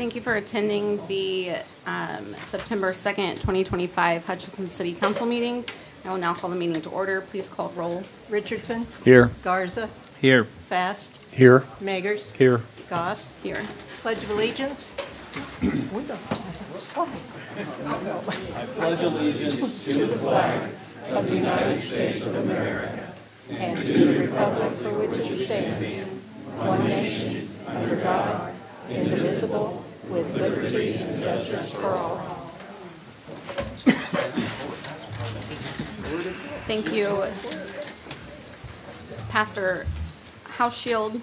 Thank you for attending the September 2nd, 2025 Hutchinson City Council meeting. I will now call the meeting to order. Please call roll. Richardson. Here. Garza. Here. Fast. Here. Magers. Here. Goss. Here. Pledge of Allegiance. Pledge allegiance to the flag of the United States of America And to the republic for which it stands, one nation, under God, indivisible, with liberty and justice for all. Thank you. Pastor Houseshield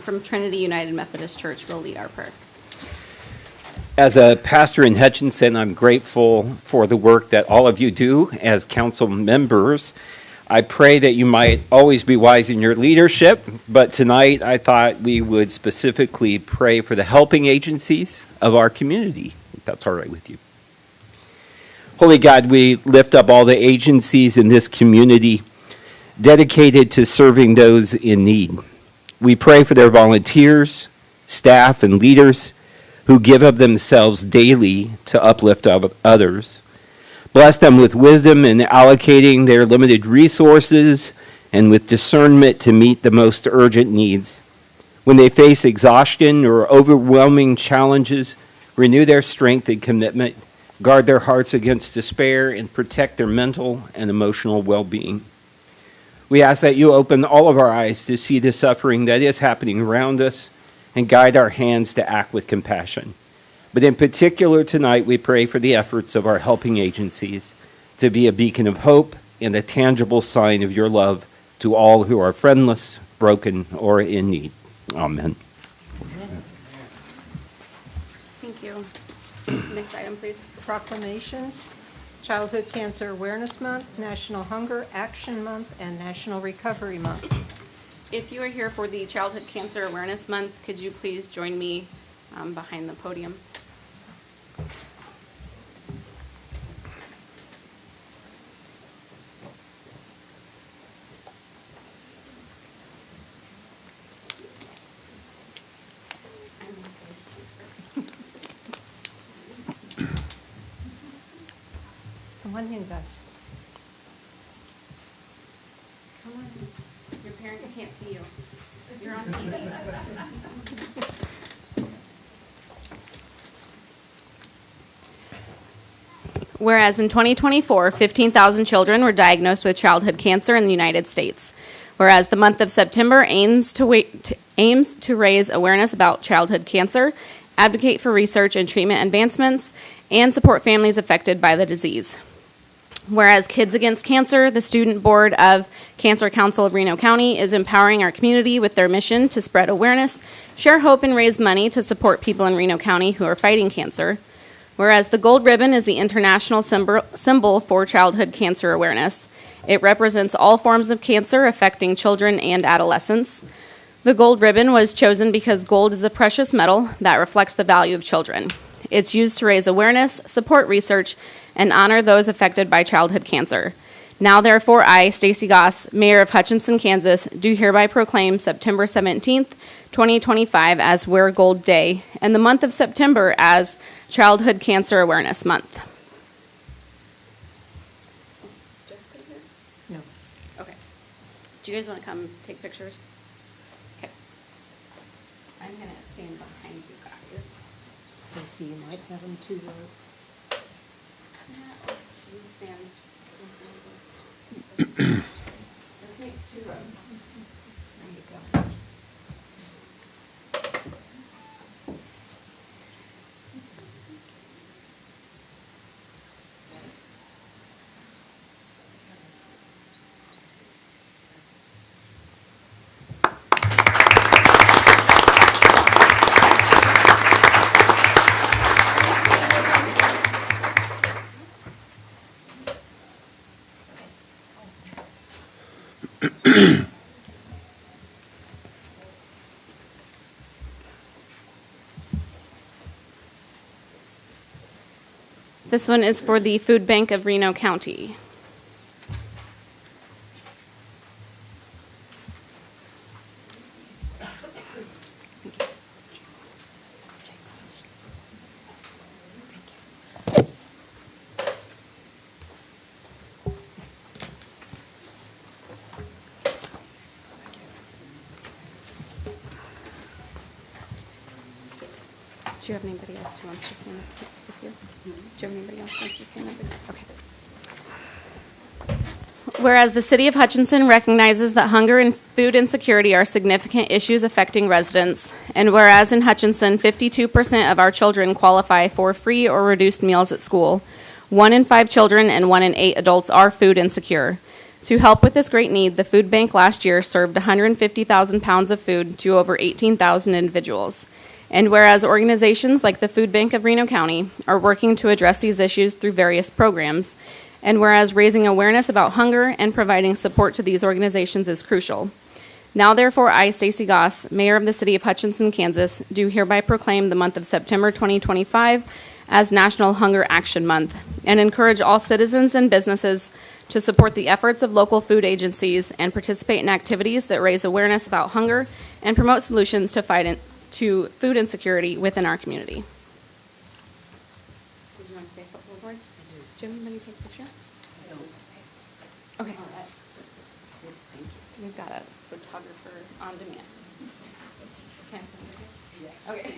from Trinity United Methodist Church will lead our prayer. As a pastor in Hutchinson, I'm grateful for the work that all of you do as council members. I pray that you might always be wise in your leadership, but tonight I thought we would specifically pray for the helping agencies of our community, if that's all right with you. Holy God, we lift up all the agencies in this community dedicated to serving those in need. We pray for their volunteers, staff, and leaders who give of themselves daily to uplift others. Bless them with wisdom in allocating their limited resources and with discernment to meet the most urgent needs. When they face exhaustion or overwhelming challenges, renew their strength and commitment, guard their hearts against despair, and protect their mental and emotional well-being. We ask that you open all of our eyes to see the suffering that is happening around us and guide our hands to act with compassion. But in particular tonight, we pray for the efforts of our helping agencies to be a beacon of hope and a tangible sign of your love to all who are friendless, broken, or in need. Amen. Thank you. Next item, please. Proclamations. Childhood Cancer Awareness Month, National Hunger Action Month, and National Recovery Month. If you are here for the Childhood Cancer Awareness Month, could you please join me behind the podium? Come on in, guys. Come on. Your parents can't see you. You're on TV. Whereas in 2024, 15,000 children were diagnosed with childhood cancer in the United States. Whereas the month of September aims to raise awareness about childhood cancer, advocate for research and treatment advancements, and support families affected by the disease. Whereas Kids Against Cancer, the Student Board of Cancer Council of Reno County, is empowering our community with their mission to spread awareness, share hope, and raise money to support people in Reno County who are fighting cancer. Whereas the gold ribbon is the international symbol for childhood cancer awareness. It represents all forms of cancer affecting children and adolescents. The gold ribbon was chosen because gold is a precious metal that reflects the value of children. It's used to raise awareness, support research, and honor those affected by childhood cancer. Now, therefore, I, Stacy Goss, Mayor of Hutchinson, Kansas, do hereby proclaim September 17th, 2025 as Wear Gold Day, and the month of September as Childhood Cancer Awareness Month. Is Jessica here? No. Okay. Do you guys want to come take pictures? Okay. I'm going to stand behind you guys. Stacy, you might have them too. You stand. Let's make 2 rows. There you go. This one is for the Food Bank of Reno County. Do you have anybody else who wants to stand up with you? Do you have anybody else who wants to stand up with you? Okay. Whereas the City of Hutchinson recognizes that hunger and food insecurity are significant issues affecting residents, and whereas in Hutchinson, 52% of our children qualify for free or reduced meals at school, 1 in 5 children and 1 in 8 adults are food insecure. To help with this great need, the food bank last year served 150,000 pounds of food to over 18,000 individuals. And whereas organizations like the Food Bank of Reno County are working to address these issues through various programs, and whereas raising awareness about hunger and providing support to these organizations is crucial. Now, therefore, I, Stacy Goss, Mayor of the City of Hutchinson, Kansas, do hereby proclaim the month of September 2025 as National Hunger Action Month, and encourage all citizens and businesses to support the efforts of local food agencies and participate in activities that raise awareness about hunger and promote solutions to to food insecurity within our community. Did you want to say a couple of words? Do you have anybody take a picture? Okay. We've got a photographer on demand. Can I have some pictures? Yes. Okay.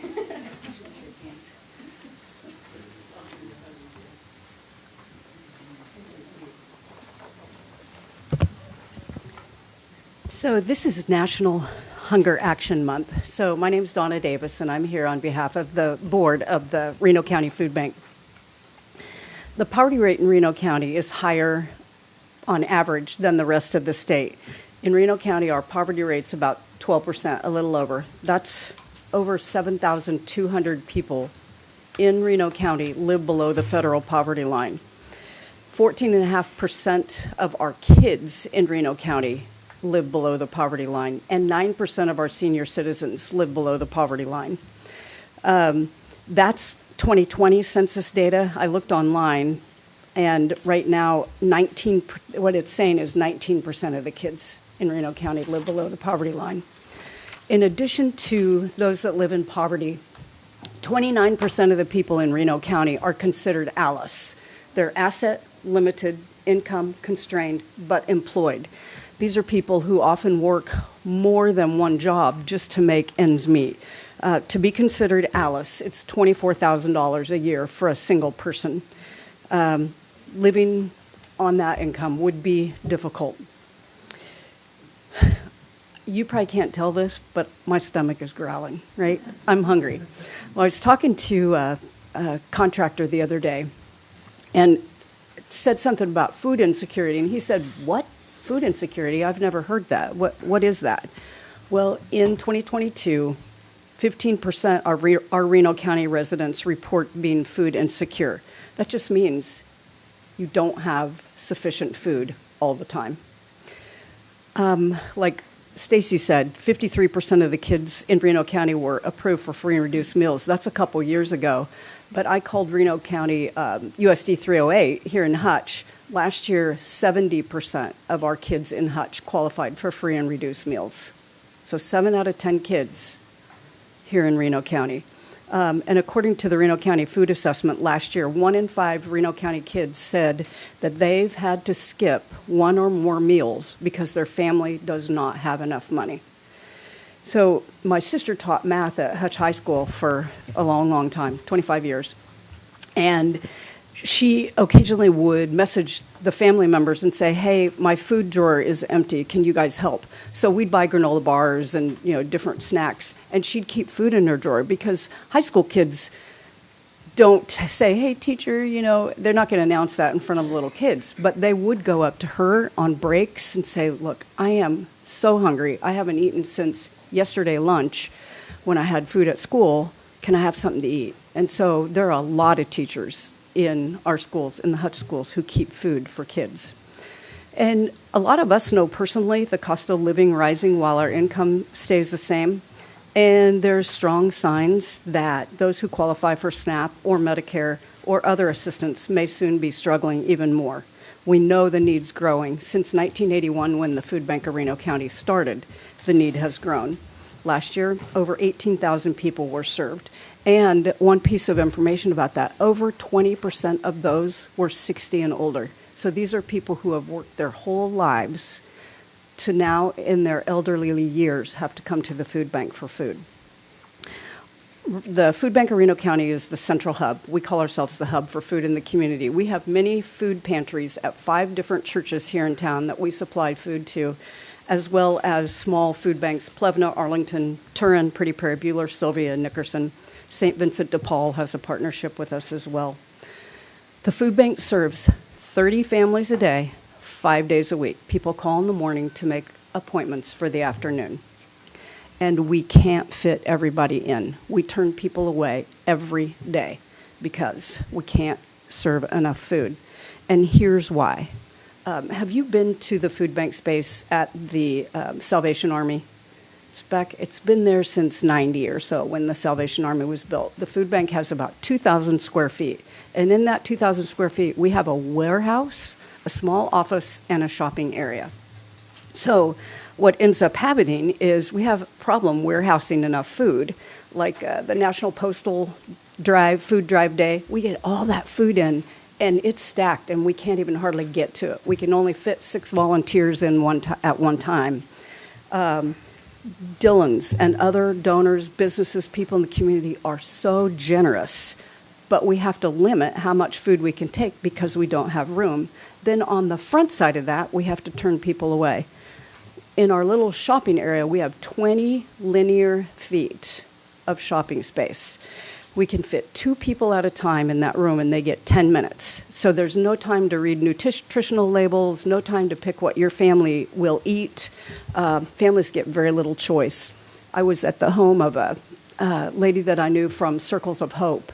So this is National Hunger Action Month. So my name is Donna Davis, and I'm here on behalf of the board of the Reno County Food Bank. The poverty rate in Reno County is higher on average than the rest of the state. In Reno County, our poverty rate's about 12%, a little over. That's over 7,200 people in Reno County live below the federal poverty line. 14.5% of our kids in Reno County live below the poverty line, and 9% of our senior citizens live below the poverty line. That's 2020 census data. I looked online, and right now, what it's saying is 19% of the kids in Reno County live below the poverty line. In addition to those that live in poverty, 29% of the people in Reno County are considered ALICE. They're asset limited, income constrained, but employed. These are people who often work more than one job just to make ends meet. To be considered ALICE, it's $24,000 a year for a single person. Living on that income would be difficult. You probably can't tell this, but my stomach is growling, right? I'm hungry. Well, I was talking to a contractor the other day and said something about food insecurity, and he said, "What? Food insecurity? I've never heard that. What is that?" Well, in 2022, 15% of our Reno County residents report being food insecure. That just means you don't have sufficient food all the time. Like Stacy said, 53% of the kids in Reno County were approved for free and reduced meals. That's a couple years ago. But I called Reno County USD 308 here in Hutch. Last year, 70% of our kids in Hutch qualified for free and reduced meals. So 7 out of 10 kids here in Reno County. And according to the Reno County Food Assessment last year, 1 in 5 Reno County kids said that they've had to skip 1 or more meals because their family does not have enough money. So my sister taught math at Hutch High School for a long, long time, 25 years. And she occasionally would message the family members and say, "Hey, my food drawer is empty. Can you guys help?" So we'd buy granola bars and different snacks, and she'd keep food in her drawer because high school kids don't say, "Hey, teacher," they're not going to announce that in front of little kids, but they would go up to her on breaks and say, "Look, I am so hungry. I haven't eaten since yesterday lunch when I had food at school. Can I have something to eat?" And so there are a lot of teachers in our schools, in the Hutch schools, who keep food for kids. And a lot of us know personally the cost of living rising while our income stays the same. And there's strong signs that those who qualify for SNAP or Medicare or other assistance may soon be struggling even more. We know the need's growing. Since 1981, when the Food Bank of Reno County started, the need has grown. Last year, over 18,000 people were served. And one piece of information about that, over 20% of those were 60 and older. So these are people who have worked their whole lives to now, in their elderly years, have to come to the food bank for food. The Food Bank of Reno County is the central hub. We call ourselves the hub for food in the community. We have many food pantries at 5 different churches here in town that we supply food to, as well as small food banks, Plevna, Arlington, Turin, Pretty Prairie, Buhler, Sylvia, Nickerson. St. Vincent de Paul has a partnership with us as well. The food bank serves 30 families a day, 5 days a week. People call in the morning to make appointments for the afternoon. And we can't fit everybody in. We turn people away every day because we can't serve enough food. And here's why. Have you been to the food bank space at the Salvation Army? It's been there since 90 or so when the Salvation Army was built. The food bank has about 2,000 square feet. And in that 2,000 square feet, we have a warehouse, a small office, and a shopping area. So what ends up happening is we have a problem warehousing enough food. Like the National Postal Drive, Food Drive Day, we get all that food in, and it's stacked, and we can't even hardly get to it. We can only fit 6 volunteers in at one time. Dillon's and other donors, businesses, people in the community are so generous, but we have to limit how much food we can take because we don't have room. Then on the front side of that, we have to turn people away. In our little shopping area, we have 20 linear feet of shopping space. We can fit 2 people at a time in that room, and they get 10 minutes. So there's no time to read nutritional labels, no time to pick what your family will eat. Families get very little choice. I was at the home of a lady that I knew from Circles of Hope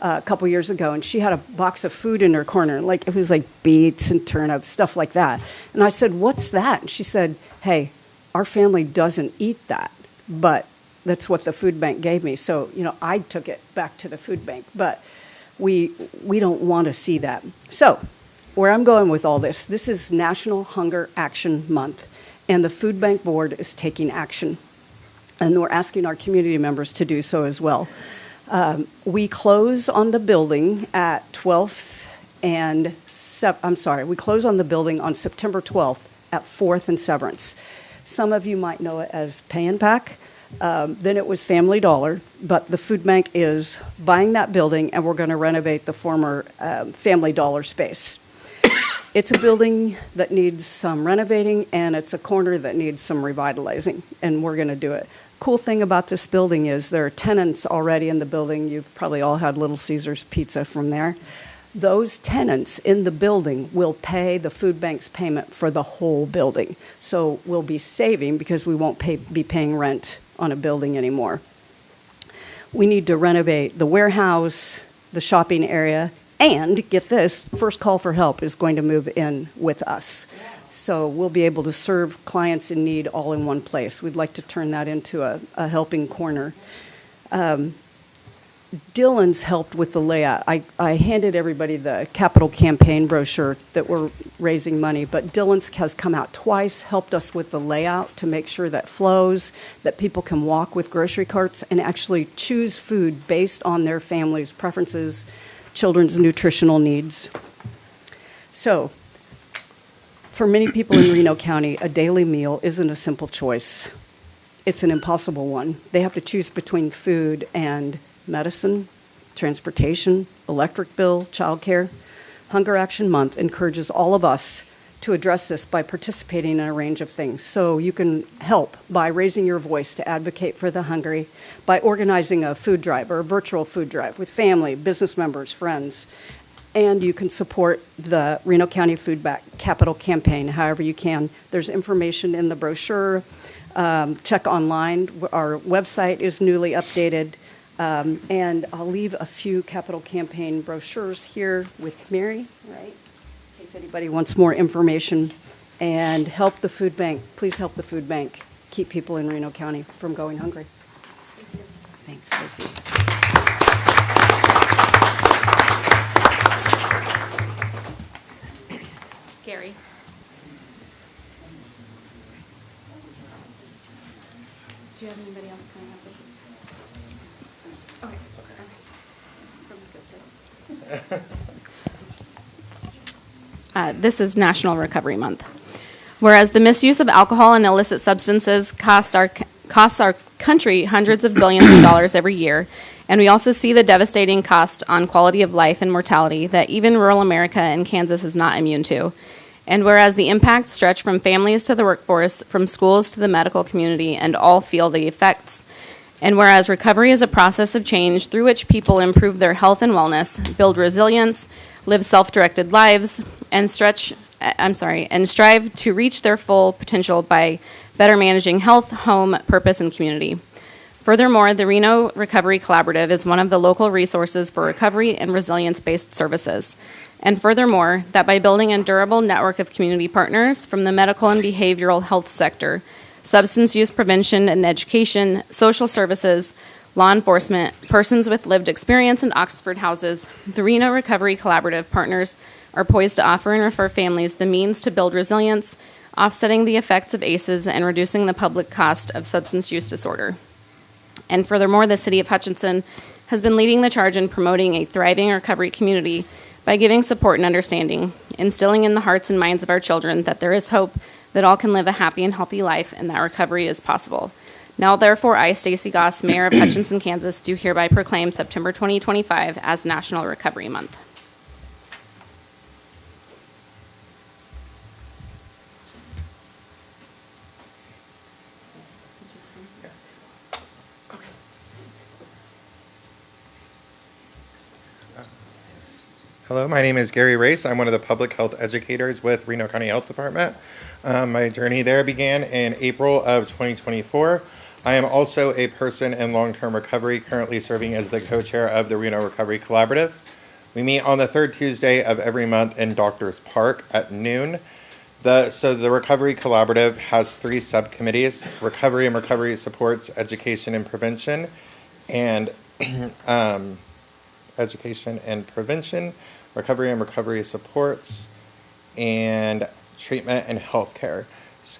a couple years ago, and she had a box of food in her corner. Like it was like beets and turnips, stuff like that. And I said, "What's that?" And she said, "Hey, our family doesn't eat that, but that's what the food bank gave me." So, I took it back to the food bank, but we don't want to see that. So, where I'm going with all this is National Hunger Action Month, and the Food Bank Board is taking action, and we're asking our community members to do so as well. We close on the building at 12th and we close on the building on September 12th at 4th and Severance. Some of you might know it as Pay and Pack. Then it was Family Dollar, but the food bank is buying that building, and we're going to renovate the former Family Dollar space. It's a building that needs some renovating, and it's a corner that needs some revitalizing, and we're going to do it. Cool thing about this building is there are tenants already in the building. You've probably all had Little Caesars pizza from there. Those tenants in the building will pay the food bank's payment for the whole building. So we'll be saving because we won't be paying rent on a building anymore. We need to renovate the warehouse, the shopping area, and get this, First Call for Help is going to move in with us. So we'll be able to serve clients in need all in one place. We'd like to turn that into a helping corner. Dylan's helped with the layout. I handed everybody the capital campaign brochure that we're raising money, but Dylan's has come out twice, helped us with the layout to make sure that flows, that people can walk with grocery carts and actually choose food based on their family's preferences, children's nutritional needs. So, for many people in Reno County, a daily meal isn't a simple choice. It's an impossible one. They have to choose between food and medicine, transportation, electric bill, childcare. Hunger Action Month encourages all of us to address this by participating in a range of things. So you can help by raising your voice to advocate for the hungry, by organizing a food drive or a virtual food drive with family, business members, friends. And you can support the Reno County Food Bank Capital Campaign however you can. There's information in the brochure. Check online. Our website is newly updated. And I'll leave a few capital campaign brochures here with Mary, right? In case anybody wants more information. And help the food bank. Please help the food bank keep people in Reno County from going hungry. Thanks, Lacey. Gary. Do you have anybody else coming up with you? Okay. This is National Recovery Month. Whereas the misuse of alcohol and illicit substances costs our country hundreds of billions of dollars every year, And we also see the devastating cost on quality of life and mortality that even rural America and Kansas is not immune to. And whereas the impacts stretch from families to the workforce, from schools to the medical community, and all feel the effects. And whereas recovery is a process of change through which people improve their health and wellness, build resilience, live self-directed lives, and strive to reach their full potential by better managing health, home, purpose, and community. Furthermore, the Reno Recovery Collaborative is one of the local resources for recovery and resilience-based services. And furthermore, that by building a durable network of community partners from the medical and behavioral health sector, substance use prevention and education, social services, law enforcement, persons with lived experience, and Oxford houses, the Reno Recovery Collaborative partners are poised to offer and refer families the means to build resilience, offsetting the effects of ACEs and reducing the public cost of substance use disorder. And furthermore, the City of Hutchinson has been leading the charge in promoting a thriving recovery community by giving support and understanding, instilling in the hearts and minds of our children that there is hope, that all can live a happy and healthy life, and that recovery is possible. Now, therefore, I, Stacey Goss, Mayor of Hutchinson, Kansas, do hereby proclaim September 2025 as National Recovery Month. Hello, my name is Gary Race. I'm one of the public health educators with Reno County Health Department. My journey there began in April of 2024. I am also a person in long-term recovery, currently serving as the co-chair of the Reno Recovery Collaborative. We meet on the third Tuesday of every month in Doctors Park at noon. So the Recovery Collaborative has 3 subcommittees: Recovery and Recovery Supports, Education and Prevention, and Education and Prevention, Recovery and Recovery Supports, and Treatment and Healthcare,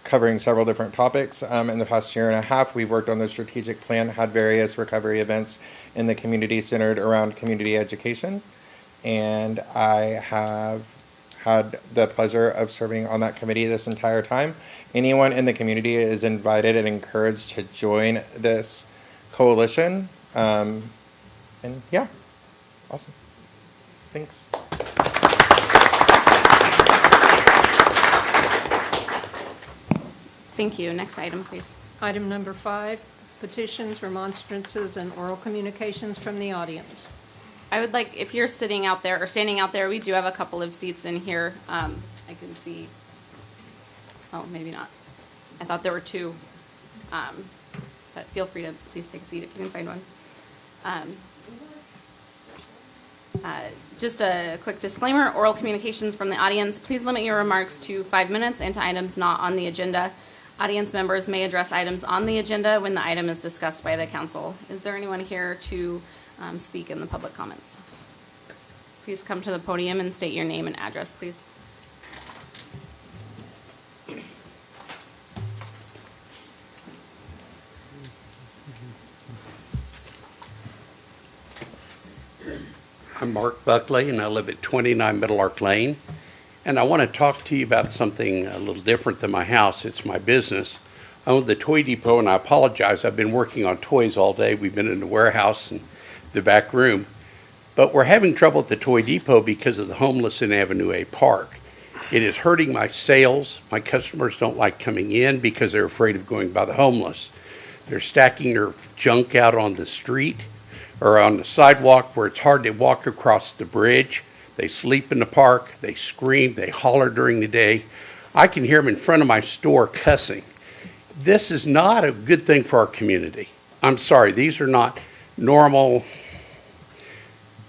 covering several different topics. In the past year and a half, we've worked on the strategic plan, had various recovery events in the community centered around community education, and I have had the pleasure of serving on that committee this entire time. Anyone in the community is invited and encouraged to join this coalition. And yeah, awesome. Thanks. Thank you. Next item, please. Item number 5, petitions, remonstrances, and oral communications from the audience. I would like, if you're sitting out there or standing out there, we do have a couple of seats in here. I can see, oh, maybe not. I thought there were 2, but feel free to please take a seat if you can find one. Just a quick disclaimer, oral communications from the audience. Please limit your remarks to 5 minutes and to items not on the agenda. Audience members may address items on the agenda when the item is discussed by the council. Is there anyone here to speak in the public comments? Please come to the podium and state your name and address, please. I'm Mark Buckley, and I live at 29 Middle Ark Lane. And I want to talk to you about something a little different than my house. It's my business. I own the Toy Depot, and I apologize. I've been working on toys all day. We've been in the warehouse and the back room. But we're having trouble at the Toy Depot because of the homeless in Avenue A Park. It is hurting my sales. My customers don't like coming in because they're afraid of going by the homeless. They're stacking their junk out on the street or on the sidewalk where it's hard to walk across the bridge. They sleep in the park, they scream, they holler during the day. I can hear them in front of my store cussing. This is not a good thing for our community. I'm sorry, these are not normal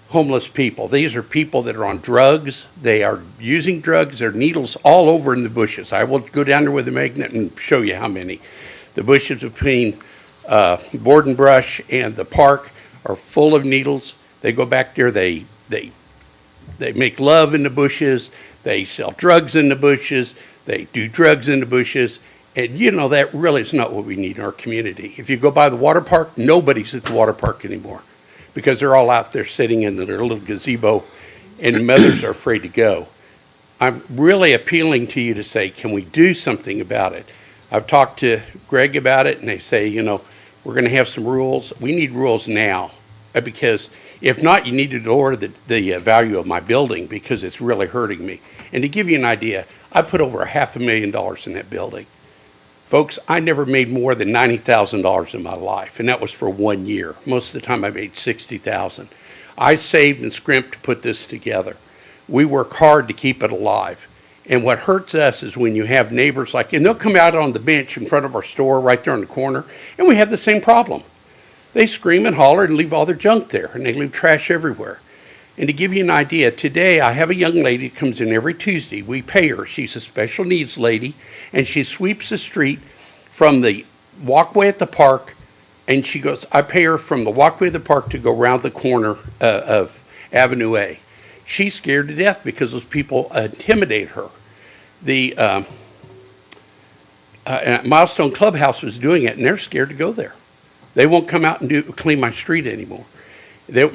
homeless people. These are people that are on drugs. They are using drugs. There are needles all over in the bushes. I will go down there with a magnet and show you how many. The bushes between board and brush and the park are full of needles. They go back there, they make love in the bushes, they sell drugs in the bushes, they do drugs in the bushes, and you know that really is not what we need in our community. If you go by the water park, nobody's at the water park anymore because they're all out there sitting in their little gazebo and mothers are afraid to go. I'm really appealing to you to say, can we do something about it? I've talked to Greg about it and they say, you know, we're going to have some rules. We need rules now. because if not, you need to lower the value of my building because it's really hurting me. And to give you an idea, I put over $500,000 in that building. Folks, I never made more than $90,000 in my life, and that was for 1 year. Most of the time I made $60,000. I saved and scrimped to put this together. We work hard to keep it alive. And what hurts us is when you have neighbors like, and they'll come out on the bench in front of our store right there in the corner, and we have the same problem. They scream and holler and leave all their junk there, and they leave trash everywhere. And to give you an idea, today I have a young lady who comes in every Tuesday. We pay her. She's a special needs lady, and she sweeps the street from the walkway at the park, and she goes, I pay her from the walkway of the park to go around the corner of Avenue A. She's scared to death because those people intimidate her. The Milestone Clubhouse was doing it, and they're scared to go there. They won't come out and clean my street anymore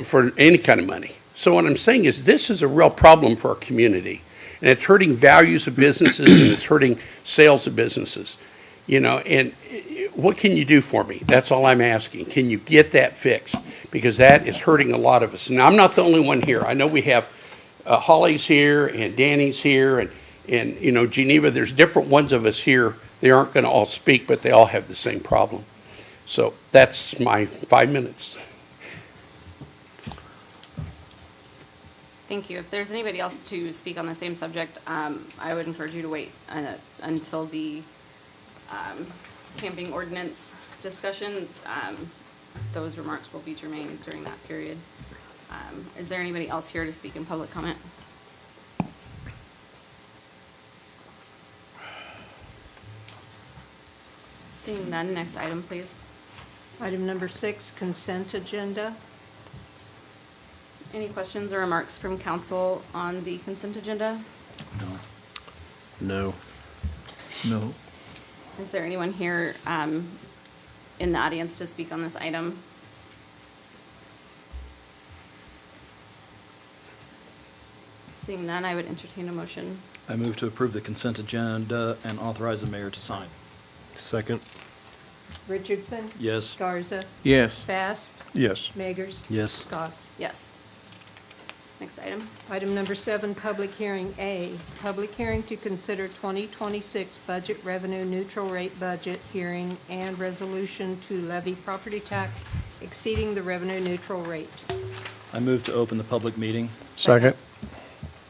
for any kind of money. So what I'm saying is this is a real problem for our community, and it's hurting values of businesses and it's hurting sales of businesses. You know, and what can you do for me? That's all I'm asking. Can you get that fixed? Because that is hurting a lot of us. And I'm not the only one here. I know we have Holly's here and Danny's here and you know, Geneva, there's different ones of us here. They aren't going to all speak, but they all have the same problem. So that's my 5 minutes. Thank you. If there's anybody else to speak on the same subject, I would encourage you to wait until the camping ordinance discussion. Those remarks will be germane during that period. Is there anybody else here to speak in public comment? Seeing none, next item, please. Item number 6, consent agenda. Any questions or remarks from council on the consent agenda? No. No. Is there anyone here in the audience to speak on this item? Seeing none, I would entertain a motion. I move to approve the consent agenda and authorize the mayor to sign. Second. Richardson? Yes. Garza? Yes. Bast? Yes. Magers? Yes. Goss? Yes. Next item. Item number 7, public hearing A. Public hearing to consider 2026 budget revenue neutral rate budget hearing and resolution to levy property tax exceeding the revenue neutral rate. I move to open the public meeting. Second.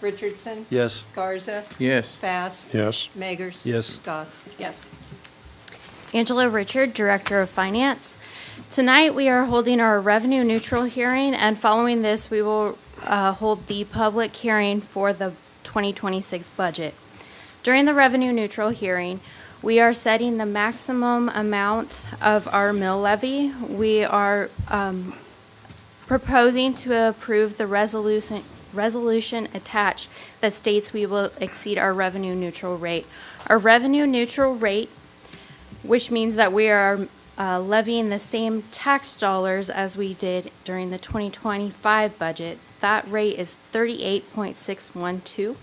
Richardson? Yes. Garza? Yes. Bast? Yes. Magers? Yes. Goss? Yes. Angela Richard, Director of Finance. Tonight we are holding our revenue neutral hearing, and following this we will hold the public hearing for the 2026 budget. During the revenue neutral hearing, we are setting the maximum amount of our mill levy. We are proposing to approve the resolution attached that states we will exceed our revenue neutral rate. Our revenue neutral rate, which means that we are levying the same tax dollars as we did during the 2025 budget. That rate is 38.612.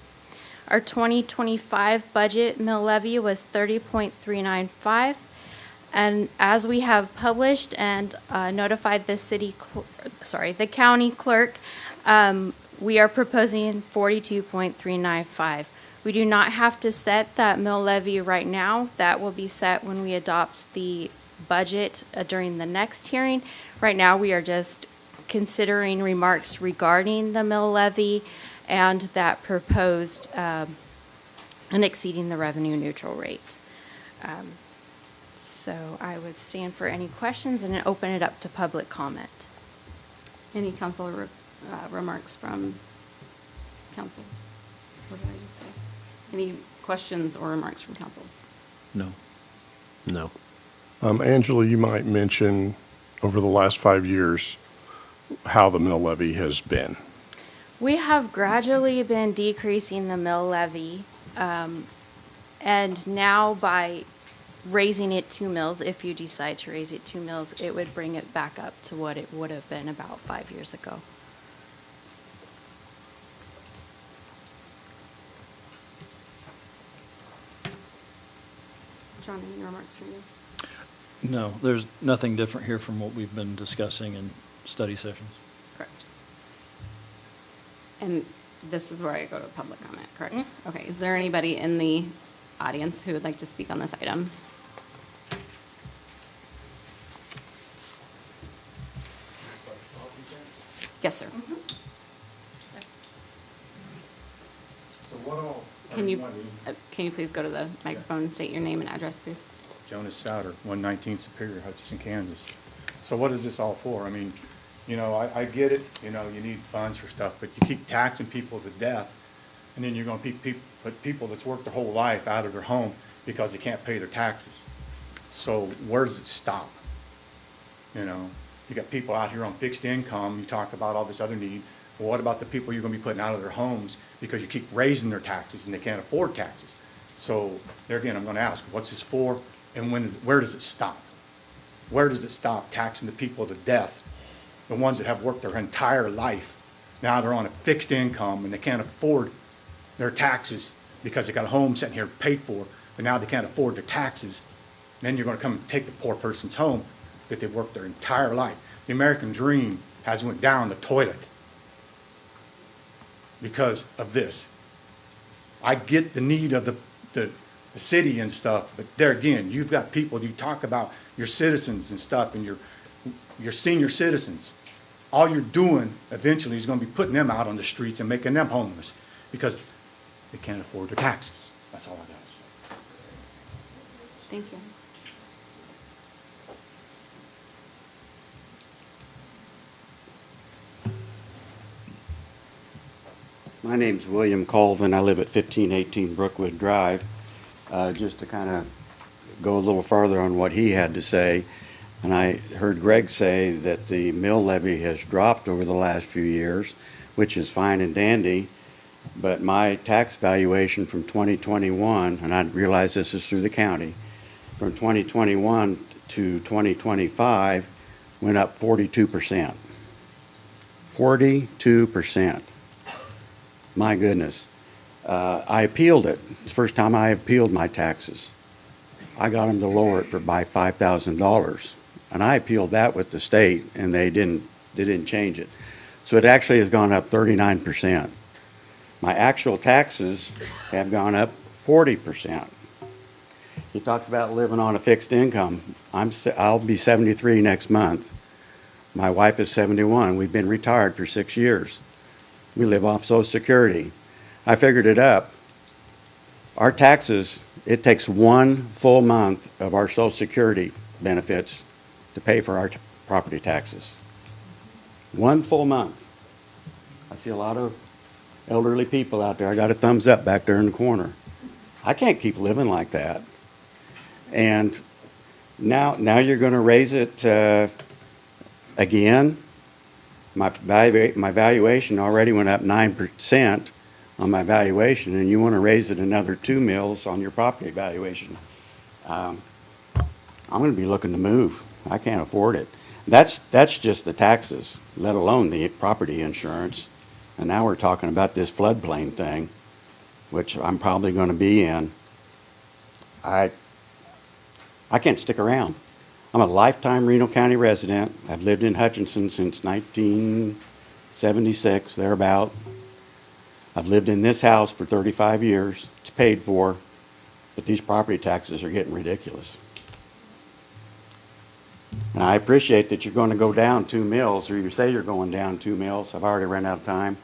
Our 2025 budget mill levy was 30.395. And as we have published and notified the county clerk, we are proposing 42.395. We do not have to set that mill levy right now. That will be set when we adopt the budget during the next hearing. Right now, we are just considering remarks regarding the mill levy and that proposed and exceeding the revenue neutral rate. So I would stand for any questions and open it up to public comment. Any council remarks from council? What did I just say? Any questions or remarks from council? No. No. Angela, you might mention over the last 5 years how the mill levy has been. We have gradually been decreasing the mill levy, and now by raising it 2 mills, if you decide to raise it 2 mills, it would bring it back up to what it would have been about 5 years ago. John, any remarks from you? No, there's nothing different here from what we've been discussing and study sessions. Correct. And this is where I go to public comment, correct? Okay, is there anybody in the audience who would like to speak on this item? Yes, sir. So what all? Can you please go to the microphone and state your name and address, please? Jonas Souter, 119 Superior, Hutchinson, Kansas. So what is this all for? I mean, you know, I get it, you know, you need funds for stuff, but you keep taxing people to death, and then you're going to put people that's worked their whole life out of their home because they can't pay their taxes. So where does it stop? You know, you got people out here on fixed income, you talk about all this other need. Well, what about the people you're going to be putting out of their homes because you keep raising their taxes and they can't afford taxes? So there again, I'm going to ask, what's this for, and where does it stop? Where does it stop taxing the people to death? The ones that have worked their entire life, now they're on a fixed income and they can't afford their taxes because they got a home sitting here paid for, but now they can't afford their taxes. And then you're going to come and take the poor person's home that they've worked their entire life. The American dream has went down the toilet because of this. I get the need of the city and stuff, but there again, you've got people, you talk about your citizens and stuff, and your senior citizens. All you're doing eventually is going to be putting them out on the streets and making them homeless because they can't afford their taxes. That's all I got to say. Thank you. My name's William Colvin. I live at 1518 Brookwood Drive. Just to kind of go a little farther on what he had to say, and I heard Greg say that the mill levy has dropped over the last few years, which is fine and dandy, but my tax valuation from 2021, and I realize this is through the county, from 2021 to 2025 went up 42%. 42%. My goodness. I appealed it. It's the first time I appealed my taxes. I got them to lower it by $5,000. And I appealed that with the state, and they didn't change it. So it actually has gone up 39%. My actual taxes have gone up 40%. He talks about living on a fixed income. I'll be 73 next month. My wife is 71. We've been retired for 6 years. We live off Social Security. I figured it up. Our taxes, it takes 1 full month of our Social Security benefits to pay for our property taxes. 1 full month. I see a lot of elderly people out there. I got a thumbs up back there in the corner. I can't keep living like that. And now you're going to raise it again. My valuation already went up 9% on my valuation, and you want to raise it another 2 mils on your property valuation. I'm going to be looking to move. I can't afford it. That's just the taxes, let alone the property insurance. And now we're talking about this floodplain thing, which I'm probably going to be in. I can't stick around. I'm a lifetime Reno County resident. I've lived in Hutchinson since 1976, thereabout. I've lived in this house for 35 years. It's paid for, but these property taxes are getting ridiculous. And I appreciate that you're going to go down 2 mils, or you say you're going down 2 mils. I've already run out of time.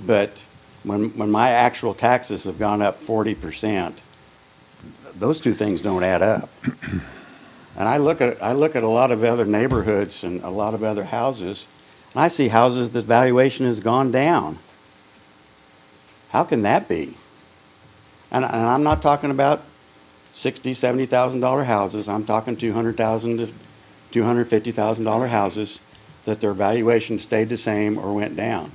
But when my actual taxes have gone up 40%, those two things don't add up. And I look at a lot of other neighborhoods and a lot of other houses, and I see houses that valuation has gone down. How can that be? And I'm not talking about $60,000, $70,000 houses. I'm talking $200,000 to $250,000 houses that their valuation stayed the same or went down.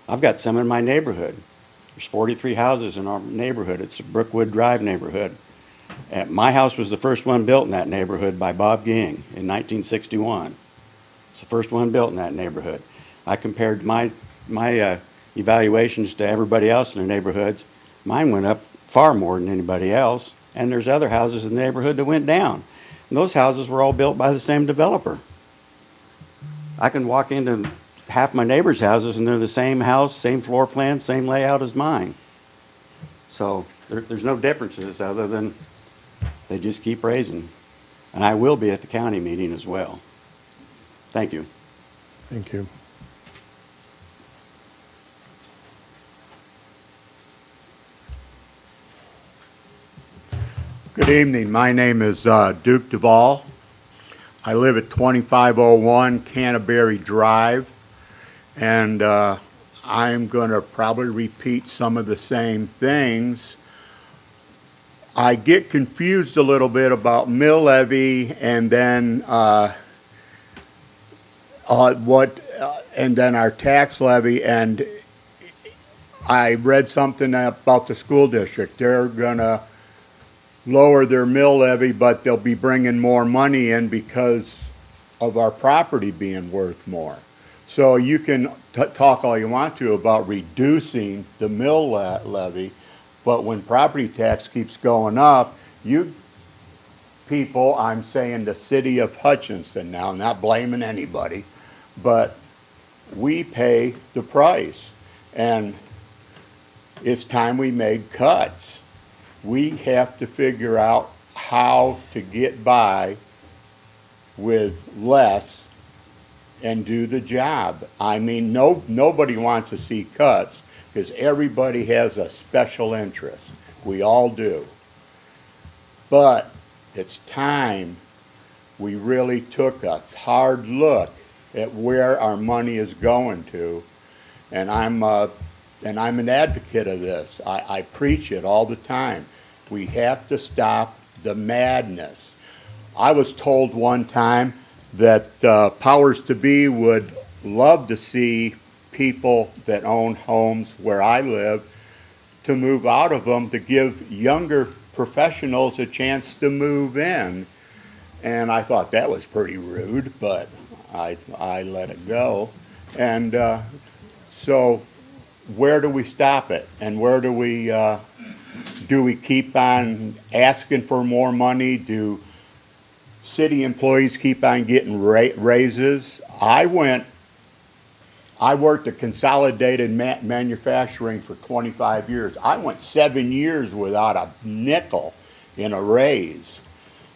I've got some in my neighborhood. There's 43 houses in our neighborhood. It's a Brookwood Drive neighborhood. And my house was the first one built in that neighborhood by Bob Ging in 1961. It's the first one built in that neighborhood. I compared my evaluations to everybody else in the neighborhoods. Mine went up far more than anybody else, and there's other houses in the neighborhood that went down. And those houses were all built by the same developer. I can walk into half my neighbors' houses and they're the same house, same floor plan, same layout as mine. So there's no differences other than they just keep raising. And I will be at the county meeting as well. Thank you. Thank you. Good evening. My name is Duke Duvall. I live at 2501 Canterbury Drive, and I'm going to probably repeat some of the same things. I get confused a little bit about mill levy and then and then our tax levy, and I read something about the school district. They're going to lower their mill levy, but they'll be bringing more money in because of our property being worth more. So you can talk all you want to about reducing the mill levy, but when property tax keeps going up, you people, I'm saying the city of Hutchinson now, I'm not blaming anybody, but we pay the price. And it's time we made cuts. We have to figure out how to get by with less and do the job. I mean, nobody wants to see cuts because everybody has a special interest. We all do. But it's time we really took a hard look at where our money is going to. And I'm an advocate of this. I preach it all the time. We have to stop the madness. I was told one time that powers to be would love to see people that own homes where I live to move out of them to give younger professionals a chance to move in. And I thought that was pretty rude, but I let it go. And so where do we stop it? And where do we keep on asking for more money? Do city employees keep on getting raises? I worked at Consolidated Manufacturing for 25 years. I went 7 years without a nickel in a raise.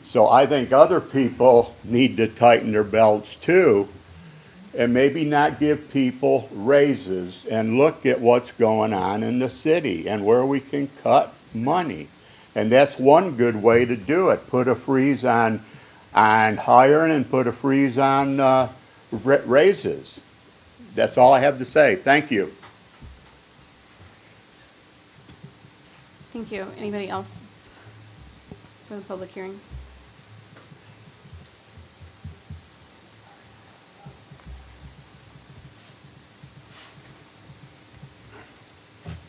So I think other people need to tighten their belts too, and maybe not give people raises and look at what's going on in the city and where we can cut money. And that's one good way to do it. Put a freeze on hiring and put a freeze on raises. That's all I have to say. Thank you. Thank you. Anybody else for the public hearing?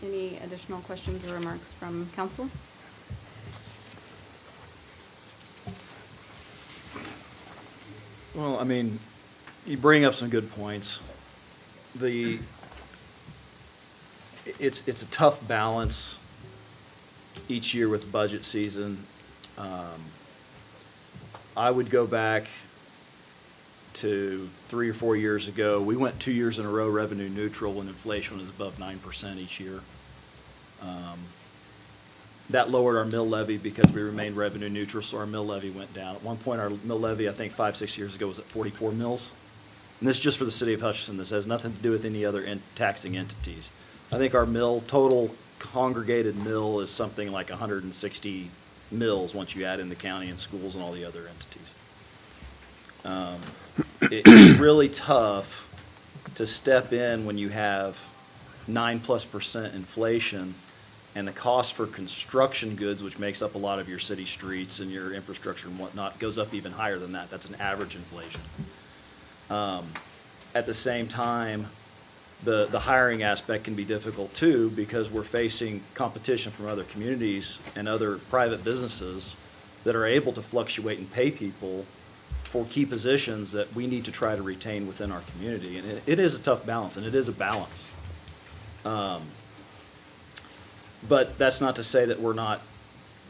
Any additional questions or remarks from council? Well, I mean, you bring up some good points. It's a tough balance each year with budget season. I would go back to 3 or 4 years ago. We went 2 years in a row revenue neutral when inflation was above 9% each year. That lowered our mill levy because we remained revenue neutral, so our mill levy went down. At one point, our mill levy, I think 5-6 years ago, was at 44 mills. And this is just for the city of Hutchinson. This has nothing to do with any other taxing entities. I think our total congregated mill is something like 160 mills once you add in the county and schools and all the other entities. It's really tough to step in when you have 9+% inflation, and the cost for construction goods, which makes up a lot of your city streets and your infrastructure and whatnot, goes up even higher than that. That's an average inflation. At the same time, the hiring aspect can be difficult too, because we're facing competition from other communities and other private businesses that are able to fluctuate and pay people for key positions that we need to try to retain within our community. And it is a tough balance, and it is a balance. But that's not to say that we're not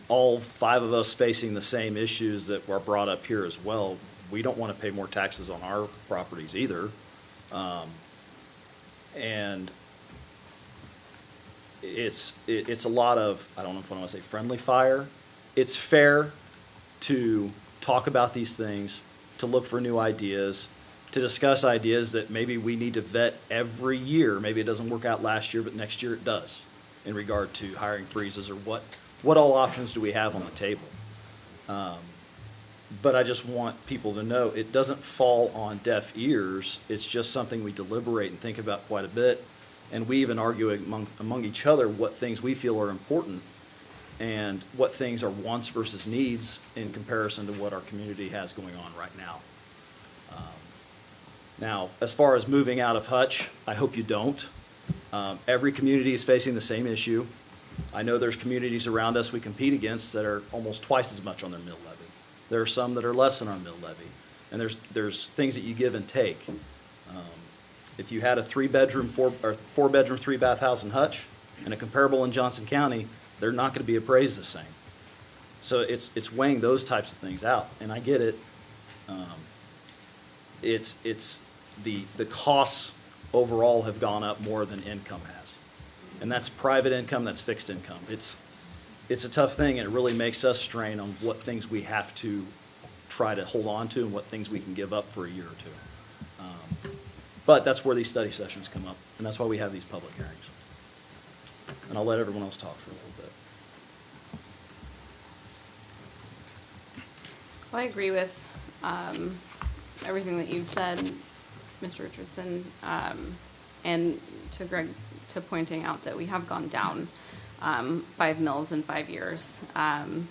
all 5 of us facing the same issues that were brought up here as well. we don't want to pay more taxes on our properties either. And it's a lot of, I don't know if I want to say friendly fire. It's fair to talk about these things, to look for new ideas, to discuss ideas that maybe we need to vet every year. Maybe it doesn't work out last year, but next year it does, in regard to hiring freezes or what all options do we have on the table. But I just want people to know it doesn't fall on deaf ears. It's just something we deliberate and think about quite a bit. And we even argue among each other what things we feel are important and what things are wants versus needs in comparison to what our community has going on right now. Now, as far as moving out of Hutch, I hope you don't. Every community is facing the same issue. I know there's communities around us we compete against that are almost twice as much on their mill levy. There are some that are less than our mill levy. And there's things that you give and take. If you had a four-bedroom, 3-bath house in Hutch and a comparable in Johnson County, they're not going to be appraised the same. So it's weighing those types of things out, and I get it. It's the costs overall have gone up more than income has, and that's private income, that's fixed income. It's a tough thing, and it really makes us strain on what things we have to try to hold on to and what things we can give up for a year or two. But that's where these study sessions come up, and that's why we have these public hearings. And I'll let everyone else talk for a little bit. Well, I agree with everything that you've said, Mr. Richardson, and to Greg, to pointing out that we have gone down 5 mills in 5 years. And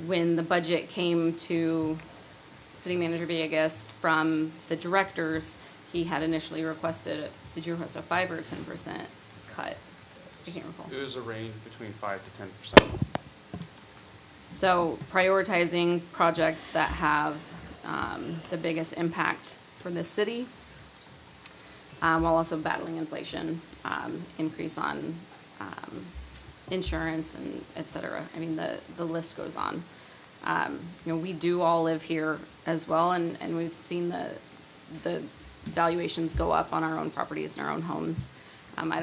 when the budget came to City Manager Villegas from the directors, he had initially requested, did you request a 5 or a 10% cut? I can't recall. It was a range between 5 to 10%. So prioritizing projects that have the biggest impact for this city, while also battling inflation, increase on insurance and et cetera. I mean, the list goes on. We do all live here as well, and we've seen the valuations go up on our own properties and our own homes. I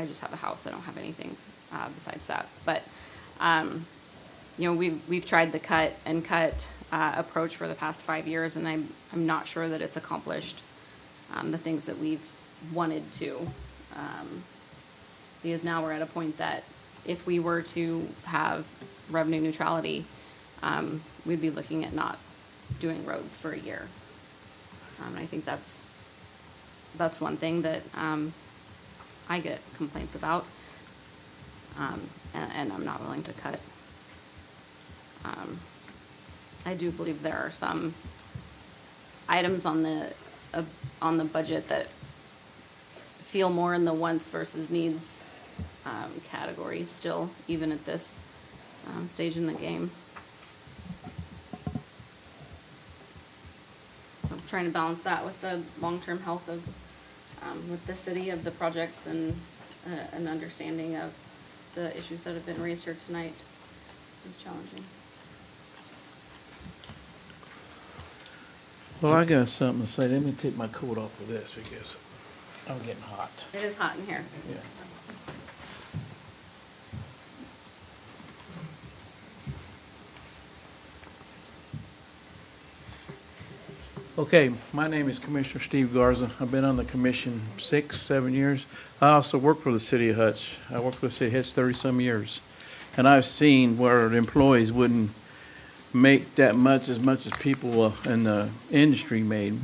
just have a house. I don't have anything besides that. But we've tried the cut and cut approach for the past 5 years, and I'm not sure that it's accomplished the things that we've wanted to. Because now we're at a point that if we were to have revenue neutrality, we'd be looking at not doing roads for a year. I think that's one thing that I get complaints about, and I'm not willing to cut. I do believe there are some items on the budget that feel more in the wants versus needs category still, even at this stage in the game. So I'm trying to balance that with the long-term health of with the city, of the projects, and an understanding of the issues that have been raised here tonight is challenging. Well, I got something to say. Let me take my coat off of this because I'm getting hot. It is hot in here. Yeah. Okay, my name is Commissioner Steve Garza. I've been on the commission 6-7 years. I also work for the city of Hutch. I worked for the city of Hutch 30-some years. And I've seen where the employees wouldn't make that much as people in the industry made.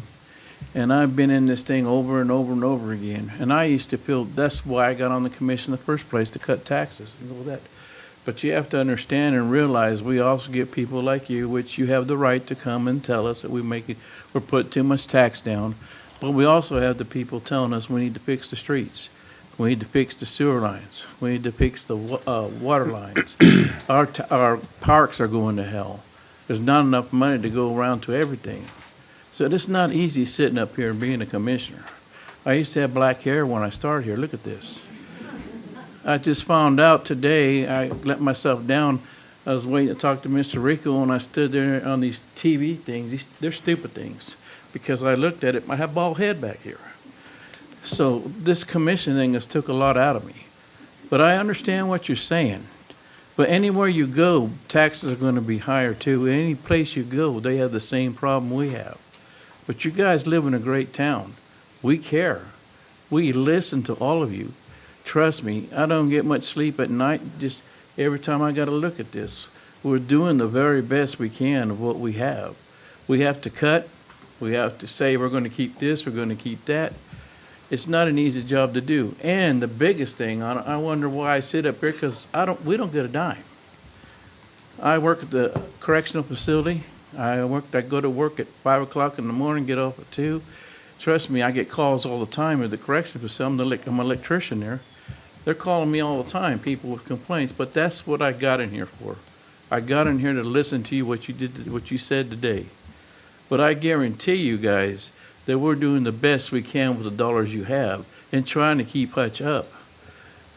And I've been in this thing over and over and over again. And I used to feel that's why I got on the commission in the first place, to cut taxes and all that. But you have to understand and realize we also get people like you, which you have the right to come and tell us that we're putting too much tax down. But we also have the people telling us we need to fix the streets. We need to fix the sewer lines. We need to fix the water lines. Our parks are going to hell. There's not enough money to go around to everything. So it's not easy sitting up here and being a commissioner. I used to have black hair when I started here. Look at this. I just found out today, I let myself down. I was waiting to talk to Mr. Rico, and I stood there on these TV things. They're stupid things, because I looked at it, I have bald head back here. So this commission thing has took a lot out of me. But I understand what you're saying. But anywhere you go, taxes are going to be higher too. Any place you go, they have the same problem we have. But you guys live in a great town. We care. We listen to all of you. Trust me, I don't get much sleep at night. Just every time I got to look at this, we're doing the very best we can of what we have. We have to cut. We have to say we're going to keep this, we're going to keep that. It's not an easy job to do. And the biggest thing, I wonder why I sit up here, because we don't get a dime. I work at the correctional facility. I go to work at 5 o'clock in the morning, get off at 2. Trust me, I get calls all the time at the correctional facility. I'm an electrician there. They're calling me all the time, people with complaints, but that's what I got in here for. I got in here to listen to you, what you said today. But I guarantee you guys that we're doing the best we can with the dollars you have and trying to keep Hutch up.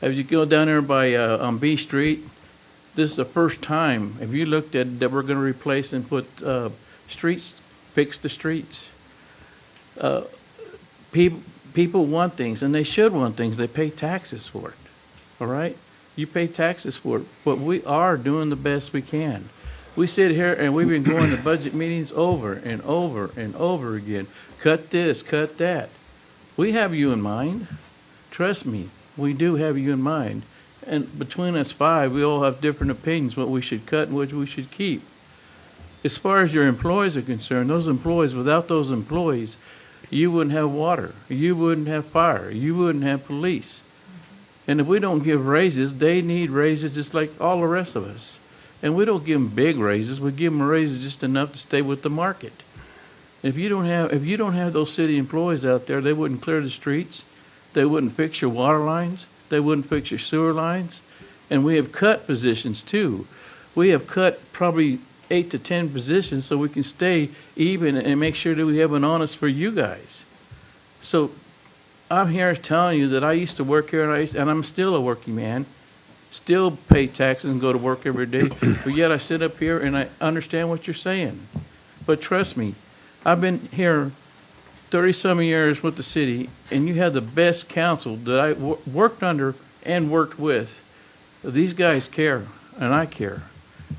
As you go down there by on B Street, this is the first time, have you looked at that we're going to replace and put streets, fix the streets? People want things, and they should want things. They pay taxes for it, all right? You pay taxes for it, but we are doing the best we can. We sit here and we've been going to budget meetings over and over and over again. Cut this, cut that. We have you in mind. Trust me, we do have you in mind. And between us 5, we all have different opinions what we should cut and what we should keep. As far as your employees are concerned, those employees, without those employees, you wouldn't have water, you wouldn't have fire, you wouldn't have police. And if we don't give raises, they need raises just like all the rest of us. And we don't give them big raises, we give them raises just enough to stay with the market. If you don't have those city employees out there, they wouldn't clear the streets, they wouldn't fix your water lines, they wouldn't fix your sewer lines. And we have cut positions too. We have cut probably 8 to 10 positions so we can stay even and make sure that we have an honest for you guys. So I'm here telling you that I used to work here, and I'm still a working man, still pay taxes and go to work every day, but yet I sit up here and I understand what you're saying. But trust me, I've been here 30-some years with the city, and you have the best council that I worked under and worked with. These guys care, and I care.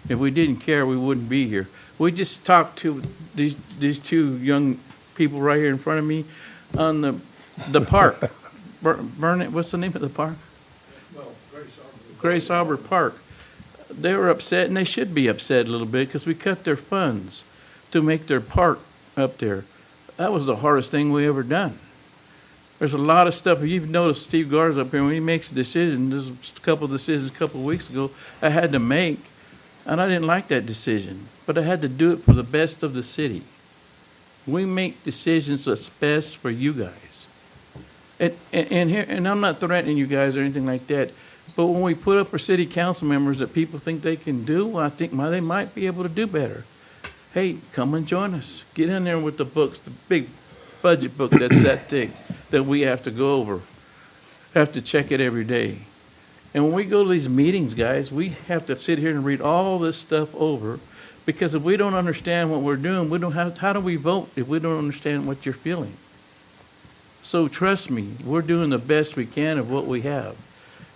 If we didn't care, we wouldn't be here. We just talked to these 2 young people right here in front of me on the park. What's the name of the park? Well, Grace Arbor Park. They were upset, and they should be upset a little bit because we cut their funds to make their park up there. That was the hardest thing we ever done. There's a lot of stuff. You've noticed Steve Garza up here, when he makes a decision, there's a couple of decisions a couple of weeks ago I had to make, and I didn't like that decision, but I had to do it for the best of the city. We make decisions that's best for you guys. And I'm not threatening you guys or anything like that, but when we put up for city council members that people think they can do, well, I think they might be able to do better. Hey, come and join us. Get in there with the books, the big budget book that's that thick that we have to go over. Have to check it every day. And when we go to these meetings, guys, we have to sit here and read all this stuff over, because if we don't understand what we're doing, how do we vote if we don't understand what you're feeling? So trust me, we're doing the best we can of what we have.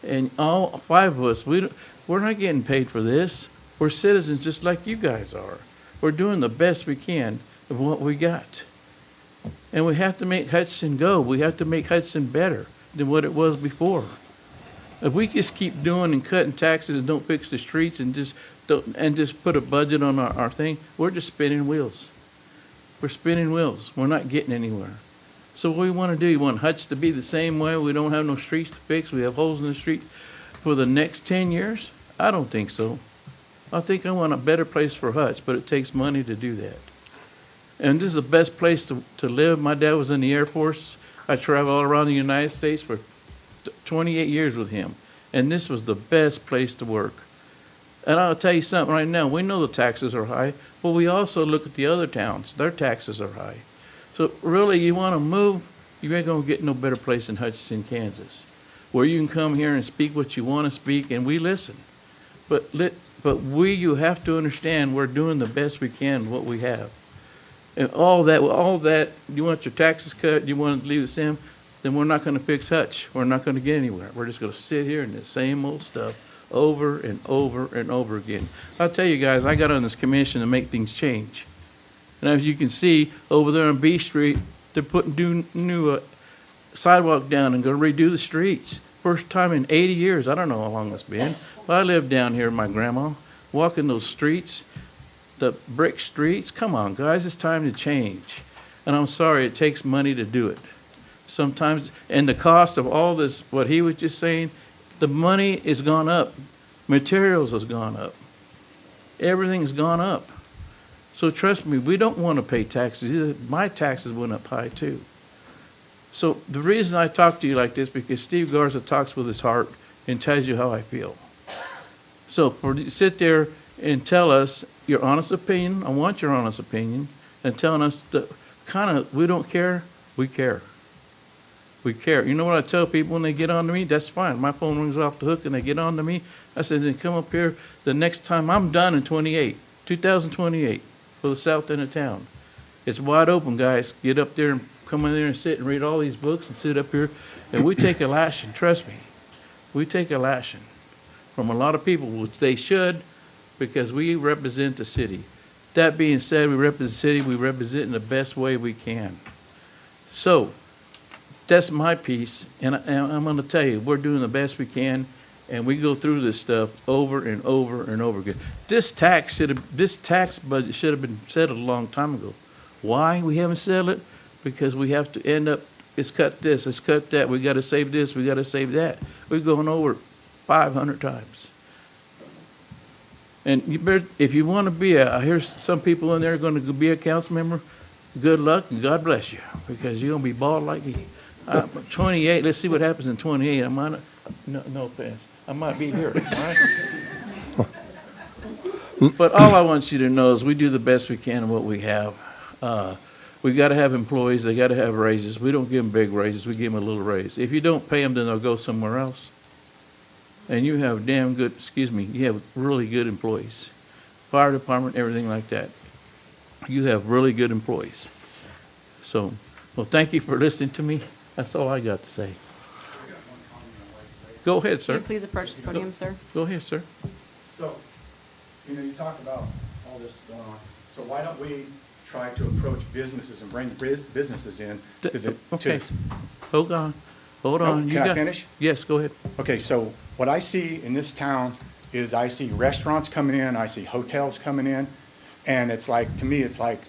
And all 5 of us, we're not getting paid for this. We're citizens just like you guys are. We're doing the best we can of what we got. And we have to make Hutchinson go. We have to make Hutchinson better than what it was before. If we just keep doing and cutting taxes and don't fix the streets and just put a budget on our thing, we're just spinning wheels. We're spinning wheels. We're not getting anywhere. So what do you want to do? You want Hutch to be the same way? We don't have no streets to fix. We have holes in the street for the next 10 years? I don't think so. I think I want a better place for Hutch, but it takes money to do that. And this is the best place to live. My dad was in the Air Force. I traveled all around the United States for 28 years with him. And this was the best place to work. And I'll tell you something right now. We know the taxes are high, but we also look at the other towns. Their taxes are high. So really, you want to move, you ain't going to get no better place than Hutchinson, Kansas, where you can come here and speak what you want to speak, and we listen. But But you have to understand, we're doing the best we can, what we have. And all that, you want your taxes cut, you want to leave the same, then we're not going to fix Hutch. We're not going to get anywhere. We're just going to sit here in the same old stuff over and over and over again. I'll tell you guys, I got on this commission to make things change. And as you can see, over there on B Street, they're putting new sidewalk down and going to redo the streets. First time in 80 years. I don't know how long it's been. But I lived down here with my grandma, walking those streets, the brick streets. Come on, guys, it's time to change. And I'm sorry, it takes money to do it. Sometimes, and the cost of all this, what he was just saying, the money has gone up. Materials has gone up. Everything has gone up. So trust me, we don't want to pay taxes either. My taxes went up high too. So the reason I talk to you like this, because Steve Garza talks with his heart and tells you how I feel. So for you to sit there and tell us your honest opinion, I want your honest opinion, and telling us that kind of, we don't care, we care. We care. You know what I tell people when they get on to me? That's fine. My phone rings off the hook and they get on to me. I said, then come up here the next time. I'm done in 2028, for the south end of town. It's wide open, guys. Get up there and come in there and sit and read all these books and sit up here. And we take a lashing, trust me. We take a lashing from a lot of people, which they should, because we represent the city. That being said, we represent the city. We represent in the best way we can. So that's my piece, and I'm going to tell you, we're doing the best we can, and we go through this stuff over and over and over again. This tax budget should have been settled a long time ago. Why we haven't settled it? Because we have to end up, it's cut this, it's cut that, we got to save this, we got to save that. We're going over 500 times. And you better, if you want to be I hear some people in there going to be a council member, good luck and God bless you, because you're going to be bald like me. 28, let's see what happens in 28. I might not, no offense, I might be here, all right? But all I want you to know is we do the best we can in what we have. We got to have employees, they got to have raises. We don't give them big raises, we give them a little raise. If you don't pay them, then they'll go somewhere else. And you have damn good, you have really good employees. Fire department, everything like that. You have really good employees. So, well, thank you for listening to me. That's all I got to say. Go ahead, sir. Can you please approach the podium, sir? Go ahead, sir. So, you talk about all this going on. So why don't we try to approach businesses and bring businesses in to the... Okay. Hold on. Hold on. Can I finish? Yes, go ahead. Okay, so what I see in this town is I see restaurants coming in, I see hotels coming in, and it's like, to me, it's like,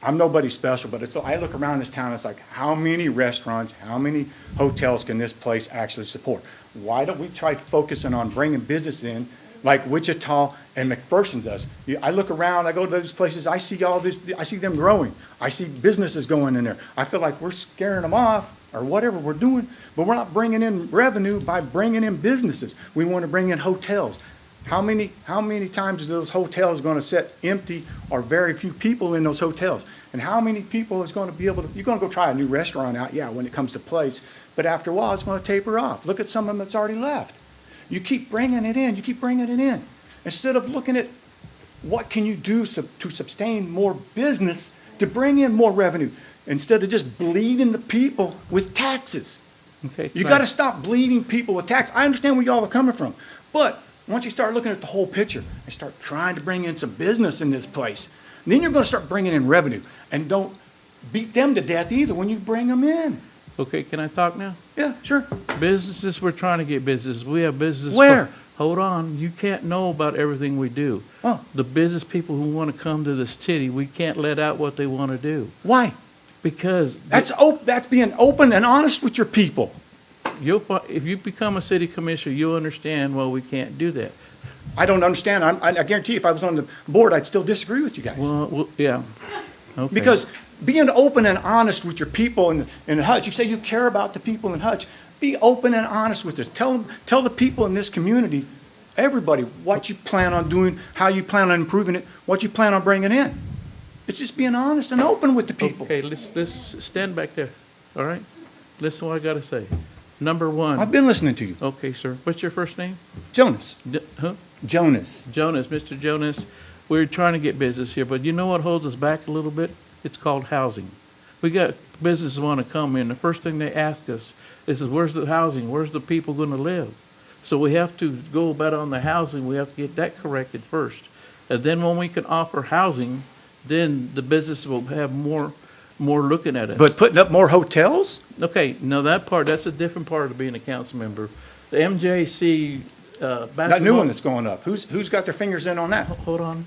I'm nobody special, but I look around this town, it's like, how many restaurants, how many hotels can this place actually support? Why don't we try focusing on bringing business in like Wichita and McPherson does? I look around, I go to those places, I see all this, I see them growing. I see businesses going in there. I feel like we're scaring them off or whatever we're doing, but we're not bringing in revenue by bringing in businesses. We want to bring in hotels. How many times are those hotels going to sit empty or very few people in those hotels? And how many people is going to be able to, you're going to go try a new restaurant out, yeah, when it comes to place, but after a while it's going to taper off. Look at some of them that's already left. You keep bringing it in, you keep bringing it in. Instead of looking at what can you do to sustain more business, to bring in more revenue, instead of just bleeding the people with taxes. Okay. You got to stop bleeding people with tax. I understand where y'all are coming from, but once you start looking at the whole picture and start trying to bring in some business in this place, then you're going to start bringing in revenue. And don't beat them to death either when you bring them in. Okay, can I talk now? Yeah, sure. Businesses, we're trying to get business. We have business. Where? Hold on. You can't know about everything we do. Oh. The business people who want to come to this city, we can't let out what they want to do. Why? Because that's being open and honest with your people. If you become a city commissioner, you'll understand why we can't do that. I don't understand. I guarantee you, if I was on the board, I'd still disagree with you guys. Well yeah. Okay. Because being open and honest with your people in Hutch, you say you care about the people in Hutch. Be open and honest with this. Tell the people in this community, everybody, what you plan on doing, how you plan on improving it, what you plan on bringing in. It's just being honest and open with the people. Okay, let's stand back there. All right? Listen to what I got to say. Number one. I've been listening to you. Okay, sir. What's your first name? Jonas. Huh? Mr. Jonas, we're trying to get business here, but you know what holds us back a little bit? It's called housing. We got businesses want to come in. The first thing they ask us is, where's the housing? Where's the people going to live? So we have to go about on the housing. We have to get that corrected first. And then when we can offer housing, then the business will have more looking at us. But putting up more hotels? Okay, no, that's a different part of being a council member. The MJC basketball. That new one that's going up. Who's got their fingers in on that? Hold on.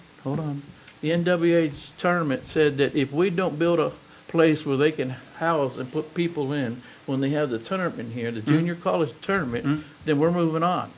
The NWA's tournament said that if we don't build a place where they can house and put people in when they have the tournament here, the junior college tournament, then we're moving on.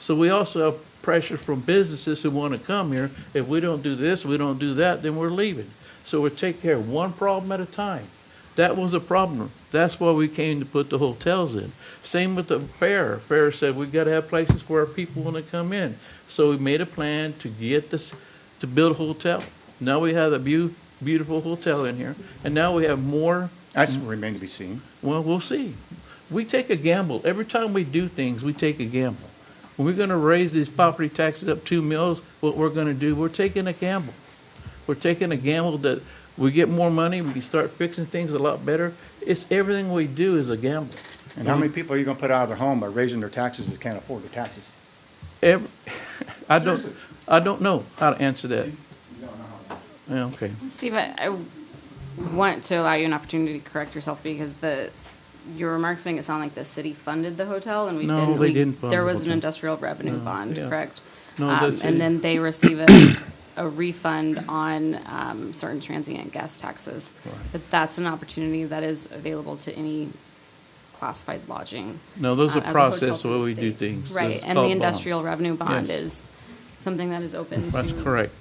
So we also have pressure from businesses who want to come here. If we don't do this, we don't do that, then we're leaving. So we take care of one problem at a time. That was a problem. That's why we came to put the hotels in. Same with the fair. Fair said we got to have places where people want to come in. So we made a plan to get this, to build a hotel. Now we have a beautiful hotel in here, and now we have more. That's remain to be seen. Well, we'll see. We take a gamble. Every time we do things, we take a gamble. When we're going to raise these property taxes up 2 mils, what we're going to do, we're taking a gamble. We're taking a gamble that we get more money, we can start fixing things a lot better. It's everything we do is a gamble. And how many people are you going to put out of their home by raising their taxes that can't afford their taxes? I don't know how to answer that. Yeah, okay. Steve, I want to allow you an opportunity to correct yourself because your remarks make it sound like the city funded the hotel, and we No, didn't. they didn't fund There the was an hotel. industrial revenue bond, yeah. correct? No, the city- And then they receive a refund on certain transient guest taxes. Right. But that's an opportunity that is available to any classified lodging. No, there's a as process hotel for where the we do state. things. Right, It's and called the bond. industrial revenue bond Yes. is something that is open to. That's correct.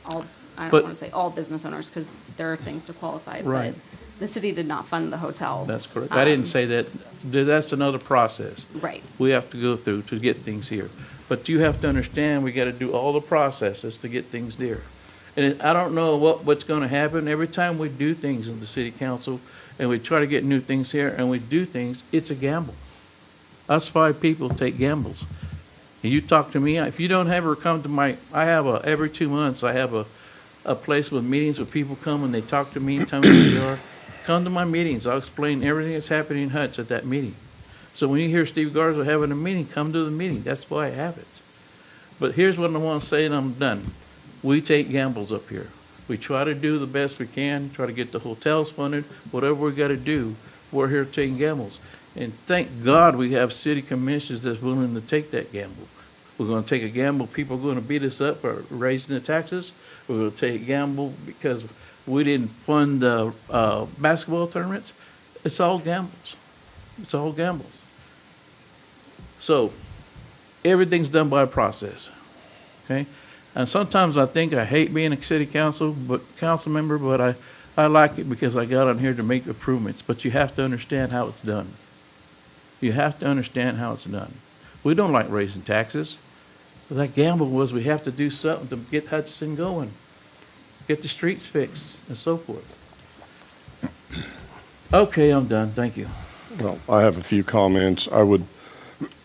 All, I don't But- want to say all business owners, because there are things to qualify, Right. but the city did not fund the hotel. That's correct. I didn't say that. That's another process. Right. We have to go through to get things here. But you have to understand, we got to do all the processes to get things there. And I don't know what's going to happen. Every time we do things in the city council and we try to get new things here and we do things, it's a gamble. Us 5 people take gambles. And you talk to me, if you don't ever come to every 2 months, I have a place with meetings where people come and they talk to me and tell me who they are. Come to my meetings. I'll explain everything that's happening in Hutch at that meeting. So when you hear Steve Garza having a meeting, come to the meeting. That's why I have it. But here's what I want to say, and I'm done. We take gambles up here. We try to do the best we can, try to get the hotels funded, whatever we got to do. We're here taking gambles. And thank God we have city commissioners that's willing to take that gamble. We're going to take a gamble. People are going to beat us up for raising the taxes. We're going to take a gamble because we didn't fund the basketball tournaments. It's all gambles. It's all gambles. So everything's done by a process, okay? And sometimes I think I hate being a city council member, but I like it because I got on here to make improvements. But you have to understand how it's done. You have to understand how it's done. We don't like raising taxes. But that gamble was we have to do something to get Hutchinson going, get the streets fixed, and so forth. Okay, I'm done. Thank you. Well, I have a few comments. I would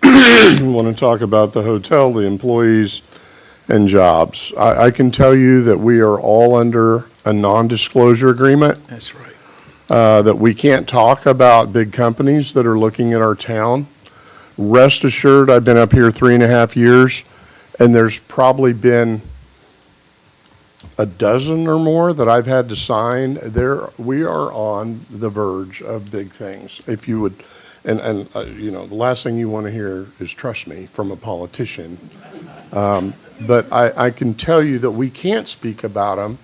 want to talk about the hotel, the employees, and jobs. I can tell you that we are all under a non-disclosure agreement. That's right. That we can't talk about big companies that are looking at our town. Rest assured, I've been up here 3.5 years, and there's probably been a dozen or more that I've had to sign. We are on the verge of big things. If you would, and you know, the last thing you want to hear is trust me from a politician. But I can tell you that we can't speak about them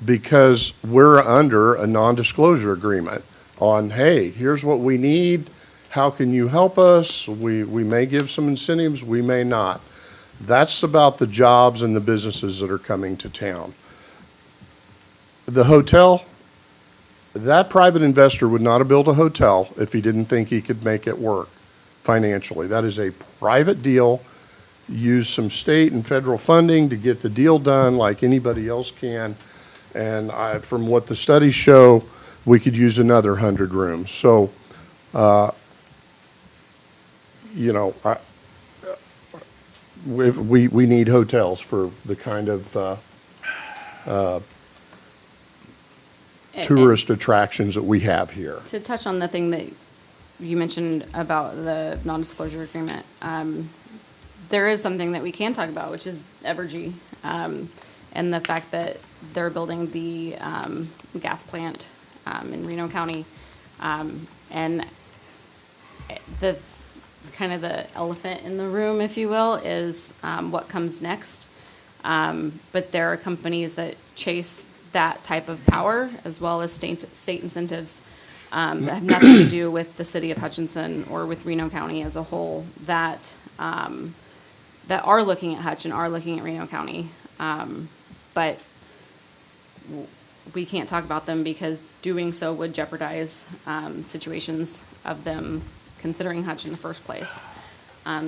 because we're under a non-disclosure agreement on, hey, here's what we need. How can you help us? We may give some incentives, we may not. That's about the jobs and the businesses that are coming to town. The hotel, that private investor would not have built a hotel if he didn't think he could make it work financially. That is a private deal. Use some state and federal funding to get the deal done like anybody else can. And from what the studies show, we could use another 100 rooms. So, you know, we need hotels for the kind of tourist attractions that we have here. To touch on the thing that you mentioned about the non-disclosure agreement, there is something that we can talk about, which is Evergy, and the fact that they're building the gas plant in Reno County, and the kind of the elephant in the room, if you will, is what comes next. But there are companies that chase that type of power, as well as state incentives that have nothing to do with the city of Hutchinson or with Reno County as a whole, that that are looking at Hutch and are looking at Reno County. But we can't talk about them because doing so would jeopardize situations of them considering Hutch in the first place.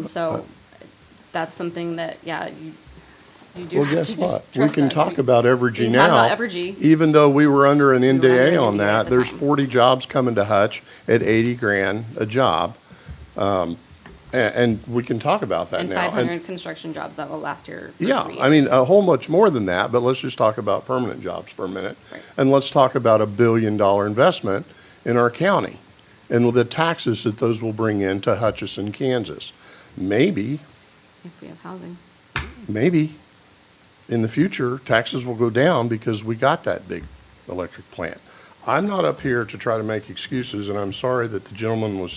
So that's something that, yeah, you do Well, have guess to just what? We trust can us. talk about Evergy We can now. talk about Evergy. Even though we were under an were under NDA an on NDA that, at the there's time. 40 jobs coming to Hutch at 80 grand a job. And we can talk about that And now. 500 construction jobs that will last here for Yeah, 3 I mean, years. a whole much more than that, but let's just talk about permanent jobs for a minute. Right. And let's talk about $1 billion investment in our county and the taxes that those will bring in to Hutchinson, Kansas. Maybe If we have housing. in the future, taxes will go down because we got that big electric plant. I'm not up here to try to make excuses, and I'm sorry that the gentleman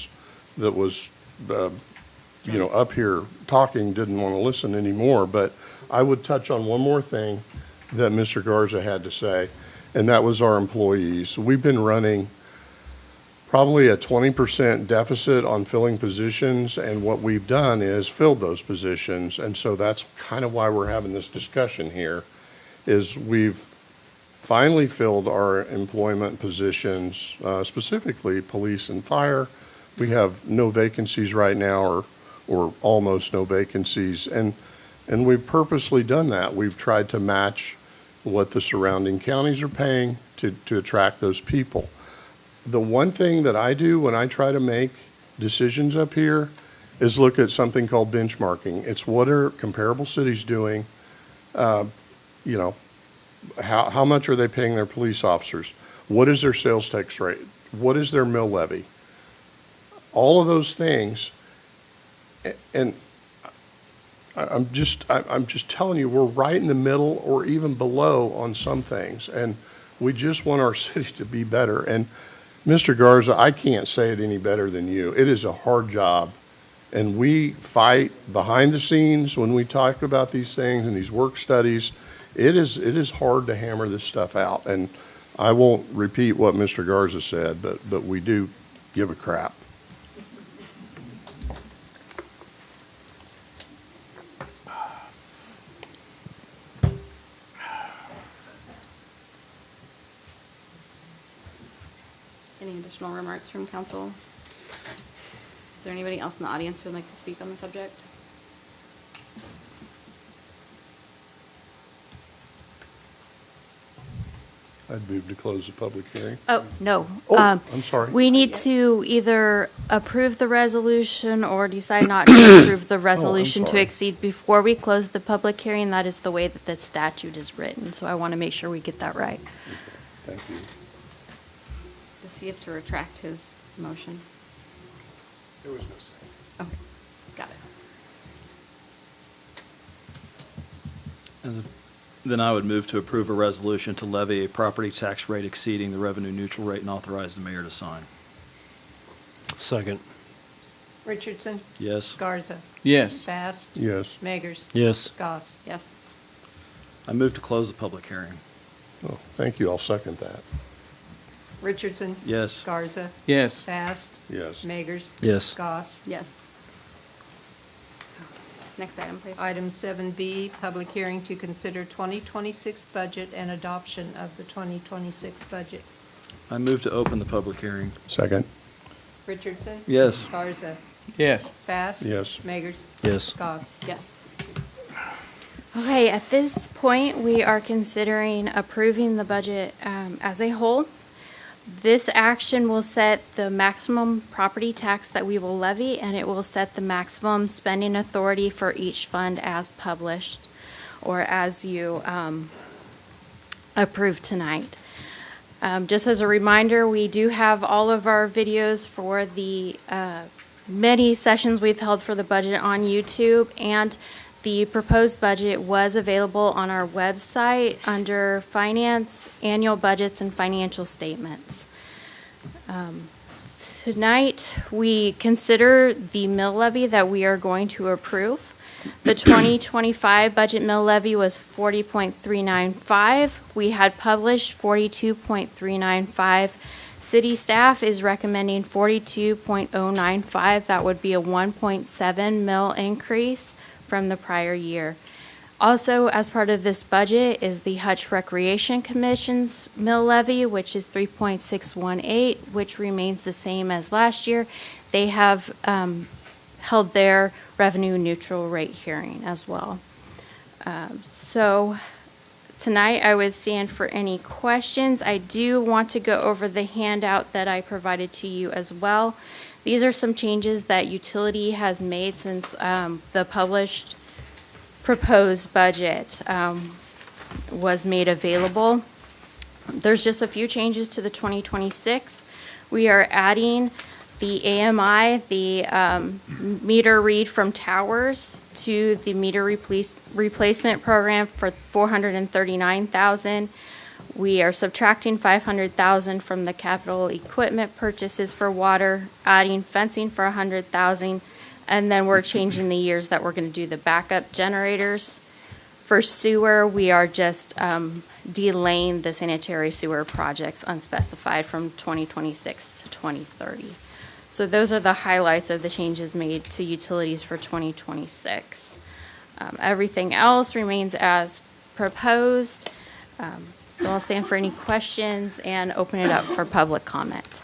that was up here talking didn't want to listen anymore, but I would touch on one more thing that Mr. Garza had to say, and that was our employees. We've been running probably a 20% deficit on filling positions, and what we've done is filled those positions, and so that's kind of why we're having this discussion here, is we've finally filled our employment positions, specifically police and fire. We have no vacancies right now, or almost no vacancies, and we've purposely done that. We've tried to match what the surrounding counties are paying to attract those people. The one thing that I do when I try to make decisions up here is look at something called benchmarking. It's what are comparable cities doing, how much are they paying their police officers? What is their sales tax rate? What is their mill levy? All of those things, and I'm just telling you, we're right in the middle or even below on some things, and we just want our city to be better. And Mr. Garza, I can't say it any better than you. It is a hard job, and we fight behind the scenes when we talk about these things and these work studies. It is hard to hammer this stuff out, and I won't repeat what Mr. Garza said, but we do give a crap. Any additional remarks from council? Is there anybody else in the audience who would like to speak on the subject? I'd move to close the public hearing. Oh, no. Oh, I'm sorry. We need to either approve the resolution or decide not to approve the resolution to sorry. exceed before we close the public hearing. That is the way that the statute is written, so I want to make sure we get that right. Thank you. Does he have to retract his motion? There was no second. Okay, got it. Then I would move to approve a resolution to levy a property tax rate exceeding the revenue neutral rate and authorize the mayor to sign. Second. Richardson? Yes. Garza? Yes. Bast? Yes. Magers? Yes. Goss? Yes. I move to close the public hearing. Oh, thank you. I'll second that. Richardson? Yes. Garza? Yes. Bast? Yes. Magers? Yes. Goss? Yes. Next item, please. Item 7B, public hearing to consider 2026 budget and adoption of the 2026 budget. I move to open the public hearing. Second. Richardson? Yes. Garza? Yes. Bast? Yes. Magers? Yes. Goss? Yes. Okay, at this point, we are considering approving the budget as a whole. This action will set the maximum property tax that we will levy, and it will set the maximum spending authority for each fund as published or as you approve tonight. Just as a reminder, we do have all of our videos for the many sessions we've held for the budget on YouTube, and the proposed budget was available on our website under Finance, Annual Budgets, and Financial Statements. Tonight, we consider the mill levy that we are going to approve. The 2025 budget mill levy was 40.395. We had published 42.395. City staff is recommending 42.095. That would be a 1.7 mill increase from the prior year. Also, as part of this budget is the Hutch Recreation Commission's mill levy, which is 3.618, which remains the same as last year. They have held their revenue neutral rate hearing as well. So tonight I would stand for any questions. I do want to go over the handout that I provided to you as well. These are some changes that utility has made since the published proposed budget was made available. There's just a few changes to the 2026. We are adding the AMI, the meter read from towers, to the meter replacement program for $439,000. We are subtracting $500,000 from the capital equipment purchases for water, adding fencing for $100,000, and then we're changing the years that we're going to do the backup generators. For sewer, we are just delaying the sanitary sewer projects unspecified from 2026 to 2030. So those are the highlights of the changes made to utilities for 2026. Everything else remains as proposed. So I'll stand for any questions and open it up for public comment.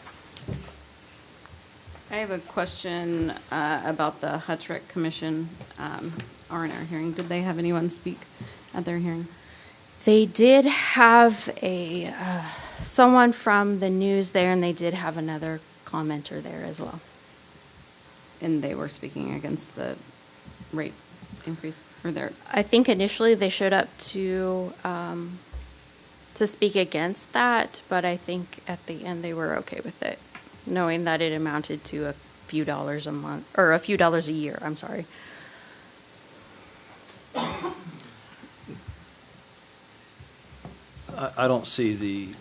I have a question about the Hutch Rec Commission R&R hearing. Did they have anyone speak at their hearing? They did have a someone from the news there, and they did have another commenter there as well. And they were speaking against the rate increase for their... I think initially they showed up to speak against that, but I think at the end they were okay with it, knowing that it amounted to a few dollars a month, or a few dollars a year, I'm sorry. I don't see the,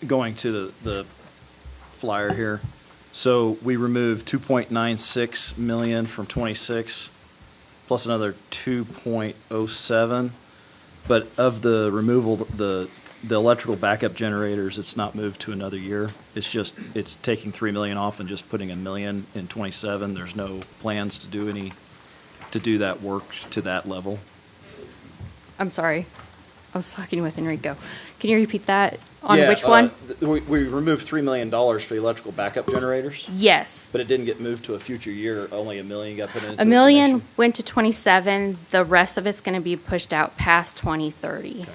going to the flyer here. So we removed 2.96 million from 26, plus another 2.07. But of the removal, the electrical backup generators, it's not moved to another year. It's just, it's taking 3 million off and just putting $1 million in 27. There's no plans to do that work to that level. I'm sorry. I was talking with Enrico. Can you repeat that? On which one? We removed $3 million for the electrical backup generators. Yes. But it didn't get moved to a future year. Only $1 million got put into $1 million went to 27. The rest of it's going to be pushed out past 2030. Okay.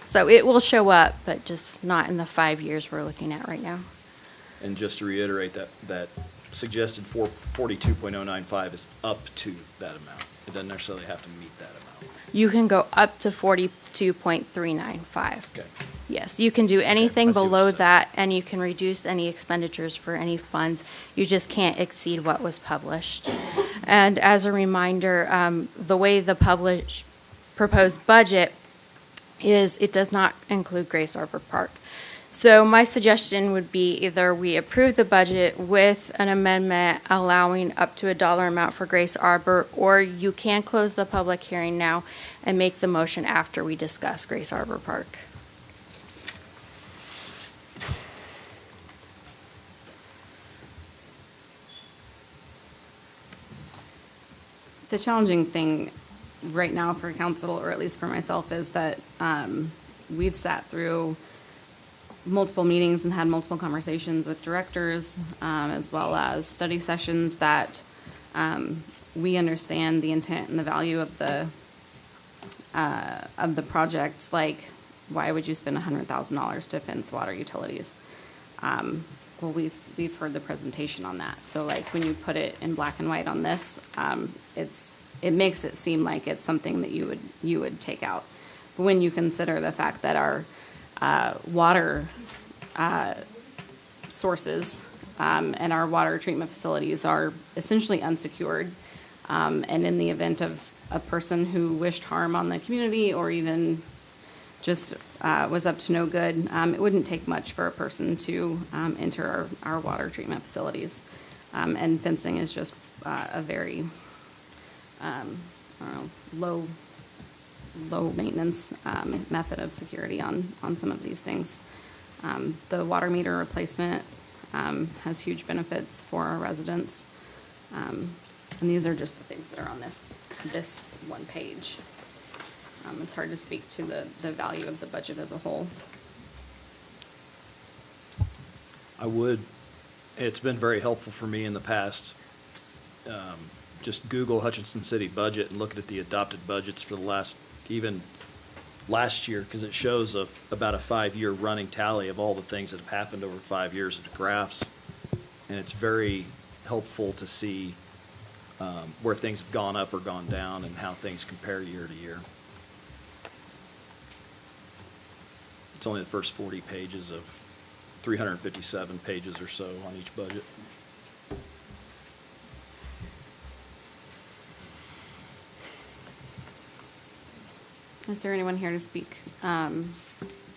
So it will show up, but just not in the 5 years we're looking at right now. And just to reiterate, that suggested 42.095 is up to that amount. It doesn't necessarily have to meet that amount. You can go up to 42.395. Okay. Yes, you can do anything below that, and you can reduce any expenditures for any funds. You just can't exceed what was published. And as a reminder, the way the proposed budget is, it does not include Grace Arbor Park. So my suggestion would be either we approve the budget with an amendment allowing up to a dollar amount for Grace Arbor, or you can close the public hearing now and make the motion after we discuss Grace Arbor Park. The challenging thing right now for council, or at least for myself, is that we've sat through multiple meetings and had multiple conversations with directors, as well as study sessions, that we understand the intent and the value of the projects. Like, why would you spend $100,000 to fence water utilities? well, we've heard the presentation on that. So like when you put it in black and white on this, it makes it seem like it's something that you would take out. But when you consider the fact that our water sources and our water treatment facilities are essentially unsecured, and in the event of a person who wished harm on the community or even just was up to no good, it wouldn't take much for a person to enter our water treatment facilities. And fencing is just a very low maintenance method of security on some of these things. The water meter replacement has huge benefits for our residents. And these are just the things that are on this one page. It's hard to speak to the value of the budget as a whole. It's been very helpful for me in the past. Just Google Hutchinson City budget and look at the adopted budgets for even last year, because it shows about a 5-year running tally of all the things that have happened over 5 years of graphs. And it's very helpful to see where things have gone up or gone down and how things compare year to year. It's only the first 40 pages of 357 pages or so on each budget. Is there anyone here to speak from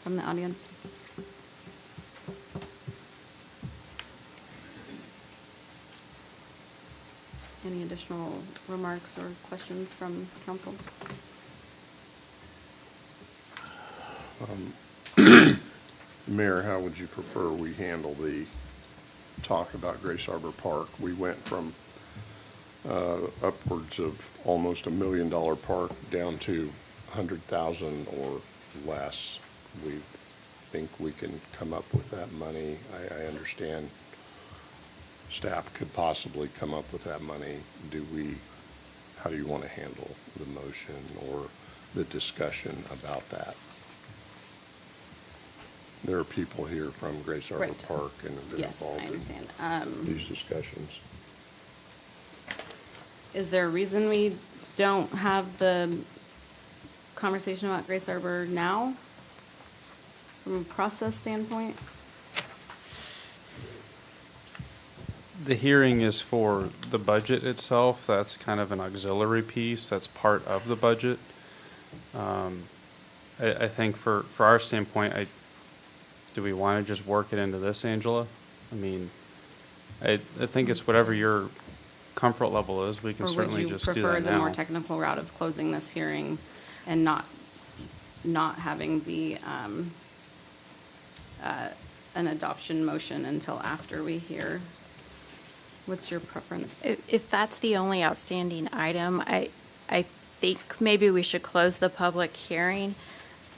the audience? Any additional remarks or questions from council? Mayor, how would you prefer we handle the talk about Grace Arbor Park? We went from upwards of almost $1 million park down to 100,000 or less. We think we can come up with that money. I understand staff could possibly come up with that money. How do you want to handle the motion or the discussion about that? There are people here from Grace Arbor Right. Park and have been Yes, I involved understand. in these discussions. Is there a reason we don't have the conversation about Grace Arbor now, from a process standpoint? The hearing is for the budget itself. That's kind of an auxiliary piece. That's part of the budget. I think for our standpoint, do we want to just work it into this, Angela? I mean, I think it's whatever your comfort level is. We can certainly just do that now. Or would you prefer the more technical route of closing this hearing and not having the an adoption motion until after we hear? What's your preference? If that's the only outstanding item, I think maybe we should close the public hearing.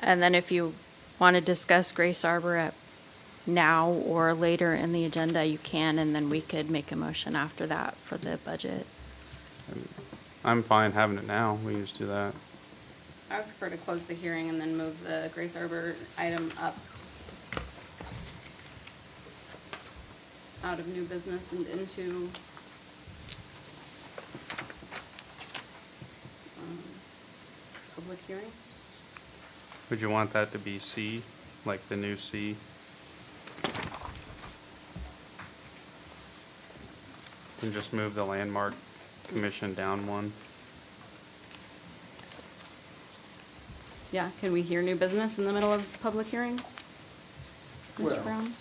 And then if you want to discuss Grace Arbor now or later in the agenda, you can, and then we could make a motion after that for the budget. I'm fine having it now. We can just do that. I would prefer to close the hearing and then move the Grace Arbor item up out of new business and into public hearing. Would you want that to be C, like the new C? And just move the landmark commission down one. Yeah, can we hear new business in the middle of public hearings? Mr. Brown?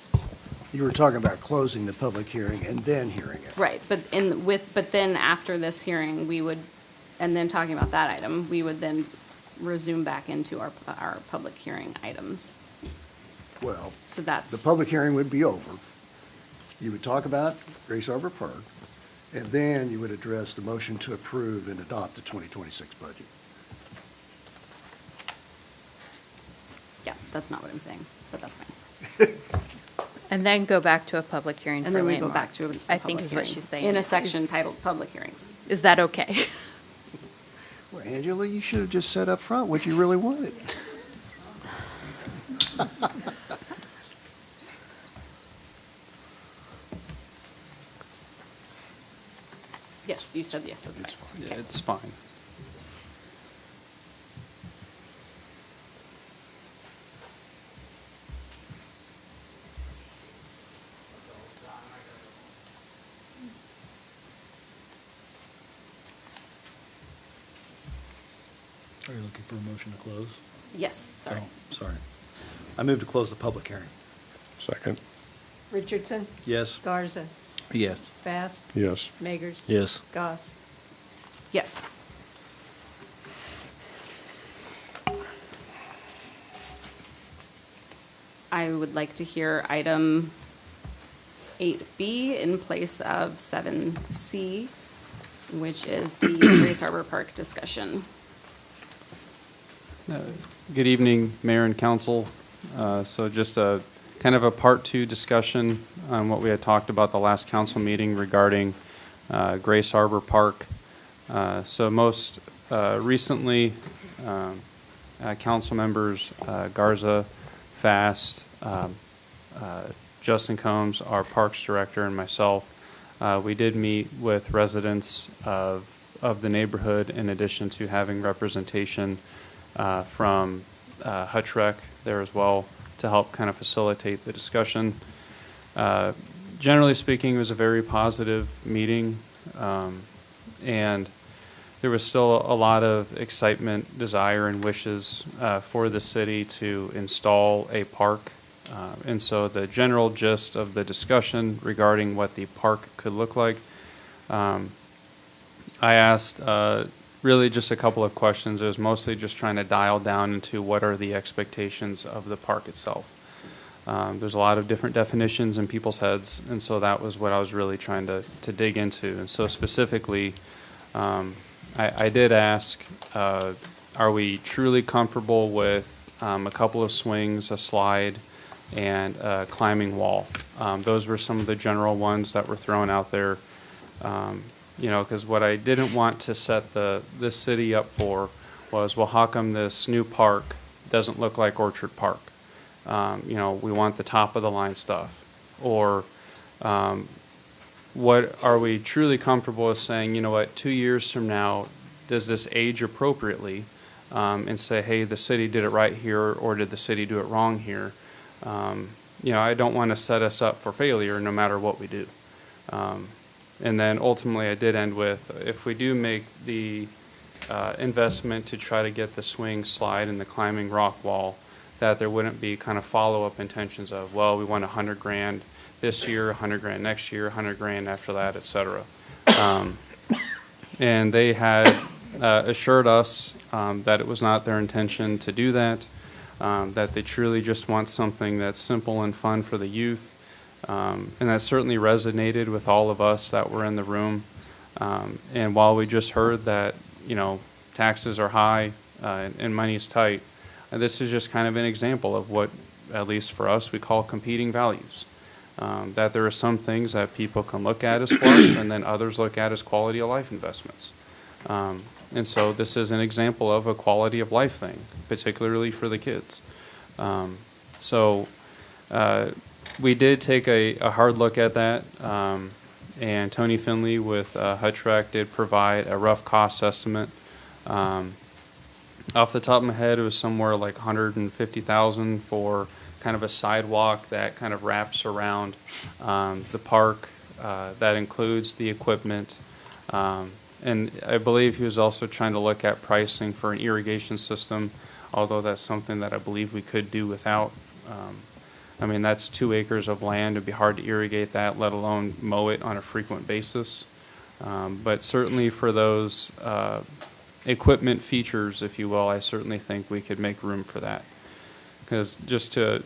You were talking about closing the public hearing and then hearing it. Right, but then after this hearing, and then talking about that item, we would then resume back into our public hearing items. Well, So that's. the public hearing would be over. You would talk about Grace Arbor Park, and then you would address the motion to approve and adopt the 2026 budget. Yeah, that's not what I'm saying, but that's fine. And then go back to a public hearing And for then we landmark. go back to a I public think is what hearing she's saying. in a section titled Public Hearings. Is that okay? Well, Angela, you should have just said up front what you really wanted. you said yes, that's fine. Yeah, it's fine. Are you looking for a motion to close? Yes, sorry. Oh, sorry. I move to close the public hearing. Second. Richardson? Yes. Garza? Yes. Bast? Yes. Magers? Yes. Goss? Yes. I would like to hear item 8B in place of 7C, which is the Grace Arbor Park discussion. Good evening, Mayor and Council. So just a kind of a part 2 discussion on what we had talked about the last council meeting regarding Grace Arbor Park. So most recently, council members Garza, Fast, Justin Combs, our Parks Director, and myself, we did meet with residents of the neighborhood in addition to having representation from Hutch Rec there as well to help kind of facilitate the discussion. Generally speaking, it was a very positive meeting, and there was still a lot of excitement, desire, and wishes for the city to install a park. And so the general gist of the discussion regarding what the park could look like, I asked really just a couple of questions. It was mostly just trying to dial down into what are the expectations of the park itself. There's a lot of different definitions in people's heads, and so that was what I was really trying to dig into. And so specifically, I did ask, are we truly comfortable with a couple of swings, a slide, and a climbing wall? Those were some of the general ones that were thrown out there. You know, because what I didn't want to set this city up for was, well, how come this new park doesn't look like Orchard Park? You know, we want the top of the line stuff. Or what are we truly comfortable with saying, you know what, 2 years from now, does this age appropriately? And say, hey, the city did it right here, or did the city do it wrong here? You know, I don't want to set us up for failure no matter what we do. And then ultimately I did end with, if we do make the investment to try to get the swing, slide, and the climbing rock wall, that there wouldn't be kind of follow-up intentions of, well, we want $100,000 this year, $100,000 next year, $100,000 after that, et cetera. And they had assured us that it was not their intention to do that, that they truly just want something that's simple and fun for the youth. And that certainly resonated with all of us that were in the room. And while we just heard that, you know, taxes are high and money is tight, this is just kind of an example of what, at least for us, we call competing values. That there are some things that people can look at as fluff, and then others look at as quality of life investments. And so this is an example of a quality of life thing, particularly for the kids. We did take a hard look at that, and Tony Finley with Hutch Rec did provide a rough cost estimate. Off the top of my head, it was somewhere like $150,000 for kind of a sidewalk that kind of wraps around the park. That includes the equipment. And I believe he was also trying to look at pricing for an irrigation system, although that's something that I believe we could do without. I mean, that's 2 acres of land. It'd be hard to irrigate that, let alone mow it on a frequent basis. But certainly for those equipment features, if you will, I certainly think we could make room for that. Because just to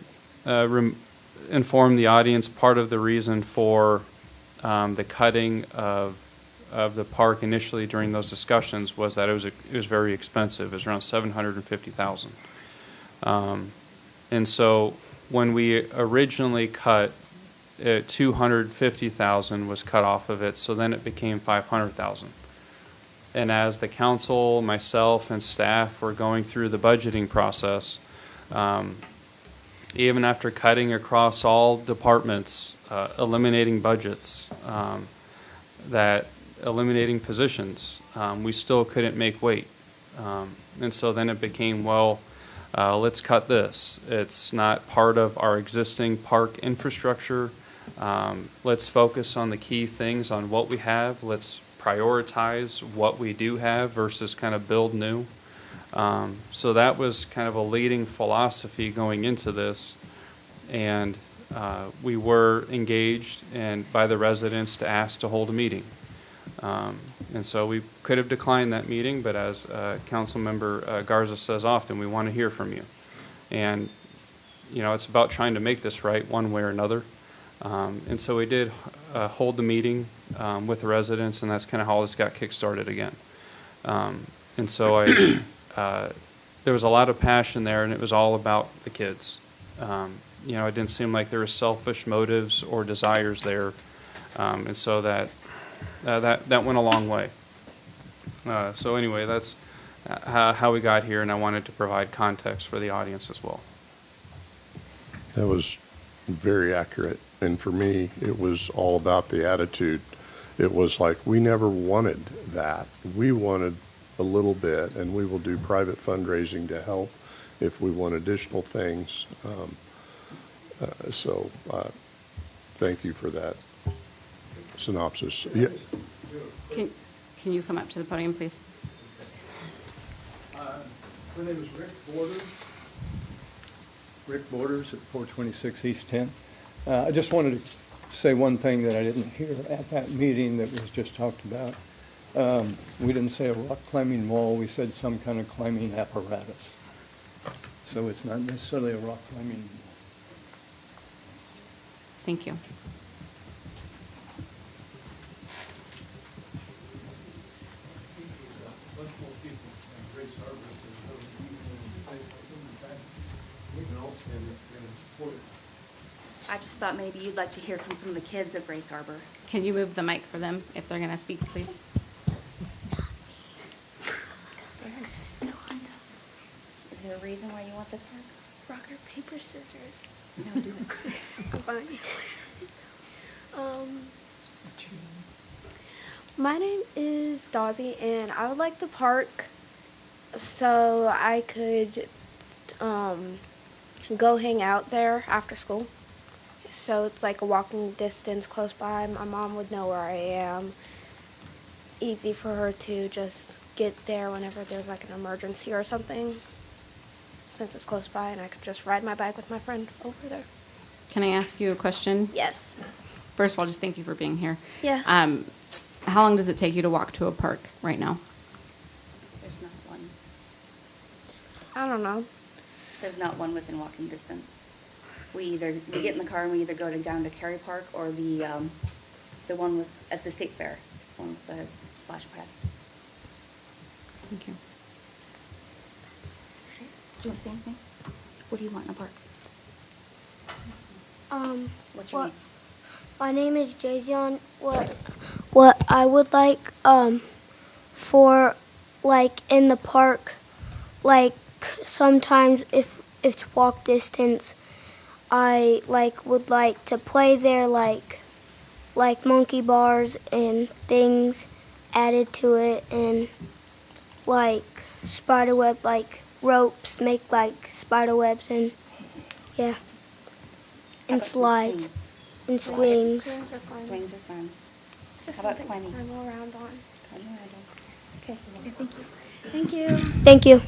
inform the audience, part of the reason for the cutting of the park initially during those discussions was that it was very expensive. It was around $750,000. And so when we originally cut, $250,000 was cut off of it, so then it became $500,000. And as the council, myself, and staff were going through the budgeting process, even after cutting across all departments, eliminating budgets, that eliminating positions. We still couldn't make weight. And so then it became, well, let's cut this. It's not part of our existing park infrastructure. Let's focus on the key things, on what we have. Let's prioritize what we do have versus kind of build new. So that was kind of a leading philosophy going into this. And we were engaged by the residents to ask to hold a meeting. And so we could have declined that meeting, but as Councilmember Garza says often, we want to hear from you. And, you know, it's about trying to make this right one way or another. And so we did hold the meeting with the residents, and that's kind of how this got kick-started again. And so there was a lot of passion there, and it was all about the kids. You know, it didn't seem like there were selfish motives or desires there. And so that went a long way. So anyway, that's how we got here, and I wanted to provide context for the audience as well. That was very accurate. And for me, it was all about the attitude. It was like, we never wanted that. We wanted a little bit, and we will do private fundraising to help if we want additional things. So thank you for that synopsis. Yeah. Can you come up to the podium, please? My name is Rick Borders. Rick Borders at 426 East 10th. I just wanted to say one thing that I didn't hear at that meeting that was just talked about. We didn't say a rock climbing wall, we said some kind of climbing apparatus. So it's not necessarily a rock climbing wall. Thank you. I just thought maybe you'd like to hear from some of the kids of Grace Arbor. Can you move the mic for them if they're going to speak, please? Is there a reason why you want this park? Rock, paper, scissors. No, do it. I'm fine. My name is Dawsey, and I would like the park so I could go hang out there after school. So it's like a walking distance close by. My mom would know where I am. Easy for her to just get there whenever there's like an emergency or something, since it's close by, and I could just ride my bike with my friend over there. Can I ask you a question? Yes. First of all, just thank you for being here. Yeah. How long does it take you to walk to a park right now? There's not one. I don't know. There's not one within walking distance. We get in the car and we either go down to Cary Park or the one at the State Fair, one with the splash pad. Thank you. Do you want to say anything? What do you want in a park? What's your name? My name is Jason. What I would like for like in the park, like sometimes if it's walk distance, I would like to play there like monkey bars and things added to it, and like spider web, like ropes, make like spider webs, and yeah, and slides and swings. Swings are fun. Swings are fun. Just How about something climbing? to climb around on. Climbing around on. Okay, say thank you. Thank you. Thank you.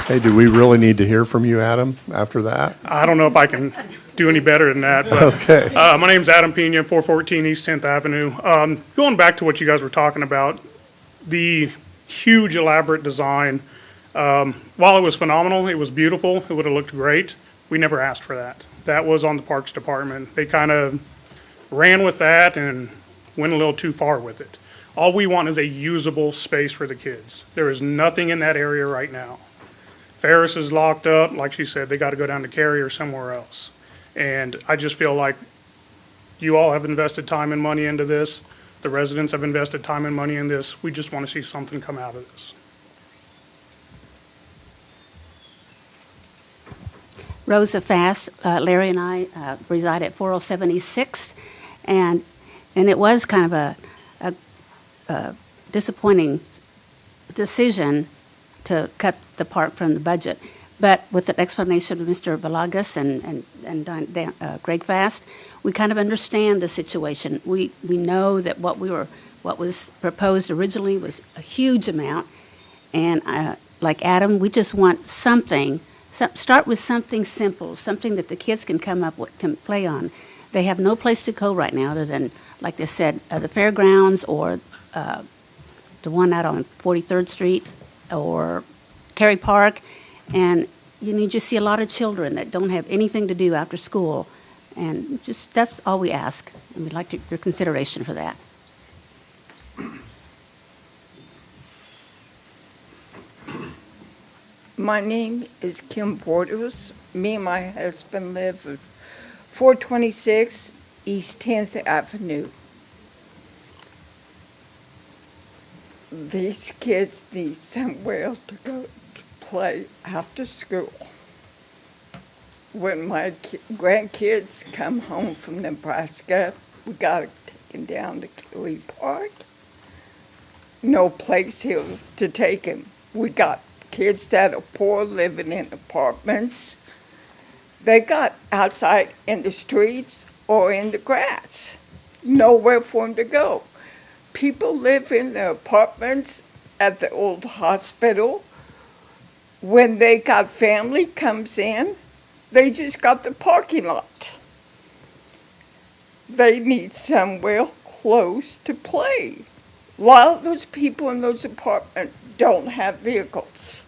Hey, do we really need to hear from you, Adam, after that? I don't know if I can do any better than that. But, Okay. My name's Adam Pena, 414 East 10th Avenue. Going back to what you guys were talking about, the huge elaborate design, while it was phenomenal, it was beautiful, it would have looked great, we never asked for that. That was on the Parks Department. They kind of ran with that and went a little too far with it. All we want is a usable space for the kids. There is nothing in that area right now. Ferris is locked up. Like she said, they got to go down to Cary or somewhere else. And I just feel like you all have invested time and money into this. The residents have invested time and money in this. We just want to see something come out of this. Rosa Fass, Larry and I reside at 407 East 6th, And it was kind of a disappointing decision to cut the park from the budget. But with the explanation of Mr. Valagas and Greg Fast, we kind of understand the situation. We know that what was proposed originally was a huge amount, and like Adam, we just want something. Start with something simple, something that the kids can come up with, can play on. They have no place to go right now other than, like they said, the fairgrounds or the one out on 43rd Street or Cary Park. And you just see a lot of children that don't have anything to do after school. And just that's all we ask. And we'd like your consideration for that. My name is Kim Borders. Me and my husband live at 426 East 10th Avenue. These kids need somewhere to go to play after school. When my grandkids come home from Nebraska, we got to take them down to Cary Park. No place here to take them. We got kids that are poor living in apartments. They got outside in the streets or in the grass. Nowhere for them to go. People live in the apartments at the old hospital. When they got family comes in, they just got the parking lot. They need somewhere close to play. A lot of those people in those apartments don't have vehicles.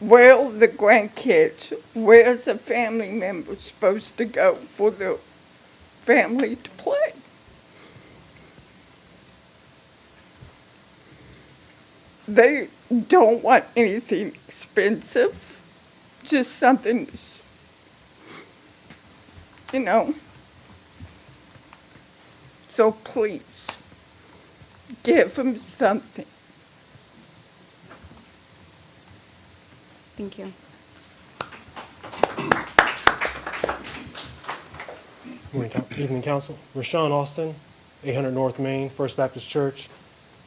Where are the grandkids? Where's a family member supposed to go for the family to play? They don't want anything expensive, just something, So please, give them something. Thank you. Evening, Council. Rashawn Austin, 800 North Main, First Baptist Church.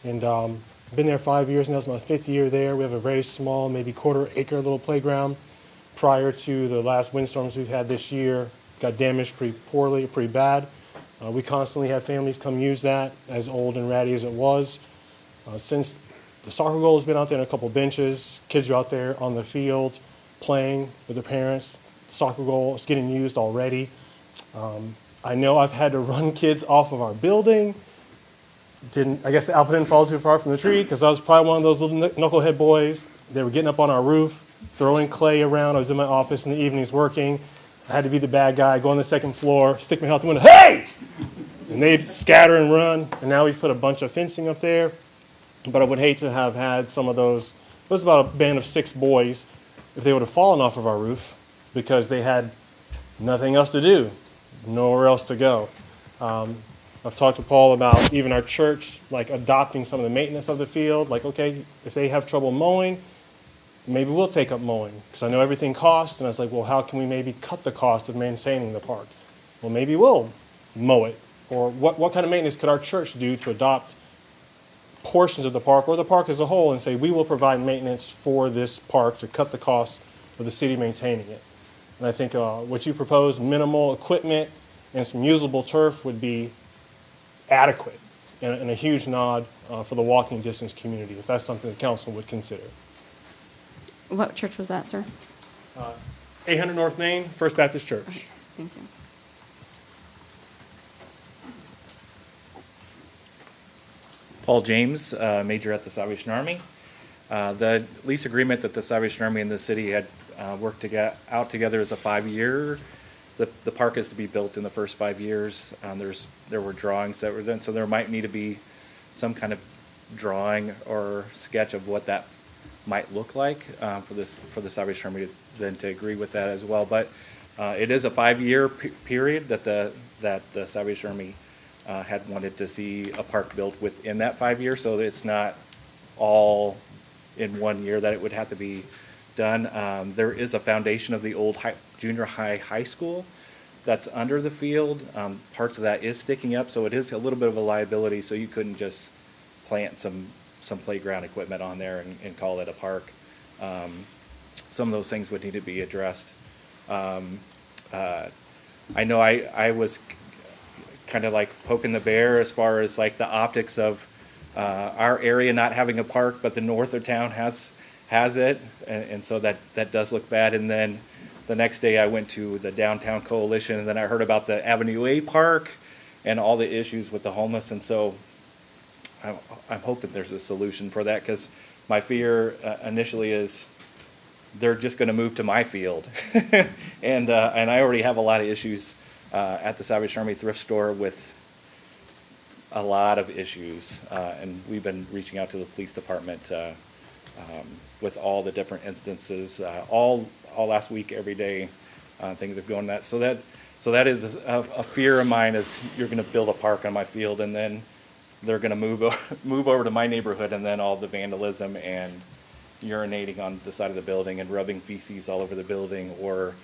And I've been there 5 years now. It's my 5th year there. We have a very small, maybe quarter-acre little playground. Prior to the last windstorms we've had this year, got damaged pretty poorly, pretty bad. We constantly have families come use that, as old and ratty as it was. Since the soccer goal has been out there on a couple benches, kids are out there on the field playing with their parents. The soccer goal is getting used already. I know I've had to run kids off of our building. I guess the apple didn't fall too far from the tree because I was probably one of those little knucklehead boys. They were getting up on our roof, throwing clay around. I was in my office in the evenings working. I had to be the bad guy, go on the second floor, stick my head out the window, hey! And they'd scatter and run. And now we've put a bunch of fencing up there. But I would hate to have had some of those. It was about a band of 6 boys if they would have fallen off of our roof because they had nothing else to do, nowhere else to go. I've talked to Paul about even our church, like adopting some of the maintenance of the field. Like, okay, if they have trouble mowing, maybe we'll take up mowing because I know everything costs. And I was like, well, how can we maybe cut the cost of maintaining the park? Well, maybe we'll mow it. Or what kind of maintenance could our church do to adopt portions of the park or the park as a whole and say, we will provide maintenance for this park to cut the cost of the city maintaining it. And I think what you proposed, minimal equipment and some usable turf would be adequate and a huge nod for the walking distance community, if that's something the council would consider. What church was that, sir? 800 North Main, First Baptist Church. Okay, thank you. Paul James, major at the Salvation Army. The lease agreement that the Salvation Army and the city had worked out together is a 5-year. The park is to be built in the first 5 years. There were drawings that were done, so there might need to be some kind of drawing or sketch of what that might look like for the Salvation Army to agree with that as well. But it is a 5-year period that the Salvation Army had wanted to see a park built within that 5 years, so it's not all in 1 year that it would have to be done. There is a foundation of the old junior high school that's under the field. Parts of that is sticking up, so it is a little bit of a liability, so you couldn't just plant some playground equipment on there and call it a park. Some of those things would need to be addressed. I know I was kind of like poking the bear as far as like the optics of our area not having a park, but the north of town has it, and so that does look bad. And then the next day I went to the Downtown Coalition, and then I heard about the Avenue A Park and all the issues with the homeless, and so I'm hoping there's a solution for that, because my fear initially is they're just going to move to my field, and I already have a lot of issues at the Salvation Army thrift store with a lot of issues, and we've been reaching out to the police department with all the different instances, all last week, every day, things have gone that. So that is a fear of mine, is you're going to build a park on my field, and then they're going to move over to my neighborhood, and then all the vandalism and urinating on the side of the building and rubbing feces all over the building, or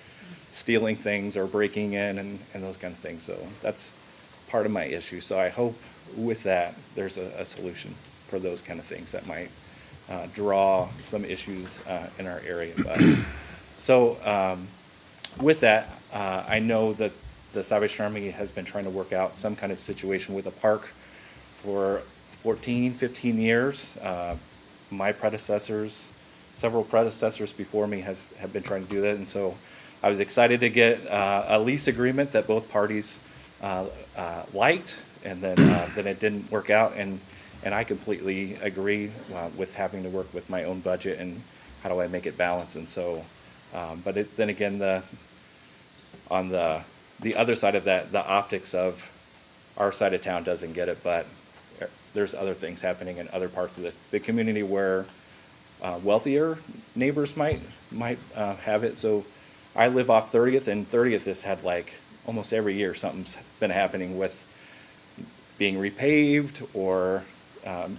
stealing things or breaking in and those kind of things. So that's part of my issue. So I hope with that there's a solution for those kind of things that might draw some issues in our area. But so with that, I know that the Salvation Army has been trying to work out some kind of situation with a park for 14, 15 years. My predecessors, several predecessors before me have been trying to do that, and so I was excited to get a lease agreement that both parties liked, and then it didn't work out, and I completely agree with having to work with my own budget and how do I make it balance. And so, but then again, on the other side of that, the optics of our side of town doesn't get it, but there's other things happening in other parts of the community where wealthier neighbors might have it. So I live off 30th, and 30th has had like almost every year something's been happening with being repaved or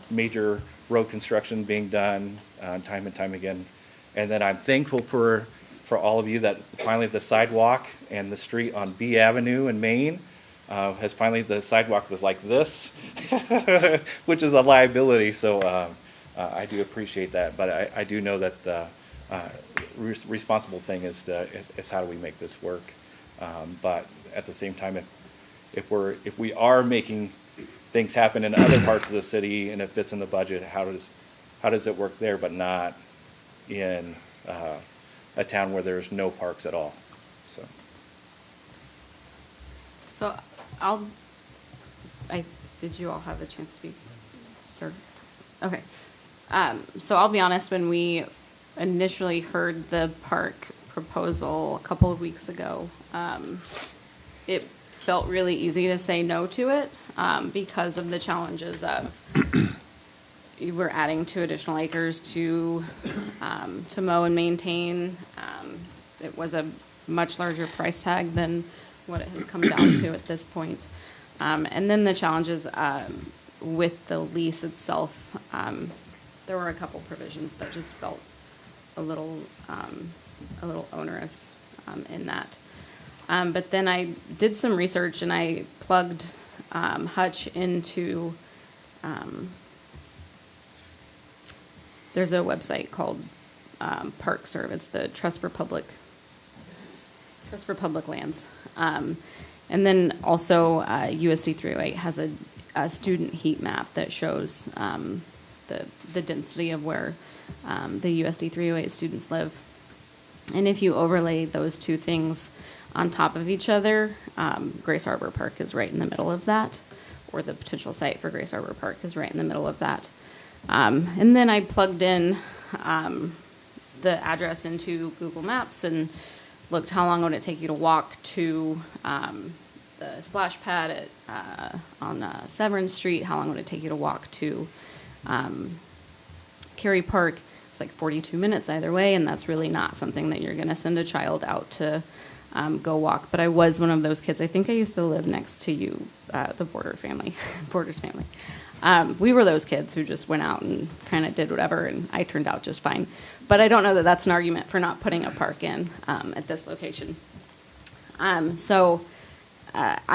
major road construction being done time and time again. And then I'm thankful for all of you that finally the sidewalk and the street on B Avenue in Maine has finally, the sidewalk was like this, which is a liability. So I do appreciate that, but I do know that the responsible thing is how do we make this work. But at the same time, if we are making things happen in other parts of the city and it fits in the budget, how does it work there, but not in a town where there's no parks at all? So did you all have a chance to speak, sir? Okay. So I'll be honest, when we initially heard the park proposal a couple of weeks ago, it felt really easy to say no to it because of the challenges of we're adding 2 additional acres to mow and maintain. It was a much larger price tag than what it has come down to at this point. And then the challenges with the lease itself, there were a couple provisions that just felt a little onerous in that. But then I did some research and I plugged Hutch into, there's a website called Park Serve. It's the Trust for Public Lands. And then also USD 308 has a student heat map that shows the density of where the USD 308 students live. And if you overlay those 2 things on top of each other, Grace Arbor Park is right in the middle of that, or the potential site for Grace Arbor Park is right in the middle of that. And then I plugged in the address into Google Maps and looked how long would it take you to walk to the splash pad on Severn Street, how long would it take you to walk to Cary Park. It's like 42 minutes either way, and that's really not something that you're going to send a child out to go walk. But I was one of those kids. I think I used to live next to you, the Borders family. We were those kids who just went out and kind of did whatever, and I turned out just fine. But I don't know that that's an argument for not putting a park in at this location. I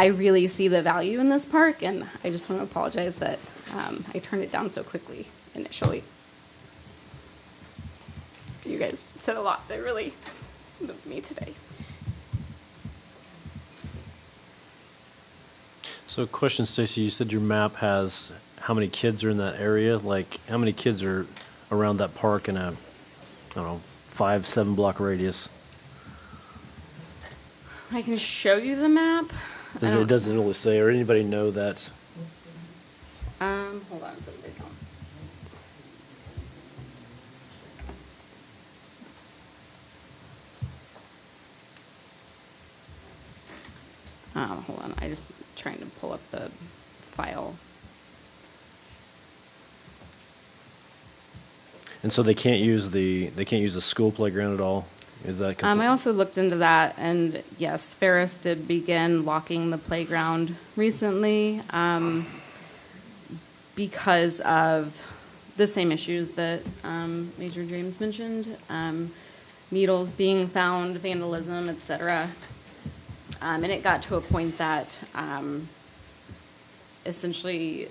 really see the value in this park, and I just want to apologize that I turned it down so quickly initially. You guys said a lot that really moved me today. So question, Stacy, you said your map has how many kids are in that area? Like, how many kids are around that park in a, I don't know, 5-7 block radius? I can show you the map. It doesn't really say, or anybody know that? Hold on, something. Hold on, I just trying to pull up the file. And so they can't use the school playground at all? Is that I also looked into that, and yes, Ferris did begin locking the playground recently because of the same issues that Major James mentioned, needles being found, vandalism, etc. And it got to a point that essentially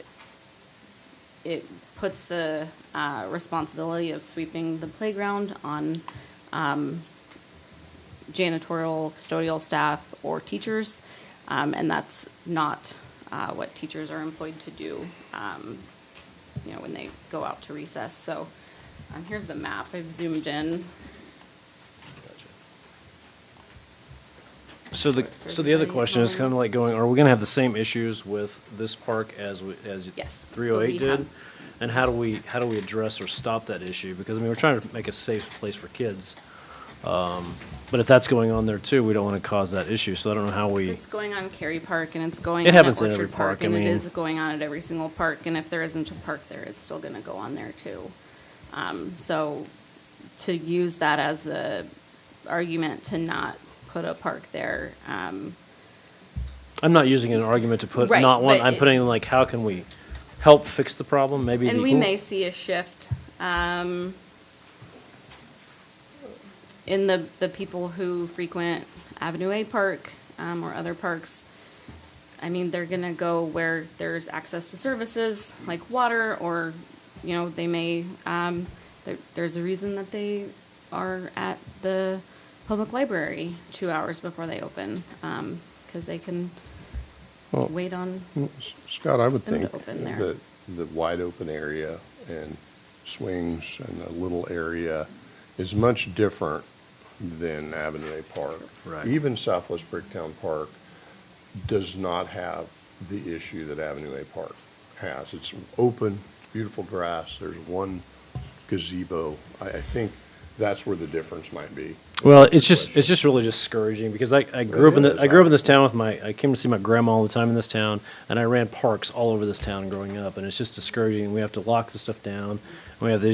it puts the responsibility of sweeping the playground on janitorial, custodial staff, or teachers, and that's not what teachers are employed to do, when they go out to recess. So here's the map. I've zoomed in. So the other question is kind of like going, are we going to have the same issues with this park as Yes, 308 did? And how do we address or stop that issue? Because I mean, we're trying to make a safe place for kids. But if that's going on there too, we don't want to cause that issue. So I don't know how we. It's going on Cary Park, and it's going It on happens at in every Orchard park, and I mean- it is going on at every single park. And if there isn't a park there, it's still going to go on there too. So to use that as a argument to not put a park there. I'm not using an argument to put Right, not one. but I'm putting like, how can we help fix the problem? Maybe. And we may see a shift in the people who frequent Avenue A Park or other parks. I mean, they're going to go where there's access to services like water, or, they may, there's a reason that they are at the public library 2 hours before they open, because they can wait on Scott, I would them to think open there. that the wide open area and swings and the little area is much different than Avenue A Park. Right. Even Southwest Bricktown Park does not have the issue that Avenue A Park has. It's open, beautiful grass, there's one gazebo. I think that's where the difference might be. Well, it's just really discouraging because I grew up in this town I came to see my grandma all the time in this town, and I ran parks all over this town growing up, and it's just discouraging. We have to lock the stuff down. We have the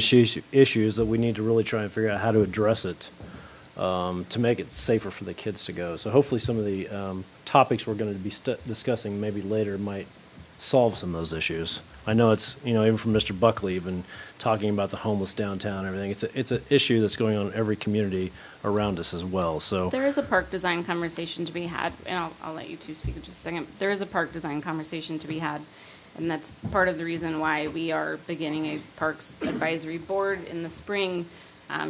issues that we need to really try and figure out how to address it to make it safer for the kids to go. So hopefully some of the topics we're going to be discussing maybe later might solve some of those issues. I know it's, even from Mr. Buckley, even talking about the homeless downtown and everything, it's an issue that's going on in every community around us as well. So There is a park design conversation to be had, and I'll let you two speak in just a second. There is a park design conversation to be had, and that's part of the reason why we are beginning a Parks Advisory Board in the spring,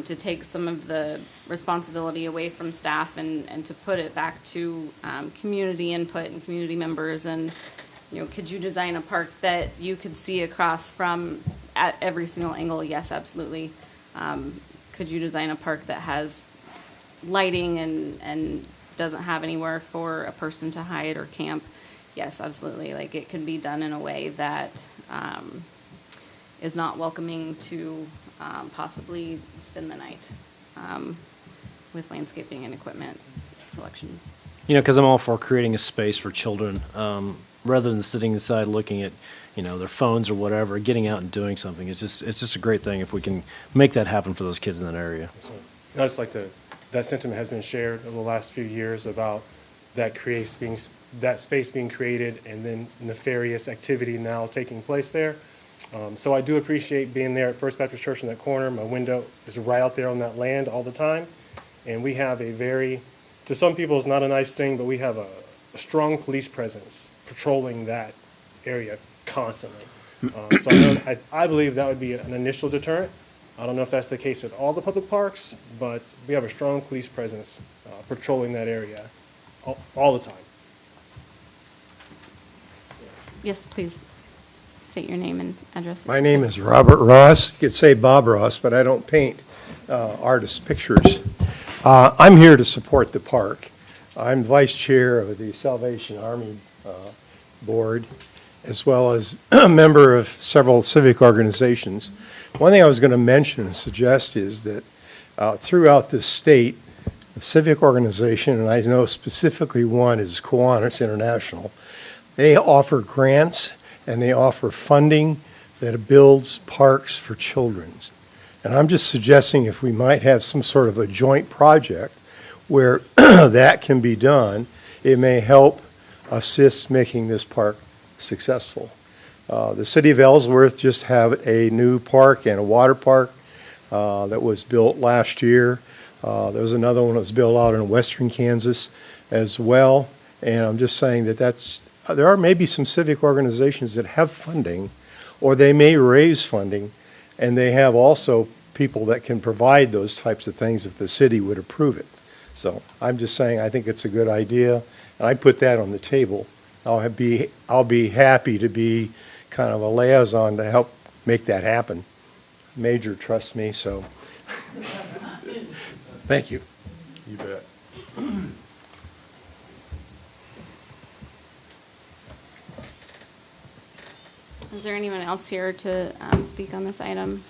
to take some of the responsibility away from staff and to put it back to community input and community members. And could you design a park that you could see across from at every single angle? Yes, absolutely. Could you design a park that has lighting and doesn't have anywhere for a person to hide or camp? Yes, absolutely. Like, it can be done in a way that is not welcoming to possibly spend the night with landscaping and equipment selections. because I'm all for creating a space for children, rather than sitting inside looking at, their phones or whatever, getting out and doing something. It's just a great thing if we can make that happen for those kids in that area. I just like that sentiment has been shared over the last few years about that space being created and then nefarious activity now taking place there. So I do appreciate being there at First Baptist Church in that corner. My window is right out there on that land all the time. And we have a very to some people it's not a nice thing, but we have a strong police presence patrolling that area constantly. So I believe that would be an initial deterrent. I don't know if that's the case at all the public parks, but we have a strong police presence patrolling that area all the time. Yes, please state your name and address. My name is Robert Ross. You could say Bob Ross, but I don't paint artist pictures. I'm here to support the park. I'm vice chair of the Salvation Army board, as well as a member of several civic organizations. One thing I was going to mention and suggest is that throughout the state, the civic organization, and I know specifically one is Kiwanis International, they offer grants and they offer funding that builds parks for children. And I'm just suggesting if we might have some sort of a joint project where that can be done, it may help assist making this park successful. The city of Ellsworth just have a new park and a water park that was built last year. There was another one that was built out in western Kansas as well. And I'm just saying that there are maybe some civic organizations that have funding, or they may raise funding, and they have also people that can provide those types of things if the city would approve it. So I'm just saying I think it's a good idea, and I put that on the table. I'll be happy to be kind of a liaison to help make that happen. Major trusts me, so thank you. You bet. Is there anyone else here to speak on this item?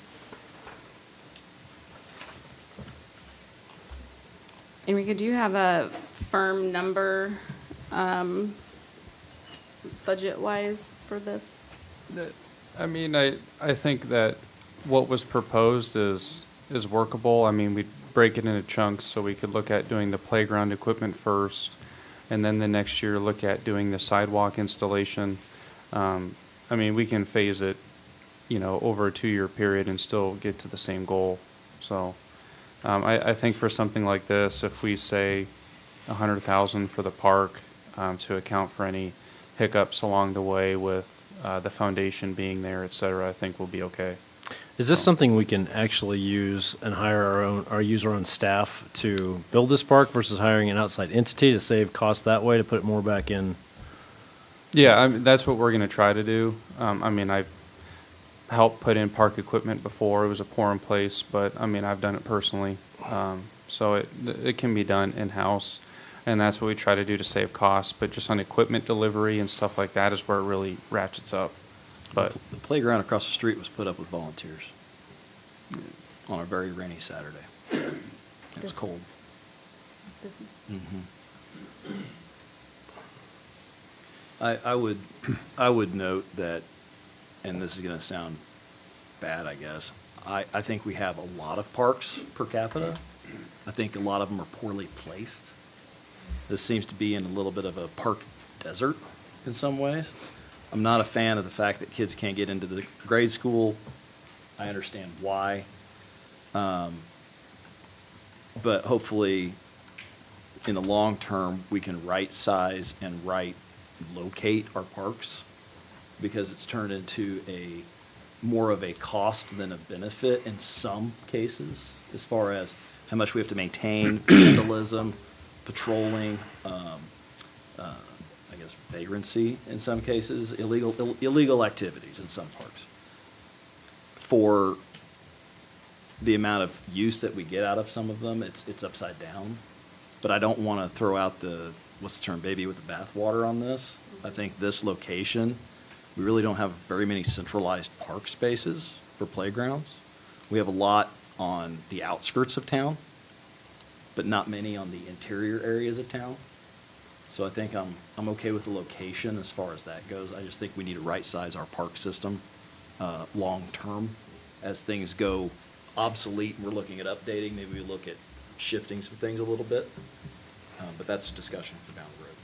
Enrique, do you have a firm number budget-wise for this? I mean, I think that what was proposed is workable. I mean, we'd break it into chunks so we could look at doing the playground equipment first, and then the next year look at doing the sidewalk installation. I mean, we can phase it, over a 2-year period and still get to the same goal. So I think for something like this, if we say $100,000 for the park to account for any hiccups along the way with the foundation being there, et cetera, I think we'll be okay. Is this something we can actually use and hire use our own staff to build this park versus hiring an outside entity to save costs that way to put it more back in? Yeah, that's what we're going to try to do. I mean, I've helped put in park equipment before. It was a pour in place, but I mean, I've done it personally. So it can be done in-house, and that's what we try to do to save costs. But just on equipment delivery and stuff like that is where it really ratchets up. But the playground across the street was put up with volunteers on a very rainy Saturday. It was cold. Mm-hmm. I would note that, and this is going to sound bad, I guess, I think we have a lot of parks per capita. I think a lot of them are poorly placed. This seems to be in a little bit of a park desert in some ways. I'm not a fan of the fact that kids can't get into the grade school. I understand why. But hopefully, in the long term, we can right size and locate our parks, because it's turned into more of a cost than a benefit in some cases, as far as how much we have to maintain, vandalism, patrolling, I guess vagrancy in some cases, illegal activities in some parks. For the amount of use that we get out of some of them, it's upside down. But I don't want to throw out what's the term, baby with the bathwater on this. I think this location, we really don't have very many centralized park spaces for playgrounds. We have a lot on the outskirts of town, but not many on the interior areas of town. So I think I'm okay with the location as far as that goes. I just think we need to right size our park system long term. As things go obsolete and we're looking at updating, maybe we look at shifting some things a little bit. But that's a discussion for down the road.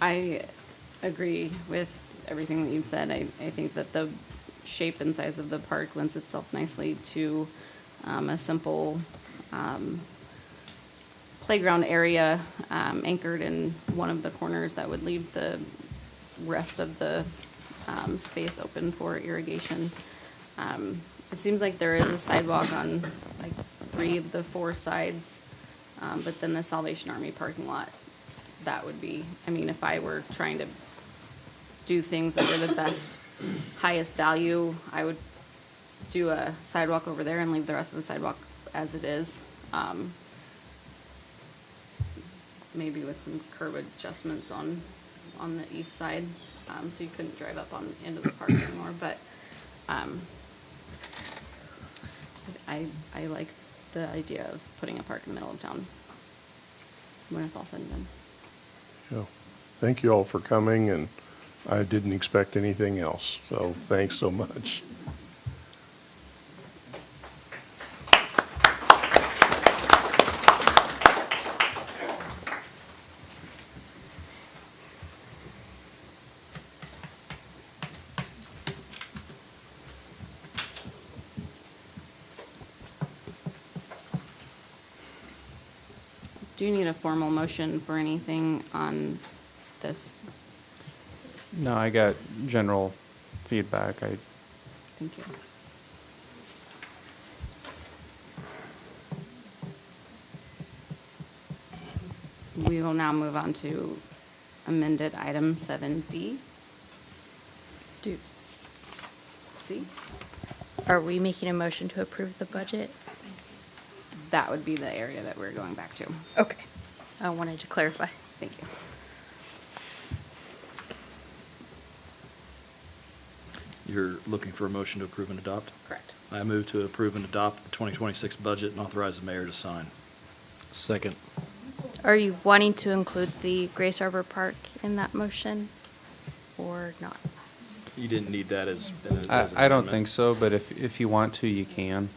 I agree with everything that you've said. I think that the shape and size of the park lends itself nicely to a simple playground area anchored in one of the corners that would leave the rest of the space open for irrigation. It seems like there is a sidewalk on like 3 of the 4 sides, but then the Salvation Army parking lot, that would be, I mean, if I were trying to do things that were the best, highest value, I would do a sidewalk over there and leave the rest of the sidewalk as it is. Maybe with some curb adjustments on the east side, so you couldn't drive up on into the park anymore. But I like the idea of putting a park in the middle of town when it's all said and done. Yeah. Thank you all for coming, and I didn't expect anything else, so thanks so much. Do you need a formal motion for anything on this? No, I got general feedback. Thank you. We will now move on to amended item 7D. See? Are we making a motion to approve the budget? That would be the area that we're going back to. Okay. I wanted to clarify. Thank you. You're looking for a motion to approve and adopt? Correct. I move to approve and adopt the 2026 budget and authorize the mayor to sign. Second. Are you wanting to include the Grace Arbor Park in that motion or not? You didn't need that as an I don't amendment. think so, but if you want to, you can.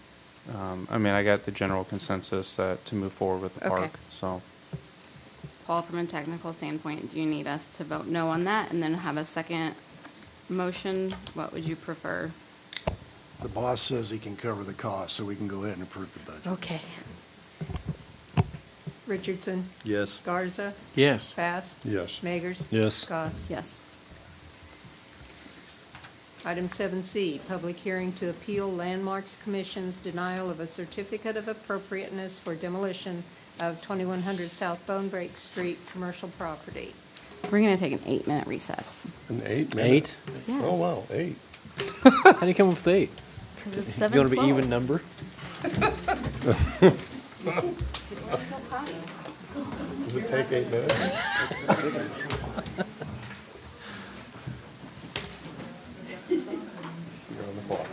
I mean, I got the general consensus that to move forward with the Okay. park, so. Paul, from a technical standpoint, do you need us to vote no on that and then have a second motion? What would you prefer? The boss says he can cover the cost, so we can go ahead and approve the budget. Okay. Richardson? Yes. Garza? Yes. Bass? Yes. Magers? Yes. Goss? Yes. Item 7C, public hearing to appeal Landmarks Commission's denial of a certificate of appropriateness for demolition of 2100 South Bone Break Street commercial property. We're going to take an 8-minute recess. An 8 minute? 8? Yes. Oh, wow, 8. How do you come up with 8? Because it's You going to be 7:12. even number? Does it take 8 minutes? You're on the clock.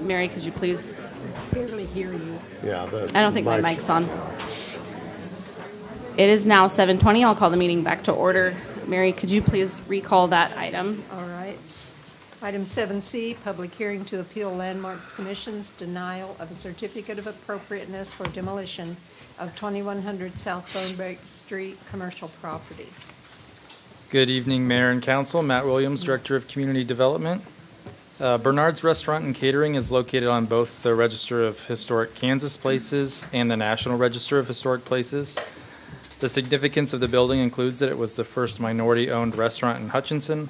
Mary, could you please? Barely hear you. Yeah. I don't think my mic's on. It is now 7:20. I'll call the meeting back to order. Mary, could you please recall that item? All right. Item 7C, public hearing to appeal Landmarks Commission's denial of a certificate of appropriateness for demolition of 2100 South Bone Break Street commercial property. Good evening, Mayor and Council. Matt Williams, Director of Community Development. Bernard's Restaurant and Catering is located on both the Register of Historic Kansas Places and the National Register of Historic Places. The significance of the building includes that it was the first minority-owned restaurant in Hutchinson.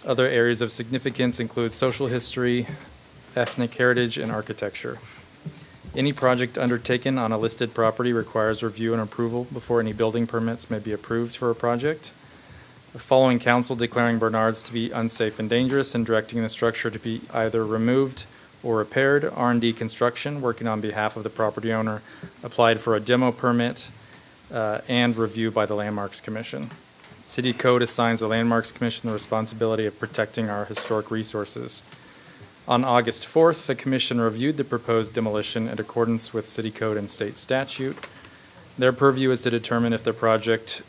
Other areas of significance include social history, ethnic heritage, and architecture. Any project undertaken on a listed property requires review and approval before any building permits may be approved for a project. Following council declaring Bernard's to be unsafe and dangerous and directing the structure to be either removed or repaired, R&D Construction, working on behalf of the property owner, applied for a demo permit and review by the Landmarks Commission. City Code assigns the Landmarks Commission the responsibility of protecting our historic resources. On August 4th, the Commission reviewed the proposed demolition in accordance with City Code and state statute. Their purview is to determine if the project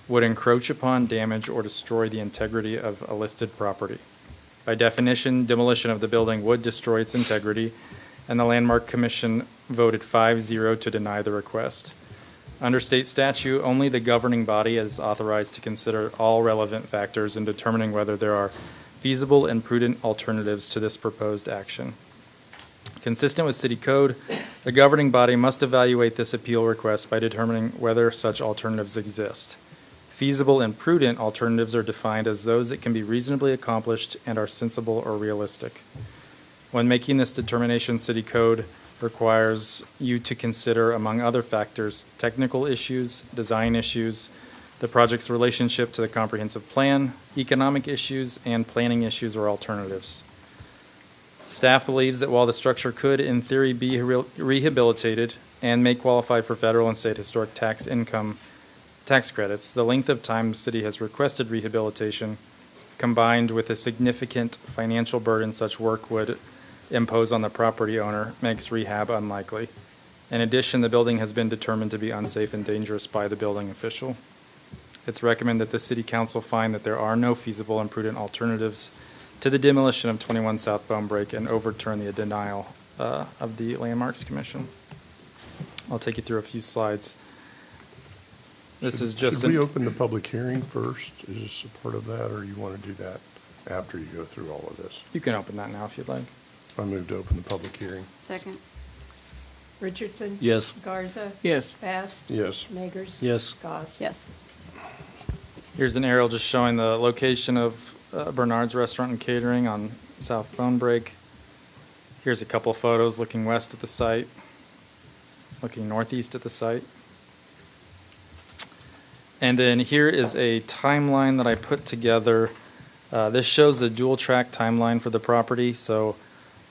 would encroach upon, damage, or destroy the integrity of a listed property. By definition, demolition of the building would destroy its integrity, and the Landmark Commission voted 5-0 to deny the request. Under state statute, only the governing body is authorized to consider all relevant factors in determining whether there are feasible and prudent alternatives to this proposed action. Consistent with City Code, the governing body must evaluate this appeal request by determining whether such alternatives exist. Feasible and prudent alternatives are defined as those that can be reasonably accomplished and are sensible or realistic. When making this determination, City Code requires you to consider, among other factors, technical issues, design issues, the project's relationship to the comprehensive plan, economic issues, and planning issues or alternatives. Staff believes that while the structure could, in theory, be rehabilitated and may qualify for federal and state historic tax credits, the length of time the city has requested rehabilitation, combined with a significant financial burden such work would impose on the property owner, makes rehab unlikely. In addition, the building has been determined to be unsafe and dangerous by the building official. It's recommended that the City Council find that there are no feasible and prudent alternatives to the demolition of 21 South Bone Break and overturn the denial of the Landmarks Commission. I'll take you through a few slides. This is just... Should we open the public hearing first? Is this a part of that, or you want to do that after you go through all of this? You can open that now if you'd like. I move to open the public hearing. Second. Richardson? Yes. Garza? Yes. Bast? Yes. Magers? Yes. Goss? Yes. Here's an aerial just showing the location of Bernard's Restaurant and Catering on South Bone Break. Here's a couple photos looking west at the site, looking northeast at the site. And then here is a timeline that I put together. This shows the dual track timeline for the property. So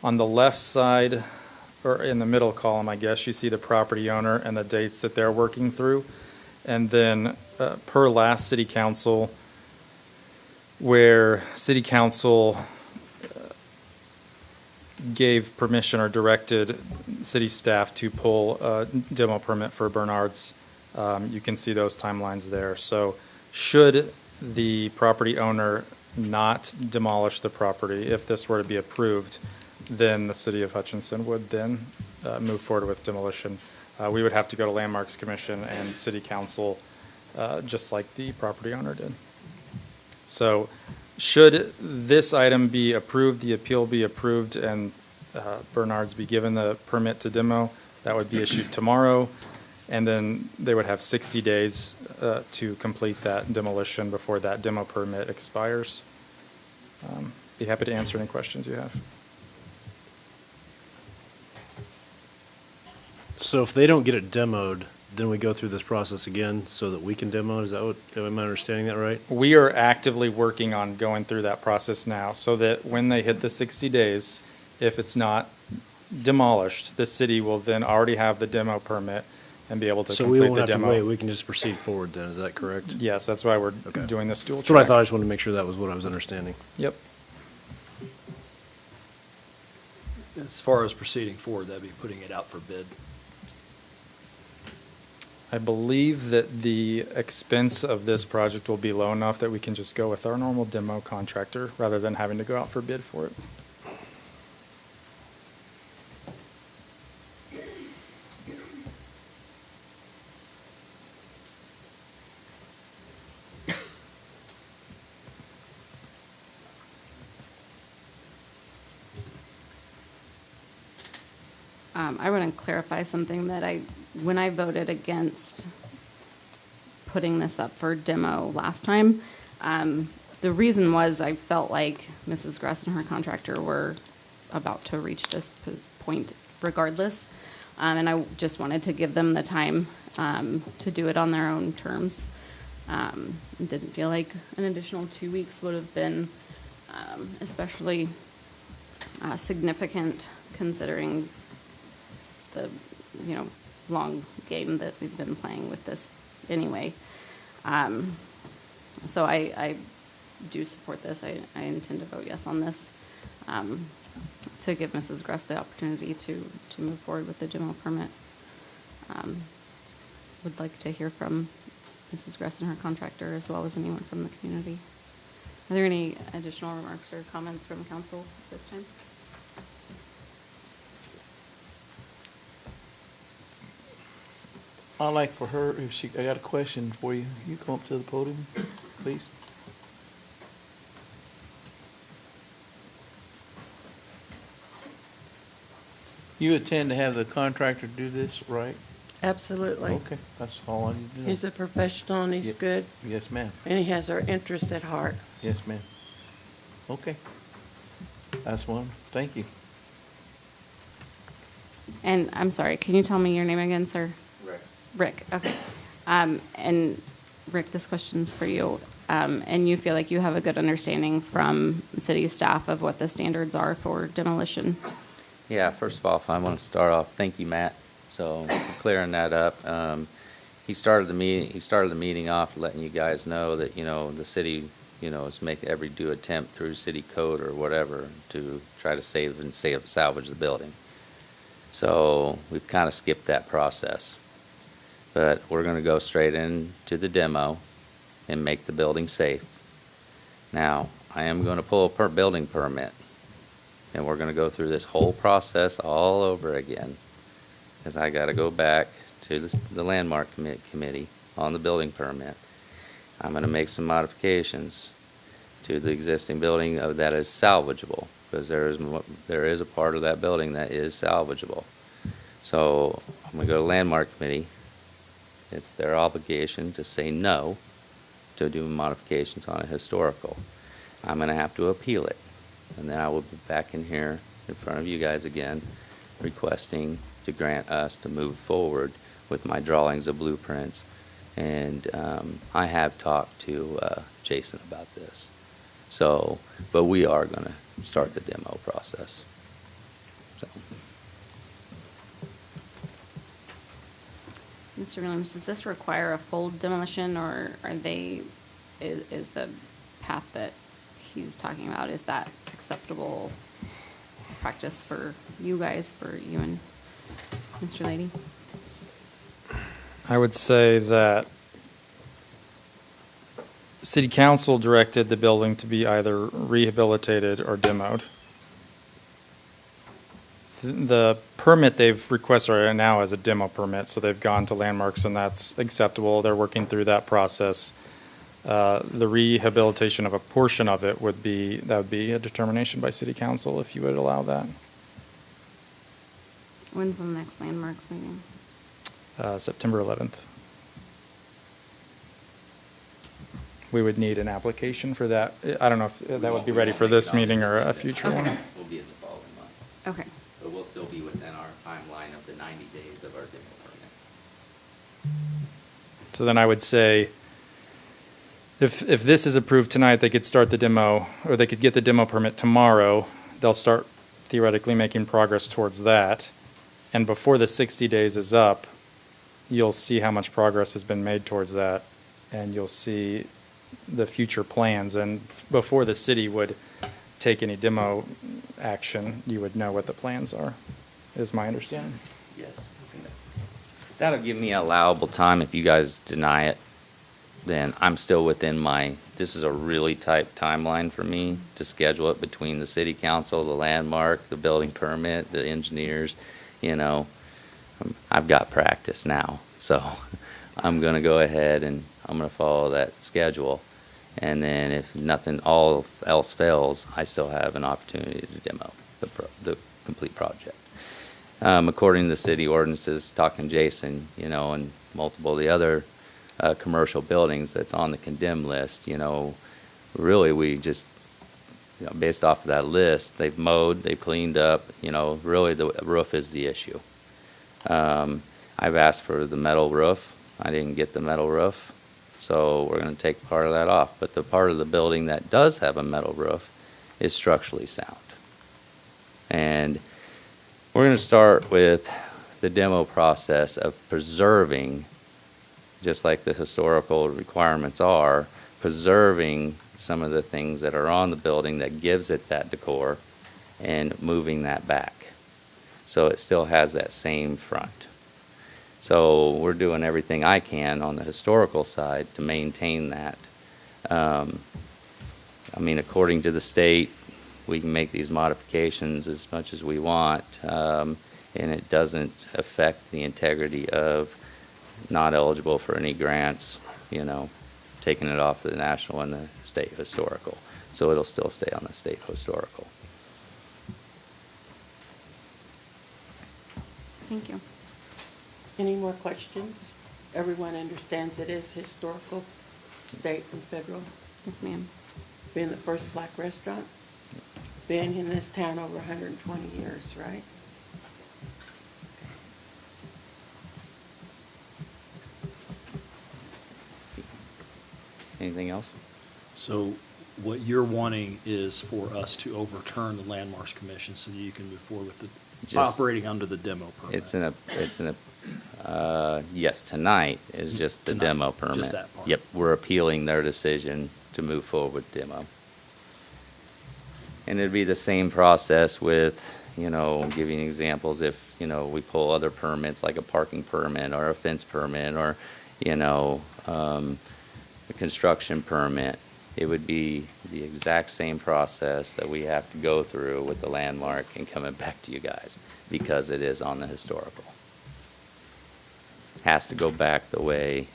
on the left side, or in the middle column, I guess, you see the property owner and the dates that they're working through. And then per last City Council, where City Council gave permission or directed city staff to pull a demo permit for Bernard's, you can see those timelines there. So should the property owner not demolish the property, if this were to be approved, then the City of Hutchinson would then move forward with demolition. We would have to go to Landmarks Commission and City Council, just like the property owner did. So should this item be approved, the appeal be approved, and Bernard's be given the permit to demo, that would be issued tomorrow, and then they would have 60 days to complete that demolition before that demo permit expires. Be happy to answer any questions you have. So if they don't get it demoed, then we go through this process again so that we can demo it? Is that what, am I understanding that right? We are actively working on going through that process now so that when they hit the 60 days, if it's not demolished, the city will then already have the demo permit and be able to so we complete won't the have demo. to wait. We can just proceed forward then. Is that correct? Yes, that's why we're doing this dual That's what I track. thought. I just wanted to make sure that was what I was understanding. Yep. As far as proceeding forward, that'd be putting it out for bid. I believe that the expense of this project will be low enough that we can just go with our normal demo contractor rather than having to go out for bid for it. I want to clarify something that when I voted against putting this up for demo last time, the reason was I felt like Mrs. Gress and her contractor were about to reach this point regardless. And I just wanted to give them the time to do it on their own terms. Didn't feel like an additional 2 weeks would have been especially significant considering the long game that we've been playing with this anyway. So I do support this. I intend to vote yes on this to give Mrs. Gress the opportunity to move forward with the demo permit. Would like to hear from Mrs. Gress and her contractor as well as anyone from the community. Are there any additional remarks or comments from council this time? I'd like for her, I got a question for you. You come up to the podium, please. You intend to have the contractor do this, right? Absolutely. Okay, that's all I need to know. He's a professional and he's good. Yes, ma'am. And he has our interests at heart. Yes, ma'am. Okay. That's one. Thank you. And I'm sorry, can you tell me your name again, sir? Rick, okay. And Rick, this question's for you. And you feel like you have a good understanding from city staff of what the standards are for demolition? Yeah, first of all, I want to start off, thank you, Matt. So clearing that up. He started the meeting off letting you guys know that, the city, is making every due attempt through city code or whatever to try to salvage the building. So we've kind of skipped that process. But we're going to go straight into the demo and make the building safe. Now, I am going to pull a building permit, and we're going to go through this whole process all over again, because I got to go back to the landmark committee on the building permit. I'm going to make some modifications to the existing building that is salvageable, because there is a part of that building that is salvageable. So I'm going to go to landmark committee. It's their obligation to say no to do modifications on a historical. I'm going to have to appeal it. And then I will be back in here in front of you guys again, requesting to grant us to move forward with my drawings of blueprints. And I have talked to Jason about this. So, but we are going to start the demo process. So. Mr. Williams, does this require a full demolition, or is the path that he's talking about, is that acceptable practice for you guys, for you and Mr. Lady? I would say that City Council directed the building to be either rehabilitated or demoed. The permit they've requested right now is a demo permit, so they've gone to landmarks and that's acceptable. They're working through that process. The rehabilitation of a portion of it would be a determination by City Council if you would allow that. When's the next landmarks meeting? September 11th. We would need an application for that. I don't know if that would be ready for this meeting or a future one. We'll be in the following month. Okay. But we'll still be within our timeline of the 90 days of our demo permit. So then I would say, if this is approved tonight, they could start the demo, or they could get the demo permit tomorrow. They'll start theoretically making progress towards that. And before the 60 days is up, you'll see how much progress has been made towards that, and you'll see the future plans. And before the city would take any demo action, you would know what the plans are, is my understanding. Yes. That'll give me allowable time. If you guys deny it, then I'm still within my, this is a really tight timeline for me to schedule it between the city council, the landmark, the building permit, the engineers, you know. I've got practice now, so I'm gonna go ahead and I'm gonna follow that schedule. And then if nothing all else fails, I still have an opportunity to demo the complete project. According to the city ordinances, talking to Jason, you know, and multiple of the other commercial buildings that's on the condemned list, you know, really we just, you know, based off of that list, they've mowed, they've cleaned up, you know, really the roof is the issue. I've asked for the metal roof. I didn't get the metal roof, so we're going to take part of that off. But the part of the building that does have a metal roof is structurally sound. And we're going to start with the demo process of preserving, just like the historical requirements are, preserving some of the things that are on the building that gives it that decor and moving that back. So it still has that same front. So we're doing everything I can on the historical side to maintain that. I mean, according to the state, we can make these modifications as much as we want, and it doesn't affect the integrity of not eligible for any grants, you know, taking it off the national and the state historical. So it'll still stay on the state historical. Thank you. Any more questions? Everyone understands it is historical, state and federal. Yes, ma'am. Being the first black restaurant, been in this town over 120 years, right? Anything else? So what you're wanting is for us to overturn the Landmarks Commission so that you can move forward with the Just- operating under the demo permit. Yes, tonight is just the Tonight, demo permit. just that part. Yep, we're appealing their decision to move forward with demo. And it'd be the same process with, you know, giving examples if, you know, we pull other permits like a parking permit or a fence permit or, you know, a construction permit. It would be the exact same process that we have to go through with the landmark and coming back to you guys because it is on the historical. Has to go back the way,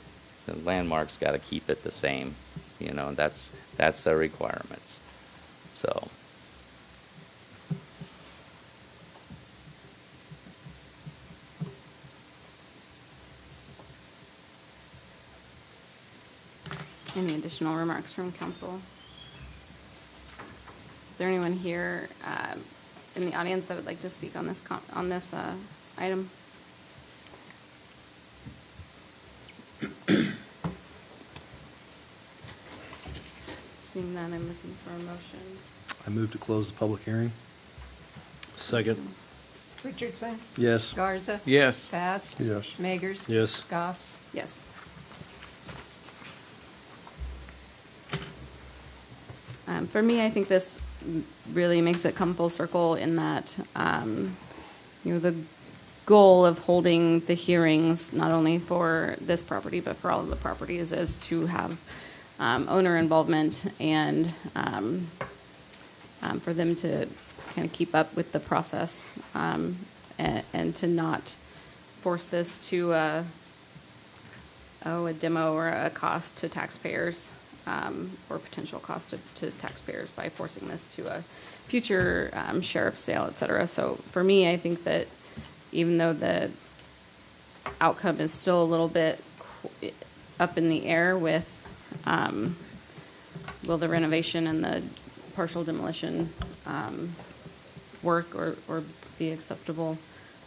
the landmark's got to keep it the same. You know, that's their requirements. So. Any additional remarks from council? Is there anyone here in the audience that would like to speak on this item? Seeing none, I'm looking for a motion. I move to close the public hearing. Second. Richardson? Yes. Garza? Yes. Bass? Yes. Magers? Yes. Goss? Yes. For me, I think this really makes it come full circle in that, you know, the goal of holding the hearings, not only for this property, but for all of the properties, is to have owner involvement and for them to kind of keep up with the process and to not force this to a demo or a cost to taxpayers. Or potential cost to taxpayers by forcing this to a future sheriff's sale, et cetera. So for me, I think that even though the outcome is still a little bit up in the air with will the renovation and the partial demolition work or be acceptable,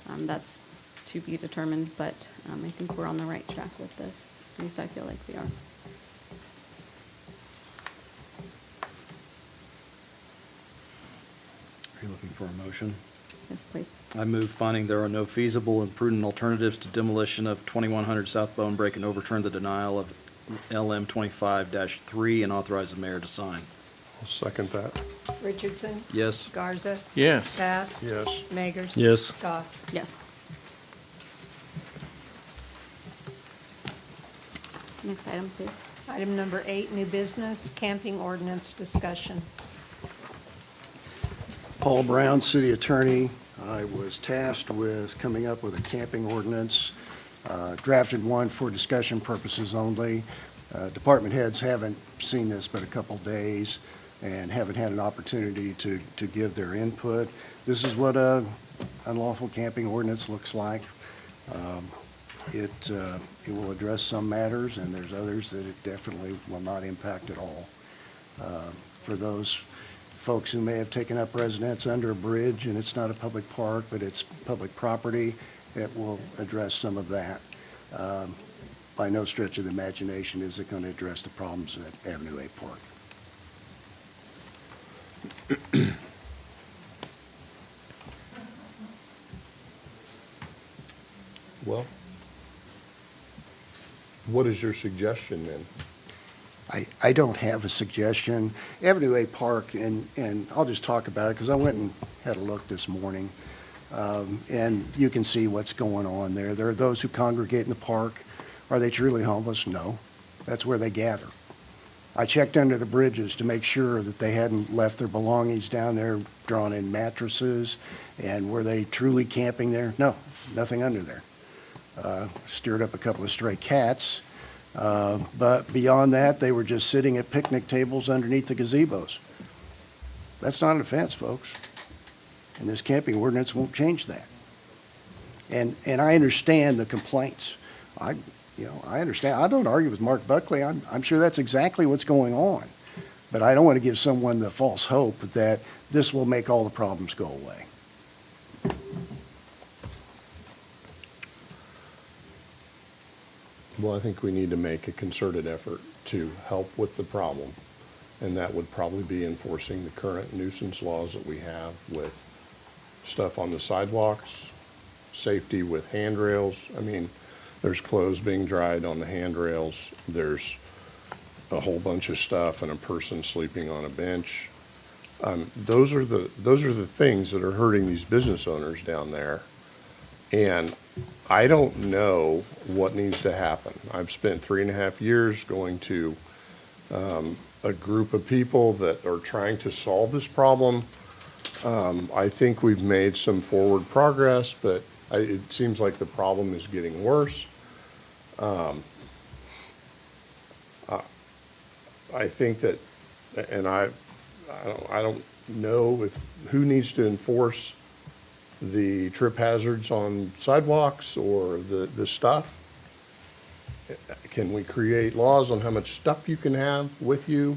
that's to be determined. But I think we're on the right track with this. At least I feel like we are. Are you looking for a motion? Yes, please. I move finding there are no feasible and prudent alternatives to demolition of 2100 South Bone Break and overturn the denial of LM 25-3 and authorize the mayor to sign. I'll second that. Richardson? Yes. Garza? Yes. Bass? Yes. Magers? Yes. Goss? Yes. Next item, please. Item number 8, new business, camping ordinance discussion. Paul Brown, City Attorney. I was tasked with coming up with a camping ordinance, drafted one for discussion purposes only. Department heads haven't seen this but a couple days and haven't had an opportunity to give their input. This is what a unlawful camping ordinance looks like. It will address some matters, and there's others that it definitely will not impact at all. For those folks who may have taken up residence under a bridge and it's not a public park, but it's public property, it will address some of that. By no stretch of the imagination is it going to address the problems at Avenue A Park. Well, what is your suggestion then? I don't have a suggestion. Avenue A Park, and I'll just talk about it because I went and had a look this morning, and you can see what's going on there. There are those who congregate in the park. Are they truly homeless? No. That's where they gather. I checked under the bridges to make sure that they hadn't left their belongings down there, drawn in mattresses, and were they truly camping there? No, nothing under there. Stirred up a couple of stray cats. But beyond that, they were just sitting at picnic tables underneath the gazebos. That's not an offense, folks. And this camping ordinance won't change that. And I understand the complaints. I understand. I don't argue with Mark Buckley. I'm sure that's exactly what's going on. But I don't want to give someone the false hope that this will make all the problems go away. Well, I think we need to make a concerted effort to help with the problem. And that would probably be enforcing the current nuisance laws that we have with stuff on the sidewalks, safety with handrails. I mean, there's clothes being dried on the handrails. There's a whole bunch of stuff and a person sleeping on a bench. Those are the things that are hurting these business owners down there. And I don't know what needs to happen. I've spent 3.5 years going to a group of people that are trying to solve this problem. I think we've made some forward progress, but it seems like the problem is getting worse. I think that, and I don't know who needs to enforce the trip hazards on sidewalks or the stuff. Can we create laws on how much stuff you can have with you?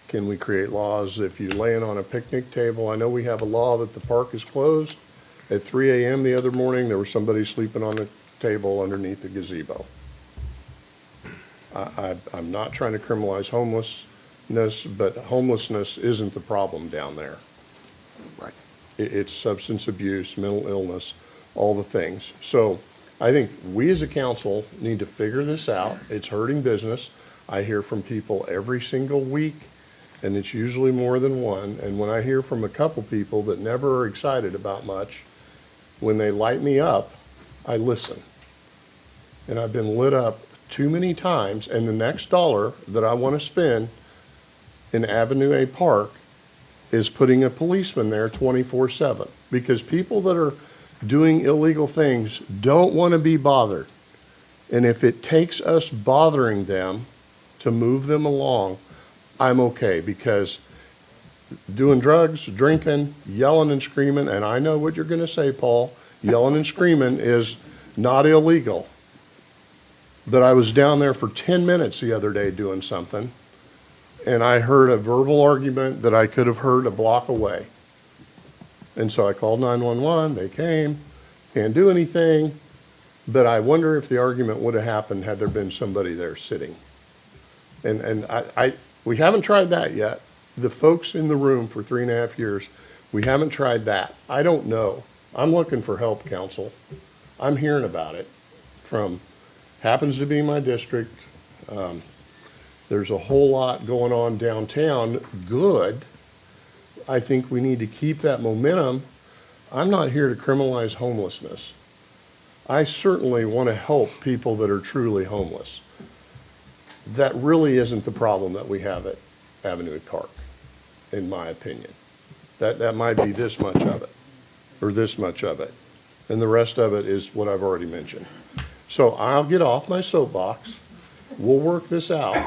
Can we create laws if you're laying on a picnic table? I know we have a law that the park is closed. At 3 a.m. the other morning, there was somebody sleeping on a table underneath the gazebo. I'm not trying to criminalize homelessness, but homelessness isn't the problem down there. Right. It's substance abuse, mental illness, all the things. So I think we as a council need to figure this out. It's hurting business. I hear from people every single week, and it's usually more than one. And when I hear from a couple people that never are excited about much, when they light me up, I listen. And I've been lit up too many times, and the next dollar that I want to spend in Avenue A Park is putting a policeman there 24/7, because people that are doing illegal things don't want to be bothered. And if it takes us bothering them to move them along, I'm okay, because doing drugs, drinking, yelling and screaming, and I know what you're going to say, Paul, yelling and screaming is not illegal. But I was down there for 10 minutes the other day doing something, and I heard a verbal argument that I could have heard a block away. And so I called 911, they came, can't do anything, but I wonder if the argument would have happened had there been somebody there sitting. And we haven't tried that yet. The folks in the room for 3.5 years, we haven't tried that. I don't know. I'm looking for help, council. I'm hearing about it from, happens to be my district. There's a whole lot going on downtown, good, I think we need to keep that momentum. I'm not here to criminalize homelessness. I certainly want to help people that are truly homeless. That really isn't the problem that we have at Avenue Park, in my opinion. That might be this much of it, or this much of it. And the rest of it is what I've already mentioned. So I'll get off my soapbox. We'll work this out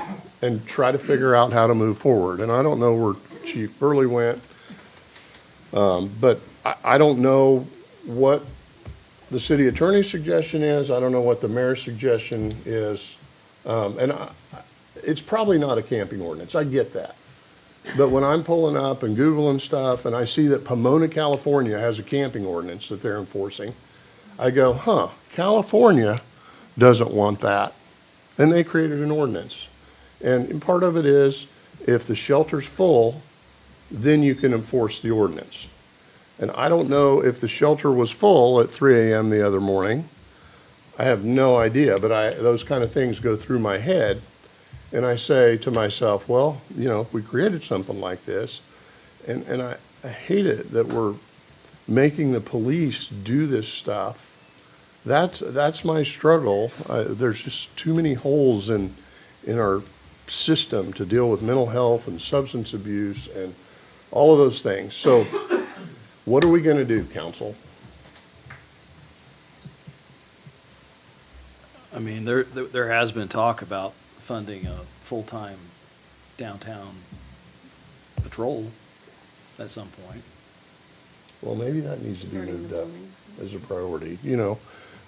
and try to figure out how to move forward. And I don't know where Chief Burley went, but I don't know what the city attorney's suggestion is. I don't know what the mayor's suggestion is. It's probably not a camping ordinance. I get that. But when I'm pulling up and Googling stuff and I see that Pomona, California has a camping ordinance that they're enforcing, I go, huh, California doesn't want that. And they created an ordinance. And part of it is if the shelter's full, then you can enforce the ordinance. And I don't know if the shelter was full at 3 a.m. the other morning. I have no idea, but those kind of things go through my head. And I say to myself, well, you know, we created something like this, and I hate it that we're making the police do this stuff. That's my struggle. There's just too many holes in our system to deal with mental health and substance abuse and all of those things. So what are we going to do, council? I mean, there has been talk about funding a full-time downtown patrol at some point. Well, maybe that needs to be moved up as a priority, you know,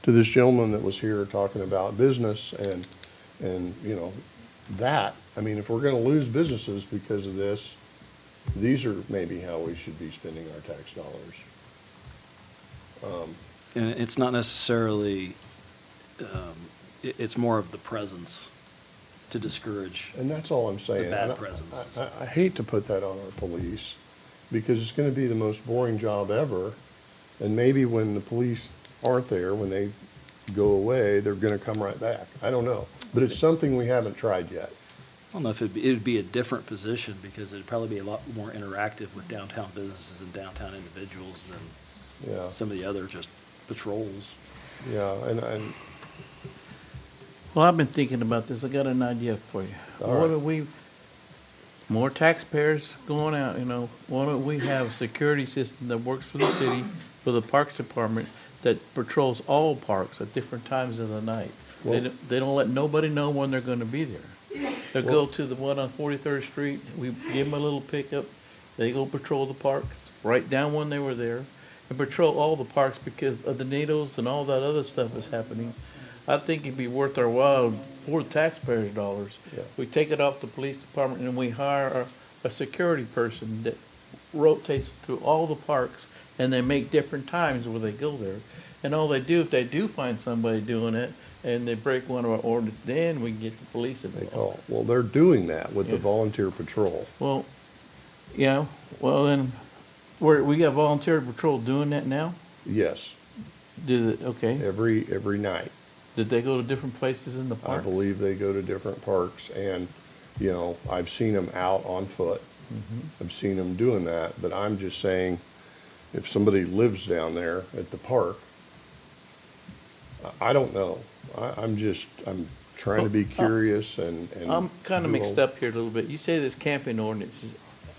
to this gentleman that was here talking about business and you know, that, I mean, if we're going to lose businesses because of this, these are maybe how we should be spending our tax dollars. And it's not necessarily, it's more of the presence to discourage. And that's all I'm saying. The bad presence. I hate to put that on our police because it's going to be the most boring job ever. And maybe when the police aren't there, when they go away, they're going to come right back. I don't know. But it's something we haven't tried yet. I don't know if it would be a different position because it'd probably be a lot more interactive with downtown businesses and downtown individuals than some of the other just patrols. Yeah, and Well, I've been thinking about this. I got an idea for you. Why don't we, more taxpayers going out, you know, why don't we have a security system that works for the city, for the Parks Department, that patrols all parks at different times of the night? Well, they don't let nobody know when they're going to be there. They'll go to the one on 43rd Street. We give them a little pickup. They go patrol the parks, write down when they were there, and patrol all the parks because of the NATOs and all that other stuff is happening. I think it'd be worth our while for taxpayers' dollars. Yeah. We take it off the police department and we hire a security person that rotates through all the parks, and they make different times where they go there. And all they do, if they do find somebody doing it and they break one of our ordinances, then we can get the police involved. well, they're doing that with the volunteer patrol. Well, yeah, well then, we got volunteer patrol doing that now? Yes. Okay. Every night. Did they go to different places in the park? I believe they go to different parks, and, you know, I've seen them out on foot. I've seen them doing that, but I'm just saying, if somebody lives down there at the park, I don't know. I'm trying to be curious and I'm kind of mixed up here a little bit. You say this camping ordinance,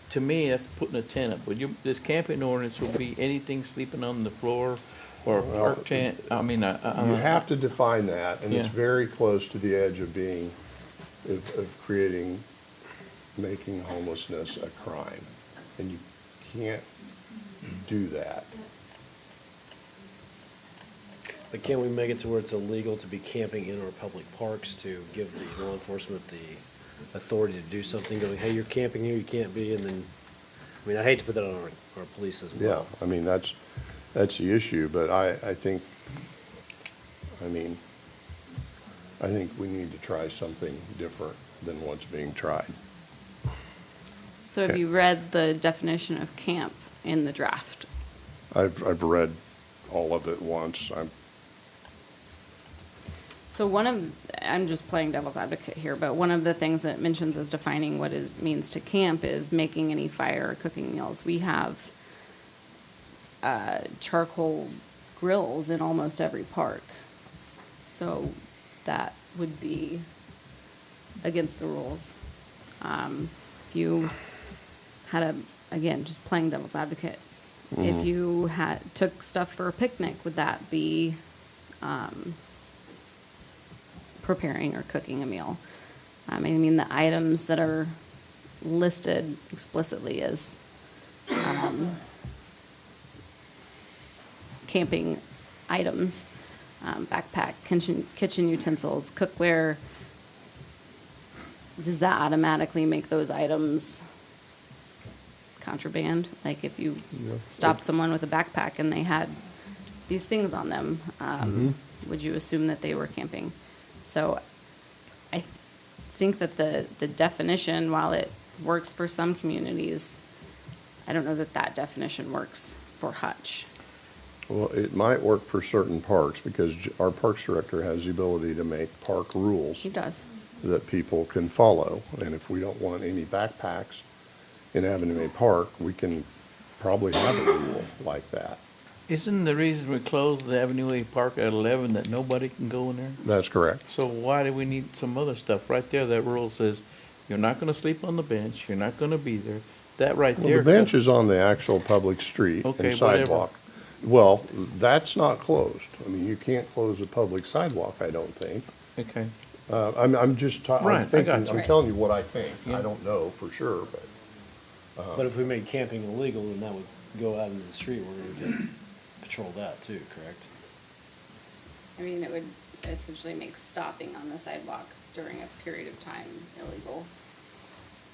to me, that's putting a tent up. This camping ordinance will be anything sleeping on the floor or a park tent. I mean, you have to define that, and it's very close to the edge of being, of making homelessness a crime, and you can't do that. But can we make it to where it's illegal to be camping in our public parks to give the law enforcement the authority to do something, going, hey, you're camping here, you can't be, and then, I mean, I hate to put that on our police as well. Yeah, I mean, that's the issue, but I think we need to try something different than what's being tried. So have you read the definition of camp in the draft? I've read all of it once. So I'm just playing devil's advocate here, but one of the things that it mentions as defining what it means to camp is making any fire or cooking meals. We have charcoal grills in almost every park. So that would be against the rules. If you had again, just playing devil's advocate, if you took stuff for a picnic, would that be preparing or cooking a meal? I mean, the items that are listed explicitly as camping items, backpack, kitchen utensils, cookware, does that automatically make those items contraband? Like if you stopped someone with a backpack and they had these things on them, would you assume that they were camping? So I think that the definition, while it works for some communities, I don't know that that definition works for Hutch. Well, it might work for certain parks because our parks director has the ability to make park rules. He does. That people can follow. And if we don't want any backpacks in Avenue A Park, we can probably have a rule like that. Isn't the reason we closed the Avenue A Park at 11 that nobody can go in there? That's correct. So why do we need some other stuff? Right there, that rule says, you're not gonna sleep on the bench, you're not gonna be there. That right Well, there. the bench is on the actual public street Okay, and whatever. sidewalk. Well, that's not closed. I mean, you can't close a public sidewalk, I don't think. Okay. I'm just, Right, I I'm thinking, got you. I'm telling you what I think. Yeah. I don't know for sure, but. But if we made camping illegal, then that would go out into the street where we could patrol that too, correct? I mean, it would essentially make stopping on the sidewalk during a period of time illegal,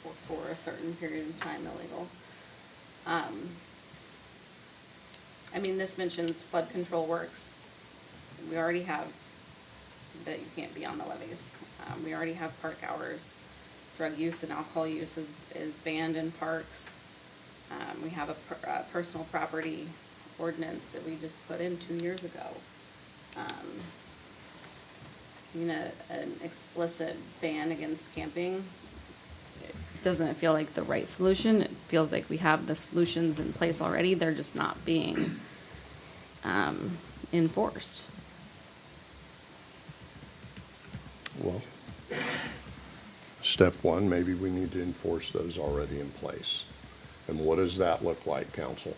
or for a certain period of time illegal. I mean, this mentions flood control works. We already have that you can't be on the levees. We already have park hours. Drug use and alcohol use is banned in parks. We have a personal property ordinance that we just put in 2 years ago. An explicit ban against camping, doesn't it feel like the right solution? It feels like we have the solutions in place already. They're just not being enforced. Well, step one, maybe we need to enforce those already in place. And what does that look like, council?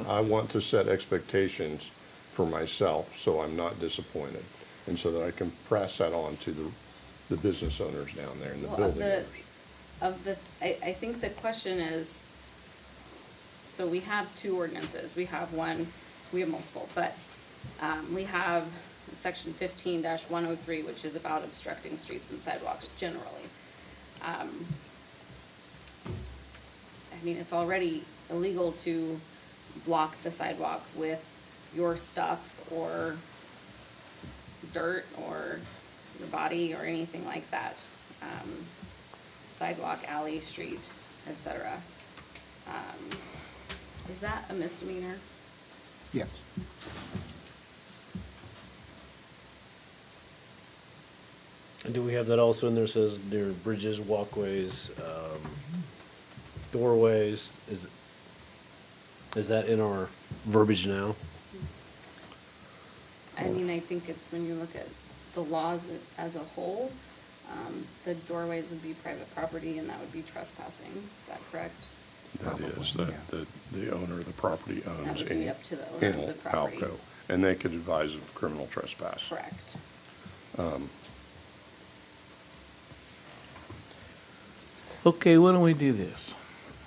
I want to set expectations for myself so I'm not disappointed and so that I can pass that on to the business owners down there and the building owners. I think the question is, so we have two ordinances. We have multiple, but we have section 15-103, which is about obstructing streets and sidewalks generally. I mean, it's already illegal to block the sidewalk with your stuff or dirt or your body or anything like that. Sidewalk, alley, street, etc. Is that a misdemeanor? Yes. And do we have that also in there, says there are bridges, walkways, doorways? Is that in our verbiage now? I mean, I think it's when you look at the laws as a whole, the doorways would be private property and that would be trespassing. Is that correct? That is, the owner of the property owns would be any up to the owner of the property. Alco, and they could advise of criminal trespass. Correct. Okay, why don't we do this?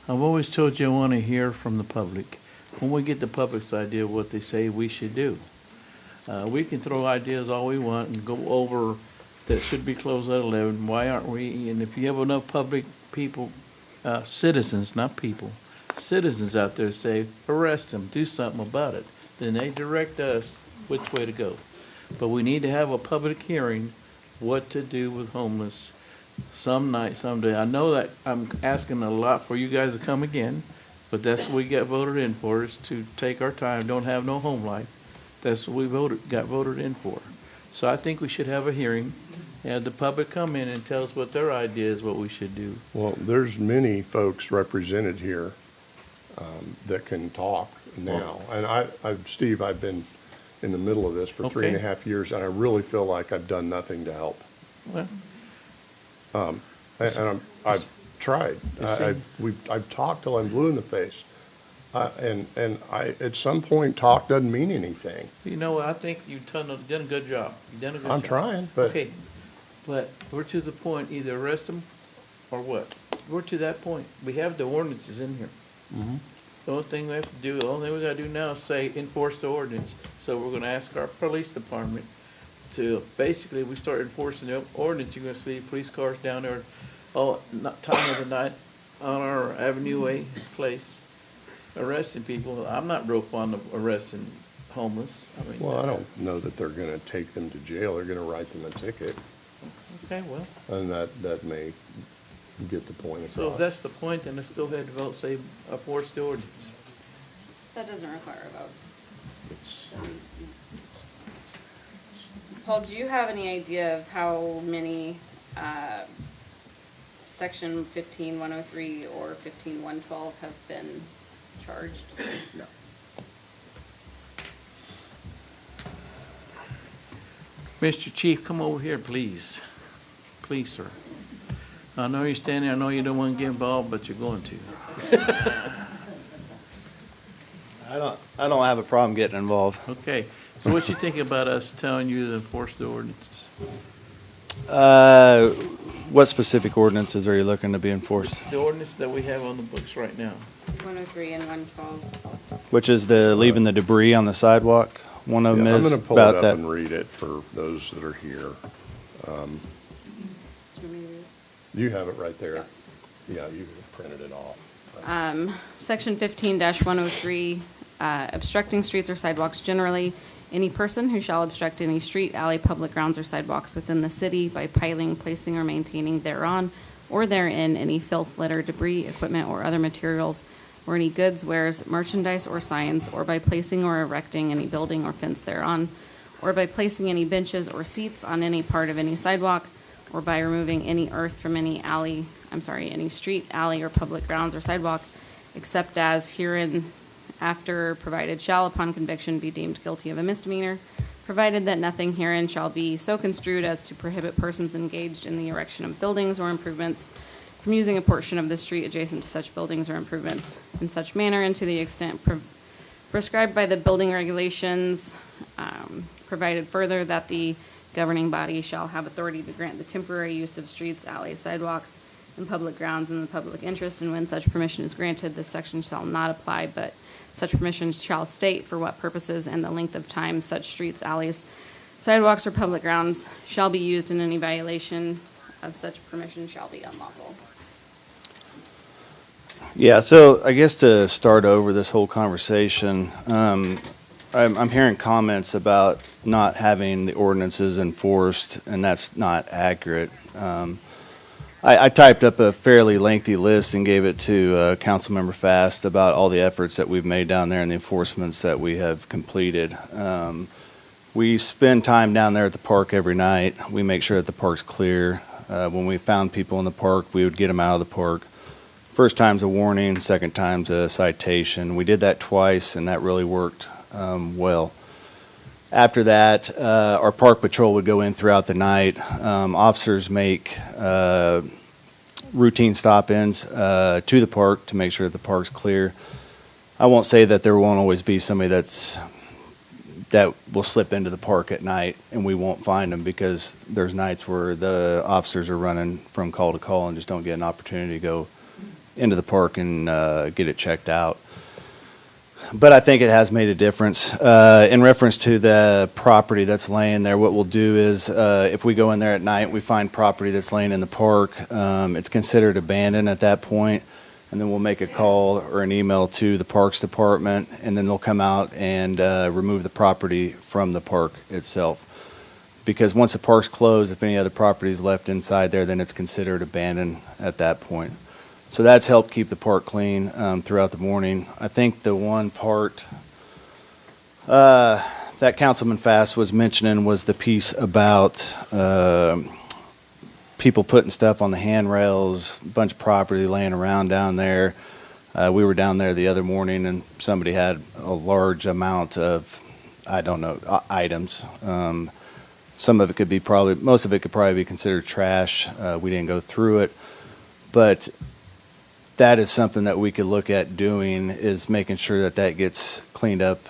I've always told you I want to hear from the public. When we get the public's idea of what they say we should do. We can throw ideas all we want and go over that it should be closed at 11. Why aren't we? And if you have enough public people, citizens, not people, citizens out there say, arrest them, do something about it. Then they direct us which way to go. But we need to have a public hearing, what to do with homeless some night, someday. I know that I'm asking a lot for you guys to come again, but that's what we got voted in for, is to take our time, don't have no home life. That's what we got voted in for. So I think we should have a hearing, have the public come in and tell us what their idea is, what we should do. Well, there's many folks represented here that can talk now. And Steve, I've been in the middle of this for 3.5 years, and I really feel like I've done nothing to help. Well, I've tried. I've talked till I'm blue in the face. And at some point, talk doesn't mean anything. you know, I think you've done a good job. You've done a good job. I'm trying, but. Okay, but we're to the point, either arrest them or what? We're to that point. We have the ordinances in here. The only thing we have to do, the only thing we gotta do now is say enforce the ordinance. So we're gonna ask our police department to, basically, we start enforcing the ordinance, you're gonna see police cars down there all time of the night on our Avenue A place, arresting people. I'm not real fond of arresting homeless. I mean, Well, I don't know that they're gonna take them to jail. They're gonna write them a ticket, okay, well, and that may get the point across. so if that's the point, then let's go ahead and vote, say, enforce the ordinance. That doesn't require a vote. Paul, do you have any idea of how many section 15103 or 15112 have been charged? No. Mr. Chief, come over here, please. Please, sir. I know you're standing there, I know you don't want to get involved, but you're going to. I don't have a problem getting involved. Okay, so what you think about us telling you to enforce the ordinances? What specific ordinances are you looking to be enforced? The ordinance that we have on the books right now. 103 and 112. Which is the leaving the debris on the sidewalk? One of them Yeah, I'm is gonna pull it about up that. and read it for those that are here. You have it right there. Yeah, you printed it off. Section 15-103, obstructing streets or sidewalks generally. Any person who shall obstruct any street, alley, public grounds, or sidewalks within the city by piling, placing, or maintaining thereon or therein any filth, litter, debris, equipment, or other materials, or any goods, wares, merchandise, or signs, or by placing or erecting any building or fence thereon, or by placing any benches or seats on any part of any sidewalk, or by removing any earth from any any street, alley, or public grounds or sidewalk, except as herein after provided shall upon conviction be deemed guilty of a misdemeanor, provided that nothing herein shall be so construed as to prohibit persons engaged in the erection of buildings or improvements from using a portion of the street adjacent to such buildings or improvements in such manner and to the extent prescribed by the building regulations, provided further that the governing body shall have authority to grant the temporary use of streets, alleys, sidewalks, and public grounds in the public interest, and when such permission is granted, this section shall not apply, but such permission shall state for what purposes and the length of time such streets, alleys, sidewalks, or public grounds shall be used, and any violation of such permission shall be unlawful. Yeah, so I guess to start over this whole conversation, I'm hearing comments about not having the ordinances enforced, and that's not accurate. I typed up a fairly lengthy list and gave it to Councilmember Fast about all the efforts that we've made down there and the enforcements that we have completed. We spend time down there at the park every night. We make sure that the park's clear. When we found people in the park, we would get them out of the park. First time's a warning, second time's a citation. We did that twice, and that really worked well. After that, our park patrol would go in throughout the night. Officers make routine stop-ins to the park to make sure that the park's clear. I won't say that there won't always be somebody that will slip into the park at night and we won't find them, because there's nights where the officers are running from call to call and just don't get an opportunity to go into the park and get it checked out. But I think it has made a difference. In reference to the property that's laying there, what we'll do is if we go in there at night and we find property that's laying in the park, it's considered abandoned at that point, and then we'll make a call or an email to the Parks Department, and then they'll come out and remove the property from the park itself. Because once the park's closed, if any other property is left inside there, then it's considered abandoned at that point. So that's helped keep the park clean throughout the morning. I think the one part, the that Councilman Fass was mentioning was the piece about people putting stuff on the handrails, a bunch of property laying around down there. We were down there the other morning, and somebody had a large amount of, I don't know, items. Some of it could be most of it could probably be considered trash. We didn't go through it, but that is something that we could look at doing, is making sure that that gets cleaned up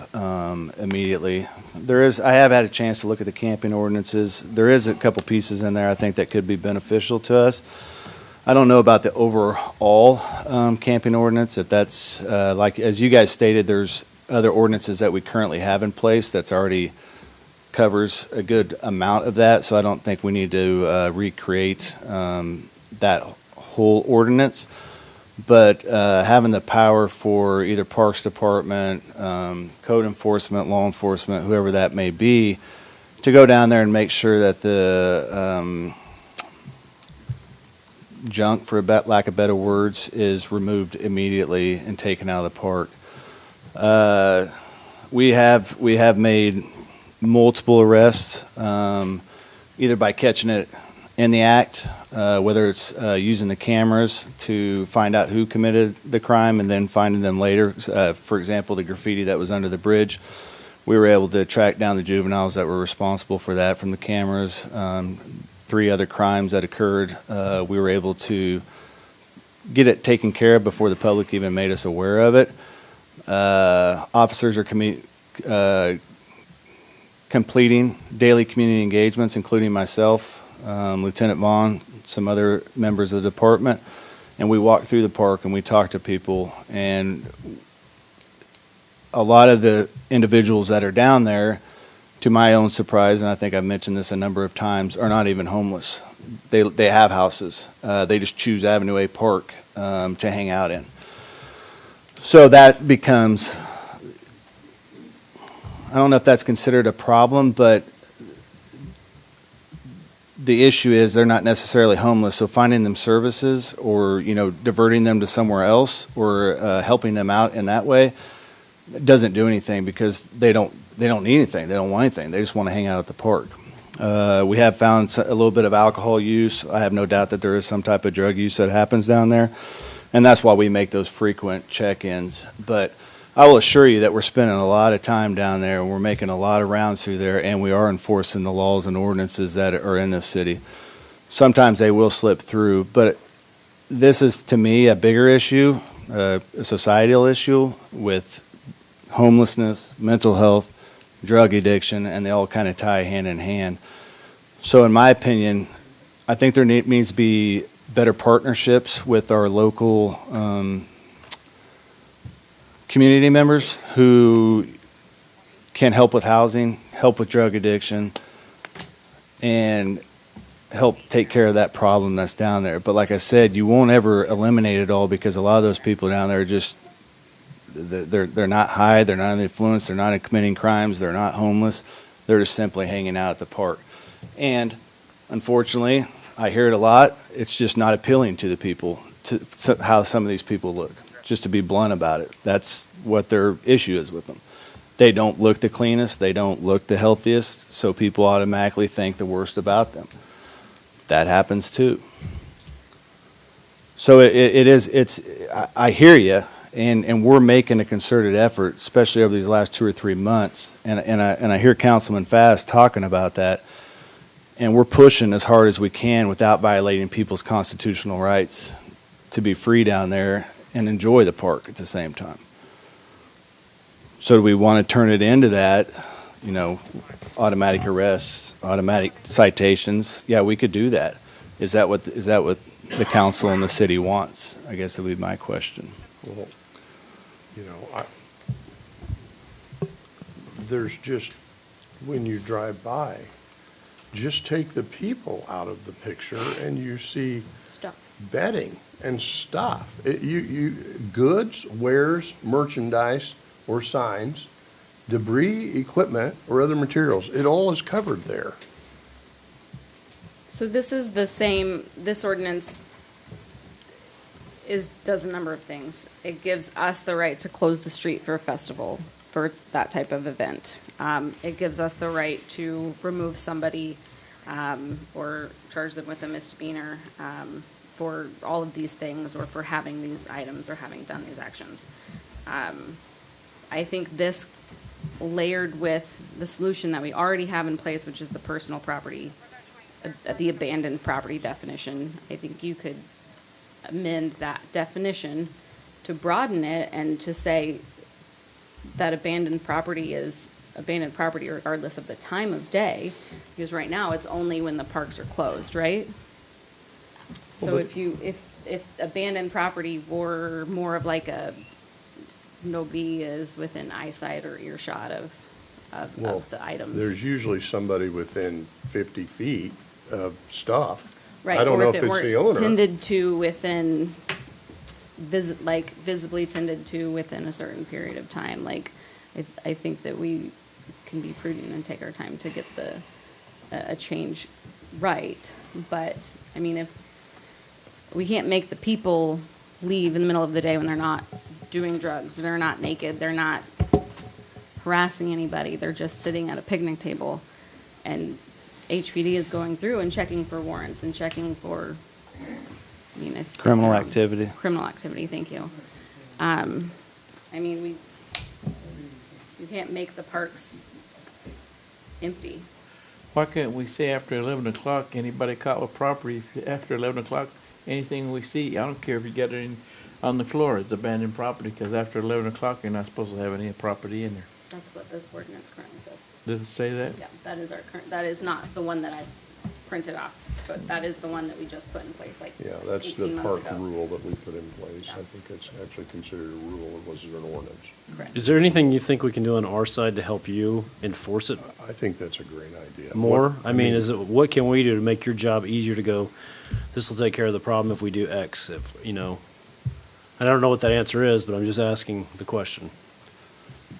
immediately. I have had a chance to look at the camping ordinances. There is a couple pieces in there I think that could be beneficial to us. I don't know about the overall camping ordinance, if that's, like, as you guys stated, there's other ordinances that we currently have in place that's already covers a good amount of that, so I don't think we need to recreate that whole ordinance. But having the power for either Parks Department, code enforcement, law enforcement, whoever that may be, to go down there and make sure that the junk, for lack of better words, is removed immediately and taken out of the park. We have made multiple arrests, either by catching it in the act, whether it's using the cameras to find out who committed the crime and then finding them later. For example, the graffiti that was under the bridge, we were able to track down the juveniles that were responsible for that from the cameras. 3 other crimes that occurred, we were able to get it taken care of before the public even made us aware of it. Officers are completing daily community engagements, including myself, Lieutenant Vaughn, some other members of the department, and we walk through the park and we talk to people. And a lot of the individuals that are down there, to my own surprise, and I think I've mentioned this a number of times, are not even homeless. They have houses. They just choose Avenue A Park to hang out in. So that becomes, I don't know if that's considered a problem, but the issue is they're not necessarily homeless, so finding them services or, diverting them to somewhere else or helping them out in that way doesn't do anything, because they don't need anything. They don't want anything. They just want to hang out at the park. We have found a little bit of alcohol use. I have no doubt that there is some type of drug use that happens down there, and that's why we make those frequent check-ins. But I will assure you that we're spending a lot of time down there, and we're making a lot of rounds through there, and we are enforcing the laws and ordinances that are in this city. Sometimes they will slip through, but this is, to me, a bigger issue, a societal issue with homelessness, mental health, drug addiction, and they all kind of tie hand in hand. So in my opinion, I think there needs to be better partnerships with our local community members who can help with housing, help with drug addiction, and help take care of that problem that's down there. But like I said, you won't ever eliminate it all, because a lot of those people down there are just, they're not high, they're not under influence, they're not committing crimes, they're not homeless, they're just simply hanging out at the park. And unfortunately, I hear it a lot, it's just not appealing to the people, to how some of these people look. Just to be blunt about it, that's what their issue is with them. They don't look the cleanest, they don't look the healthiest, so people automatically think the worst about them. That happens too. So I hear you, and we're making a concerted effort, especially over these last 2 or 3 months, and I hear Councilman Fass talking about that, and we're pushing as hard as we can without violating people's constitutional rights to be free down there and enjoy the park at the same time. So do we want to turn it into that, automatic arrests, automatic citations? Yeah, we could do that. Is that what the council and the city wants? I guess would be my question. Well, there's just, when you drive by, just take the people out of the picture and you see bedding and stuff. Goods, wares, merchandise, or signs, debris, equipment, or other materials. It all is covered there. So this is the same, this ordinance does a number of things. It gives us the right to close the street for a festival. for that type of event. It gives us the right to remove somebody or charge them with a misdemeanor for all of these things, or for having these items or having done these actions. I think this layered with the solution that we already have in place, which is the personal property, the abandoned property definition, I think you could amend that definition to broaden it and to say that abandoned property is abandoned property regardless of the time of day, because right now it's only when the parks are closed, right? So if abandoned property were more of like a nobody is within eyesight or earshot of the items. There's usually somebody within 50 feet of stuff. Right, I don't or know if if it it's weren't the owner. tended to within, visibly tended to within a certain period of time. Like, I think that we can be prudent and take our time to get a change right. But, I mean, if we can't make the people leave in the middle of the day when they're not doing drugs, they're not naked, they're not harassing anybody, they're just sitting at a picnic table, and HPD is going through and checking for warrants and checking for, criminal activity. Criminal activity, thank you. I mean, you can't make the parks empty. Why can't we say after 11 o'clock, anybody caught with property, after 11 o'clock, anything we see, I don't care if you get it on the floor, it's abandoned property, because after 11 o'clock, you're not supposed to have any property in there. That's what the ordinance currently says. Does it say that? Yeah, that is our current, that is not the one that I printed off, but that is the one that we just put in place, like, Yeah, that's 18 the months park ago. rule that we put in place. I think it's actually considered a rule. It wasn't an ordinance. Correct. Is there anything you think we can do on our side to help you enforce it I think that's a great idea. more? What- I mean, what can we do to make your job easier to go, this will take care of the problem if we do X, if, I don't know what that answer is, but I'm just asking the question.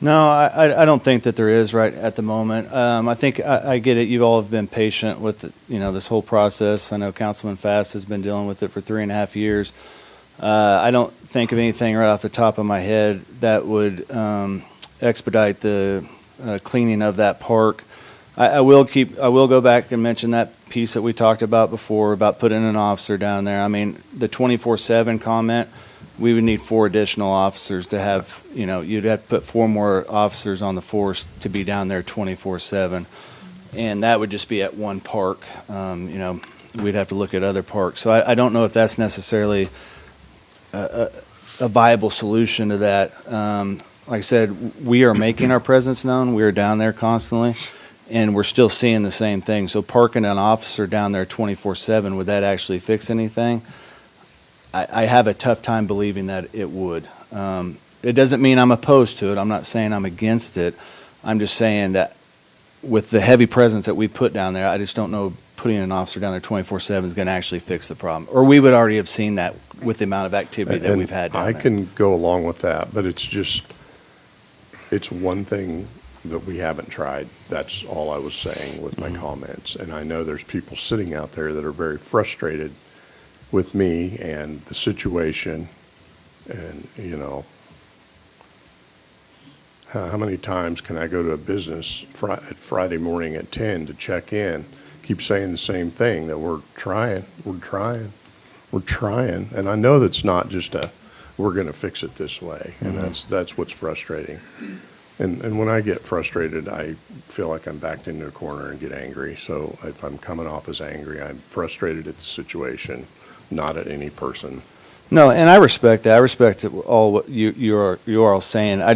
No, I don't think that there is right at the moment. I think I get it. You all have been patient with, this whole process. I know Councilman Fast has been dealing with it for 3.5 years. I don't think of anything right off the top of my head that would expedite the cleaning of that park. I will go back and mention that piece that we talked about before about putting an officer down there. I mean, the 24/7 comment, we would need 4 additional officers to have, you'd have to put 4 more officers on the force to be down there 24/7. And that would just be at one park. We'd have to look at other parks. So I don't know if that's necessarily a viable solution to that. Like I said, we are making our presence known. We are down there constantly, and we're still seeing the same thing. So parking an officer down there 24/7, would that actually fix anything? I have a tough time believing that it would. It doesn't mean I'm opposed to it. I'm not saying I'm against it. I'm just saying that with the heavy presence that we put down there, I just don't know putting an officer down there 24/7 is going to actually fix the problem. Or we would already have seen that with the amount of activity that we've had down I there. can go along with that, but it's one thing that we haven't tried. That's all I was saying with my comments. And I know there's people sitting out there that are very frustrated with me and the situation. And, how many times can I go to a business Friday morning at 10 to check in, keep saying the same thing, that we're trying. And I know that's not just we're going to fix it this way. And that's what's frustrating. And when I get frustrated, I feel like I'm backed into a corner and get angry. So if I'm coming off as angry, I'm frustrated at the situation, not at any person. No, and I respect that. I respect all what you're all saying. I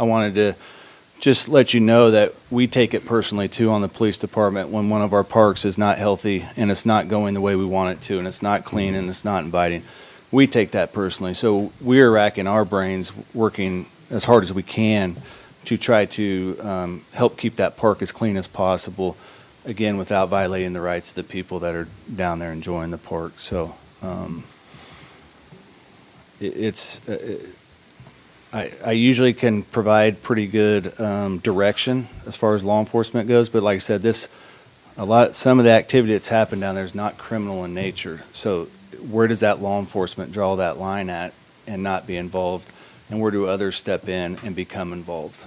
wanted to just let you know that we take it personally too on the police department when one of our parks is not healthy and it's not going the way we want it to, and it's not clean and it's not inviting. We take that personally. So we're racking our brains, working as hard as we can to try to help keep that park as clean as possible, again, without violating the rights of the people that are down there enjoying the park. So I usually can provide pretty good direction as far as law enforcement goes, but like I said, some of the activity that's happened down there is not criminal in nature. So where does that law enforcement draw that line at and not be involved and where do others step in and become involved?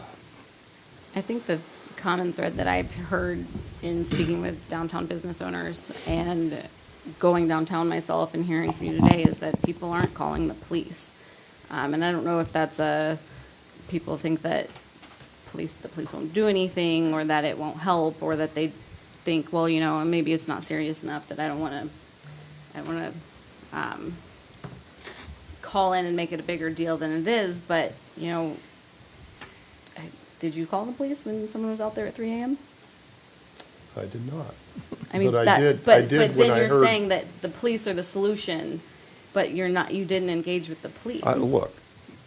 I think the common thread that I've heard in speaking with downtown business owners and going downtown myself and hearing from you today is that people aren't calling the police. And I don't know if that's people think that the police won't do anything, or that it won't help, or that they think, well, you know, maybe it's not serious enough that I don't want to call in and make it a bigger deal than it is. But, you know, did you call the police when someone was out there at 3 a.m.? I did not. I mean, But but when then I you're heard- saying that the police are the solution, but you didn't engage with the police. Look,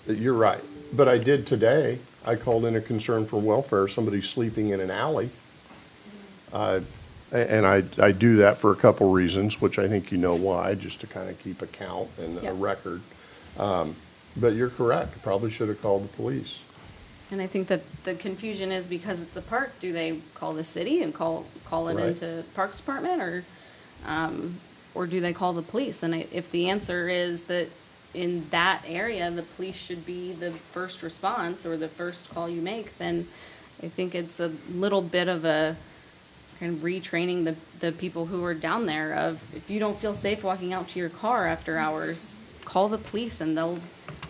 you're right, but I did today. I called in a concern for welfare, somebody sleeping in an alley. And I do that for a couple reasons, which I think you know why, just to kind of keep a count and a record. But you're correct, probably should have called the police. And I think that the confusion is because it's a park, do they call the city and call it Right. into Parks Department, or do they call the police? And if the answer is that in that area, the police should be the first response or the first call you make, then I think it's a little bit of a kind of retraining the people who are down there of, if you don't feel safe walking out to your car after hours, call the police and they'll,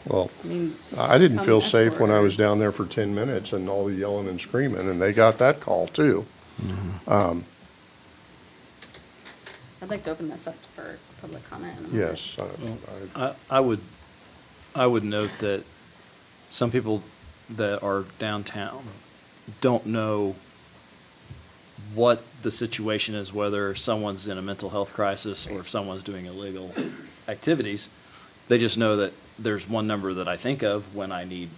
Well, I mean, I didn't come feel safe escort when I or- was down there for 10 minutes and all the yelling and screaming, and they got that call too. I'd like to open this up for public comment. in a moment. Yes. I would note that some people that are downtown don't know what the situation is, whether someone's in a mental health crisis or if someone's doing illegal activities. They just know that there's one number that I think of when I need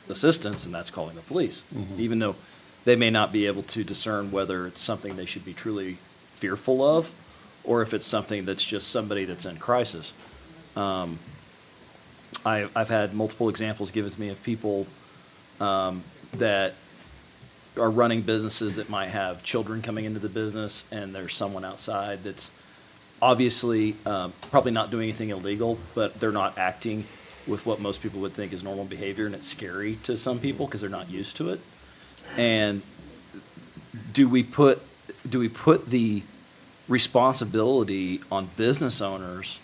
assistance, and that's calling the police. Even though they may not be able to discern whether it's something they should be truly fearful of, or if it's something that's just somebody that's in crisis. I've had multiple examples given to me of people that are running businesses that might have children coming into the business, and there's someone outside that's obviously probably not doing anything illegal, but they're not acting with what most people would think is normal behavior, and it's scary to some people because they're not used to it. And do we put the responsibility on business owners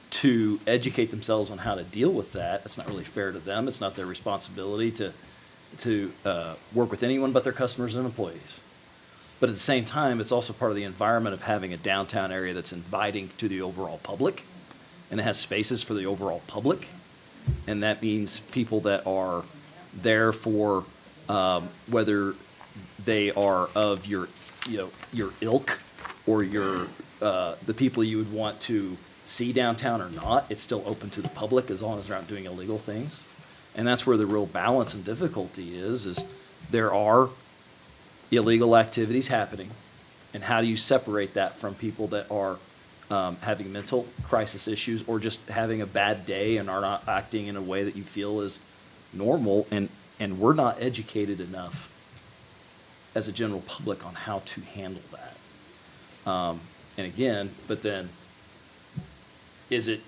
to educate themselves on how to deal with that? It's not really fair to them. It's not their responsibility to work with anyone but their customers and employees. But at the same time, it's also part of the environment of having a downtown area that's inviting to the overall public, and it has spaces for the overall public. And that means people that are there for whether they are of your ilk or the people you would want to see downtown or not. It's still open to the public as long as they're not doing illegal things. And that's where the real balance and difficulty is there are illegal activities happening, and how do you separate that from people that are having mental crisis issues or just having a bad day and are not acting in a way that you feel is normal, and we're not educated enough as a general public on how to handle that. And again, but then is it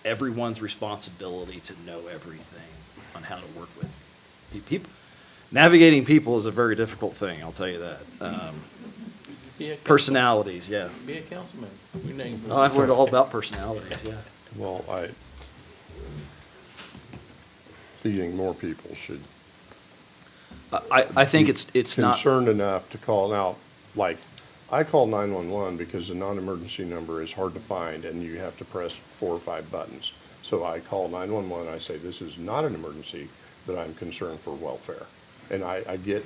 everyone's responsibility to know everything on how to work with people? Navigating people is a very difficult thing, I'll tell you that. Personalities, yeah. Be a councilman. Your name. Oh, I've heard all about personalities, yeah. Well, feeding more people should. I think it's not concerned enough to call out. Like, I call 911 because the non-emergency number is hard to find, and you have to press 4 or 5 buttons. So I call 911. I say, this is not an emergency, but I'm concerned for welfare, and I get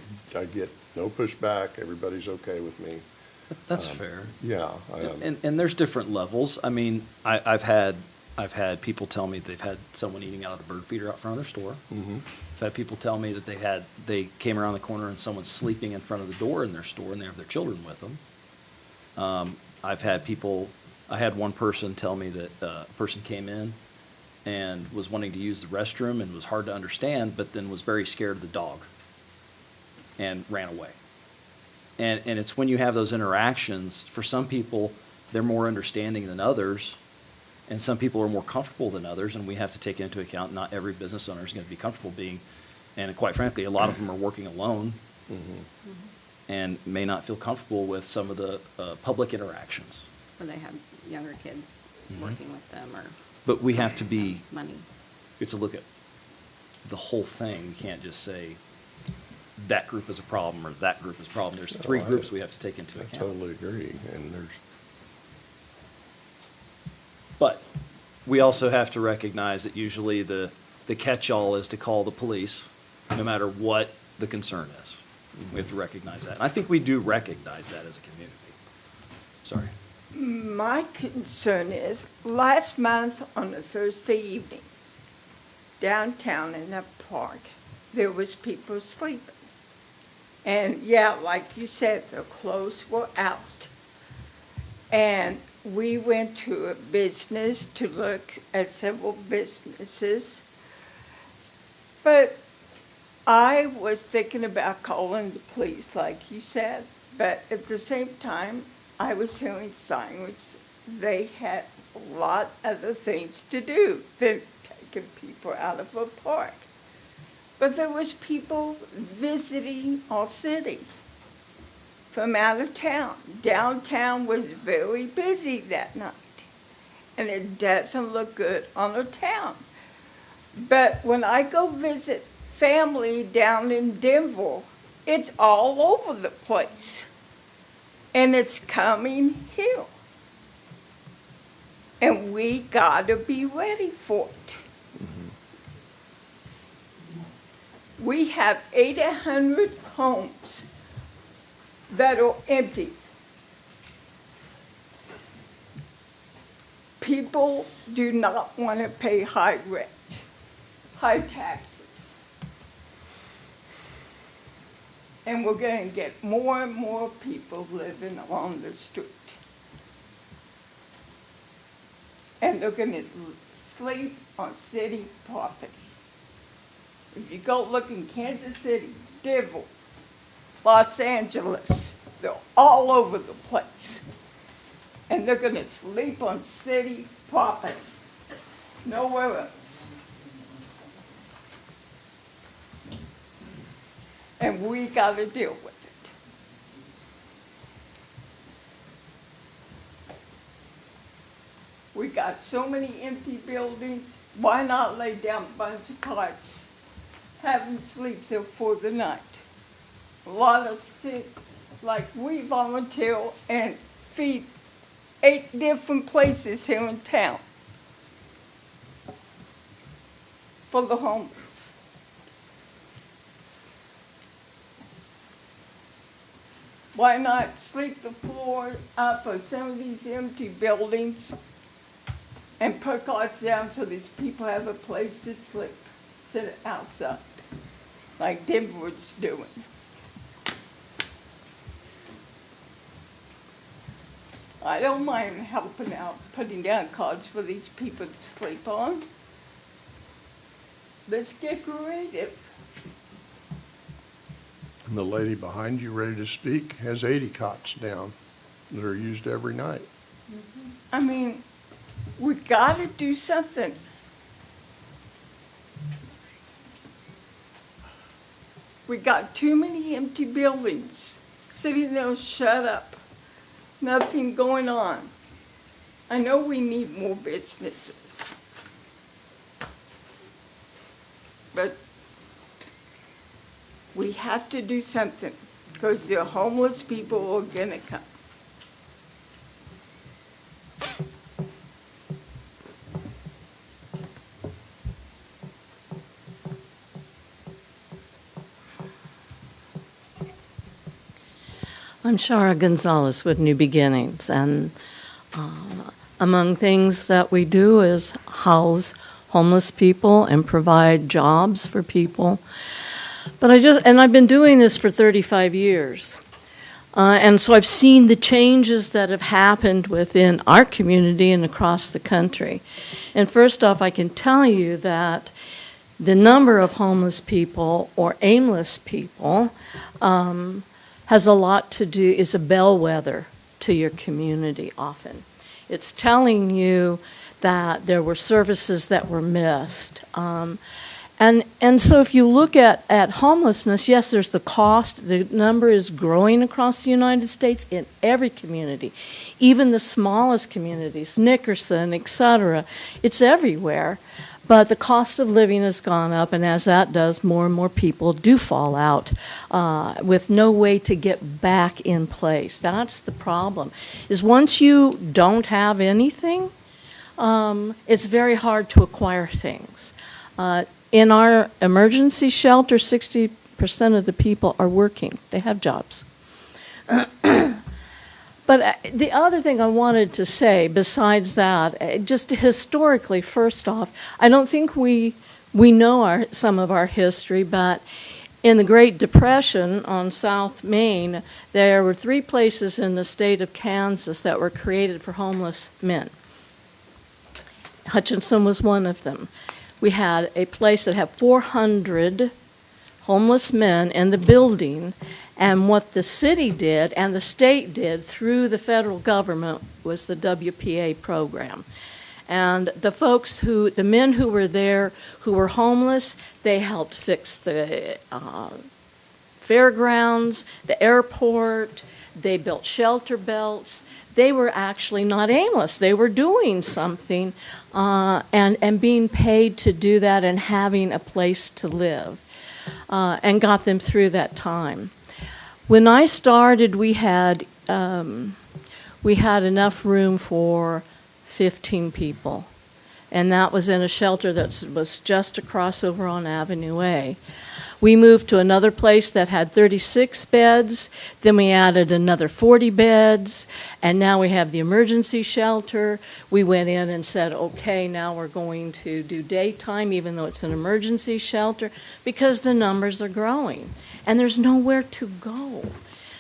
no pushback. Everybody's okay with me. That's fair. Yeah. And there's different levels. I mean, I've had had people tell me they've had someone eating out of the bird feeder out front of their store. Mm-hmm. I've had people tell me that they came around the corner and someone's sleeping in front of the door in their store and they have their children with them. I had one person tell me that a person came in and was wanting to use the restroom and was hard to understand, but then was very scared of the dog and ran away. And it's when you have those interactions, for some people, they're more understanding than others. And some people are more comfortable than others, and we have to take into account not every business owner is going to be comfortable being, and quite frankly, a lot of them are working alone and may not feel comfortable with some of the public interactions. Or they have younger kids working with them, or But we have to be, money. we have to look at the whole thing. We can't just say that group is a problem or that group is a problem. There's three groups we have to take into I account. totally agree, and there's, But we also have to recognize that usually the catch-all is to call the police, no matter what the concern is. We have to recognize that. And I think we do recognize that as a community. Sorry. My concern is, last month on a Thursday evening, downtown in that park, there was people sleeping. And yeah, like you said, the clothes were out. And we went to a business to look at several businesses. But I was thinking about calling the police, like you said. But at the same time, I was hearing sirens. They had a lot other things to do than taking people out of a park. But there was people visiting our city from out of town. Downtown was very busy that night, and it doesn't look good on the town. But when I go visit family down in Denver, it's all over the place, and it's coming here. And we gotta be ready for it. We have 800 homes that are empty. People do not want to pay high rent, high taxes. And we're going to get more and more people living on the street. And they're going to sleep on city property. If you go look in Kansas City, Denver, Los Angeles, they're all over the place. And they're going to sleep on city property, nowhere else. And we got to deal with it. We got so many empty buildings. Why not lay down a bunch of carts, have them sleep there for the night? A lot of things, like we volunteer and feed 8 different places here in town for the homeless. Why not sweep the floor up of some of these empty buildings and put carts down so these people have a place to sleep, sit outside, like Denver's doing? I don't mind helping out, putting down cards for these people to sleep on. Let's get creative. and the lady behind you ready to speak has 80 cots down that are used every night. I mean, we gotta do something. We got too many empty buildings, sitting there shut up, nothing going on. I know we need more businesses, but we have to do something because the homeless people are gonna come. I'm Shara Gonzalez with New Beginnings, and among things that we do is house homeless people and provide jobs for people. But I've been doing this for 35 years. And so I've seen the changes that have happened within our community and across the country. And first off, I can tell you that the number of homeless people or aimless people has a lot to do, is a bellwether to your community often. It's telling you that there were services that were missed. And so if you look at homelessness, yes, there's the cost. The number is growing across the United States in every community, even the smallest communities, Nickerson, et cetera. It's everywhere. But the cost of living has gone up, and as that does, more and more people do fall out with no way to get back in place. That's the problem, is once you don't have anything, it's very hard to acquire things. In our emergency shelter, 60% of the people are working. They have jobs. But the other thing I wanted to say, besides that, just historically, first off, I don't think we know some of our history, but in the Great Depression on South Main, there were 3 places in the state of Kansas that were created for homeless men. Hutchinson was one of them. We had a place that had 400 homeless men in the building, and what the city did and the state did through the federal government was the WPA program. And the men who were there who were homeless, they helped fix the fairgrounds, the airport, they built shelter belts. They were actually not aimless. They were doing something and being paid to do that and having a place to live, and got them through that time. When I started, we had enough room for 15 people, and that was in a shelter that was just across over on Avenue A. We moved to another place that had 36 beds, then we added another 40 beds, and now we have the emergency shelter. We went in and said, okay, now we're going to do daytime, even though it's an emergency shelter, because the numbers are growing, and there's nowhere to go.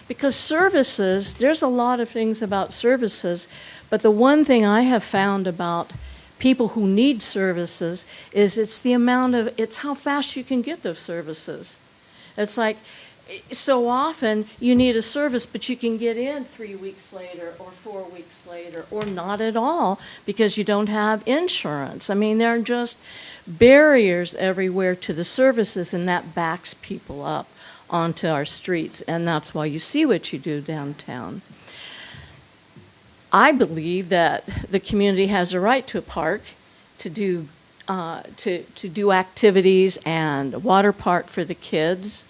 Because services, there's a lot of things about services, but the one thing I have found about people who need services is it's how fast you can get those services. It's like, so often you need a service, but you can get in 3 weeks later or 4 weeks later or not at all because you don't have insurance. I mean, there are just barriers everywhere to the services, and that backs people up onto our streets, and that's why you see what you do downtown. I believe that the community has a right to a park, to do activities and a water park for the kids.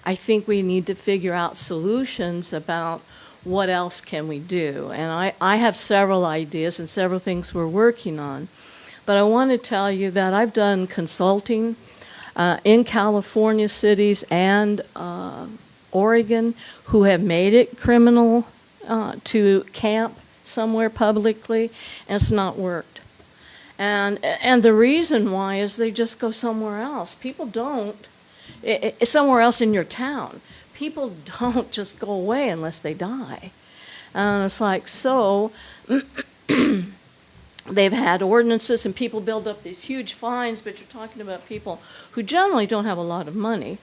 I think we need to figure out solutions about what else can we do. And I have several ideas and several things we're working on. But I want to tell you that I've done consulting in California cities and Oregon who have made it criminal to camp somewhere publicly, and it's not worked. And the reason why is they just go somewhere else. People don't, somewhere else in your town. People don't just go away unless they die. And it's like, so they've had ordinances and people build up these huge fines, but you're talking about people who generally don't have a lot of money.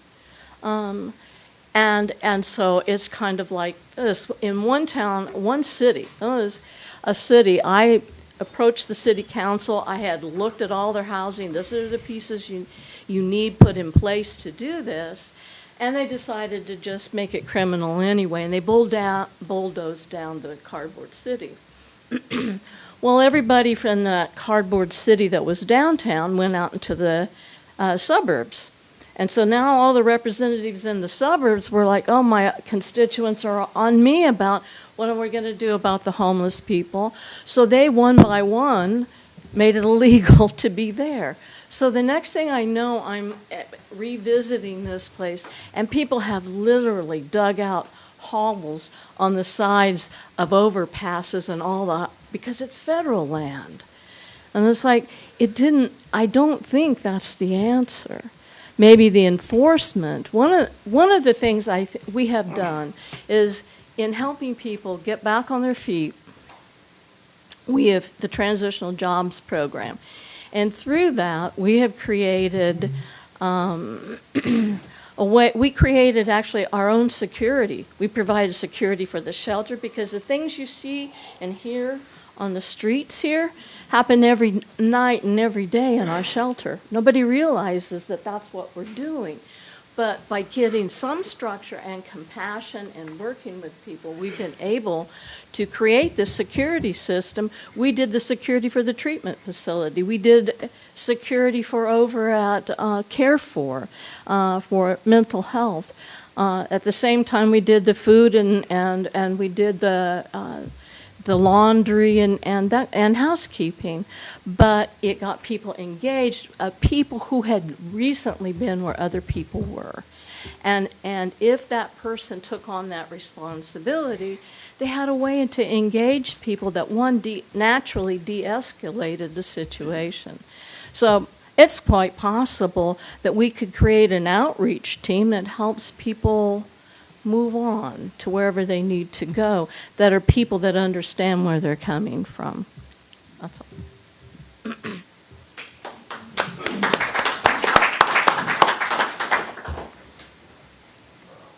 And so it's kind of like this. In one town, one city, I approached the city council. I had looked at all their housing. These are the pieces you need put in place to do this. And they decided to just make it criminal anyway, and they bulldozed down the cardboard city. Well, everybody from that cardboard city that was downtown went out into the suburbs. And so now all the representatives in the suburbs were like, oh, my constituents are on me about what are we going to do about the homeless people. So they, one by one, made it illegal to be there. So the next thing I know, I'm revisiting this place, and people have literally dug out hovels on the sides of overpasses and all that, because it's federal land. And it's like, I don't think that's the answer. Maybe the enforcement. One of the things we have done is, in helping people get back on their feet, we have the Transitional Jobs Program. And through that, we have created we created actually our own security. We provided security for the shelter, because the things you see and hear on the streets here happen every night and every day in our shelter. Nobody realizes that that's what we're doing. But by getting some structure and compassion and working with people, we've been able to create this security system. We did the security for the treatment facility. We did security for over at Care for mental health. At the same time, we did the food and we did the laundry and housekeeping, but it got people engaged, people who had recently been where other people were. And if that person took on that responsibility, they had a way to engage people that naturally de-escalated the situation. So it's quite possible that we could create an outreach team that helps people move on to wherever they need to go, that are people that understand where they're coming from. That's all.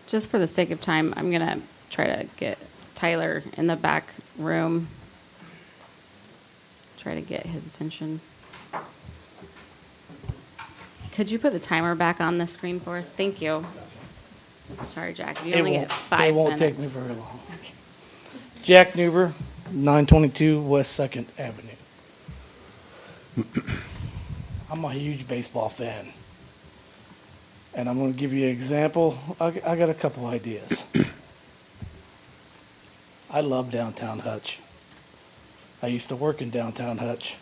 Just for the sake of time, I'm going to try to get Tyler in the back room. Try to get his attention. Could you put the timer back on the screen for us? Thank you. Sorry, Jack. You only get 5 minutes. It won't take me very long. Okay. Jack Newber, 922 West 2nd Avenue. I'm a huge baseball fan. And I'm going to give you an example. I got a couple ideas. I love downtown Hutch. I used to work in downtown Hutch.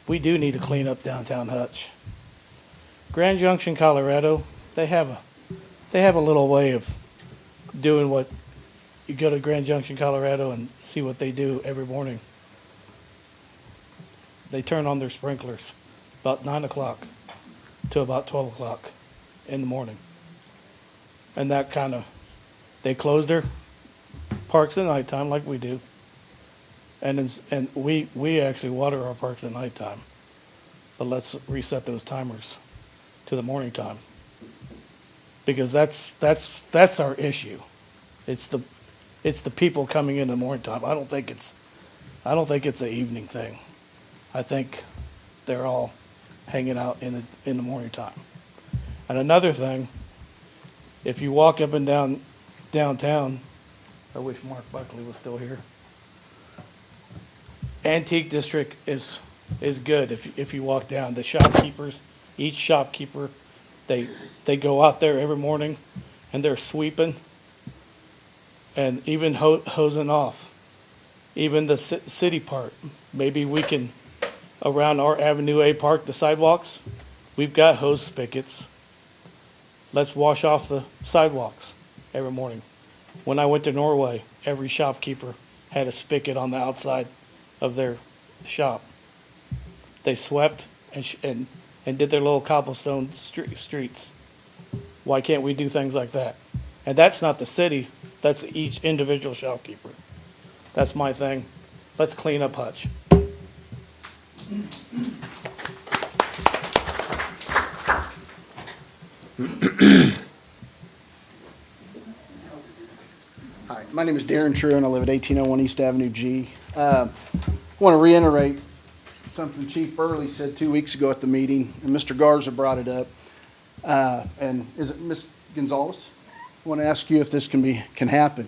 We do need to clean up downtown Hutch. Grand Junction, Colorado, they have a little way of doing what you go to Grand Junction, Colorado and see what they do every morning. They turn on their sprinklers about 9 o'clock to about 12 o'clock in the morning. And that kind of, they close their parks at nighttime like we do. And we actually water our parks at nighttime. But let's reset those timers to the morning time, because that's our issue. It's the people coming in the morning time. I don't think it's an evening thing. I think they're all hanging out in the morning time. And another thing, if you walk up and down downtown, I wish Mark Buckley was still here. Antique District is good if you walk down. The shopkeepers, each shopkeeper, they go out there every morning and they're sweeping and even hosing off. Even the city part. Maybe we can, around our Avenue A park, the sidewalks, we've got hose spigots. Let's wash off the sidewalks every morning. When I went to Norway, every shopkeeper had a spigot on the outside of their shop. They swept and did their little cobblestone streets. Why can't we do things like that? And that's not the city, that's each individual shopkeeper. That's my thing. Let's clean up Hutch. Hi, my name is Darren True, and I live at 1801 East Avenue G. I want to reiterate something Chief Burley said 2 weeks ago at the meeting, and Mr. Garza brought it up. And is it Ms. Gonzalez? I want to ask you if this can happen.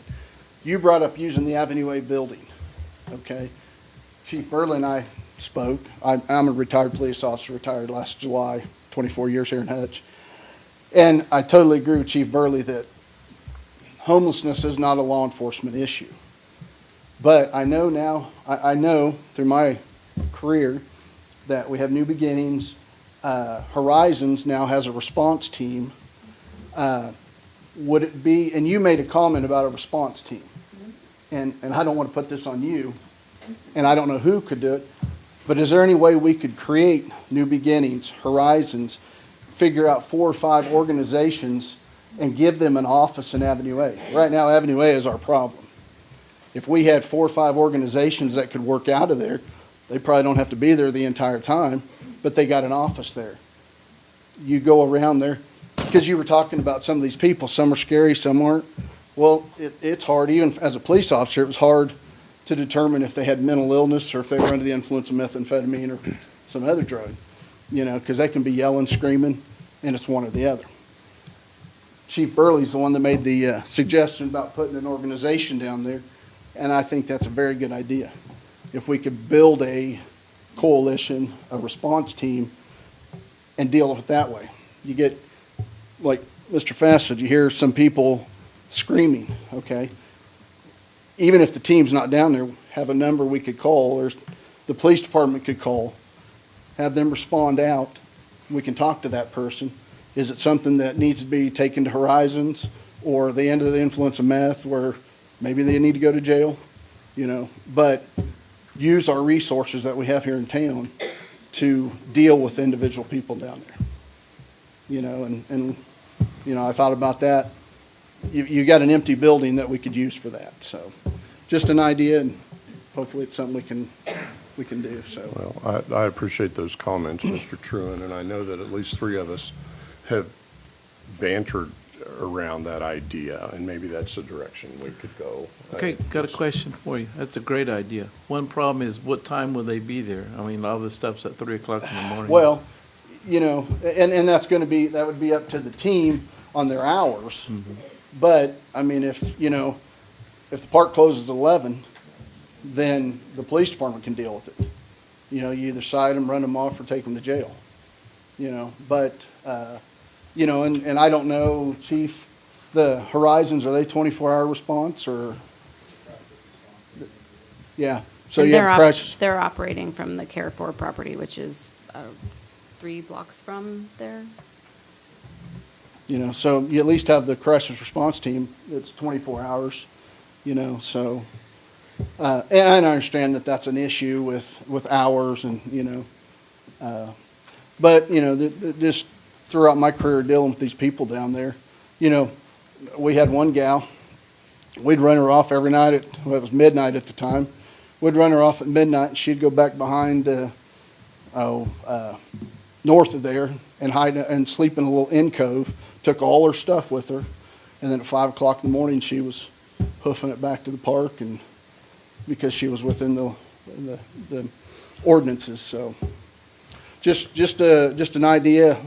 You brought up using the Avenue A building, okay? Chief Burley and I spoke. I'm a retired police officer, retired last July, 24 years here in Hutch. And I totally agree with Chief Burley that homelessness is not a law enforcement issue. But I know now, I know through my career that we have New Beginnings. Horizons now has a response team. Would it be, and you made a comment about a response team, and I don't want to put this on you, and I don't know who could do it, but is there any way we could create New Beginnings, Horizons, figure out 4 or 5 organizations and give them an office in Avenue A? Right now, Avenue A is our problem. If we had 4 or 5 organizations that could work out of there, they probably don't have to be there the entire time, but they got an office there. You go around there, because you were talking about some of these people, some are scary, some aren't. Well, it's hard, even as a police officer, it was hard to determine if they had mental illness or if they were under the influence of methamphetamine or some other drug, you know, because they can be yelling, screaming, and it's one or the other. Chief Burley's the one that made the suggestion about putting an organization down there, and I think that's a very good idea. If we could build a coalition, a response team, and deal with it that way. You get, like Mr. Fass said, you hear some people screaming, okay? Even if the team's not down there, have a number we could call, or the police department could call, have them respond out. We can talk to that person. Is it something that needs to be taken to Horizons, or the end of the influence of meth where maybe they need to go to jail, you know? But use our resources that we have here in town to deal with individual people down there. You know, and you know, I thought about that. You got an empty building that we could use for that. So just an idea, and hopefully it's something we can do. So Well, I appreciate those comments, Mr. Truan, and I know that at least 3 of us have bantered around that idea, and maybe that's the direction we could go. Okay, got a question for you. That's a great idea. One problem is, what time will they be there? I mean, all this stuff's at 3 o'clock in the morning. Well, you know, and that's going to be, that would be up to the team on their hours. Mm-hmm. But, I mean, if, you know, if the park closes at 11, then the police department can deal with it. You know, you either cite them, run them off, or take them to jail. You know, but, you know, and I don't know, Chief, the Horizons, are they 24-hour response, or? Yeah, so you have crashes. They're operating from the Care For property, which is 3 blocks from there. You know, so you at least have the crisis response team that's 24 hours, you know, so. And I understand that that's an issue with hours and, you know. But, you know, just throughout my career dealing with these people down there, you know, we had one gal, we'd run her off every night at, well, it was midnight at the time. We'd run her off at midnight and she'd go back behind, north of there and hide and sleep in a little in cove. Took all her stuff with her, and then at 5 o'clock in the morning she was hoofing it back to the park, and because she was within the ordinances. So just an idea,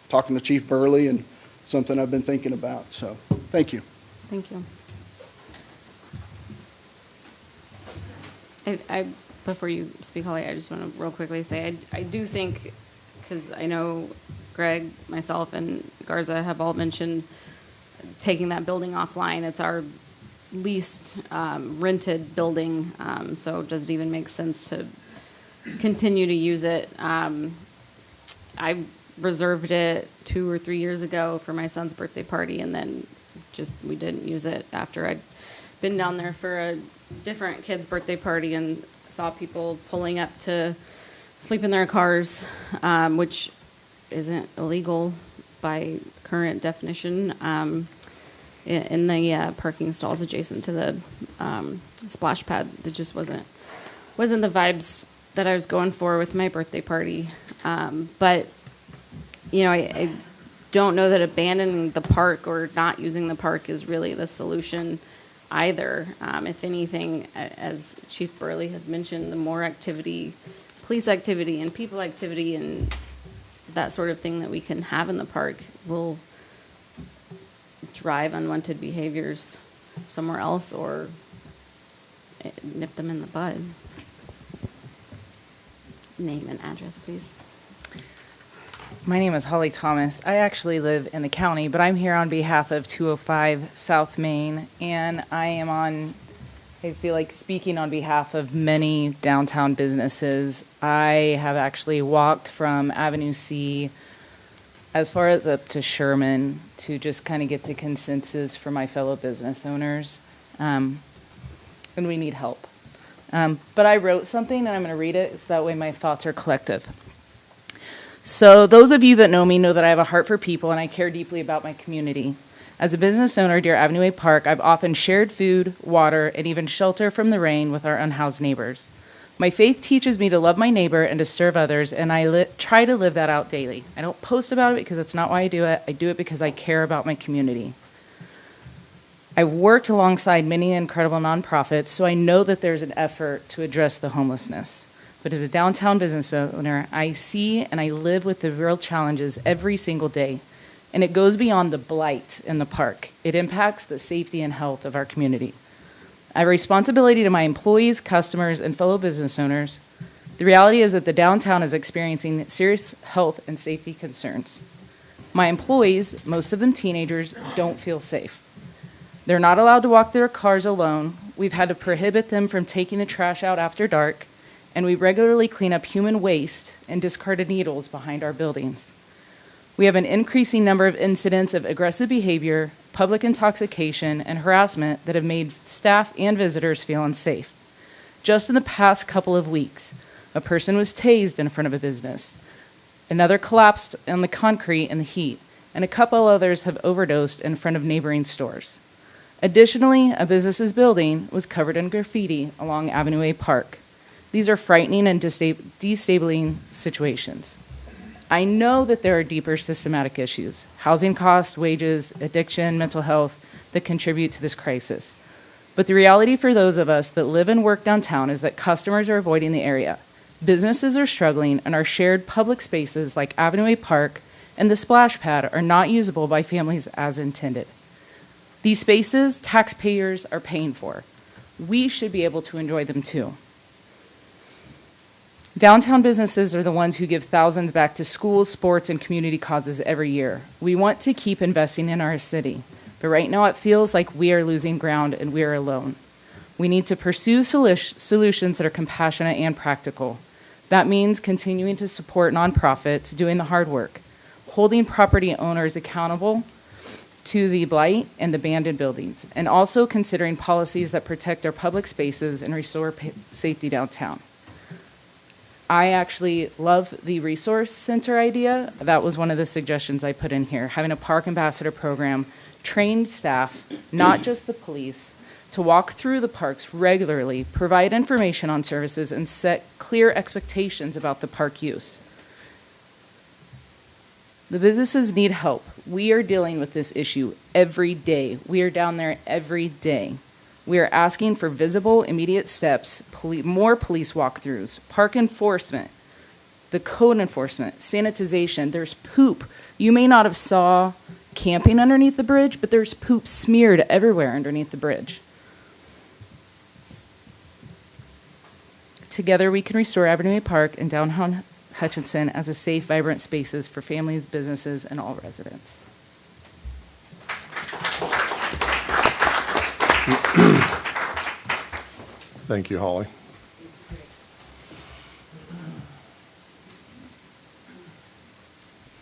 talking to Chief Burley, and something I've been thinking about. So thank you. Thank you. I before you speak, Holly, I just want to real quickly say I do think, because I know Greg, myself, and Garza have all mentioned taking that building offline. It's our least rented building, so does it even make sense to continue to use it? I reserved it 2 or 3 years ago for my son's birthday party, and then just we didn't use it after I'd been down there for a different kid's birthday party and saw people pulling up to sleep in their cars, which isn't illegal by current definition, in the parking stalls adjacent to the splash pad. That just wasn't the vibes that I was going for with my birthday party. But you know, I don't know that abandoning the park or not using the park is really the solution either. If anything, as Chief Burley has mentioned, the more activity, police activity and people activity and that sort of thing that we can have in the park will drive unwanted behaviors somewhere else or nip them in the bud. Name and address, please. My name is Holly Thomas. I actually live in the county, but I'm here on behalf of 205 South Main, and I feel like speaking on behalf of many downtown businesses. I have actually walked from Avenue C as far as up to Sherman to just kind of get the consensus for my fellow business owners. And we need help. But I wrote something, and I'm going to read it, so that way my thoughts are collective. So those of you that know me know that I have a heart for people, and I care deeply about my community. As a business owner near Avenue A Park, I've often shared food, water, and even shelter from the rain with our unhoused neighbors. My faith teaches me to love my neighbor and to serve others, and I try to live that out daily. I don't post about it because that's not why I do it. I do it because I care about my community. I've worked alongside many incredible nonprofits, so I know that there's an effort to address the homelessness. But as a downtown business owner, I see and I live with the real challenges every single day. And it goes beyond the blight in the park. It impacts the safety and health of our community. I have a responsibility to my employees, customers, and fellow business owners. The reality is that the downtown is experiencing serious health and safety concerns. My employees, most of them teenagers, don't feel safe. They're not allowed to walk their cars alone. We've had to prohibit them from taking the trash out after dark, and we regularly clean up human waste and discarded needles behind our buildings. We have an increasing number of incidents of aggressive behavior, public intoxication, and harassment that have made staff and visitors feel unsafe. Just in the past couple of weeks, a person was tased in front of a business. Another collapsed on the concrete in the heat, and a couple others have overdosed in front of neighboring stores. Additionally, a business's building was covered in graffiti along Avenue A Park. These are frightening and destabilizing situations. I know that there are deeper systematic issues, housing costs, wages, addiction, mental health, that contribute to this crisis. But the reality for those of us that live and work downtown is that customers are avoiding the area. Businesses are struggling, and our shared public spaces like Avenue A Park and the splash pad are not usable by families as intended. These spaces taxpayers are paying for. We should be able to enjoy them too. Downtown businesses are the ones who give thousands back to schools, sports, and community causes every year. We want to keep investing in our city, but right now it feels like we are losing ground and we are alone. We need to pursue solutions that are compassionate and practical. That means continuing to support nonprofits doing the hard work, holding property owners accountable to the blight and abandoned buildings, and also considering policies that protect our public spaces and restore safety downtown. I actually love the resource center idea. That was one of the suggestions I put in here, having a park ambassador program, trained staff, not just the police, to walk through the parks regularly, provide information on services, and set clear expectations about the park use. The businesses need help. We are dealing with this issue every day. We are down there every day. We are asking for visible, immediate steps, more police walkthroughs, park enforcement, the code enforcement, sanitization. There's poop. You may not have saw camping underneath the bridge, but there's poop smeared everywhere underneath the bridge. Together, we can restore Avenue A Park and downtown Hutchinson as a safe, vibrant spaces for families, businesses, and all residents. Thank you, Holly.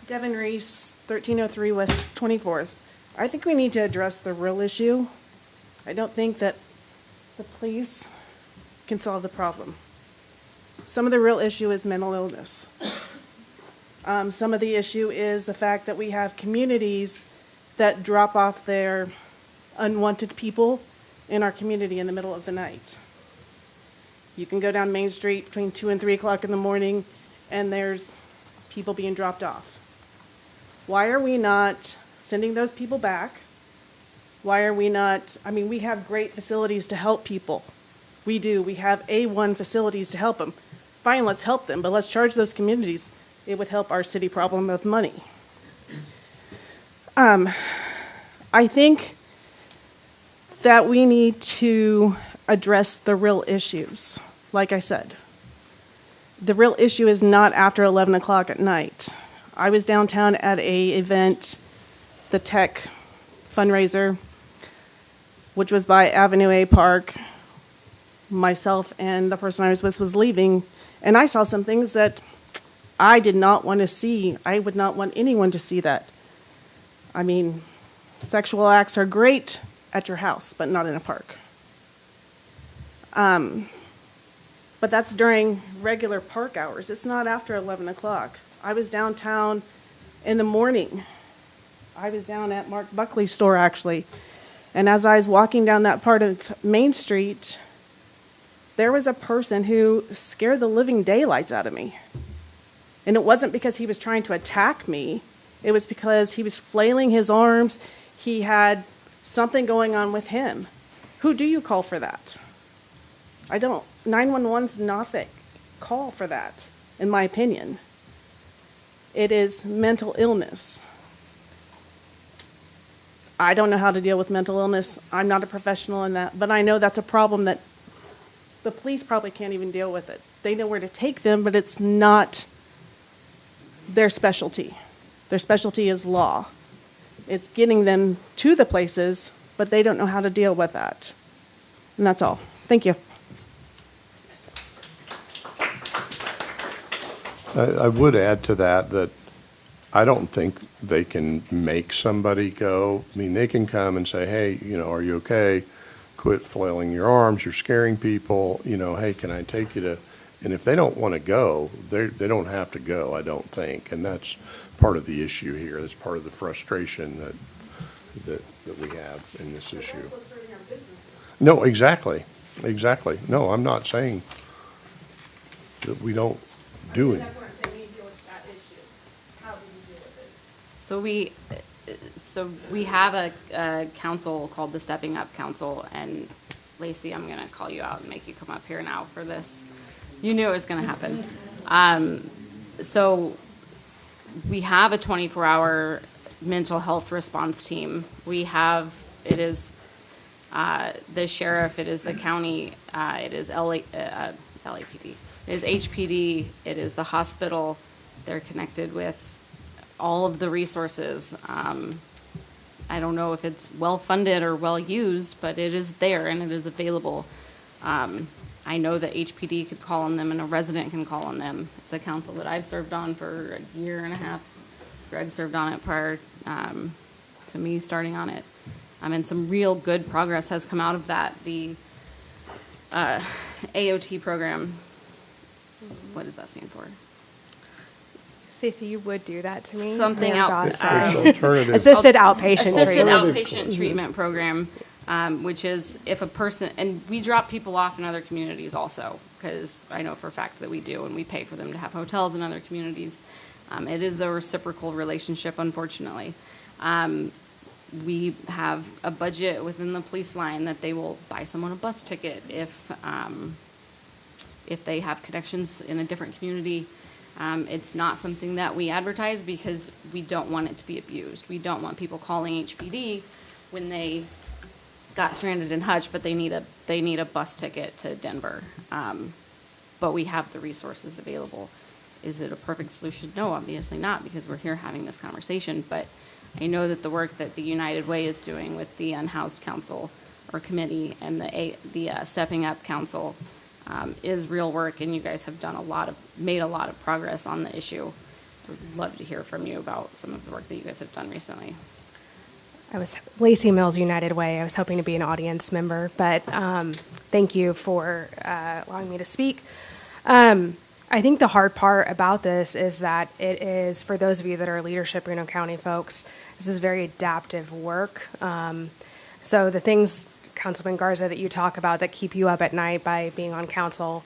Devin Reese, 1303 West 24th. I think we need to address the real issue. I don't think that the police can solve the problem. Some of the real issue is mental illness. Some of the issue is the fact that we have communities that drop off their unwanted people in our community in the middle of the night. You can go down Main Street between 2 and 3 o'clock in the morning, and there's people being dropped off. Why are we not sending those people back? Why are we not, I mean, we have great facilities to help people. We do. We have A1 facilities to help them. Fine, let's help them, but let's charge those communities. It would help our city problem of money. I think that we need to address the real issues. Like I said, the real issue is not after 11 o'clock at night. I was downtown at a event, the tech fundraiser, which was by Avenue A Park. Myself and the person I was with was leaving, and I saw some things that I did not want to see. I would not want anyone to see that. I mean, sexual acts are great at your house, but not in a park. But that's during regular park hours. It's not after 11 o'clock. I was downtown in the morning. I was down at Mark Buckley's store, actually. And as I was walking down that part of Main Street, there was a person who scared the living daylights out of me. And it wasn't because he was trying to attack me. It was because he was flailing his arms. He had something going on with him, who do you call for that? I don't. 911's not the call for that, in my opinion. It is mental illness. I don't know how to deal with mental illness. I'm not a professional in that, but I know that's a problem that the police probably can't even deal with it. They know where to take them, but it's not their specialty. Their specialty is law. It's getting them to the places, but they don't know how to deal with that. And that's all. Thank you. I would add to that I don't think they can make somebody go. I mean, they can come and say, hey, are you okay? Quit flailing your arms. You're scaring people. Hey, can I take you to? And if they don't want to go, they don't have to go, I don't think. And that's part of the issue here. That's part of the frustration that we have in this issue. That's what's hurting our businesses. No, exactly. Exactly. No, I'm not saying that we don't do it. That's what I'm saying. We deal with that issue. How do we deal with it? So we have a council called the Stepping Up Council, and Lacey, I'm going to call you out and make you come up here now for this. You knew it was going to happen. So we have a 24-hour mental health response team. It is the sheriff, it is the county, it is LAPD, it is HPD, it is the hospital. They're connected with all of the resources. I don't know if it's well funded or well used, but it is there and it is available. I know that HPD could call on them and a resident can call on them. It's a council that I've served on for a year and a half. Greg served on it prior to me starting on it. And some real good progress has come out of that. The AOT program, what does that stand for? Stacey, you would do that to me. Something Assisted outpatient Assisted treatment. outpatient treatment program, which is if a person, and we drop people off in other communities also, because I know for a fact that we do, and we pay for them to have hotels in other communities. It is a reciprocal relationship, unfortunately. We have a budget within the police line that they will buy someone a bus ticket if they have connections in a different community. It's not something that we advertise because we don't want it to be abused. We don't want people calling HPD when they got stranded in Hutch, but they need a bus ticket to Denver. But we have the resources available. Is it a perfect solution? No, obviously not, because we're here having this conversation. But I know that the work that the United Way is doing with the Unhoused Council or Committee and the Stepping Up Council is real work, and you guys have made a lot of progress on the issue. I'd love to hear from you about some of the work that you guys have done recently. I was Lacey Mills, United Way. I was hoping to be an audience member, but thank you for allowing me to speak. I think the hard part about this is that it is, for those of you that are leadership Reno County folks, this is very adaptive work. So the things, Councilman Garza, that you talk about that keep you up at night by being on council,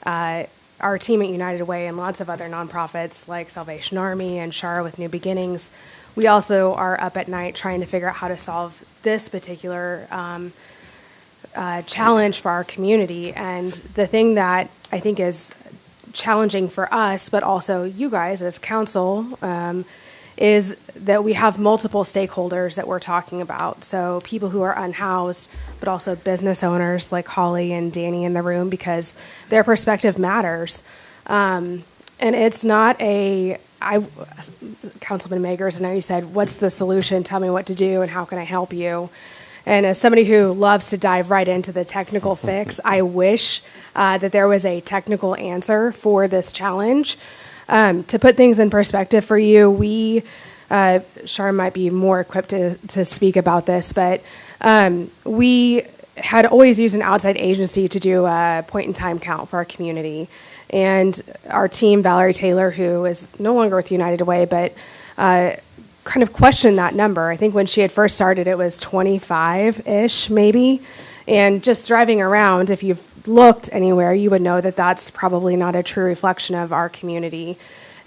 our team at United Way and lots of other nonprofits like Salvation Army and Shara with New Beginnings, we also are up at night trying to figure out how to solve this particular challenge for our community. And the thing that I think is challenging for us, but also you guys as council, is that we have multiple stakeholders that we're talking about. So people who are unhoused, but also business owners like Holly and Danny in the room, because their perspective matters. And it's not Councilman Magers, I know you said, what's the solution? Tell me what to do and how can I help you? And as somebody who loves to dive right into the technical fix, I wish that there was a technical answer for this challenge. To put things in perspective for you, Shar might be more equipped to speak about this, but we had always used an outside agency to do a point-in-time count for our community. And our team, Valerie Taylor, who is no longer with United Way, but kind of questioned that number. I think when she had first started, it was 25-ish, maybe. And just driving around, if you've looked anywhere, you would know that that's probably not a true reflection of our community.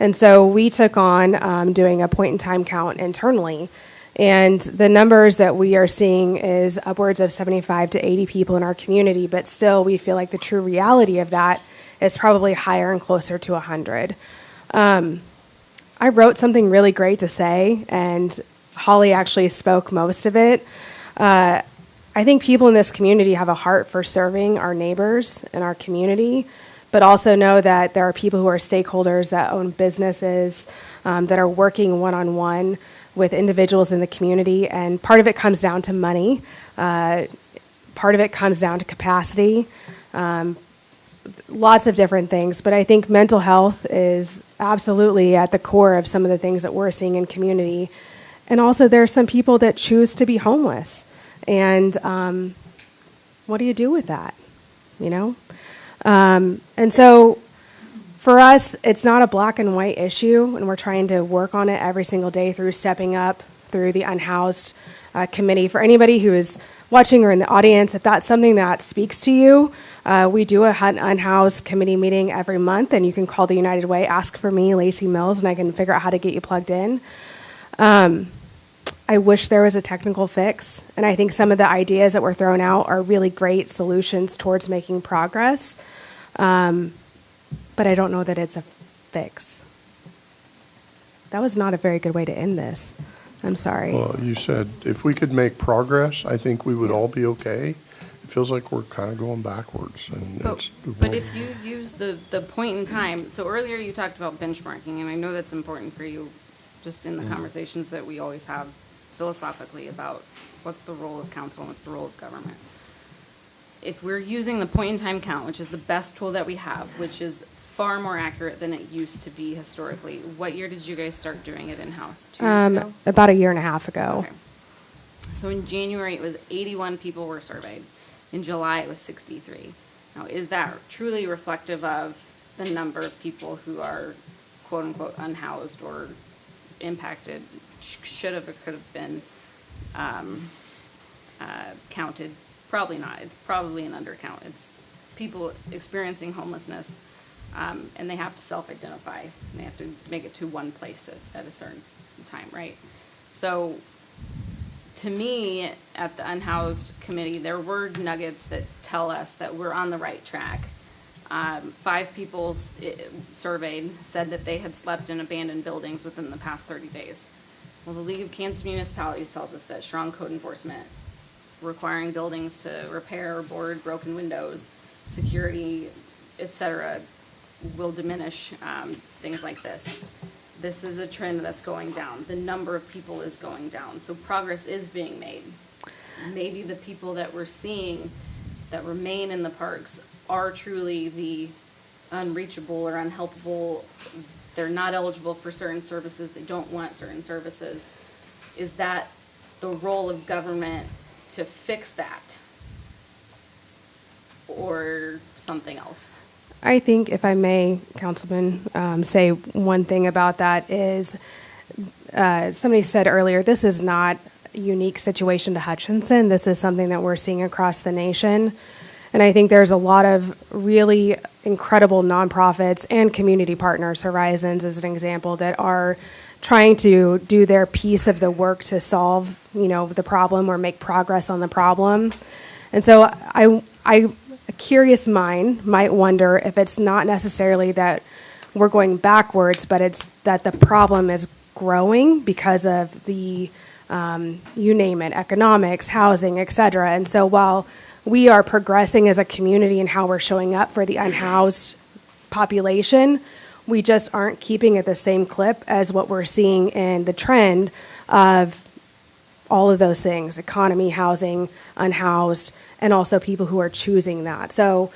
And so we took on doing a point-in-time count internally. And the numbers that we are seeing is upwards of 75 to 80 people in our community, but still we feel like the true reality of that is probably higher and closer to 100. I wrote something really great to say, and Holly actually spoke most of it. I think people in this community have a heart for serving our neighbors and our community, but also know that there are people who are stakeholders that own businesses, that are working one-on-one with individuals in the community, and part of it comes down to money. Part of it comes down to capacity, lots of different things, but I think mental health is absolutely at the core of some of the things that we're seeing in community. And also there are some people that choose to be homeless. And what do you do with that, you know? And so for us, it's not a black and white issue, and we're trying to work on it every single day through stepping up, through the unhoused committee. For anybody who is watching or in the audience, if that's something that speaks to you, we do a unhoused committee meeting every month, and you can call the United Way, ask for me, Lacey Mills, and I can figure out how to get you plugged in. I wish there was a technical fix, and I think some of the ideas that were thrown out are really great solutions towards making progress, but I don't know that it's a fix. That was not a very good way to end this. I'm sorry. Well, you said if we could make progress, I think we would all be okay. It feels like we're kind of going backwards. And But if you use the point in time, so earlier you talked about benchmarking, and I know that's important for you just in the conversations that we always have philosophically about what's the role of council and what's the role of government. If we're using the point in time count, which is the best tool that we have, which is far more accurate than it used to be historically, what year did you guys start doing it in-house? 2 years ago? About a year and a half ago. Okay. So in January, it was 81 people were surveyed. In July, it was 63. Now, is that truly reflective of the number of people who are quote-unquote unhoused or impacted, should have or could have been counted? Probably not. It's probably an undercount. It's people experiencing homelessness, and they have to self-identify, and they have to make it to one place at a certain time, right? So to me, at the Unhoused Committee, there were nuggets that tell us that we're on the right track. 5 people surveyed said that they had slept in abandoned buildings within the past 30 days. Well, the League of Kansas Municipalities tells us that strong code enforcement, requiring buildings to repair or board broken windows, security, etc., will diminish things like this. This is a trend that's going down. The number of people is going down. So progress is being made. Maybe the people that we're seeing that remain in the parks are truly the unreachable or unhelpable. They're not eligible for certain services. They don't want certain services. Is that the role of government to fix that, or something else? I think, if I may, Councilman, say one thing about that is, somebody said earlier, this is not a unique situation to Hutchinson. This is something that we're seeing across the nation. And I think there's a lot of really incredible nonprofits and community partners, Horizons as an example, that are trying to do their piece of the work to solve, the problem or make progress on the problem. And so a curious mind might wonder if it's not necessarily that we're going backwards, but it's that the problem is growing because of the, you name it, economics, housing, et cetera. And so while we are progressing as a community in how we're showing up for the unhoused population, we just aren't keeping at the same clip as what we're seeing in the trend of all of those things: economy, housing, unhoused, and also people who are choosing that. So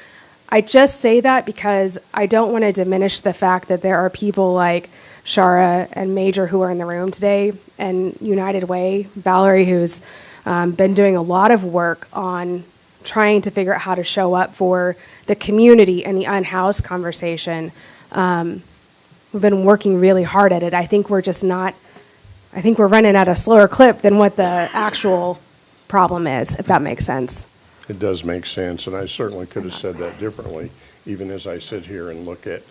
I just say that because I don't want to diminish the fact that there are people like Shara and Major who are in the room today, and United Way, Valerie, who's been doing a lot of work on trying to figure out how to show up for the community and the unhoused conversation. We've been working really hard at it. I think we're running at a slower clip than what the actual problem is, if that makes sense. It does make sense, and I certainly could have said that differently, even as I sit here and look at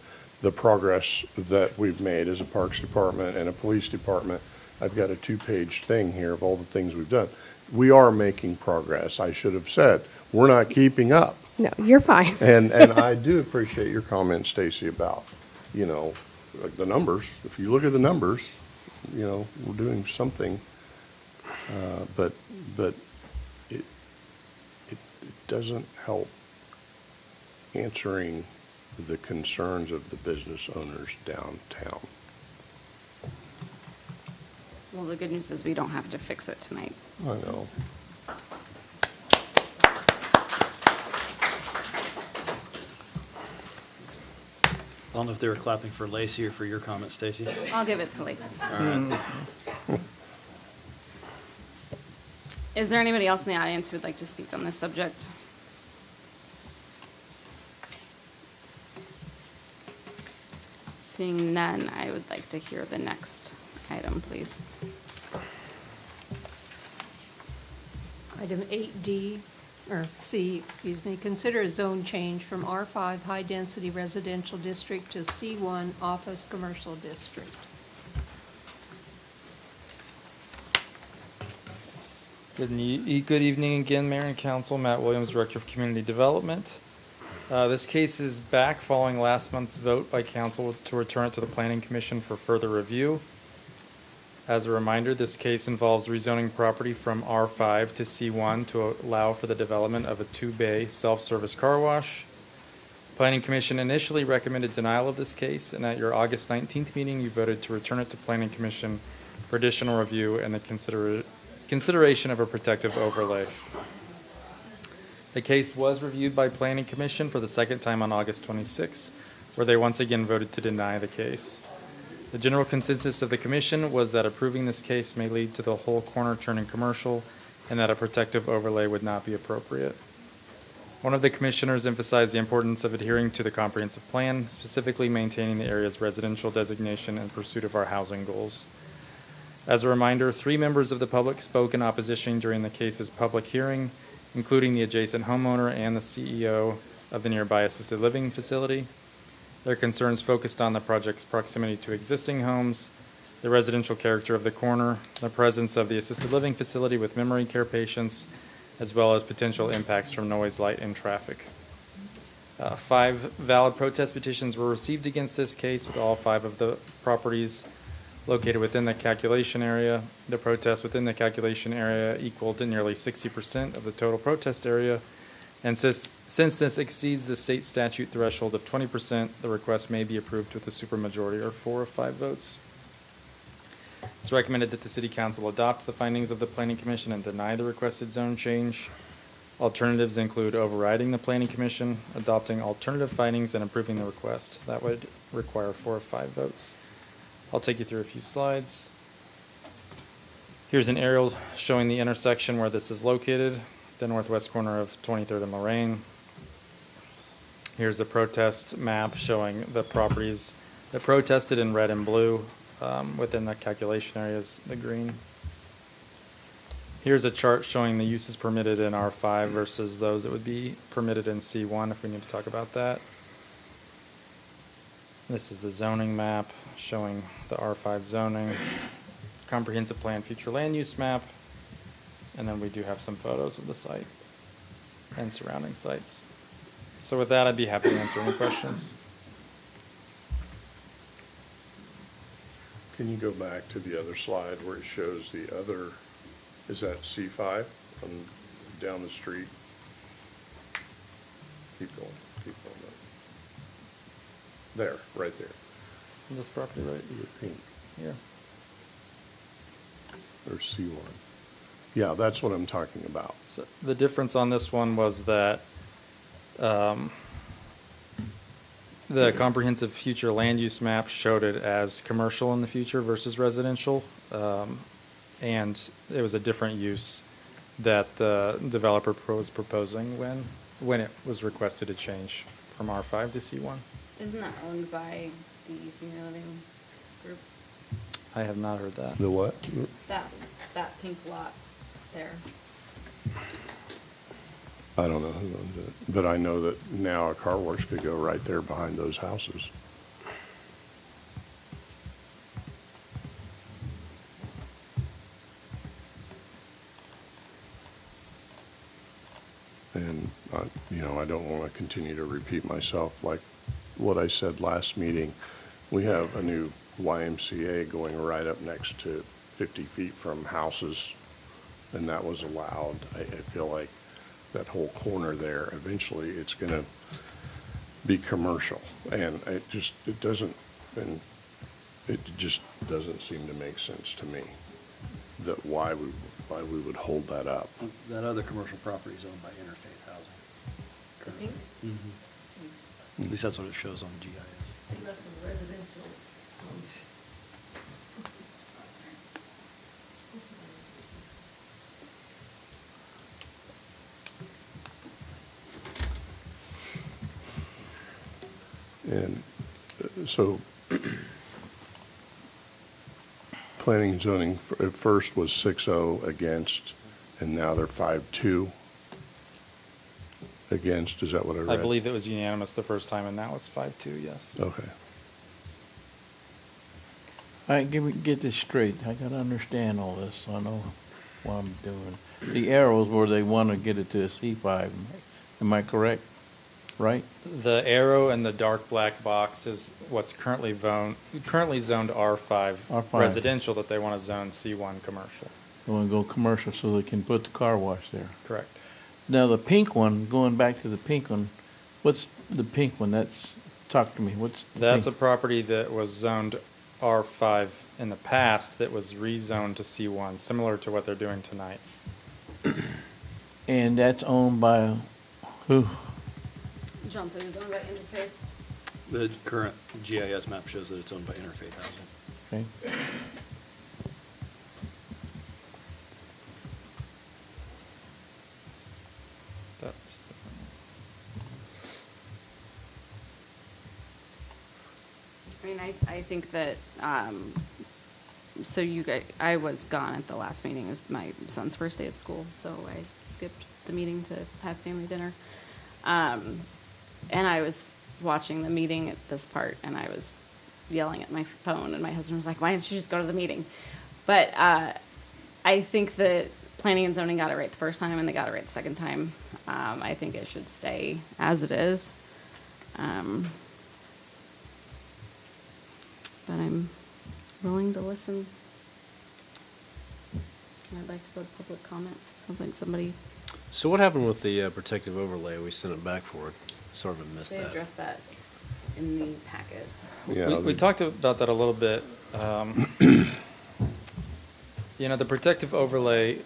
the progress that we've made as a Parks Department and a Police Department I've got a 2-page thing here of all the things we've done. We are making progress. I should have said, we're not keeping up. No, you're fine. And I do appreciate your comment, Stacy, about, like the numbers. If you look at the numbers, we're doing something. But it doesn't help answering the concerns of the business owners downtown. Well, the good news is we don't have to fix it tonight. I know. I don't know if they were clapping for Lacey or for your comment, Stacy. I'll give it to Lacey. All right. Is there anybody else in the audience who would like to speak on this subject? Seeing none, I would like to hear the next item, please. Item 8D, or C, excuse me, consider a zone change from R5 High Density Residential District to C1 Office Commercial District. Good evening again, Mayor and Council. Matt Williams, Director of Community Development. This case is back following last month's vote by Council to return it to the Planning Commission for further review. As a reminder, this case involves rezoning property from R5 to C1 to allow for the development of a 2-bay self-service car wash. Planning Commission initially recommended denial of this case, and at your August 19th meeting, you voted to return it to Planning Commission for additional review and the consideration of a protective overlay. The case was reviewed by Planning Commission for the second time on August 26th, where they once again voted to deny the case. The general consensus of the commission was that approving this case may lead to the whole corner turning commercial and that a protective overlay would not be appropriate. One of the commissioners emphasized the importance of adhering to the comprehensive plan, specifically maintaining the area's residential designation in pursuit of our housing goals. As a reminder, 3 members of the public spoke in opposition during the case's public hearing, including the adjacent homeowner and the CEO of the nearby assisted living facility. Their concerns focused on the project's proximity to existing homes, the residential character of the corner, the presence of the assisted living facility with memory care patients, as well as potential impacts from noise, light, and traffic. 5 valid protest petitions were received against this case, with all 5 of the properties located within the calculation area. The protests within the calculation area equaled to nearly 60% of the total protest area. And since this exceeds the state statute threshold of 20%, the request may be approved with a supermajority or 4 of 5 votes. It's recommended that the City Council adopt the findings of the Planning Commission and deny the requested zone change. Alternatives include overriding the Planning Commission, adopting alternative findings, and approving the request. That would require 4 of 5 votes. I'll take you through a few slides. Here's an aerial showing the intersection where this is located, the northwest corner of 23rd and Lorraine. Here's the protest map showing the properties that protested in red and blue. Within the calculation areas, the green. Here's a chart showing the uses permitted in R5 versus those that would be permitted in C1 if we need to talk about that. This is the zoning map showing the R5 zoning, comprehensive plan future land use map, and then we do have some photos of the site and surrounding sites. So with that, I'd be happy to answer any questions. Can you go back to the other slide where it shows the other, is that C5 down the street? Keep going. There, right there. This property, right? Pink. Yeah. Or C1. Yeah, that's what I'm talking about. So the difference on this one was that the comprehensive future land use map showed it as commercial in the future versus residential. And it was a different use that the developer was proposing when it was requested to change from R5 to C1. Isn't that owned by the senior living group? I have not heard that. The what? That pink lot there. I don't know who owns it, but I know that now a car wash could go right there behind those houses. And, you know, I don't want to continue to repeat myself. Like what I said last meeting, we have a new YMCA going right up next to 50 feet from houses, and that was allowed. I feel like that whole corner there, eventually it's going to be commercial, and it just doesn't seem to make sense to me that why we would hold that up. That other commercial property is owned by Interfaith Housing. Mm-hmm. At least that's what it shows on the GIS. And so planning and zoning at first was 6-0 against, and now they're 5-2 against. Is that what I read? I believe it was unanimous the first time, and now it's 5-2, yes. Okay. All right, get this straight. I gotta understand all this, so I know what I'm doing. The arrows where they want to get it to a C5, am I correct? Right? The arrow and the dark black box is what's currently zoned R5 residential that they want to zone C1 commercial. They want to go commercial so they can put the car wash there. Correct. Now the pink one, going back to the pink one, what's the pink one? Talk to me. That's a property that was zoned R5 in the past that was rezoned to C1, similar to what they're doing tonight. And that's owned by who? John said it was owned by Interfaith. The current GIS map shows that it's owned by Interfaith Housing. Okay. That's I mean, I think that, so you guys, I was gone at the last meeting. It was my son's first day of school, so I skipped the meeting to have family dinner. And I was watching the meeting at this part, and I was yelling at my phone, and my husband was like, why didn't you just go to the meeting? But I think that planning and zoning got it right the first time, and they got it right the second time. I think it should stay as it is. But I'm willing to listen. I'd like to go to public comment. Sounds like somebody... So what happened with the protective overlay? We sent it back for it. Sort of missed They that. addressed that in the packet. Yeah, we talked about that a little bit. You know, the protective overlay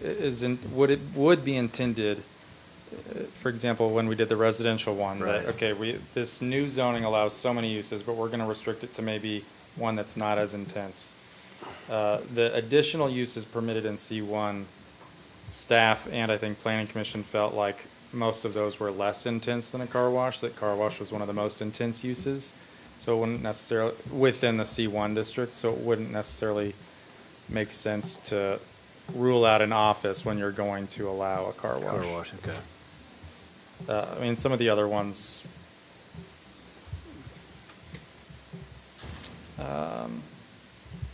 would be intended, for example, when we did the residential one, Right. that, okay, this new zoning allows so many uses, but we're going to restrict it to maybe one that's not as intense. The additional uses permitted in C1, staff and I think Planning Commission felt like most of those were less intense than a car wash, that car wash was one of the most intense uses. So it wouldn't necessarily, within the C1 district, so it wouldn't necessarily make sense to rule out an office when you're going to allow a car wash. Car wash, okay. I mean, some of the other ones,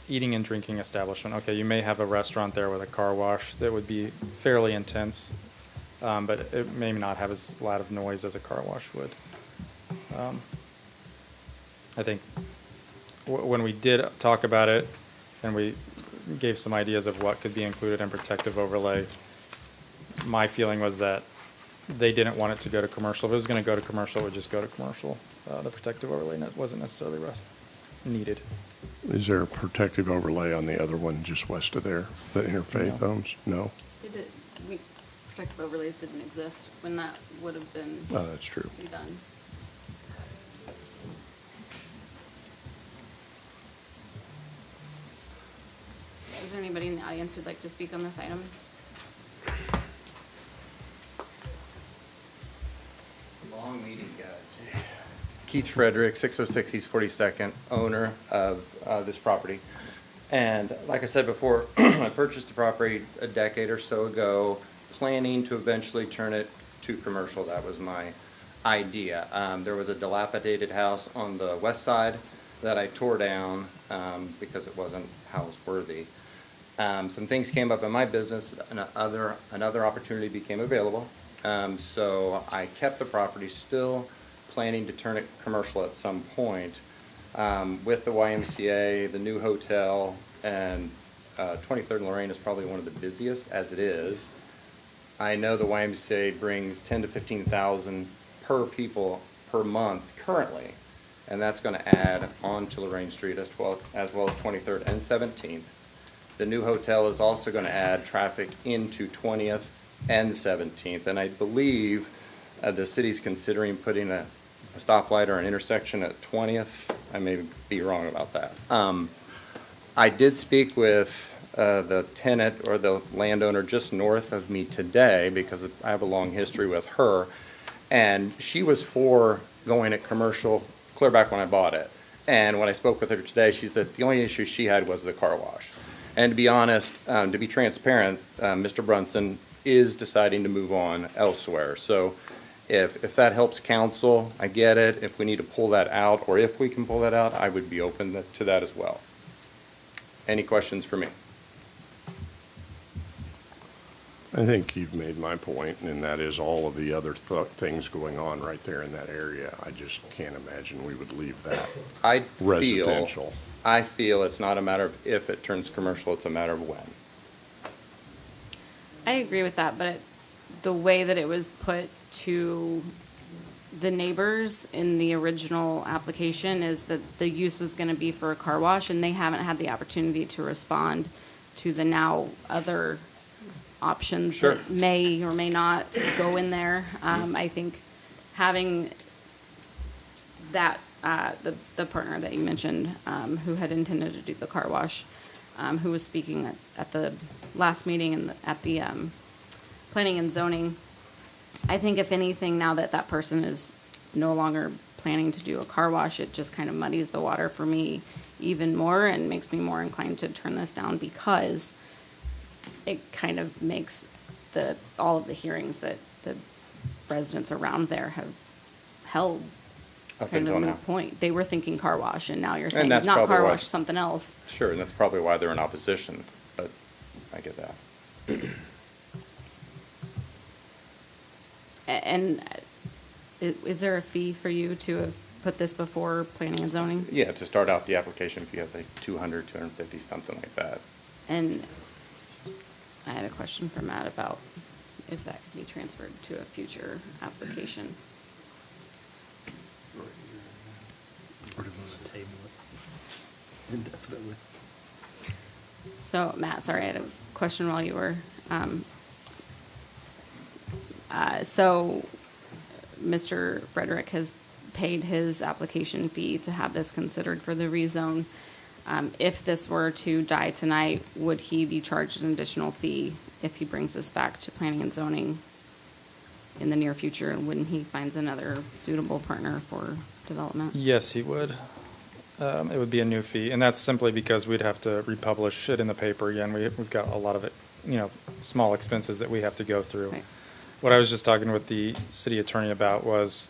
eating and drinking establishment. Okay, you may have a restaurant there with a car wash that would be fairly intense, but it may not have as loud of noise as a car wash would. I think when we did talk about it and we gave some ideas of what could be included in protective overlay, my feeling was that they didn't want it to go to commercial. If it was going to go to commercial, it would just go to commercial. The protective overlay wasn't necessarily needed. Is there a protective overlay on the other one just west of there that Interfaith owns? No? Protective overlays didn't exist when that would have been Oh, that's true. done. Is there anybody in the audience who'd like to speak on this item? Long meeting, guys. Keith Frederick, 606 East 42nd, owner of this property. And like I said before, I purchased the property a decade or so ago, planning to eventually turn it to commercial. That was my idea. There was a dilapidated house on the west side that I tore down because it wasn't house worthy. Some things came up in my business, and another opportunity became available. So I kept the property, still planning to turn it commercial at some point. With the YMCA, the new hotel, and 23rd and Lorraine is probably one of the busiest as it is. I know the YMCA brings 10 to 15,000 per people per month currently, and that's going to add on to Lorraine Street as well as 23rd and 17th. The new hotel is also going to add traffic into 20th and 17th, and I believe the city's considering putting a stoplight or an intersection at 20th. I may be wrong about that. I did speak with the tenant or the landowner just north of me today because I have a long history with her, and she was for going at commercial clear back when I bought it. And when I spoke with her today, she said the only issue she had was the car wash. And to be honest, to be transparent, Mr. Brunson is deciding to move on elsewhere. So if that helps council, I get it. If we need to pull that out, or if we can pull that out, I would be open to that as well. Any questions for me? I think you've made my point, and that is all of the other things going on right there in that area. I just can't imagine we would leave that residential. I feel it's not a matter of if it turns commercial, it's a matter of when. I agree with that, but the way that it was put to the neighbors in the original application is that the use was going to be for a car wash, and they haven't had the opportunity to respond to the now other options that may or may not go in there. I think having that, the partner that you mentioned, who had intended to do the car wash, who was speaking at the last meeting and at the planning and zoning, I think if anything, now that that person is no longer planning to do a car wash, it just kind of muddies the water for me even more and makes me more inclined to turn this down, because it kind of makes all of the hearings that the residents around there have held kind of a moot point. They were thinking car wash, and now you're saying not car wash, something else. Sure, and that's probably why they're in opposition, but I get that. And is there a fee for you to have put this before planning and zoning? Yeah, to start out the application fee of like 200, 250, something like that. And I had a question for Matt about if that could be transferred to a future application. Or do you want to table it indefinitely? So Matt, sorry, I had a question while you were, so Mr. Frederick has paid his application fee to have this considered for the rezone. If this were to die tonight, would he be charged an additional fee if he brings this back to planning and zoning in the near future, and when he finds another suitable partner for development? Yes, he would. It would be a new fee, and that's simply because we'd have to republish it in the paper again. We've got a lot of it, small expenses that we have to go through. Right. What I was just talking with the city attorney about was,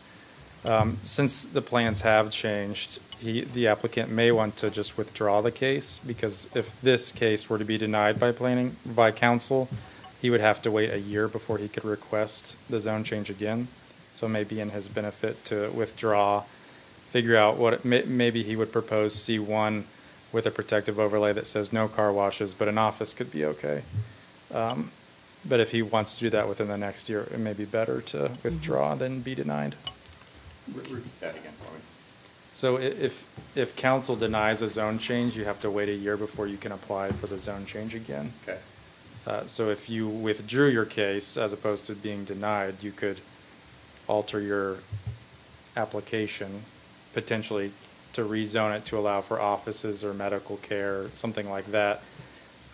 since the plans have changed, the applicant may want to just withdraw the case, because if this case were to be denied by council, he would have to wait a year before he could request the zone change again. So it may be in his benefit to withdraw, figure out what maybe he would propose C1 with a protective overlay that says no car washes, but an office could be okay. But if he wants to do that within the next year, it may be better to withdraw than be denied. Repeat that again for me. So if council denies a zone change, you have to wait a year before you can apply for the zone change again. Okay. So if you withdrew your case as opposed to being denied, you could alter your application potentially to rezone it to allow for offices or medical care, something like that.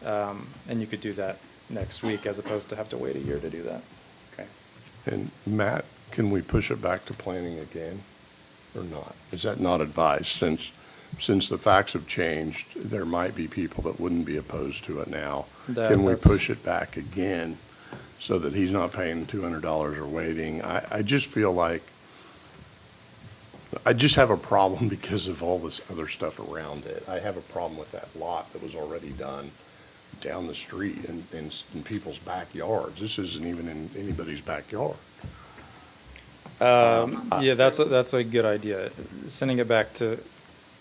And you could do that next week as opposed to have to wait a year to do that. Okay. And Matt, can we push it back to planning again or not? Is that not advised? Since the facts have changed, there might be people that wouldn't be opposed to it now. Can we push it back again so that he's not paying $200 or waiting? I just feel like I just have a problem because of all this other stuff around it. I have a problem with that lot that was already done down the street in people's backyards. This isn't even in anybody's backyard. Yeah, that's a good idea. Sending it back to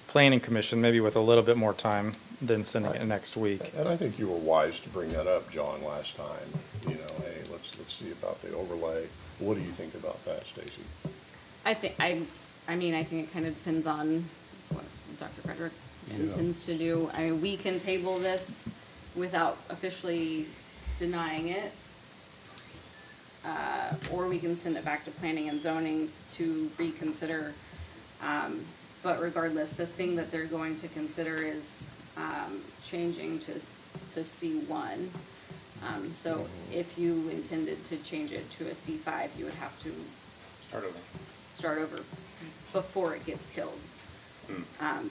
planning commission, maybe with a little bit more time than sending it next week. And I think you were wise to bring that up, John, last time. You know, hey, let's see about the overlay. What do you think about that, Stacy? I think it kind of depends on what Dr. Frederick intends to do. I mean, we can table this without officially denying it. Or we can send it back to planning and zoning to reconsider. But regardless, the thing that they're going to consider is changing to C1. So if you intended to change it to a C5, you would have to start over before it gets killed.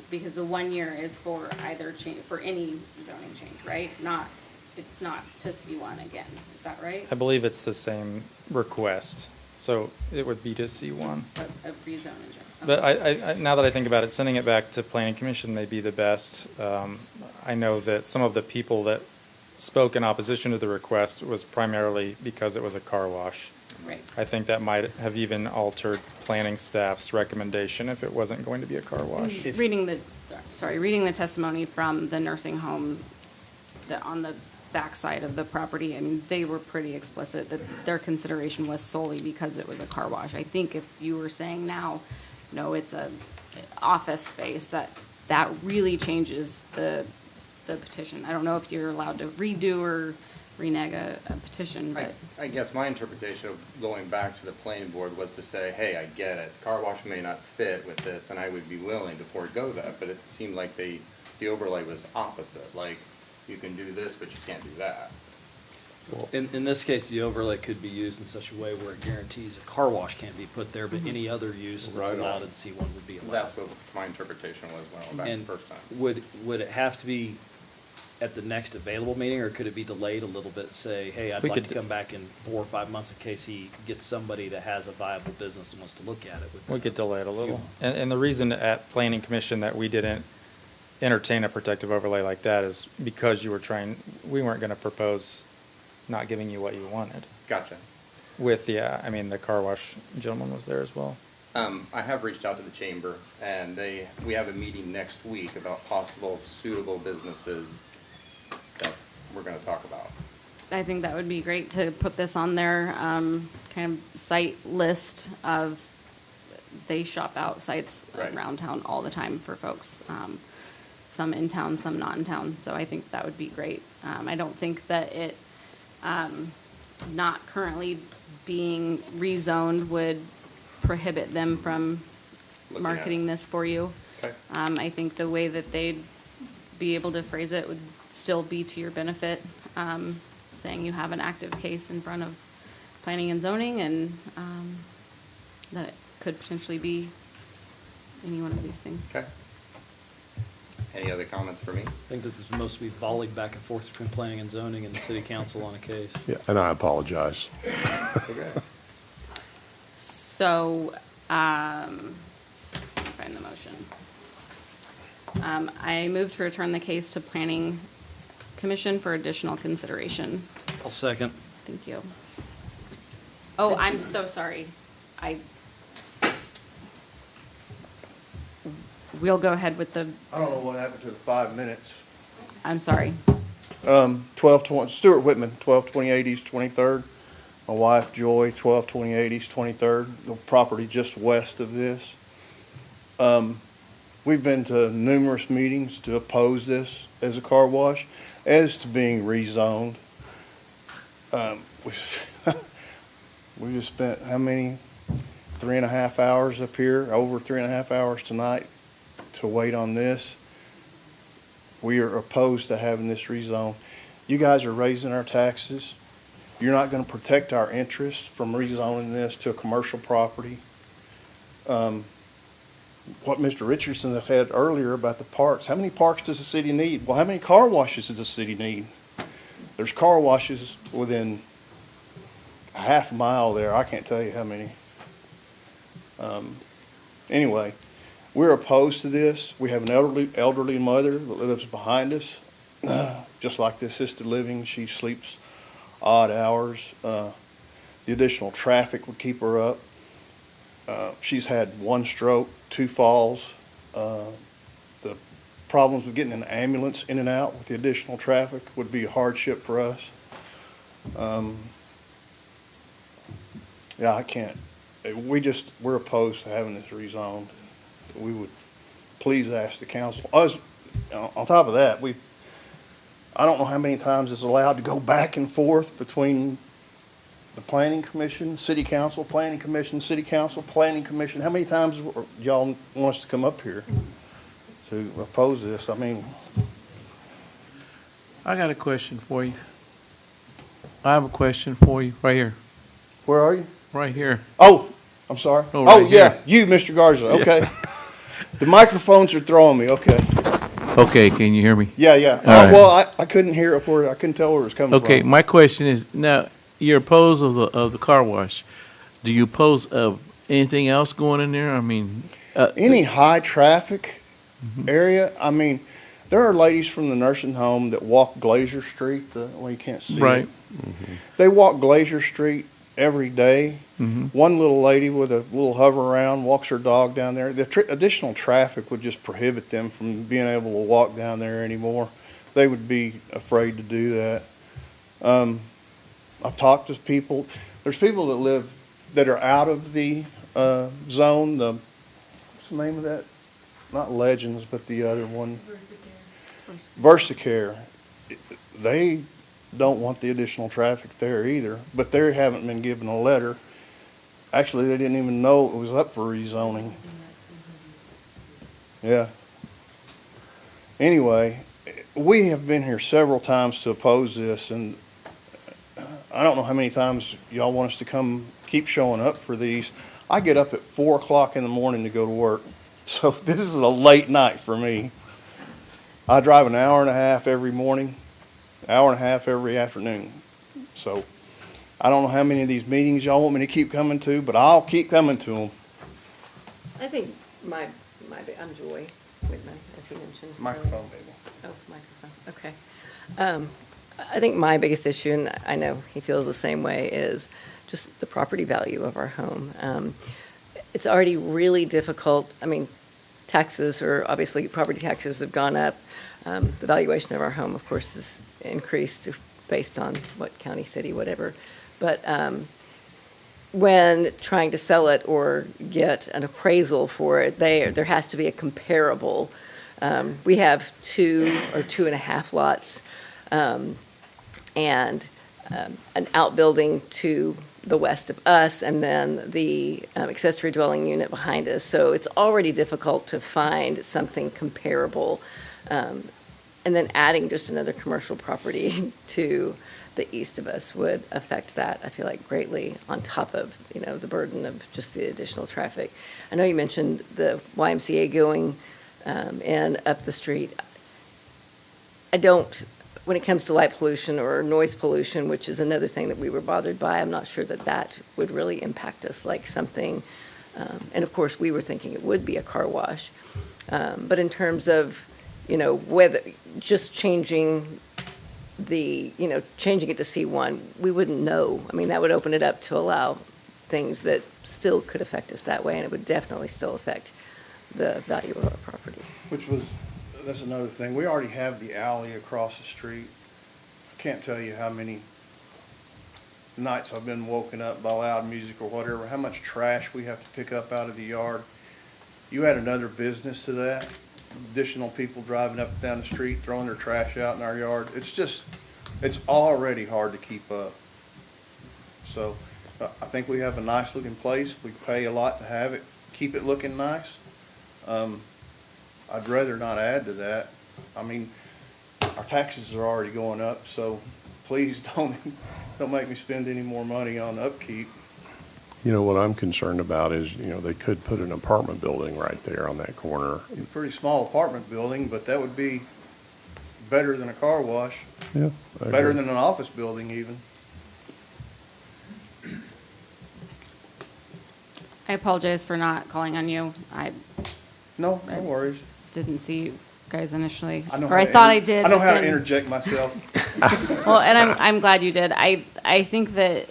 Because the 1 year is for either change, for any zoning change, right? It's not to C1 again. Is that right? I believe it's the same request, so it would be to C1. A rezone. But I now that I think about it, sending it back to planning commission may be the best. I know that some of the people that spoke in opposition to the request was primarily because it was a car wash. Right. I think that might have even altered planning staff's recommendation if it wasn't going to be a car wash. Reading the testimony from the nursing home on the backside of the property, I mean, they were pretty explicit that their consideration was solely because it was a car wash. I think if you were saying now, no, it's a office space, that really changes the petition. I don't know if you're allowed to redo or renege a petition, but I guess my interpretation of going back to the planning board was to say, hey, I get it. Car wash may not fit with this, and I would be willing to forego that. But it seemed like the overlay was opposite. Like, you can do this, but you can't do that. Well, in this case, the overlay could be used in such a way where it guarantees a car wash can't be put there, but any other use that's allowed in C1 would be allowed. That's what my interpretation was when I went back And the first time. would it have to be at the next available meeting, or could it be delayed a little bit? Say, hey, I'd like to come back in 4 or 5 months in case he gets somebody that has a viable business and wants to look at it. We could delay it a little. And the reason at planning commission that we didn't entertain a protective overlay like that is because we weren't going to propose not giving you what you wanted. Gotcha. With the car wash gentleman was there as well. I have reached out to the chamber, and we have a meeting next week about possible suitable businesses that we're going to talk about. I think that would be great to put this on their kind of site list of, they shop out sites around town all the time for folks. Some in town, some not in town. So I think that would be great. I don't think that it not currently being rezoned would prohibit them from marketing this for you. Okay. I think the way that they'd be able to phrase it would still be to your benefit, saying you have an active case in front of planning and zoning, and that it could potentially be any one of these things. Okay. Any other comments for me? I think that's the most we've volleyed back and forth between planning and zoning and the city council on a case. Yeah, and I apologize. Okay. So, find the motion. I move to return the case to planning commission for additional consideration. I'll second. Thank you. Oh, I'm so sorry. We'll go ahead with the, I don't know what happened to the 5 minutes. I'm sorry. 1220, Stuart Whitman, 1228 East 23rd. My wife Joy, 1228 East 23rd, the property just west of this. We've been to numerous meetings to oppose this as a car wash, as to being rezoned. We just spent how many? 3.5 hours up here, over 3.5 hours tonight to wait on this. We are opposed to having this rezoned. You guys are raising our taxes. You're not going to protect our interests from rezoning this to a commercial property. What Mr. Richardson had earlier about the parks, how many parks does the city need? Well, how many car washes does the city need? There's car washes within a half mile there. I can't tell you how many. Anyway, we're opposed to this. We have an elderly mother that lives behind us, just like the assisted living. She sleeps odd hours. The additional traffic would keep her up. She's had 1 stroke, 2 falls. The problems with getting an ambulance in and out with the additional traffic would be a hardship for us. Yeah, I can't. We're opposed to having this rezoned. We would please ask the council. On top of that, I don't know how many times it's allowed to go back and forth between the planning commission, city council, planning commission, city council, planning commission. How many times y'all want us to come up here to oppose this? I mean, I got a question for you. I have a question for you right here. Where are you? Right here. Oh, I'm sorry. Oh, right yeah, here. you, Mr. Garza. Yeah. Okay. The microphones are throwing me. Okay. Okay, can you hear me? Yeah. All right. Well, I couldn't hear up where I couldn't tell where it was coming from. Okay, my question is, now, you're opposed of the car wash. Do you oppose of anything else going in there? I mean, any high traffic area. I mean, there are ladies from the nursing home that walk Glacier Street. Well, you can't see right. it. They walk Glacier Street every day. One little lady with a little hover around walks her dog down there. The additional traffic would just prohibit them from being able to walk down there anymore. They would be afraid to do that. I've talked to people. There's people that live that are out of the zone. What's the name of that? Not Legends, but the other one. Versacare. They don't want the additional traffic there either, but they haven't been given a letter. Actually, they didn't even know it was up for rezoning. Yeah. Anyway, we have been here several times to oppose this, and I don't know how many times y'all want us to come keep showing up for these. I get up at 4 o'clock in the morning to go to work, so this is a late night for me. I drive an hour and a half every morning, hour and a half every afternoon. So I don't know how many of these meetings y'all want me to keep coming to, but I'll keep coming to them. I think I'm Joy Whitman, as he mentioned. Microphone, baby. Oh, microphone, okay. I think my biggest issue, and I know he feels the same way, is just the property value of our home. It's already really difficult. I mean, taxes, or obviously property taxes have gone up. The valuation of our home, of course, is increased based on what county, city, whatever. But when trying to sell it or get an appraisal for it, there has to be a comparable. We have 2 or 2.5 lots and an outbuilding to the west of us, and then the accessory dwelling unit behind us. So it's already difficult to find something comparable. And then adding just another commercial property to the east of us would affect that, I feel like, greatly, on top of, the burden of just the additional traffic. I know you mentioned the YMCA going and up the street. When it comes to light pollution or noise pollution, which is another thing that we were bothered by, I'm not sure that would really impact us like something. And of course, we were thinking it would be a car wash. But in terms of, whether just changing changing it to C1, we wouldn't know. I mean, that would open it up to allow things that still could affect us that way, and it would definitely still affect the value of our property. That's another thing. We already have the alley across the street. I can't tell you how many nights I've been woken up by loud music or whatever, how much trash we have to pick up out of the yard. You add another business to that, additional people driving up and down the street, throwing their trash out in our yard. It's already hard to keep up. So I think we have a nice looking place. We pay a lot to have it, keep it looking nice. I'd rather not add to that. I mean, our taxes are already going up, so please don't make me spend any more money on upkeep. What I'm concerned about is, they could put an apartment building right there on that corner. A pretty small apartment building, but that would be better than a car wash. Yeah. Better than an office building even. I apologize for not calling on you. No worries. Didn't see you guys initially, I thought I did. I know how to interject myself. Well, and I'm glad you did. I think that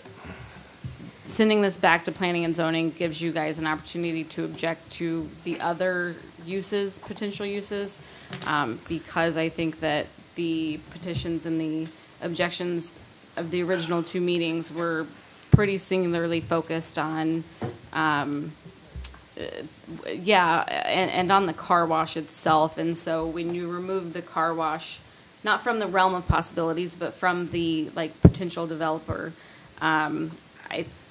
sending this back to planning and zoning gives you guys an opportunity to object to the other uses, potential uses, because I think that the petitions and the objections of the original two meetings were pretty singularly focused on, and on the car wash itself. And so when you remove the car wash, not from the realm of possibilities, but from the potential developer,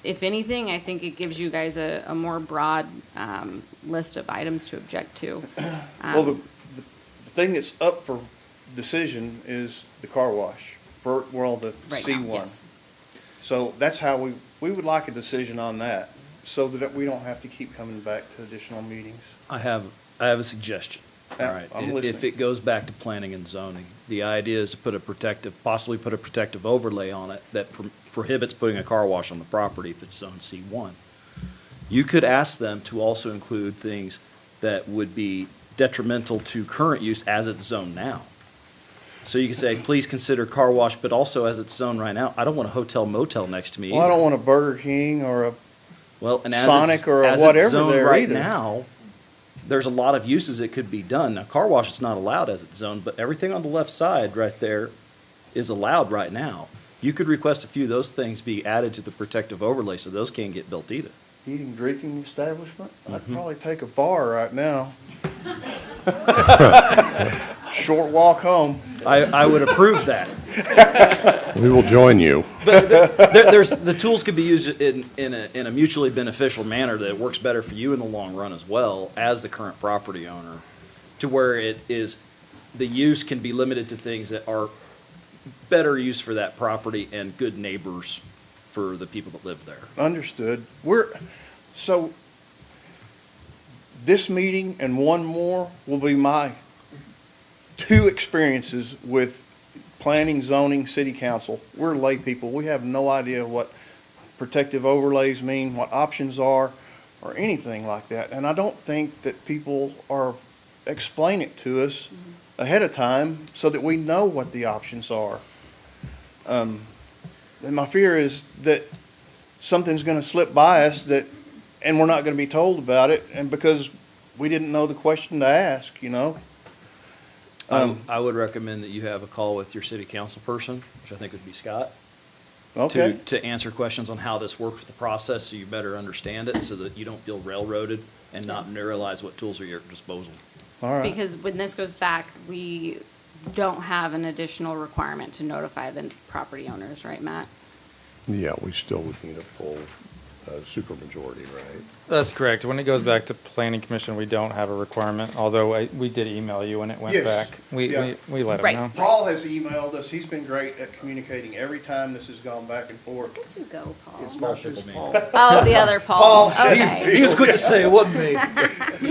if anything, I think it gives you guys a more broad list of items to object to. Well, the thing that's up for decision is the car wash, the Right C1. now, yes. So that's how we would like a decision on that, so that we don't have to keep coming back to additional meetings. I have a suggestion. All Yeah, right. I'm If listening. it goes back to planning and zoning, the idea is to possibly put a protective overlay on it that prohibits putting a car wash on the property if it's zone C1. You could ask them to also include things that would be detrimental to current use as it's zoned now. So you can say, please consider car wash, but also as it's zoned right now, I don't want a hotel motel next to me Well, I either. don't want a Burger King or a And as Sonic it's- or a as it's whatever zoned there right either. now, there's a lot of uses that could be done. Now, car wash is not allowed as it's zoned, but everything on the left side right there is allowed right now. You could request a few of those things be added to the protective overlay, so those can't get built either. eating, drinking establishment. I'd probably take a bar right now. Short walk home. I would approve that. We will join you. The tools could be used in a mutually beneficial manner that works better for you in the long run as well as the current property owner, to where the use can be limited to things that are better use for that property and good neighbors for the people that live there. Understood. So this meeting and one more will be my two experiences with planning, zoning, city council. We're lay people. We have no idea what protective overlays mean, what options are, or anything like that. And I don't think that people are explain it to us ahead of time so that we know what the options are. And my fear is that something's going to slip by us and we're not going to be told about it, and because we didn't know the question to ask, I would recommend that you have a call with your city council person, which I think would be Scott. Okay. To answer questions on how this works with the process, so you better understand it, so that you don't feel railroaded and not realize what tools are at your disposal. All right. Because when this goes back, we don't have an additional requirement to notify the property owners, right, Matt? Yeah, we still would need a full supermajority, right? That's correct. When it goes back to planning commission, we don't have a requirement, although we did email you when it went Yes. back. We let them Right. know. Paul has emailed us. He's been great at communicating every time this has gone back and forth. Where'd you go, Paul? It's not just Paul. Oh, the other Paul. Paul Okay. He was quick to say it wasn't me.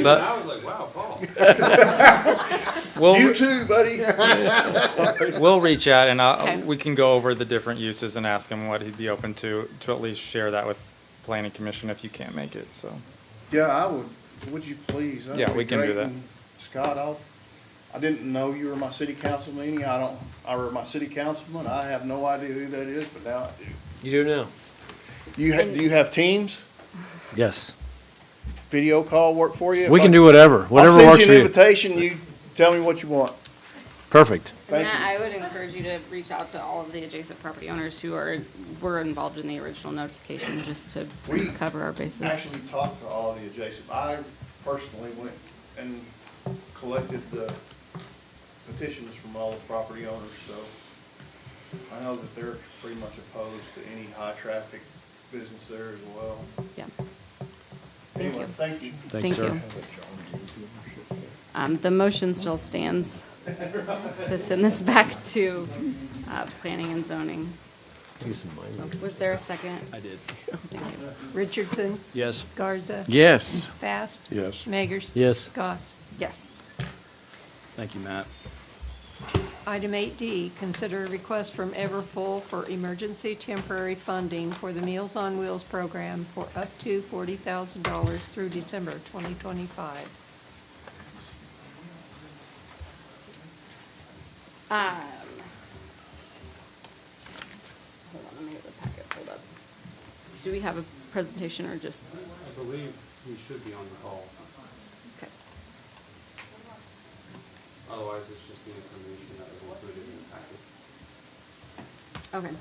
But I was like, wow, Paul. You too, buddy. we'll reach out and Okay. we can go over the different uses and ask him what he'd be open to at least share that with planning commission if you can't make it, so. Yeah, I would. Would you please? That'd Yeah, be we can do great. that. And Scott, I didn't know you were my city council meeting. I were my city councilman. I have no idea who that is, but now I do. You do now. Do you have Teams? Yes. Video call work for you? We If can I- do whatever I'll works send for you an you. invitation. You tell me what you want. Perfect. Thank Matt, you. I would encourage you to reach out to all of the adjacent property owners who were involved in the original notification, just to We cover our bases. Actually talked to all the adjacent. I personally went and collected the petitions from all the property owners, so I know that they're pretty much opposed to any high traffic business there as well. Yeah. Anyway, you. thank you. Thank you. The motion still stands to send this back to planning and zoning. Was there a second? I did. Thank you. Richardson, Yes. Garza, Yes. Fast, Yes. Magers. Yes. Goss. Yes. Thank you, Matt. Item 8D, consider a request from Everfull for emergency temporary funding for the Meals on Wheels program for up to $40,000 through December 2025. Hold on, let me get the packet pulled up. Do we have a presentation or just? I believe we should be on the call. Okay. Otherwise, it's just the information that was included in the packet. Okay.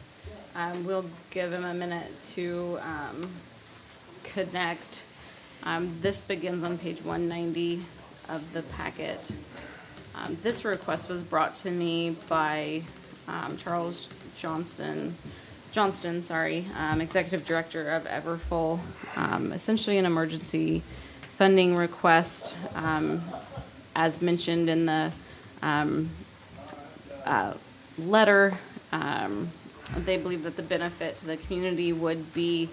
We'll give him a minute to connect. This begins on page 190 of the packet. This request was brought to me by Charles Johnston, Executive Director of Everfull. Essentially an emergency funding request, as mentioned in the letter. They believe that the benefit to the community would be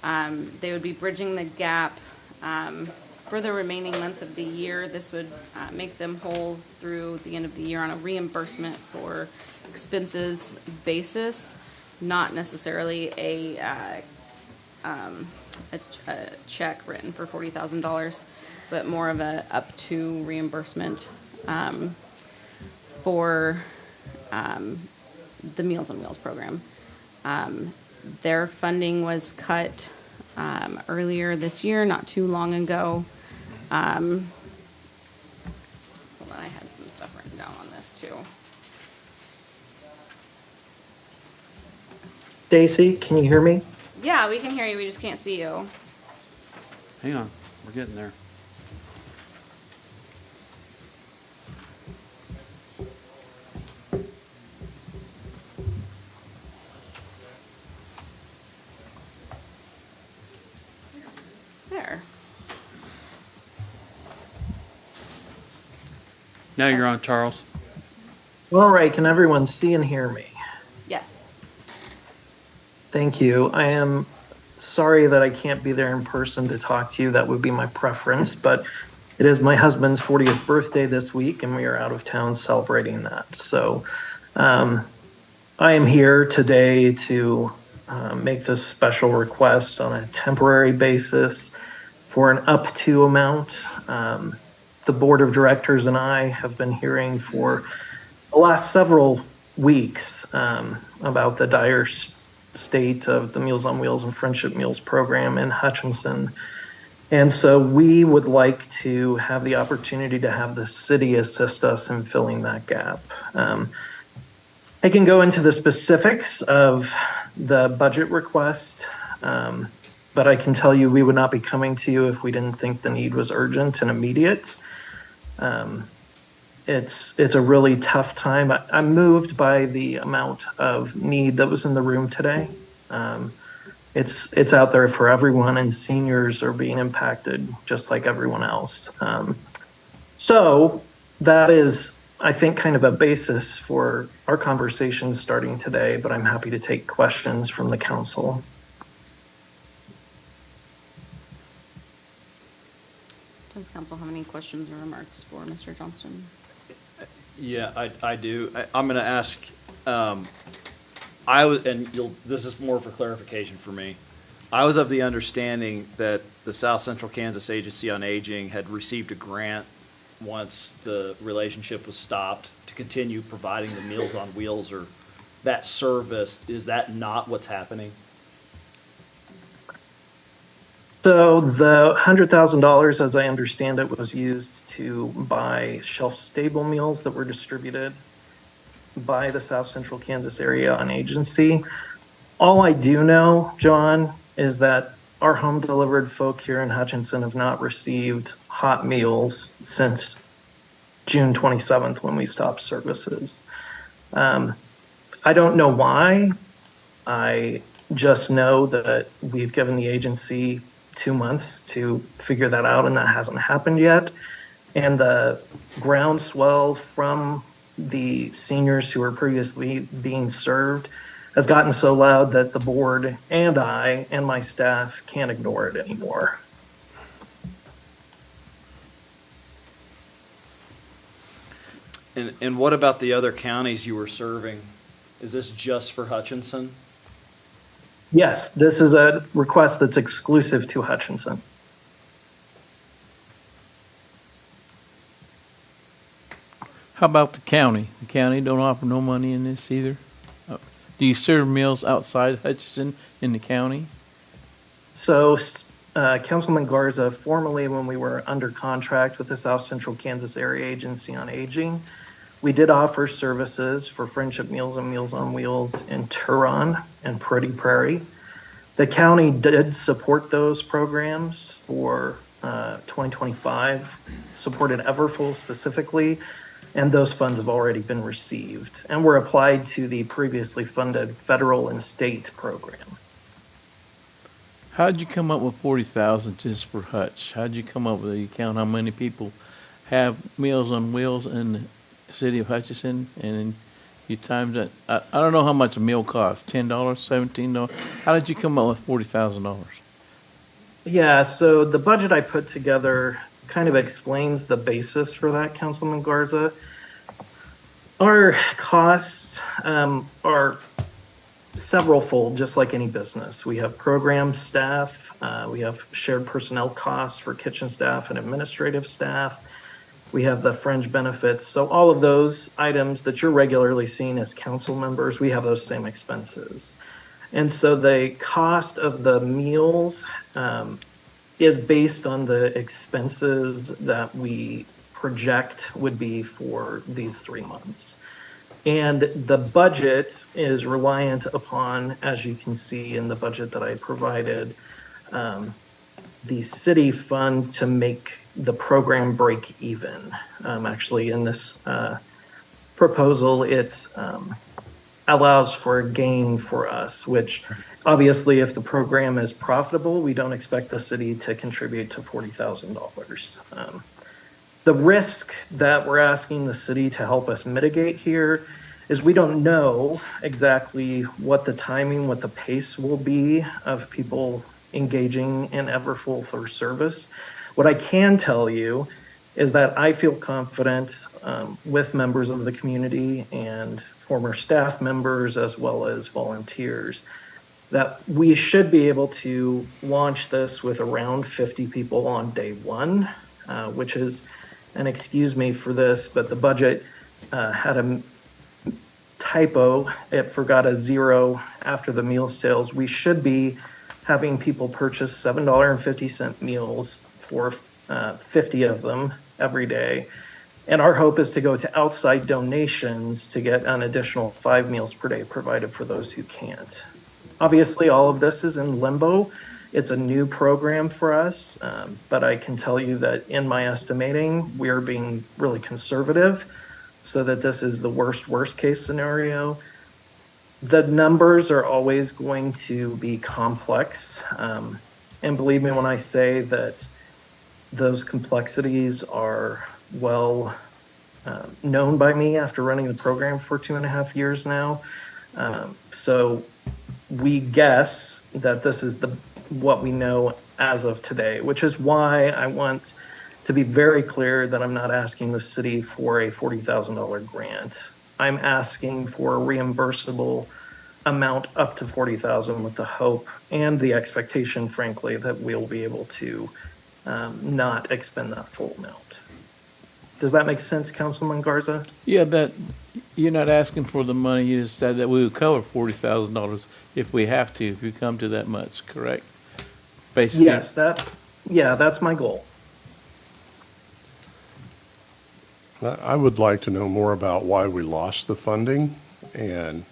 they would be bridging the gap for the remaining months of the year. This would make them whole through the end of the year on a reimbursement for expenses basis, not necessarily a check written for $40,000, but more of a up to reimbursement for the Meals on Wheels program. Their funding was cut earlier this year, not too long ago. Hold on, I had some stuff written down on this too. Stacy, can you hear me? Yeah, we can hear you. We just can't see you. Hang on, we're getting there. There. Now you're on, Charles. All right, can everyone see and hear me? Yes. Thank you. I am sorry that I can't be there in person to talk to you. That would be my preference, but it is my husband's 40th birthday this week, and we are out of town celebrating that. So I am here today to make this special request on a temporary basis for an up to amount. The board of directors and I have been hearing for the last several weeks about the dire state of the Meals on Wheels and Friendship Meals program in Hutchinson. And so we would like to have the opportunity to have the city assist us in filling that gap. I can go into the specifics of the budget request, but I can tell you we would not be coming to you if we didn't think the need was urgent and immediate. It's a really tough time. I'm moved by the amount of need that was in the room today. It's out there for everyone, and seniors are being impacted just like everyone else. So that is, I think, kind of a basis for our conversation starting today, but I'm happy to take questions from the council. Does council have any questions or remarks for Mr. Johnston? Yeah, I do. I'm going to ask, this is more for clarification for me. I was of the understanding that the South Central Kansas Agency on Aging had received a grant once the relationship was stopped to continue providing the Meals on Wheels or that service. Is that not what's happening? So the $100,000, as I understand it, was used to buy shelf-stable meals that were distributed by the South Central Kansas Area on Agency. All I do know, John, is that our home-delivered folk here in Hutchinson have not received hot meals since June 27th when we stopped services. I don't know why. I just know that we've given the agency 2 months to figure that out, and that hasn't happened yet. And the groundswell from the seniors who were previously being served has gotten so loud that the board and I and my staff can't ignore it anymore. And what about the other counties you were serving? Is this just for Hutchinson? Yes, this is a request that's exclusive to Hutchinson. How about the county? The county don't offer no money in this either? Do you serve meals outside Hutchinson in the county? So Councilman Garza, formerly when we were under contract with the South Central Kansas Area Agency on Aging, we did offer services for Friendship Meals and Meals on Wheels in Turon and Pretty Prairie. The county did support those programs for 2025, supported Everfull specifically, and those funds have already been received and were applied to the previously funded federal and state program. How'd you come up with 40,000 just for Hutch? How'd you come up with it? You count how many people have Meals on Wheels in the city of Hutchinson, and then you times that. I don't know how much a meal costs. $10, $17. How did you come up with $40,000? Yeah, so the budget I put together kind of explains the basis for that, Councilman Garza. Our costs are several-fold, just like any business. We have program staff, we have shared personnel costs for kitchen staff and administrative staff. We have the fringe benefits. So all of those items that you're regularly seeing as council members, we have those same expenses. And so the cost of the meals is based on the expenses that we project would be for these 3 months. And the budget is reliant upon, as you can see in the budget that I provided, the city fund to make the program break even. Actually, in this proposal, it allows for a gain for us, which obviously if the program is profitable, we don't expect the city to contribute to $40,000. The risk that we're asking the city to help us mitigate here is we don't know exactly what the timing, what the pace will be of people engaging in Everfull for service. What I can tell you is that I feel confident with members of the community and former staff members as well as volunteers that we should be able to launch this with around 50 people on day one, which is, and excuse me for this, but the budget had a typo. It forgot a 0 after the meal sales. We should be having people purchase $7.50 meals for 50 of them every day. And our hope is to go to outside donations to get an additional 5 meals per day provided for those who can't. Obviously, all of this is in limbo. It's a new program for us, but I can tell you that in my estimating, we are being really conservative so that this is the worst case scenario. The numbers are always going to be complex. And believe me when I say that those complexities are well known by me after running the program for 2.5 years now. So we guess that this is what we know as of today, which is why I want to be very clear that I'm not asking the city for a $40,000 grant. I'm asking for a reimbursable amount up to $40,000 with the hope and the expectation, frankly, that we'll be able to not expend that full amount. Does that make sense, Councilman Garza? Yeah, that you're not asking for the money. You just said that we would cover $40,000 if we have to, if you come to that much, correct? Basically. Yes, that's my goal. I would like to know more about why we lost the funding, and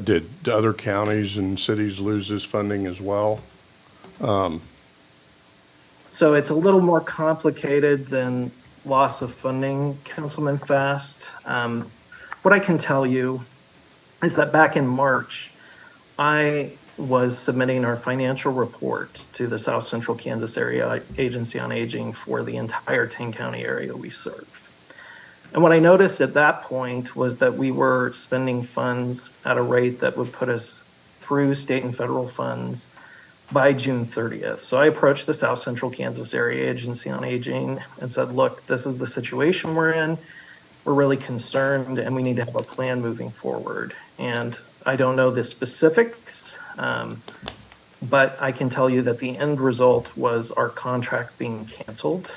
did other counties and cities lose this funding as well? So it's a little more complicated than loss of funding, Councilman Fast. What I can tell you is that back in March, I was submitting our financial report to the South Central Kansas Area Agency on Aging for the entire 10-county area we serve. And what I noticed at that point was that we were spending funds at a rate that would put us through state and federal funds by June 30th. So I approached the South Central Kansas Area Agency on Aging and said, look, this is the situation we're in. We're really concerned and we need to have a plan moving forward. And I don't know the specifics, but I can tell you that the end result was our contract being canceled.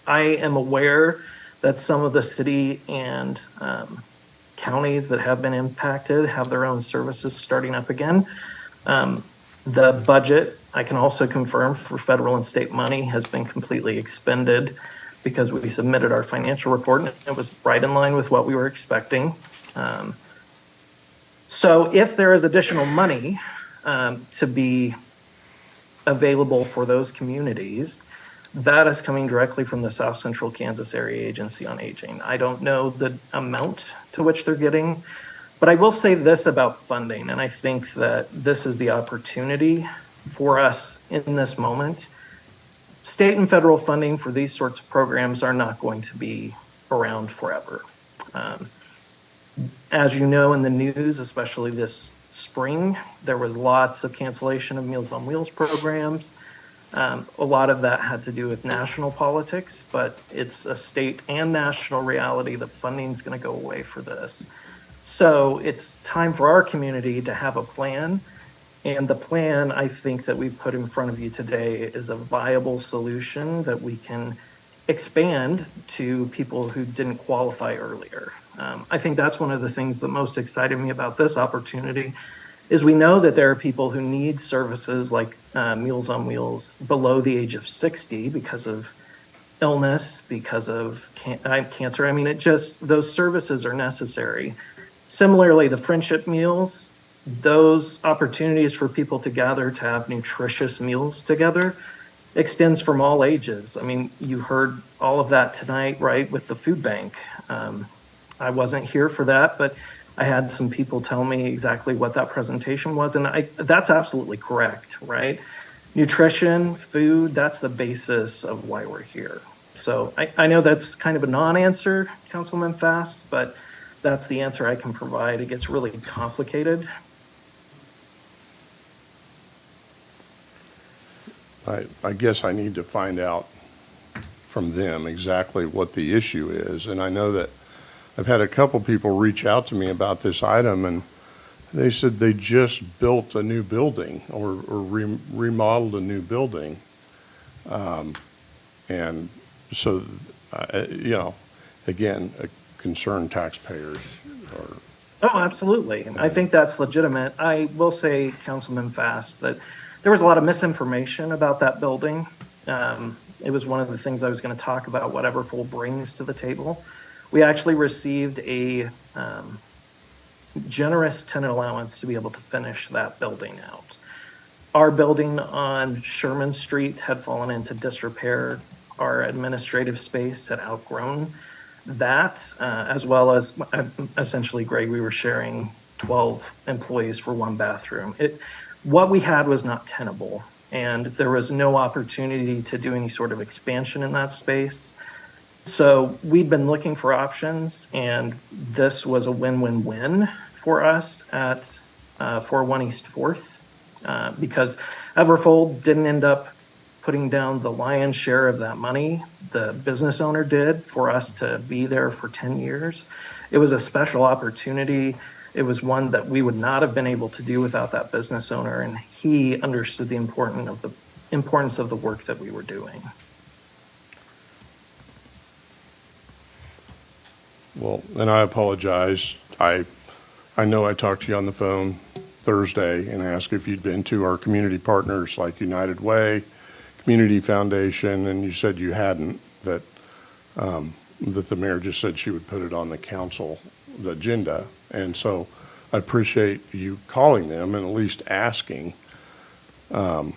I am aware that some of the city and counties that have been impacted have their own services starting up again. The budget, I can also confirm, for federal and state money has been completely expended because we submitted our financial report and it was right in line with what we were expecting. So if there is additional money to be available for those communities, that is coming directly from the South Central Kansas Area Agency on Aging. I don't know the amount to which they're getting, but I will say this about funding, and I think that this is the opportunity for us in this moment. State and federal funding for these sorts of programs are not going to be around forever. As you know, in the news, especially this spring, there was lots of cancellation of Meals on Wheels programs. A lot of that had to do with national politics, but it's a state and national reality that funding is going to go away for this. So it's time for our community to have a plan. And the plan, I think, that we put in front of you today is a viable solution that we can expand to people who didn't qualify earlier. I think that's one of the things that most excited me about this opportunity is we know that there are people who need services like Meals on Wheels below the age of 60 because of illness, because of cancer. I mean, those services are necessary. Similarly, the friendship meals, those opportunities for people to gather to have nutritious meals together extends from all ages. I mean, you heard all of that tonight, right, with the food bank. I wasn't here for that, but I had some people tell me exactly what that presentation was, and that's absolutely correct, right? Nutrition, food, that's the basis of why we're here. So I know that's kind of a non-answer, Councilman Fast, but that's the answer I can provide. It gets really complicated. I guess I need to find out from them exactly what the issue is. And I know that I've had a couple people reach out to me about this item, and they said they just built a new building or remodeled a new building. And so, you know, again, concerned taxpayers are. Oh, absolutely. I think that's legitimate. I will say, Councilman Fast, that there was a lot of misinformation about that building. It was one of the things I was going to talk about, what Everfull brings to the table. We actually received a generous tenant allowance to be able to finish that building out. Our building on Sherman Street had fallen into disrepair. Our administrative space had outgrown that, as well as essentially, Greg, we were sharing 12 employees for one bathroom. What we had was not tenable, and there was no opportunity to do any sort of expansion in that space. So we'd been looking for options, and this was a win-win-win for us at 401 East 4th, because Everfull didn't end up putting down the lion's share of that money. The business owner did, for us to be there for 10 years. It was a special opportunity. It was one that we would not have been able to do without that business owner, and he understood the importance of the work that we were doing. Well, and I apologize. I know I talked to you on the phone Thursday and asked if you'd been to our community partners like United Way, Community Foundation, and you said you hadn't, that the mayor just said she would put it on the council, the agenda. And so I appreciate you calling them and at least asking. And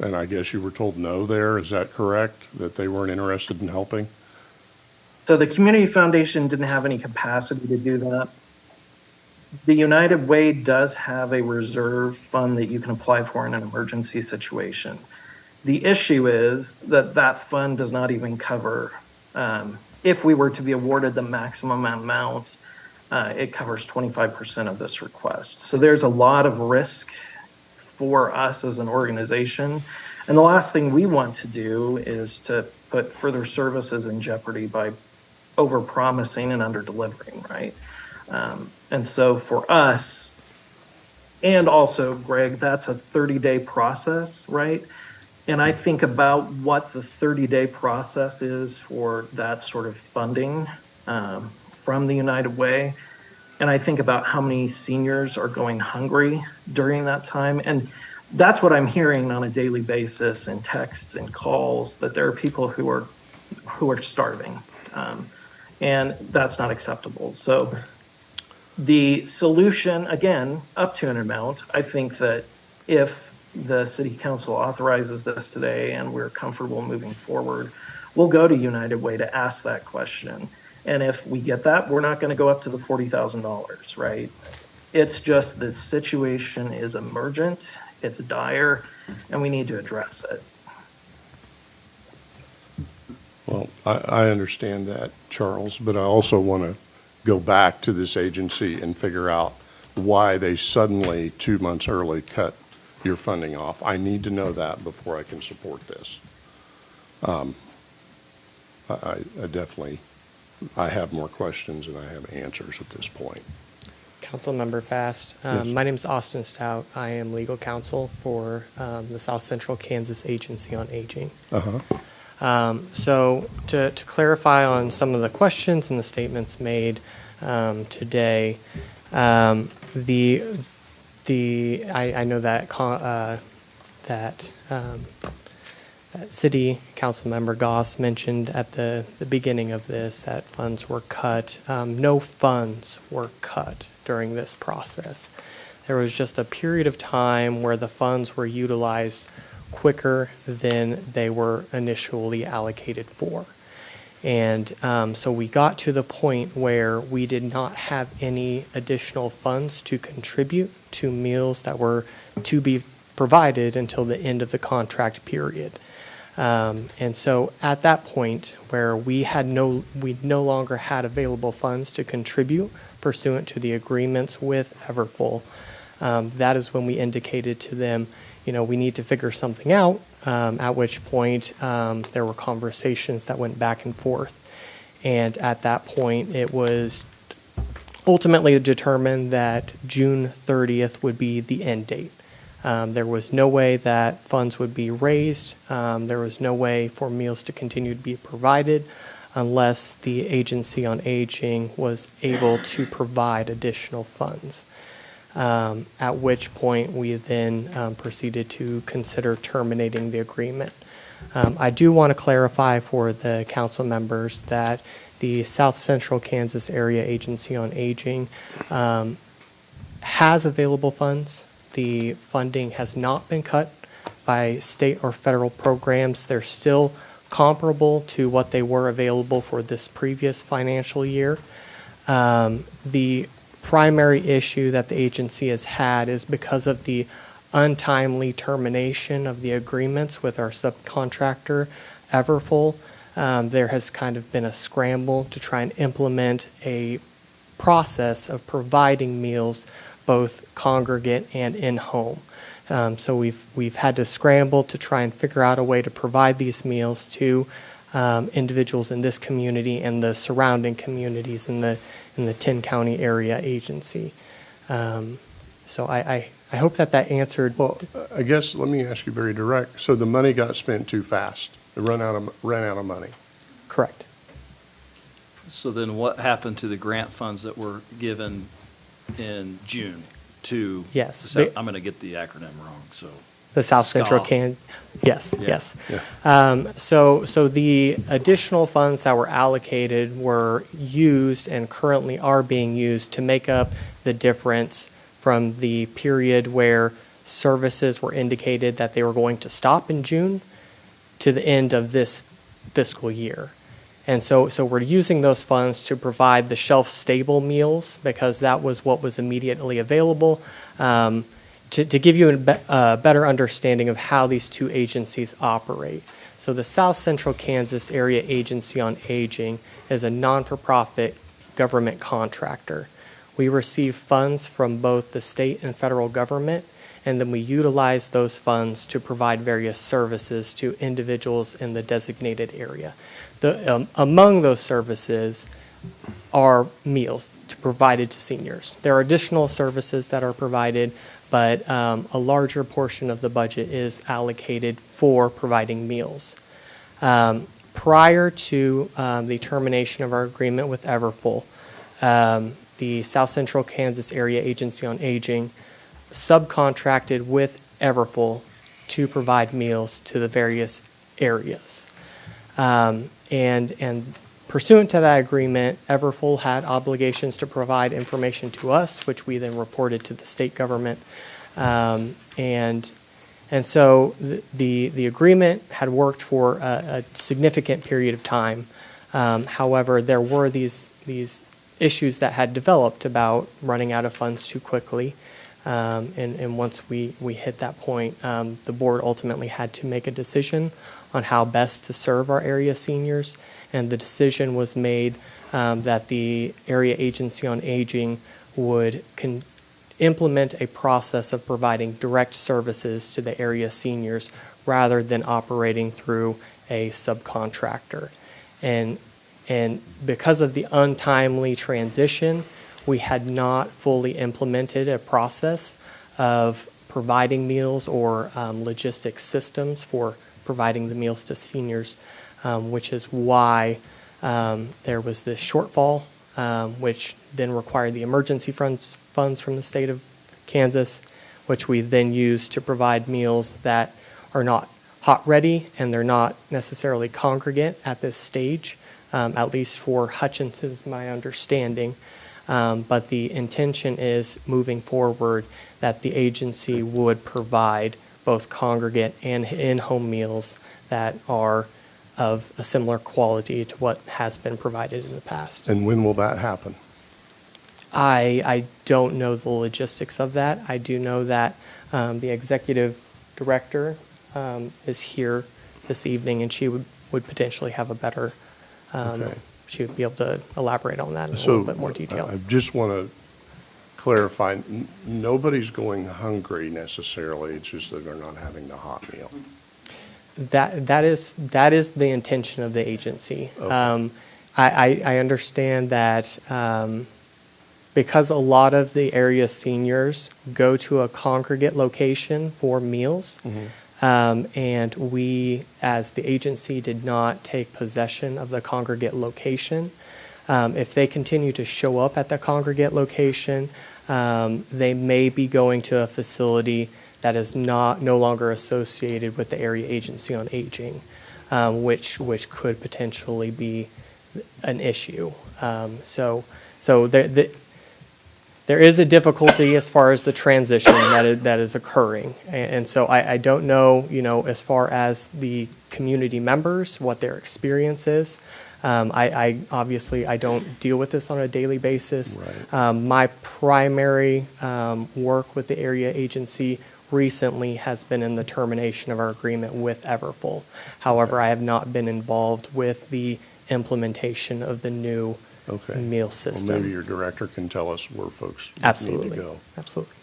I guess you were told no there, is that correct? That they weren't interested in helping? So the Community Foundation didn't have any capacity to do that. The United Way does have a reserve fund that you can apply for in an emergency situation. The issue is that that fund does not even cover, if we were to be awarded the maximum amount, it covers 25% of this request. So there's a lot of risk for us as an organization. And the last thing we want to do is to put further services in jeopardy by over-promising and under-delivering, right? And so for us, and also, Greg, that's a 30-day process, right? And I think about what the 30-day process is for that sort of funding from the United Way. And I think about how many seniors are going hungry during that time. And that's what I'm hearing on a daily basis in texts and calls, that there are people who are starving. And that's not acceptable. So the solution, again, up to an amount, I think that if the city council authorizes this today and we're comfortable moving forward, we'll go to United Way to ask that question. And if we get that, we're not going to go up to the $40,000, right? It's just the situation is emergent, it's dire, and we need to address it. Well, I understand that, Charles, but I also want to go back to this agency and figure out why they suddenly, 2 months early, cut your funding off. I need to know that before I can support this. I definitely, I have more questions than I have answers at this point. Councilmember Fast. Yes. My name is Austin Stout. I am legal counsel for the South Central Kansas Agency on Aging. So to clarify on some of the questions and the statements made today, I know that that City Council Member Goss mentioned at the beginning of this that funds were cut. No funds were cut during this process. There was just a period of time where the funds were utilized quicker than they were initially allocated for. And so we got to the point where we did not have any additional funds to contribute to meals that were to be provided until the end of the contract period. And so at that point where we no longer had available funds to contribute pursuant to the agreements with Everfull, that is when we indicated to them, we need to figure something out, at which point there were conversations that went back and forth. And at that point, it was ultimately determined that June 30th would be the end date. There was no way that funds would be raised. There was no way for meals to continue to be provided unless the Agency on Aging was able to provide additional funds. At which point we then proceeded to consider terminating the agreement. I do want to clarify for the council members that the South Central Kansas Area Agency on Aging has available funds. The funding has not been cut by state or federal programs. They're still comparable to what they were available for this previous financial year. The primary issue that the agency has had is because of the untimely termination of the agreements with our subcontractor, Everfull. There has kind of been a scramble to try and implement a process of providing meals, both congregate and in-home. So we've had to scramble to try and figure out a way to provide these meals to individuals in this community and the surrounding communities in the 10-county area agency. So I hope that answered. Well, I guess, let me ask you very direct. So the money got spent too fast. It ran out of money. Correct. So then what happened to the grant funds that were given in June to? Yes. I'm going to get the acronym wrong, so. The South Central Yes, Yeah. yes. Yeah. So the additional funds that were allocated were used and currently are being used to make up the difference from the period where services were indicated that they were going to stop in June to the end of this fiscal year. And so we're using those funds to provide the shelf-stable meals because that was what was immediately available. To give you a better understanding of how these two agencies operate. So the South Central Kansas Area Agency on Aging is a non-for-profit government contractor. We receive funds from both the state and federal government, and then we utilize those funds to provide various services to individuals in the designated area. Among those services are meals provided to seniors. There are additional services that are provided, but a larger portion of the budget is allocated for providing meals. Prior to the termination of our agreement with Everfull, the South Central Kansas Area Agency on Aging subcontracted with Everfull to provide meals to the various areas. And pursuant to that agreement, Everfull had obligations to provide information to us, which we then reported to the state government. And so the agreement had worked for a significant period of time. However, there were these issues that had developed about running out of funds too quickly. And once we hit that point, the board ultimately had to make a decision on how best to serve our area seniors. And the decision was made that the Area Agency on Aging would implement a process of providing direct services to the area seniors rather than operating through a subcontractor. And because of the untimely transition, we had not fully implemented a process of providing meals or logistics systems for providing the meals to seniors, which is why there was this shortfall, which then required the emergency funds from the state of Kansas, which we then used to provide meals that are not hot ready and they're not necessarily congregate at this stage, at least for Hutchinson is my understanding. But the intention is moving forward that the agency would provide both congregate and in-home meals that are of a similar quality to what has been provided in the past. And when will that happen? I don't know the logistics of that. I do know that the executive director is here this evening, and she would potentially have a better, she would be able to elaborate on that in a little bit more detail. I just want to clarify, nobody's going hungry necessarily, it's just that they're not having the hot meal. That is the intention of the agency. Okay. I understand that because a lot of the area seniors go to a congregate location for meals, and we, as the agency, did not take possession of the congregate location. If they continue to show up at the congregate location, they may be going to a facility that is no longer associated with the Area Agency on Aging, which could potentially be an issue. So there is a difficulty as far as the transition that is occurring, and so I don't know, as far as the community members, what their experience is. I obviously don't deal with this on a daily basis. Right. My primary work with the area agency recently has been in the termination of our agreement with Everfull. However, I have not been involved with the implementation of the new meal system. Well, maybe your director can tell us where folks Absolutely. need to go. Absolutely.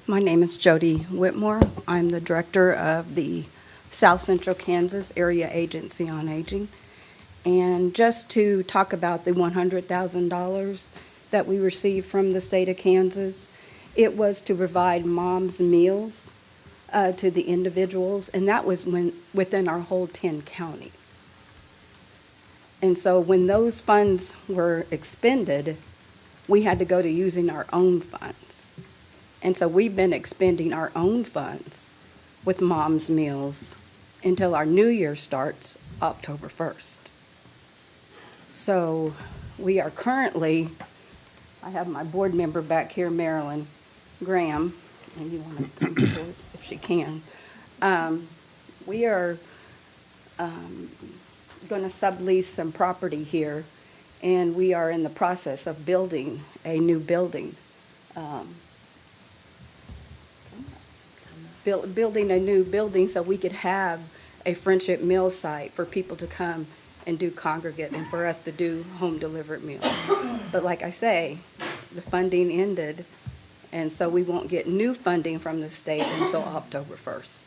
My name is Jody Whitmore. I'm the director of the South Central Kansas Area Agency on Aging. And just to talk about the $100,000 that we received from the state of Kansas, it was to provide moms meals to the individuals, and that was within our whole 10 counties. And so when those funds were expended, we had to go to using our own funds. And so we've been expending our own funds with moms meals until our new year starts October 1st. So we are currently, I have my board member back here, Marilyn Graham, and you want to come forward if she can. We are going to sublease some property here, and we are in the process of building a new building. Building a new building so we could have a friendship meal site for people to come and do congregate and for us to do home delivered meals. But like I say, the funding ended, and so we won't get new funding from the state until October 1st.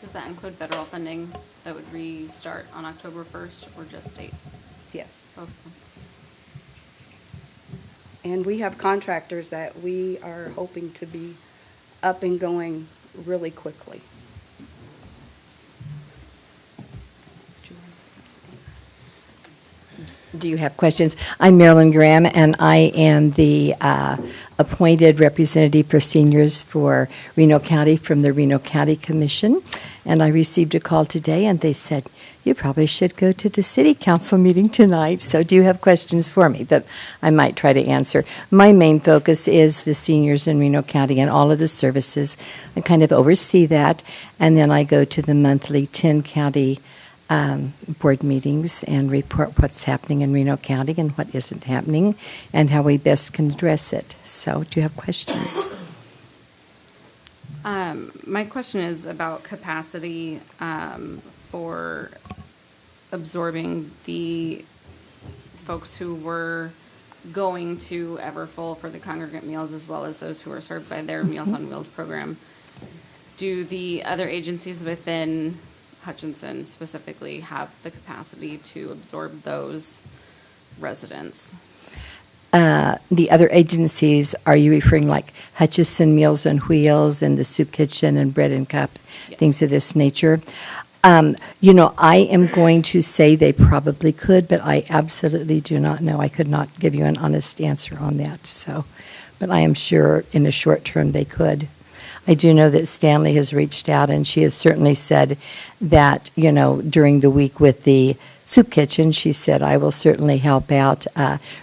Does that include federal funding that would restart on October 1st or just state? Yes. Both. And we have contractors that we are hoping to be up and going really quickly. Do you have questions? I'm Marilyn Graham, and I am the appointed representative for seniors for Reno County from the Reno County Commission. And I received a call today, and they said, you probably should go to the city council meeting tonight. So do you have questions for me that I might try to answer? My main focus is the seniors in Reno County and all of the services. I kind of oversee that, and then I go to the monthly 10-county board meetings and report what's happening in Reno County and what isn't happening and how we best can address it. So do you have questions? My question is about capacity for absorbing the folks who were going to Everfull for the congregate meals as well as those who are served by their Meals on Wheels program. Do the other agencies within Hutchinson specifically have the capacity to absorb those residents? The other agencies, are you referring like Hutchinson Meals on Wheels and the Soup Kitchen and Bread and Cup, Yes. things of this nature? You know, I am going to say they probably could, but I absolutely do not know. I could not give you an honest answer on that. So, but I am sure in the short term they could. I do know that Stanley has reached out, and she has certainly said that, you know, during the week with the Soup Kitchen, she said, I will certainly help out.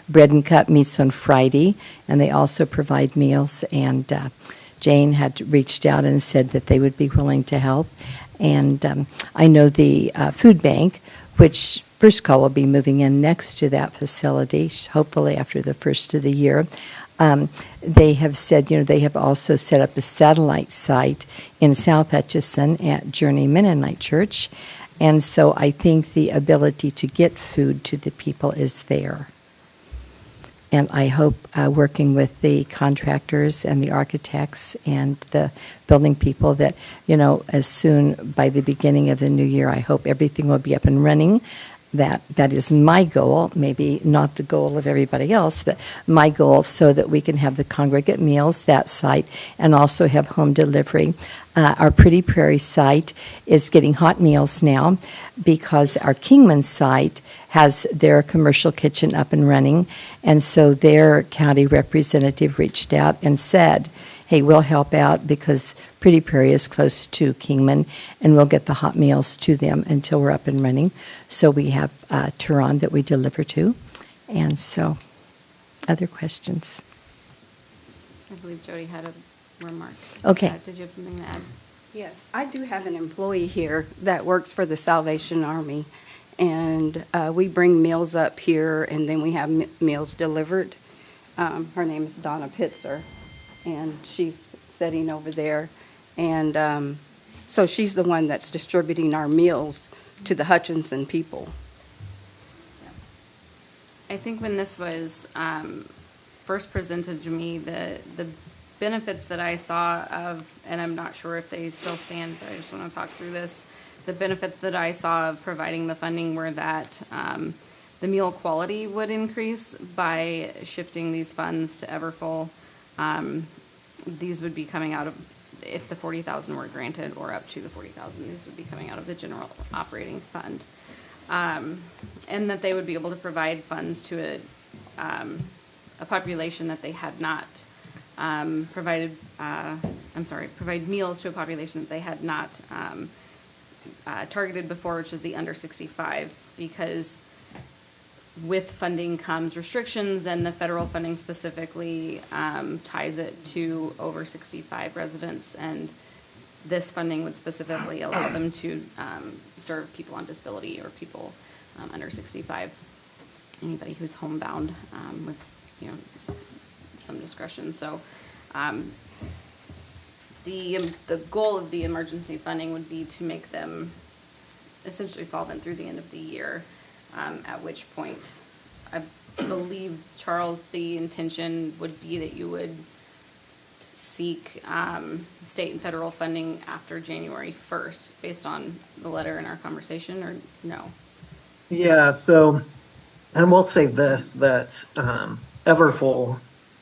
Bread and Cup meets on Friday, and they also provide meals. And Jane had reached out and said that they would be willing to help. And I know the food bank, which First Call will be moving in next to that facility, hopefully after the first of the year. They have said, you know, they have also set up a satellite site in South Hutchinson at Journey Mennonite Church. And so I think the ability to get food to the people is there. And I hope working with the contractors and the architects and the building people that, you know, as soon by the beginning of the new year, I hope everything will be up and running. That is my goal, maybe not the goal of everybody else, but my goal so that we can have the congregate meals, that site, and also have home delivery. Our Pretty Prairie site is getting hot meals now because our Kingman site has their commercial kitchen up and running, and so their county representative reached out and said, hey, we'll help out because Pretty Prairie is close to Kingman, and we'll get the hot meals to them until we're up and running. So we have Turon that we deliver to. And so, other questions? I believe Jody had a remark. Okay. Did you have something to add? Yes, I do have an employee here that works for the Salvation Army, and we bring meals up here, and then we have meals delivered. Her name is Donna Pitzer, and she's sitting over there, and so she's the one that's distributing our meals to the Hutchinson people. I think when this was first presented to me, the benefits that I saw of, and I'm not sure if they still stand, but I just want to talk through this. The benefits that I saw of providing the funding were that the meal quality would increase by shifting these funds to Everfull. These would be coming out of, if the $40,000 were granted, or up to the $40,000, these would be coming out of the general operating fund. And that they would be able to provide funds to a population that they had not provide meals to a population that they had not targeted before, which is the under 65, because with funding comes restrictions, and the federal funding specifically ties it to over 65 residents, and this funding would specifically allow them to serve people on disability or people under 65, anybody who's homebound with, you know, some discretion. So the goal of the emergency funding would be to make them essentially solvent through the end of the year, at which point I believe, Charles, the intention would be that you would seek state and federal funding after January 1st, based on the letter in our conversation, or no? Yeah, so, and we'll say this, that Everfull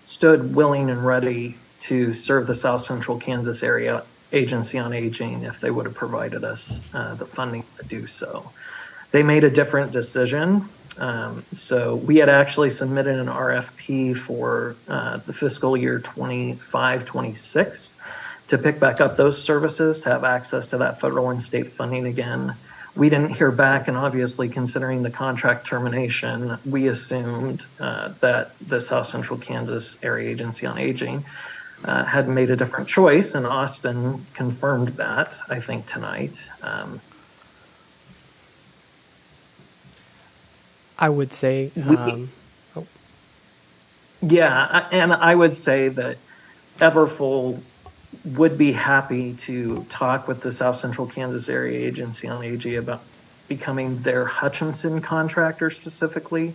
stood willing and ready to serve the South Central Kansas Area Agency on Aging if they would have provided us the funding to do so. They made a different decision. So we had actually submitted an RFP for the fiscal year 25-26 to pick back up those services, to have access to that federal and state funding again. We didn't hear back, and obviously considering the contract termination, we assumed that the South Central Kansas Area Agency on Aging had made a different choice, and Austin confirmed that, I think, tonight. I would say, Yeah, and I would say that Everfull would be happy to talk with the South Central Kansas Area Agency on Aging about becoming their Hutchinson contractor specifically.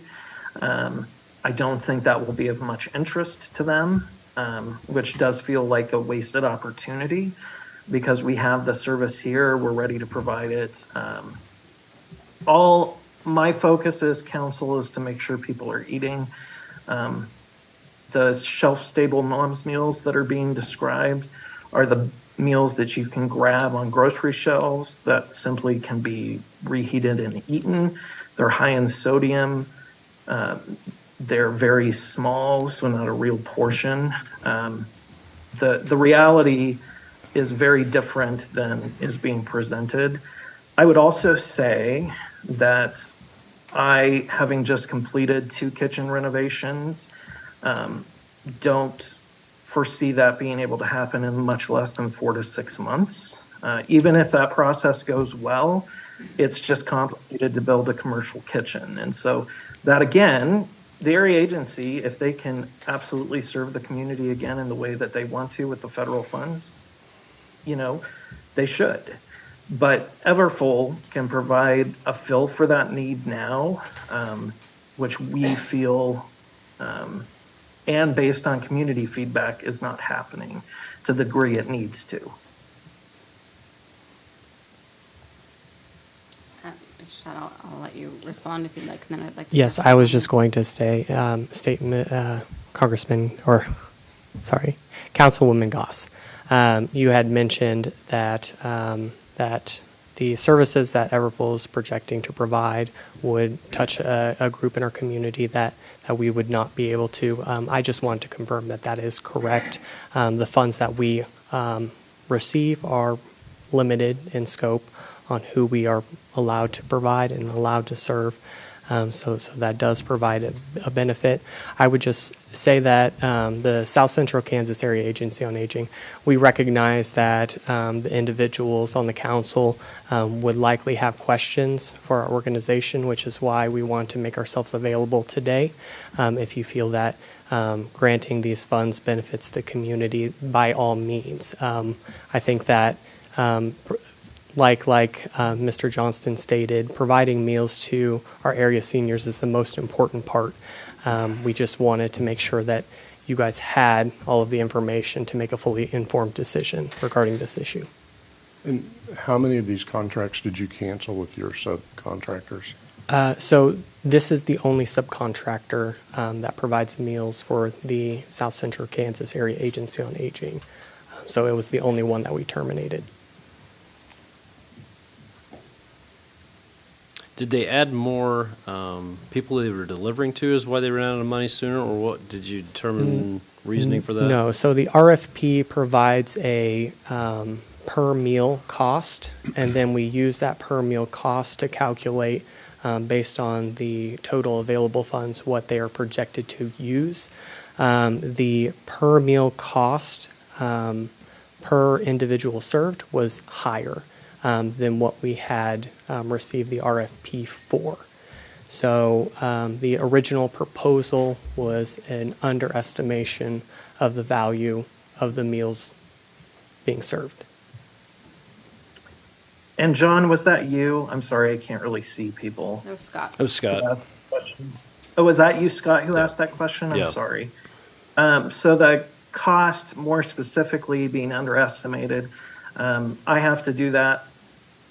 I don't think that will be of much interest to them, which does feel like a wasted opportunity because we have the service here, we're ready to provide it. All my focus as council is to make sure people are eating. The shelf-stable mom's meals that are being described are the meals that you can grab on grocery shelves that simply can be reheated and eaten. They're high in sodium. They're very small, so not a real portion. The reality is very different than is being presented. I would also say that I, having just completed 2 kitchen renovations, don't foresee that being able to happen in much less than 4 to 6 months. Even if that process goes well, it's just complicated to build a commercial kitchen. And so that, again, the area agency, if they can absolutely serve the community again in the way that they want to with the federal funds, you know, they should. But Everfull can provide a fill for that need now, which we feel, and based on community feedback, is not happening to the degree it needs to. Mr. Todd, I'll let you respond if you'd like, and then I'd like to. yes, I was just going to state, Councilwoman Goss. You had mentioned that that the services that Everfull is projecting to provide would touch a group in our community that we would not be able to. I just wanted to confirm that that is correct. The funds that we receive are limited in scope on who we are allowed to provide and allowed to serve. So that does provide a benefit. I would just say that the South Central Kansas Area Agency on Aging, we recognize that the individuals on the council would likely have questions for our organization, which is why we want to make ourselves available today. If you feel that granting these funds benefits the community, by all means. I think that like Mr. Johnston stated, providing meals to our area seniors is the most important part. We just wanted to make sure that you guys had all of the information to make a fully informed decision regarding this issue. And how many of these contracts did you cancel with your subcontractors? So this is the only subcontractor that provides meals for the South Central Kansas Area Agency on Aging. So it was the only one that we terminated. Did they add more people they were delivering to is why they ran out of money sooner, or what did you determine reasoning for that? No, so the RFP provides a per meal cost, and then we use that per meal cost to calculate based on the total available funds what they are projected to use. The per meal cost per individual served was higher than what we had received the RFP for. So the original proposal was an underestimation of the value of the meals being served. And John, was that you? I'm sorry, I can't really see people. No, Scott. It was Scott. Oh, was that you, Scott, who asked that question? I'm sorry. So the cost, more specifically, being underestimated, I have to do that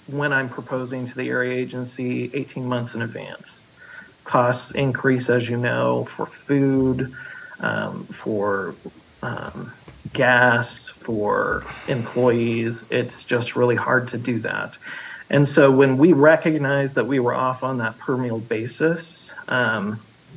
when I'm proposing to the area agency 18 months in advance. Costs increase, as you know, for food, for gas, for employees. It's just really hard to do that. And so when we recognized that we were off on that per meal basis,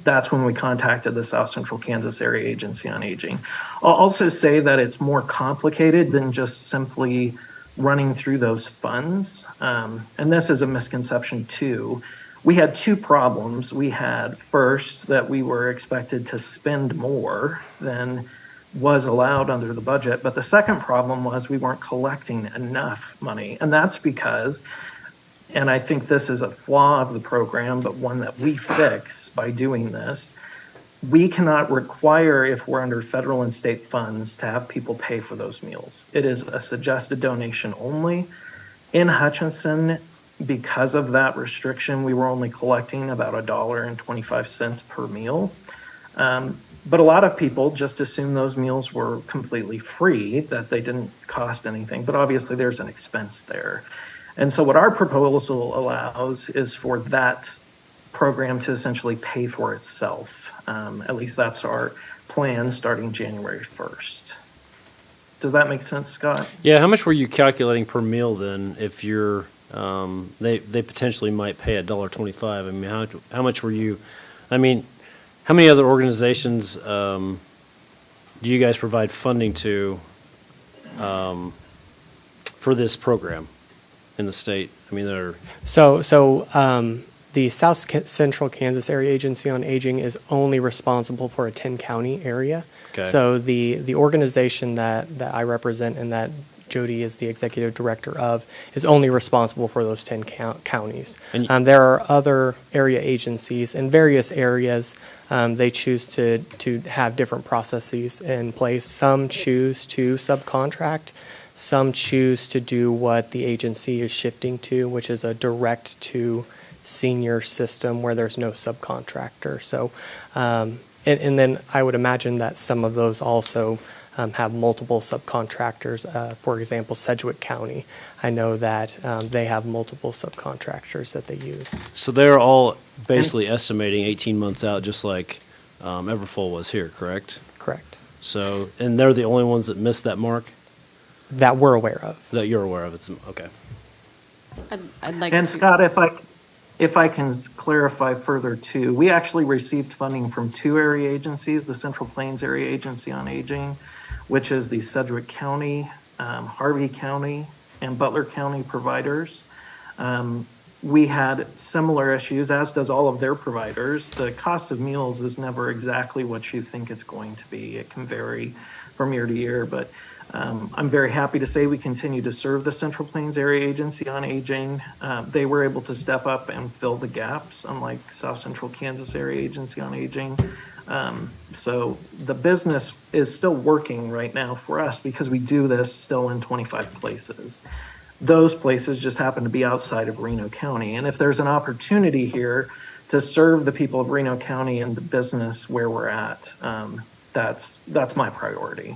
that's when we contacted the South Central Kansas Area Agency on Aging. I'll also say that it's more complicated than just simply running through those funds. And this is a misconception too. We had two problems. We had first that we were expected to spend more than was allowed under the budget. But the second problem was we weren't collecting enough money. And that's because, and I think this is a flaw of the program, but one that we fix by doing this, we cannot require, if we're under federal and state funds, to have people pay for those meals. It is a suggested donation only. In Hutchinson, because of that restriction, we were only collecting about $1.25 per meal. But a lot of people just assume those meals were completely free, that they didn't cost anything. But obviously there's an expense there. And so what our proposal allows is for that program to essentially pay for itself. At least that's our plan starting January 1st. Does that make sense, Scott? Yeah, how much were you calculating per meal then if you're, they potentially might pay $1.25? I mean, how much were you, I mean, how many other organizations do you guys provide funding to for this program in the state? I mean, there are... The South Central Kansas Area Agency on Aging is only responsible for a 10-county area. Okay. So the organization that I represent and that Jody is the executive director of is only responsible for those 10 counties. And there are other area agencies in various areas. They choose to have different processes in place. Some choose to subcontract. Some choose to do what the agency is shifting to, which is a direct to senior system where there's no subcontractor. So, and then I would imagine that some of those also have multiple subcontractors. For example, Sedgwick County, I know that they have multiple subcontractors that they use. So they're all basically estimating 18 months out, just like Everfull was here, correct? Correct. So, and they're the only ones that missed that mark? That we're aware of. That you're aware of. It's okay. I'd like And to... Scott, if I can clarify further too, we actually received funding from two area agencies, the Central Plains Area Agency on Aging, which is the Sedgwick County, Harvey County, and Butler County providers. We had similar issues, as does all of their providers. The cost of meals is never exactly what you think it's going to be. It can vary from year to year, but I'm very happy to say we continue to serve the Central Plains Area Agency on Aging. They were able to step up and fill the gaps, unlike South Central Kansas Area Agency on Aging. So the business is still working right now for us because we do this still in 25 places. Those places just happen to be outside of Reno County. And if there's an opportunity here to serve the people of Reno County and the business where we're at, that's my priority.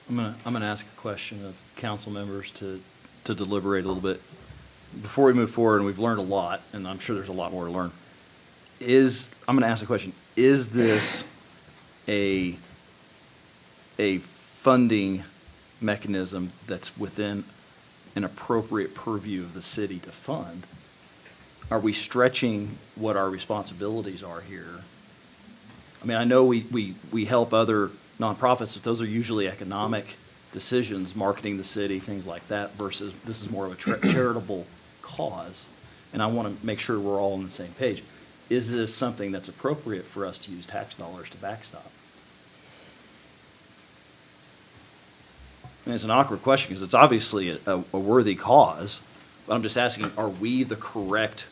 I'm gonna ask a question of council members to deliberate a little bit. Before we move forward, and we've learned a lot, and I'm sure there's a lot more to learn, I'm gonna ask a question. Is this a funding mechanism that's within an appropriate purview of the city to fund? Are we stretching what our responsibilities are here? I mean, I know we help other nonprofits, but those are usually economic decisions, marketing the city, things like that, versus this is more of a charitable cause. And I want to make sure we're all on the same page. Is this something that's appropriate for us to use tax dollars to backstop? And it's an awkward question because it's obviously a worthy cause, but I'm just asking, are we the correct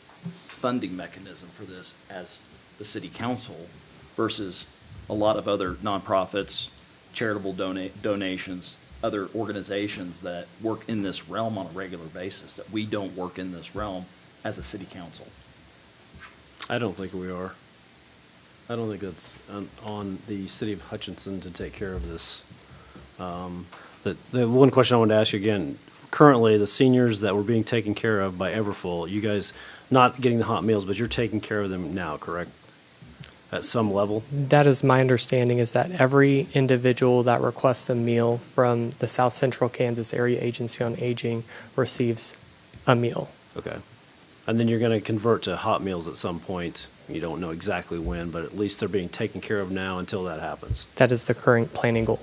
funding mechanism for this as the city council versus a lot of other nonprofits, charitable donations, other organizations that work in this realm on a regular basis, that we don't work in this realm as a city council? I don't think we are. I don't think it's on the city of Hutchinson to take care of this. The one question I wanted to ask you again, currently the seniors that were being taken care of by Everfull, you guys not getting the hot meals, but you're taking care of them now, correct? at some level? That is my understanding, is that every individual that requests a meal from the South Central Kansas Area Agency on Aging receives a meal. Okay. And then you're going to convert to hot meals at some point. You don't know exactly when, but at least they're being taken care of now until that happens. That is the current planning goal.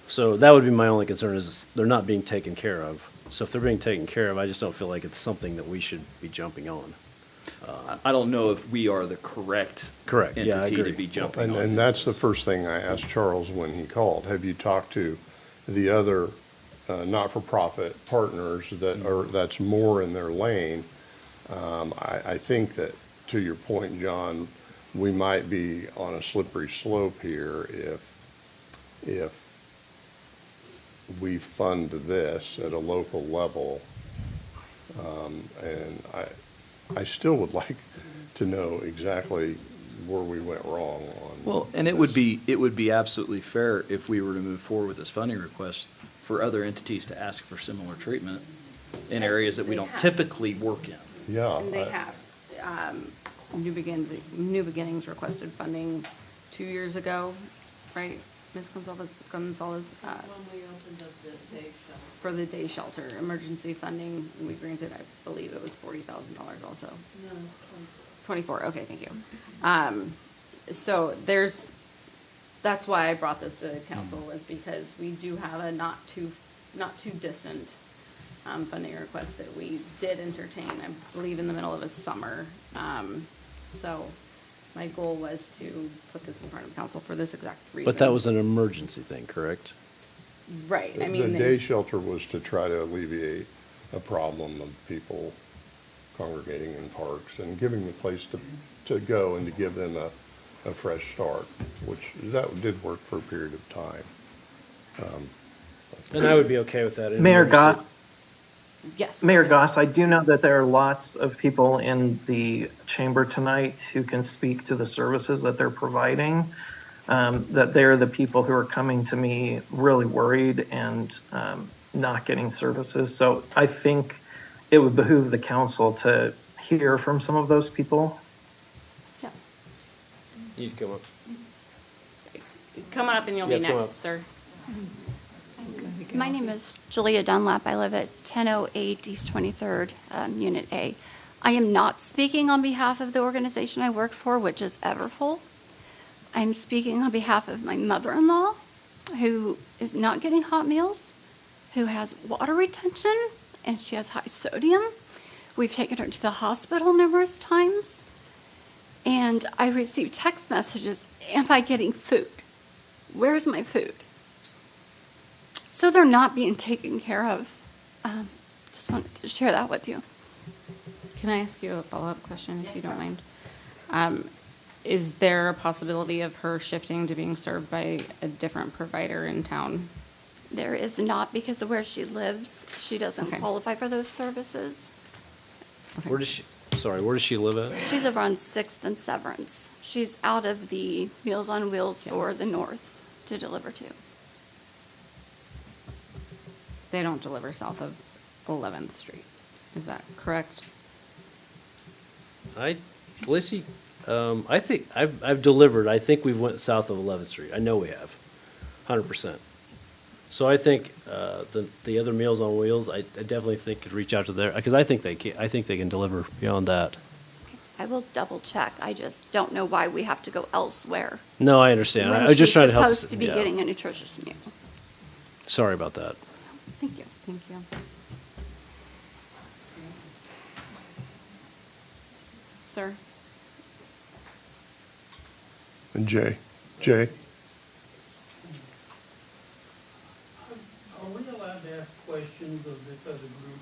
So that would be my only concern, is they're not being taken care of. So if they're being taken care of, I just don't feel like it's something that we should be jumping on. I don't know if we are the correct Yeah, I entity to agree. be jumping on. And that's the first thing I asked Charles when he called. Have you talked to the other not-for-profit partners that's more in their lane? I think that, to your point, John, we might be on a slippery slope here if we fund this at a local level. And I still would like to know exactly where we went wrong on. Well, and it would be absolutely fair if we were to move forward with this funding request for other entities to ask for similar treatment in areas that we don't typically work in. Yeah. And they have. New Beginnings requested funding 2 years ago, right, Ms. Gonzalez? When we opened up the day shelter. For the day shelter, emergency funding, we granted, I believe it was $40,000 also. No, it's 24, okay, thank you. So that's why I brought this to council, was because we do have a not too distant funding request that we did entertain, I believe, in the middle of a summer. So my goal was to put this in front of council for this exact reason. But that was an emergency thing, correct? Right, I The mean. day shelter was to try to alleviate a problem of people congregating in parks and giving them a place to go and to give them a fresh start, which that did work for a period of time. And I would be okay with that. Mayor Goss. Yes. Mayor Goss, I do know that there are lots of people in the chamber tonight who can speak to the services that they're providing. That they're the people who are coming to me really worried and not getting services. So I think it would behoove the council to hear from some of those people. Yeah. You come up. Come on up and you'll be Yeah, come next, up. sir. My name is Julia Dunlap. I live at 1008 East 23rd, Unit A. I am not speaking on behalf of the organization I work for, which is Everfull. I'm speaking on behalf of my mother-in-law, who is not getting hot meals, who has water retention, and she has high sodium. We've taken her to the hospital numerous times, and I receive text messages, am I getting food? Where's my food? So they're not being taken care of. Just wanted to share that with you. Can I ask you a follow-up question, if you don't mind? Is there a possibility of her shifting to being served by a different provider in town? There is not, because of where she lives. She doesn't Okay. qualify for those services. Where does she live at? She's over on 6th and Severance. She's out of the Meals on Wheels for the north to deliver to. They don't deliver south of 11th Street. Is that correct? Lacey, I think I've delivered. I think we've went south of 11th Street. I know we have, 100%. So I think the other Meals on Wheels, I definitely think could reach out to there, because I think they can. I think they can deliver beyond that. I will double check. I just don't know why we have to go elsewhere. No, I understand. When I was just trying to help. she's supposed to be yeah. getting a nutritious meal. Sorry about that. Thank you. Thank you. Sir? And Jay? Are we allowed to ask questions of this other group?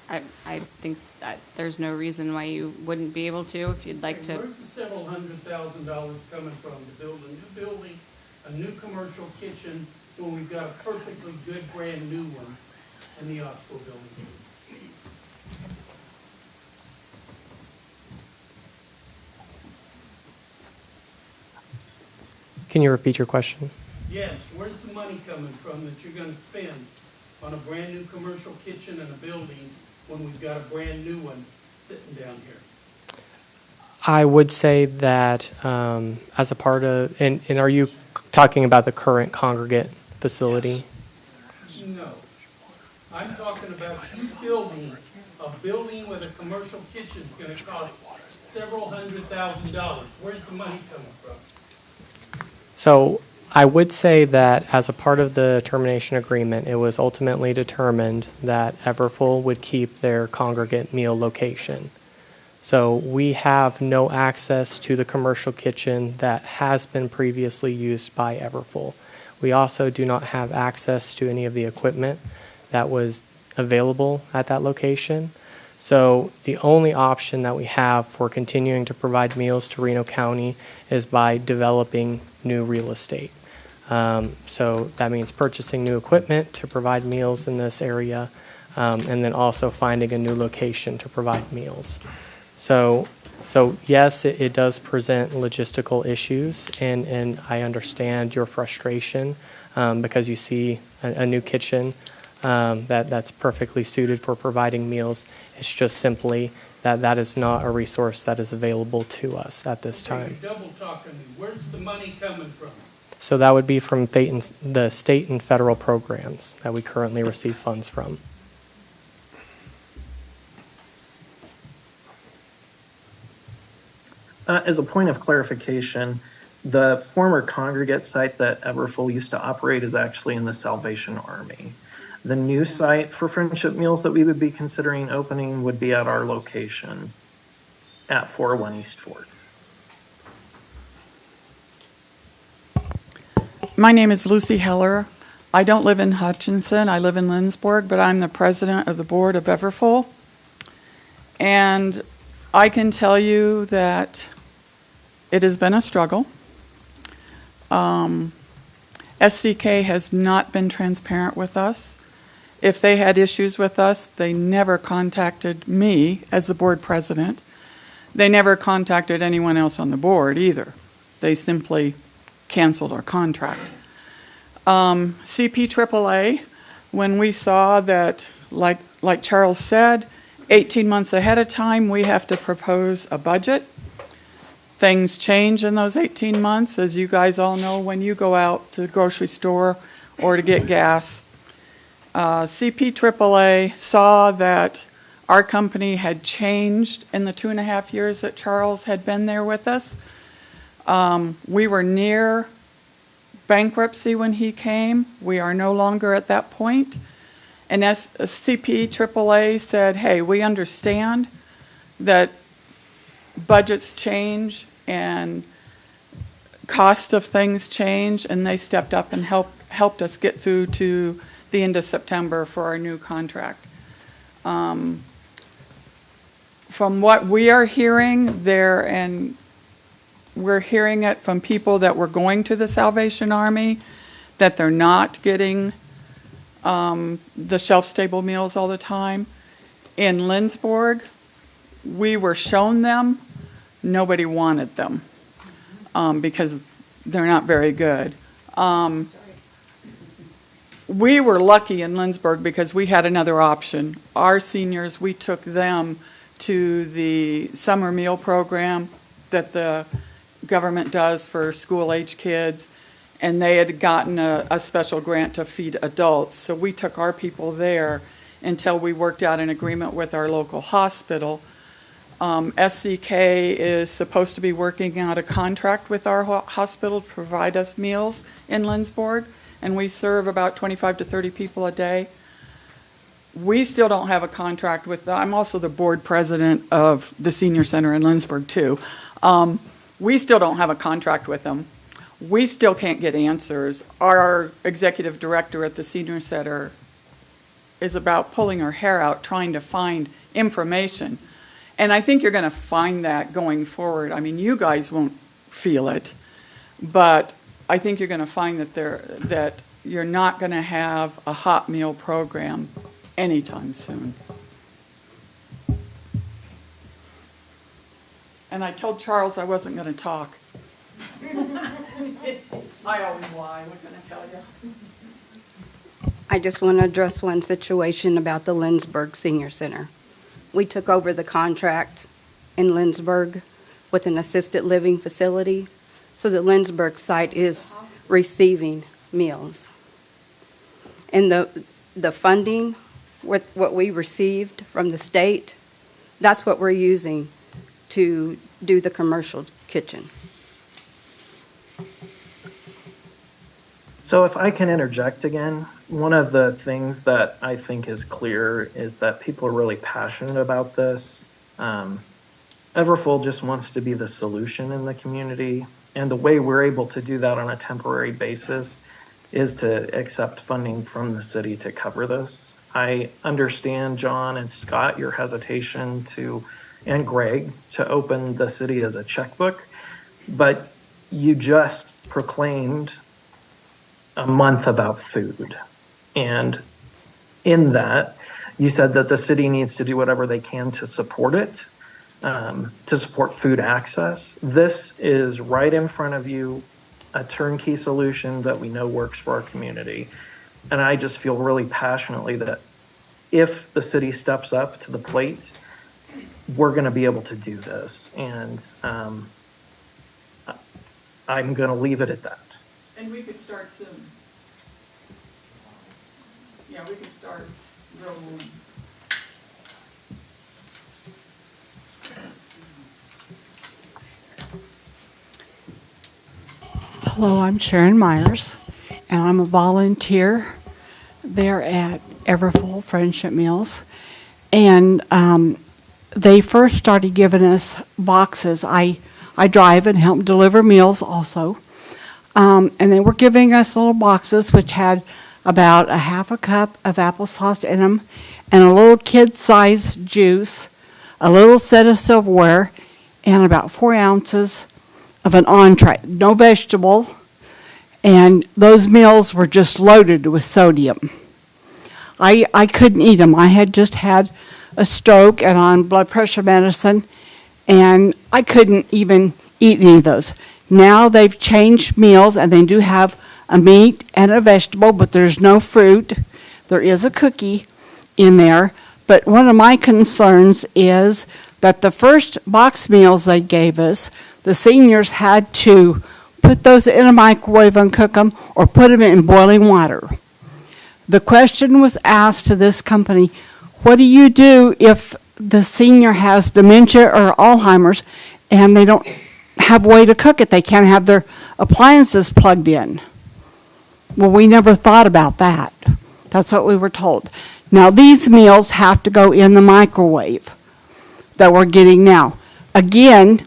I think that there's no reason why you wouldn't be able to, if you'd like to. Where's the several $100,000 coming from to build a new building, a new commercial kitchen, when we've got a perfectly good brand new one in the Osco building? Can you repeat your question? Yes, where's the money coming from that you're gonna spend on a brand new commercial kitchen and a building when we've got a brand new one sitting down here? I would say that as a part of, and are you talking about the current congregate facility? No. I'm talking about you building a building with a commercial kitchen is gonna cost several $100,000. Where's the money coming from? So I would say that as a part of the termination agreement, it was ultimately determined that Everfull would keep their congregate meal location. So we have no access to the commercial kitchen that has been previously used by Everfull. We also do not have access to any of the equipment that was available at that location. So the only option that we have for continuing to provide meals to Reno County is by developing new real estate. So that means purchasing new equipment to provide meals in this area, and then also finding a new location to provide meals. So yes, it does present logistical issues, and I understand your frustration because you see a new kitchen that's perfectly suited for providing meals. It's just simply that is not a resource that is available to us at this time. You're double talking me. Where's the money coming from? So that would be from the state and federal programs that we currently receive funds from. As a point of clarification, the former congregate site that Everfull used to operate is actually in the Salvation Army. The new site for Friendship Meals that we would be considering opening would be at our location at 401 East 4th. My name is Lucy Heller. I don't live in Hutchinson. I live in Lindsborg, but I'm the president of the board of Everfull. And I can tell you that it has been a struggle. SCK has not been transparent with us. If they had issues with us, they never contacted me as the board president. They never contacted anyone else on the board either. They simply canceled our contract. CP AAA, when we saw that, like Charles said, 18 months ahead of time, we have to propose a budget. Things change in those 18 months, as you guys all know, when you go out to the grocery store or to get gas. CP AAA saw that our company had changed in the 2.5 years that Charles had been there with us. We were near bankruptcy when he came. We are no longer at that point. And as CP AAA said, hey, we understand that budgets change and cost of things change, and they stepped up and helped us get through to the end of September for our new contract. From what we are hearing there, and we're hearing it from people that were going to the Salvation Army, that they're not getting the shelf-stable meals all the time. In Lindsborg, we were shown them. Nobody wanted them because they're not very good. We were lucky in Lindsborg because we had another option. Our seniors, we took them to the summer meal program that the government does for school-age kids, and they had gotten a special grant to feed adults. So we took our people there until we worked out an agreement with our local hospital. SCK is supposed to be working out a contract with our hospital to provide us meals in Lindsborg, and we serve about 25 to 30 people a day. We still don't have a contract with I'm also the board president of the senior center in Lindsborg too. We still don't have a contract with them. We still can't get answers. Our executive director at the senior center is about pulling her hair out trying to find information. And I think you're going to find that going forward. I mean, you guys won't feel it, but I think you're going to find that you're not going to have a hot meal program anytime soon. And I told Charles I wasn't going to talk. I always lie. What can I tell you? I just want to address one situation about the Lindsborg Senior Center. We took over the contract in Lindsborg with an assisted living facility. So the Lindsberg site is receiving meals. And the funding, what we received from the state, that's what we're using to do the commercial kitchen. So if I can interject again, one of the things that I think is clear is that people are really passionate about this. Everfull just wants to be the solution in the community. And the way we're able to do that on a temporary basis is to accept funding from the city to cover this. I understand, John and Scott, your hesitation and Greg, to open the city as a checkbook, but you just proclaimed a month about food. And in that, you said that the city needs to do whatever they can to support it, to support food access. This is right in front of you, a turnkey solution that we know works for our community. And I just feel really passionately that if the city steps up to the plate, we're going to be able to do this. And I'm going to leave it at that. And we could start soon. Yeah, we could start real soon. Hello, I'm Sharon Myers, and I'm a volunteer there at Everfull Friendship Meals. And they first started giving us boxes. I drive and help deliver meals also. And they were giving us little boxes which had about a half a cup of applesauce in them and a little kid-sized juice, a little set of silverware, and about 4 ounces of an entree, no vegetable. And those meals were just loaded with sodium. I couldn't eat them. I had just had a stroke and on blood pressure medicine, and I couldn't even eat any of those. Now they've changed meals, and they do have a meat and a vegetable, but there's no fruit. There is a cookie in there. But one of my concerns is that the first box meals they gave us, the seniors had to put those in a microwave and cook them or put them in boiling water. The question was asked to this company, what do you do if the senior has dementia or Alzheimer's and they don't have a way to cook it? They can't have their appliances plugged in. Well, we never thought about that. That's what we were told. Now, these meals have to go in the microwave that we're getting now. Again,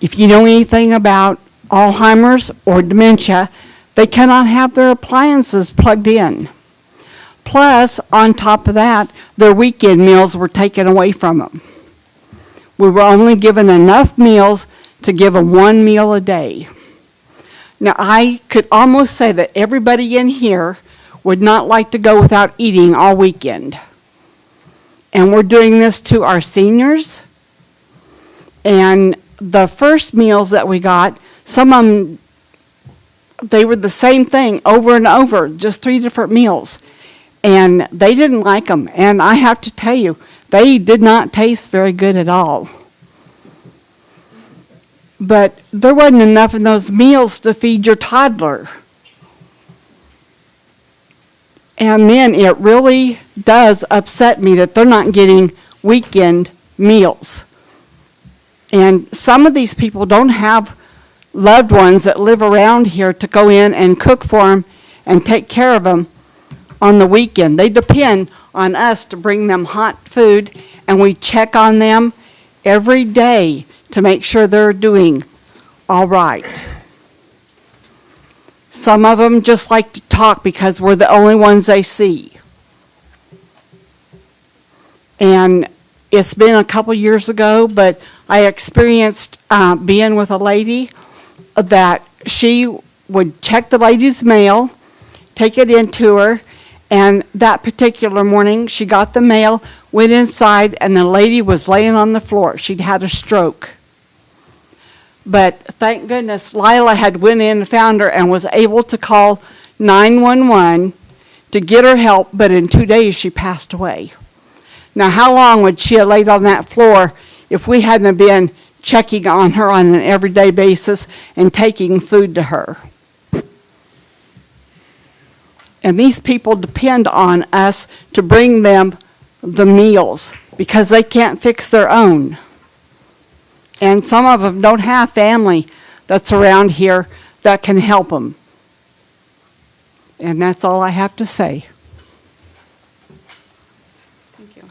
if you know anything about Alzheimer's or dementia, they cannot have their appliances plugged in. Plus, on top of that, their weekend meals were taken away from them. We were only given enough meals to give them 1 meal a day. Now, I could almost say that everybody in here would not like to go without eating all weekend. And we're doing this to our seniors. And the first meals that we got, some of them, they were the same thing over and over, just 3 different meals. And they didn't like them. And I have to tell you, they did not taste very good at all. But there wasn't enough in those meals to feed your toddler. And then it really does upset me that they're not getting weekend meals. And some of these people don't have loved ones that live around here to go in and cook for them and take care of them on the weekend. They depend on us to bring them hot food, and we check on them every day to make sure they're doing all right. Some of them just like to talk because we're the only ones they see. And it's been a couple years ago, but I experienced being with a lady that she would check the lady's mail, take it into her, and that particular morning she got the mail, went inside, and the lady was laying on the floor. She'd had a stroke. But thank goodness Lila had went in and found her and was able to call 911 to get her help, but in 2 days she passed away. Now, how long would she have laid on that floor if we hadn't been checking on her on an everyday basis and taking food to her. And these people depend on us to bring them the meals because they can't fix their own. And some of them don't have family that's around here that can help them. And that's all I have to say. Thank you.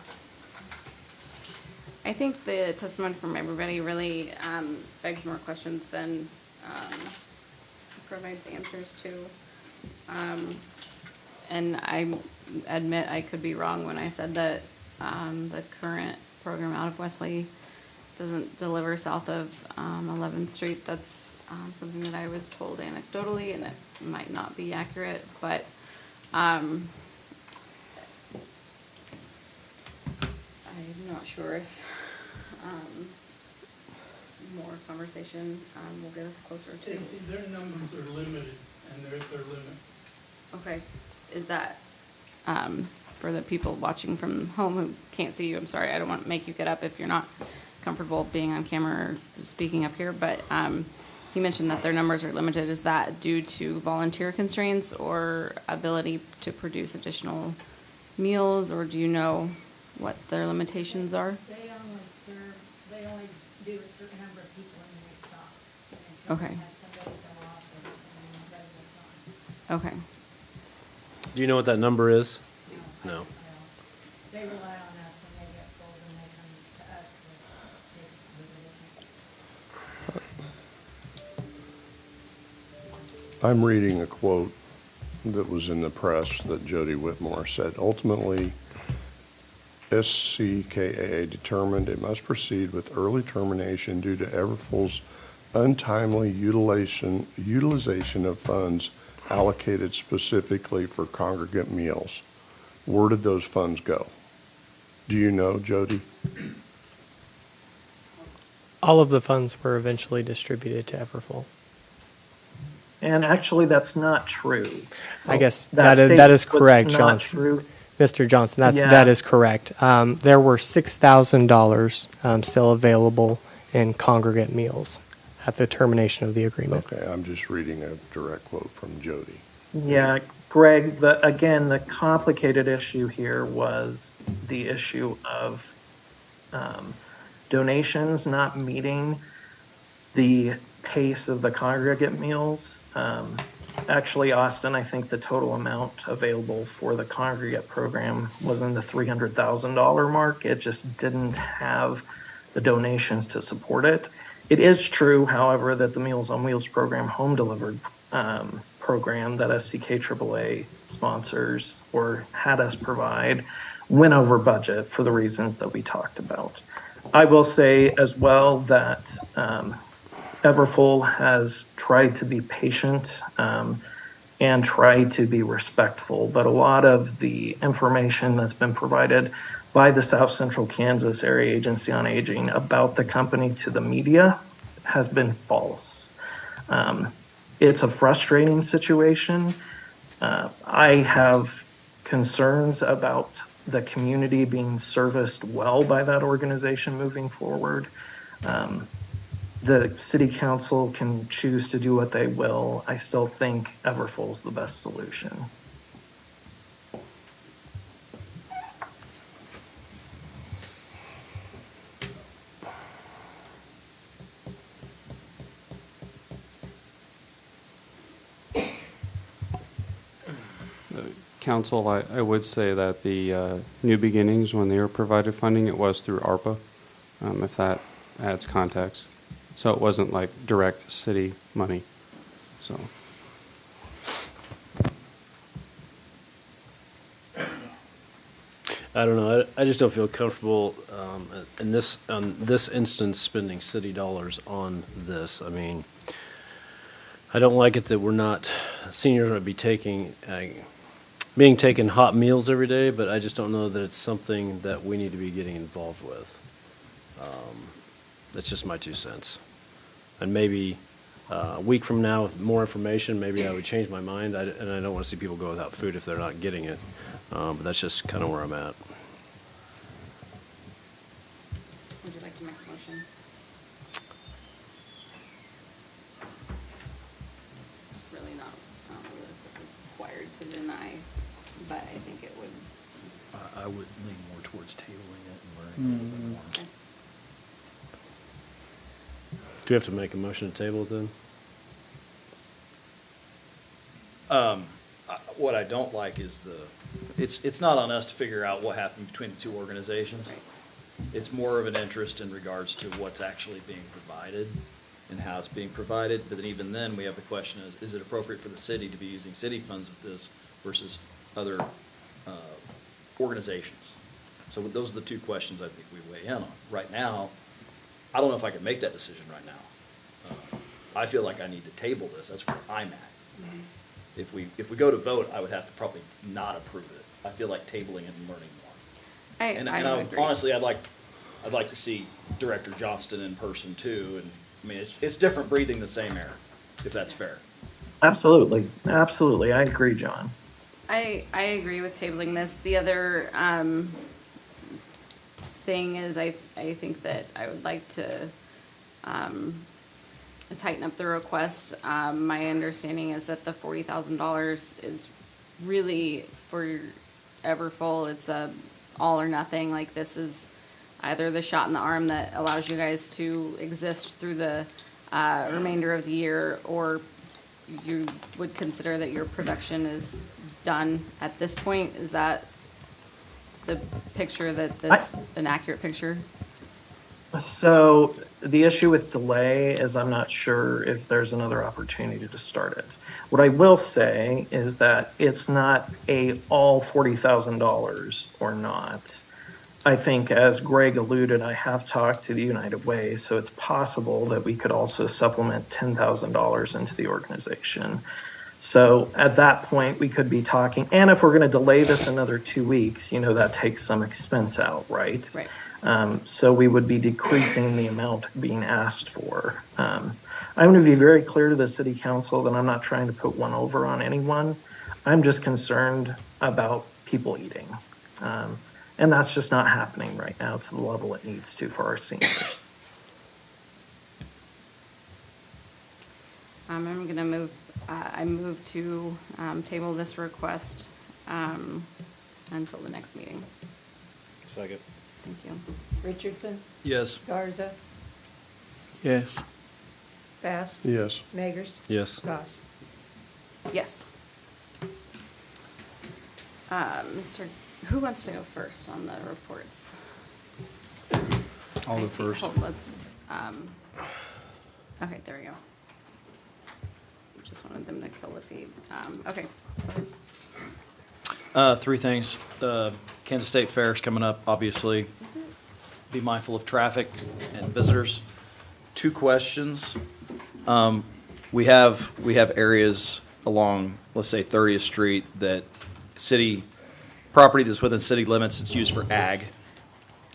I think the testimony from everybody really begs more questions than provides answers to. And I admit I could be wrong when I said that the current program out of Wesley doesn't deliver south of 11th Street. That's something that I was told anecdotally, and it might not be accurate, but I'm not sure if more conversation will get us closer to. Stacy, their numbers are limited, and they're at their limit. Okay, is that for the people watching from home who can't see you? I'm sorry, I don't want to make you get up if you're not comfortable being on camera or speaking up here, but he mentioned that their numbers are limited. Is that due to volunteer constraints or ability to produce additional meals, or do you know what their limitations are? They only do a certain number of people and then they stop. Until Okay. they have somebody go off and then ready to Okay. Do you know what that number is? No. They rely on us when they get full, and they come to us with I'm reading a quote that was in the press that Jody Whitmore said, ultimately, SCKA determined it must proceed with early termination due to Everfull's untimely utilization of funds allocated specifically for congregate meals. Where did those funds go? Do you know, Jody? All of the funds were eventually distributed to Everfull. And actually, that's not true. I guess That that is statement was correct, not Johnson. true. Mr. Johnson, Yeah. that is correct. There were $6,000 still available in congregate meals at the termination of the agreement. Okay, I'm just reading a direct quote from Jody. Yeah, Greg, the complicated issue here was the issue of donations not meeting the pace of the congregate meals. Actually, Austin, I think the total amount available for the congregate program was in the $300,000 mark. It just didn't have the donations to support it. It is true, however, that the Meals on Wheels program, home delivered program that SCK AAA sponsors or had us provide, went over budget for the reasons that we talked about. I will say as well that Everfull has tried to be patient and tried to be respectful, but a lot of the information that's been provided by the South Central Kansas Area Agency on Aging about the company to the media has been false. It's a frustrating situation. I have concerns about the community being serviced well by that organization moving forward. The city council can choose to do what they will. I still think Everfull is the best solution. Council, I would say that the New Beginnings, when they were provided funding, it was through ARPA, if that adds context. So it wasn't like direct city money, so. I don't know. I just don't feel comfortable in this instance spending city dollars on this. I mean, I don't like it that we're not seniors are going to be being taken hot meals every day, but I just don't know that it's something that we need to be getting involved with. That's just my 2 cents. And maybe a week from now, with more information, maybe I would change my mind. And I don't want to see people go without food if they're not getting it. But that's just kind of where I'm at. Would you like to make a motion? to deny, but I think it would. I would lean more towards tabling it and learning a little bit more. Okay. Do we have to make a motion to table it then? What I don't like is it's not on us to figure out what happened between the two organizations. Right. It's more of an interest in regards to what's actually being provided and how it's being provided. But then even then, we have the question is it appropriate for the city to be using city funds with this versus other organizations? So those are the two questions I think we weigh in on. Right now, I don't know if I can make that decision right now. I feel like I need to table this. That's where I'm at. Mm-hmm. If we go to vote, I would have to probably not approve it. I feel like tabling it and learning more. I would agree. Honestly, I'd like to see Director Johnston in person too. And I mean, it's different breathing the same air, if that's fair. Absolutely. Absolutely. I agree, John. I agree with tabling this. The other thing is I think that I would like to tighten up the request. My understanding is that the $40,000 is really for Everfull. It's a all or nothing. Like, this is either the shot in the arm that allows you guys to exist through the remainder of the year, or you would consider that your production is done at this point. Is that the picture an accurate picture? So the issue with delay is I'm not sure if there's another opportunity to start it. What I will say is that it's not all $40,000 or not. I think, as Greg alluded, I have talked to the United Way, so it's possible that we could also supplement $10,000 into the organization. So at that point, we could be talking, and if we're going to delay this another 2 weeks, that takes some expense out, right? Right. So we would be decreasing the amount being asked for. I'm going to be very clear to the city council that I'm not trying to put one over on anyone. I'm just concerned about people eating. And that's just not happening right now to the level it needs to for our seniors. I'm going to move. I move to table this request until the next meeting. Second. Thank you. Richardson? Yes. Garza? Yes. Bast? Yes. Magers? Yes. Goss? Yes. Who wants to go first on the reports? I'll go first. Let's. Okay, there we go. Just wanted them to kill the feed. Okay. Three things. Kansas State Fair is coming up, obviously. Be mindful of traffic and visitors. Two questions. We have areas along, let's say, 30th Street that city property that's within city limits. It's used for ag.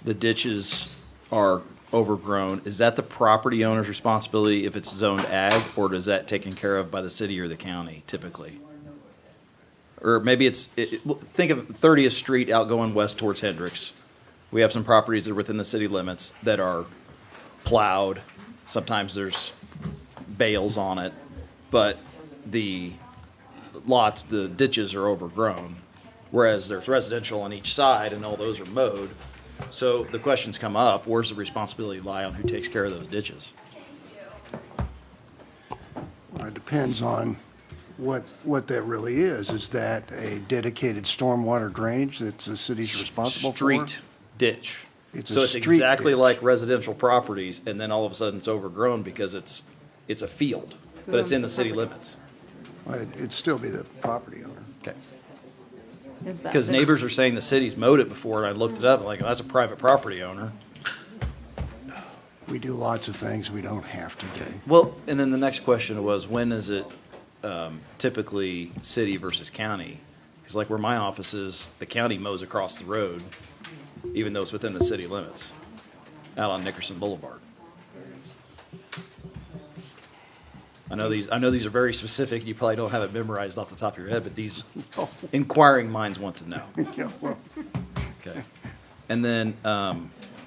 The ditches are overgrown. Is that the property owner's responsibility if it's zoned ag, or is that taken care of by the city or the county typically? Or maybe think of 30th Street out going west towards Hendricks. We have some properties that are within the city limits that are plowed. Sometimes there's bales on it, but the ditches are overgrown, whereas there's residential on each side and all those are mowed. So the questions come up, where's the responsibility lie on who takes care of those ditches? Well, it depends on what that really is. Is that a dedicated stormwater drainage that the city's responsible for? Street ditch. It's So a it's street exactly ditch. like residential properties, and then all of a sudden it's overgrown because it's a field, but it's in the city limits. Well, it'd still be the property owner. Okay. Is that Because neighbors are saying the city's mowed it before, and I looked it up, like, that's a private property owner. We do lots of things we don't have to do. Well, and then the next question was, when is it typically city versus county? Because like where my office is, the county mows across the road, even though it's within the city limits, out on Nickerson Boulevard. I know these are very specific. You probably don't have it memorized off the top of your head, but these inquiring minds want to know. Yeah, well, Okay. And then I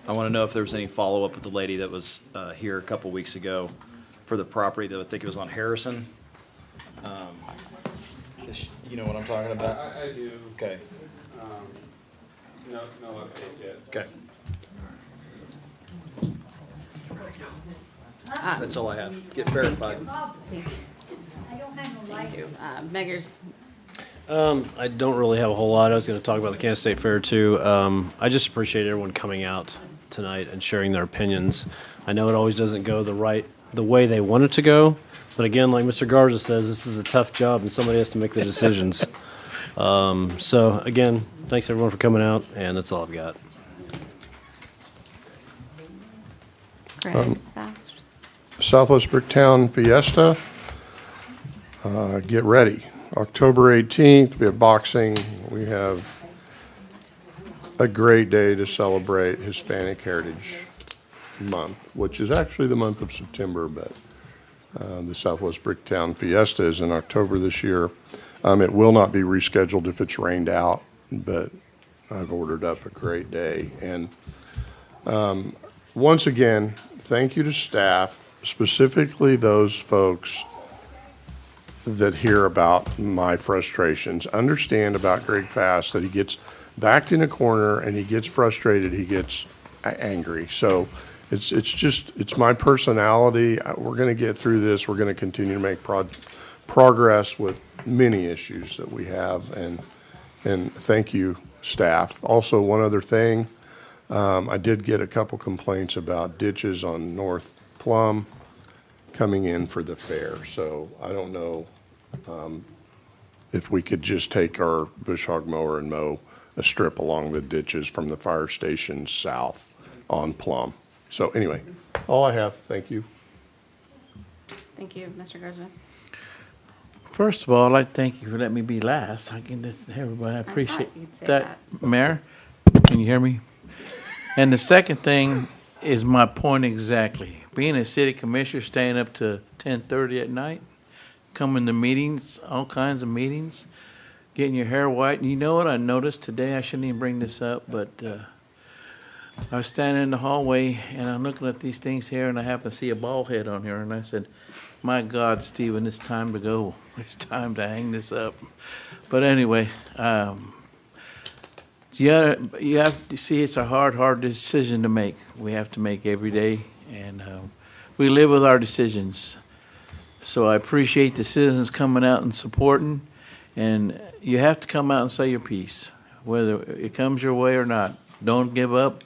want to know if there was any follow-up with the lady that was here a couple weeks ago for the property that I think it was on Harrison. You know what I'm talking about? I do. Okay. No update yet. Okay. That's all I have. Get verified. Thank you. Meggers. I don't really have a whole lot. I was going to talk about the Kansas State Fair too. I just appreciate everyone coming out tonight and sharing their opinions. I know it always doesn't go the way they want it to go, but again, like Mr. Garza says, this is a tough job and somebody has to make the decisions. So again, thanks everyone for coming out, and that's all I've got. Southwest Bricktown Fiesta, get ready. October 18th, we have boxing. We have a great day to celebrate Hispanic Heritage Month, which is actually the month of September, but the Southwest Bricktown Fiesta is in October this year. It will not be rescheduled if it's rained out, but I've ordered up a great day. And once again, thank you to staff, specifically those folks that hear about my frustrations. Understand about Greg Fast that he gets backed in a corner and he gets frustrated, he gets angry. So it's my personality. We're going to get through this. We're going to continue to make progress with many issues that we have. And thank you, staff. Also, one other thing, I did get a couple complaints about ditches on North Plum coming in for the fair. So I don't know if we could just take our bush hog mower and mow a strip along the ditches from the fire station south on Plum. So anyway, all I have. Thank you. Thank you, Mr. Garza. First of all, I'd like to thank you for letting me be last. I can just, everybody, I appreciate you'd say that. Mayor, can you hear me? And the second thing is my point exactly. Being a city commissioner, staying up to 10:30 at night, coming to meetings, all kinds of meetings, getting your hair white. And you know what I noticed today? I shouldn't even bring this up, but I was standing in the hallway and I'm looking at these things here and I happen to see a ball head on here. And I said, my God, Stephen, it's time to go. It's time to hang this up. But anyway, you have to see it's a hard decision to make. We have to make every day. And we live with our decisions. So I appreciate the citizens coming out and supporting. And you have to come out and say your piece, whether it comes your way or not. Don't give up.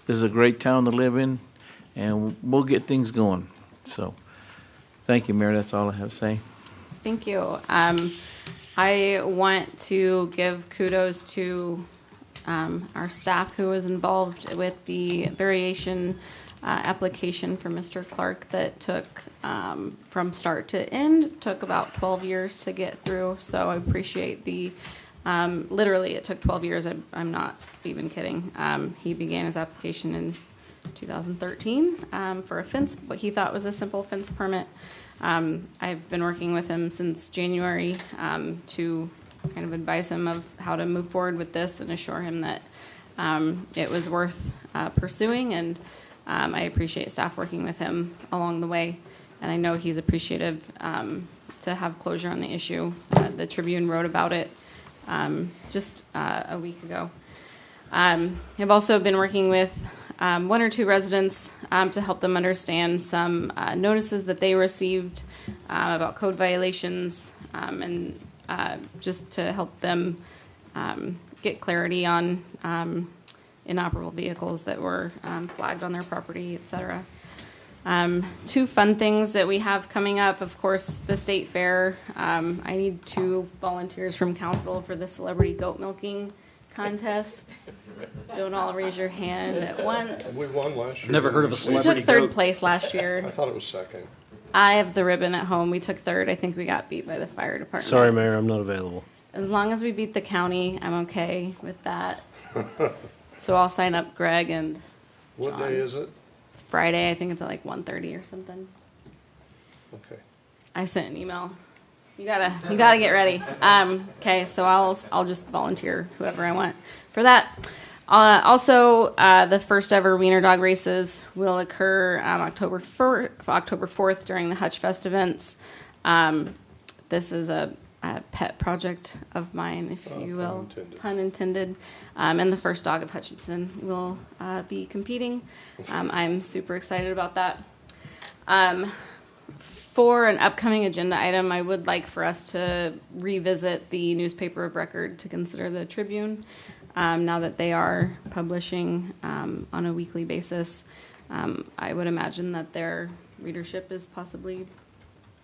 This is a great town to live in, and we'll get things going. So thank you, Mayor. That's all I have to say. Thank you. I want to give kudos to our staff who was involved with the variation application for Mr. Clark that took from start to end, took about 12 years to get through. So I appreciate the, literally it took 12 years. I'm not even kidding. He began his application in 2013 for a fence, what he thought was a simple fence permit. I've been working with him since January to kind of advise him of how to move forward with this and assure him that it was worth pursuing. And I appreciate staff working with him along the way. And I know he's appreciative to have closure on the issue. The Tribune wrote about it just a week ago. I've also been working with one or two residents to help them understand some notices that they received about code violations and just to help them get clarity on inoperable vehicles that were flagged on their property, et cetera. Two fun things that we have coming up, of course, the state fair. I need 2 volunteers from council for the celebrity goat milking contest. Don't all raise your hand at once. We won last year. Never heard of a celebrity We took 3rd goat. place last year. I thought it was second. I have the ribbon at home. We took 3rd. I think we got beat by the fire department. Sorry, Mayor, I'm not available. As long as we beat the county, I'm okay with that. So I'll sign up Greg and What John. day is it? It's Friday. I think it's at like 1:30 or something. Okay. I sent an email. You gotta get ready. Okay, so I'll just volunteer whoever I want for that. Also, the first ever Wiener Dog races will occur October 4th during the Hutch Fest events. This is a pet project of mine, if you will, intended. pun intended. And the first dog of Hutchinson will be competing. I'm super excited about that. For an upcoming agenda item, I would like for us to revisit the newspaper of record to consider the Tribune. Now that they are publishing on a weekly basis, I would imagine that their readership is possibly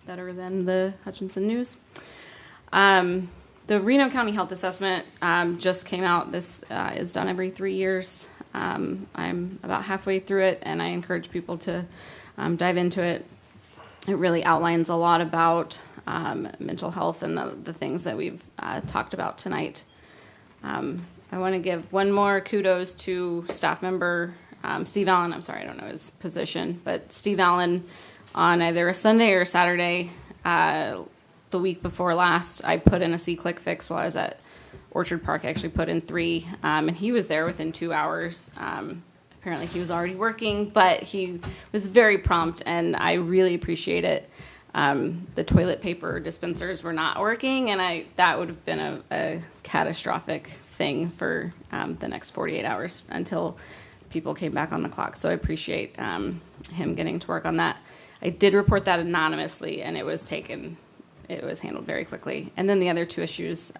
better than the Hutchinson News. The Reno County Health Assessment just came out. This is done every 3 years. I'm about halfway through it, and I encourage people to dive into it. It really outlines a lot about mental health and the things that we've talked about tonight. I want to give one more kudos to staff member Steve Allen. I'm sorry, I don't know his position, but Steve Allen on either a Sunday or Saturday the week before last, I put in a C-click fix while I was at Orchard Park. I actually put in 3, and he was there within 2 hours. Apparently he was already working, but he was very prompt, and I really appreciate it. The toilet paper dispensers were not working, and that would have been a catastrophic thing for the next 48 hours until people came back on the clock. So I appreciate him getting to work on that. I did report that anonymously, and it was handled very quickly. And then the other 2 issues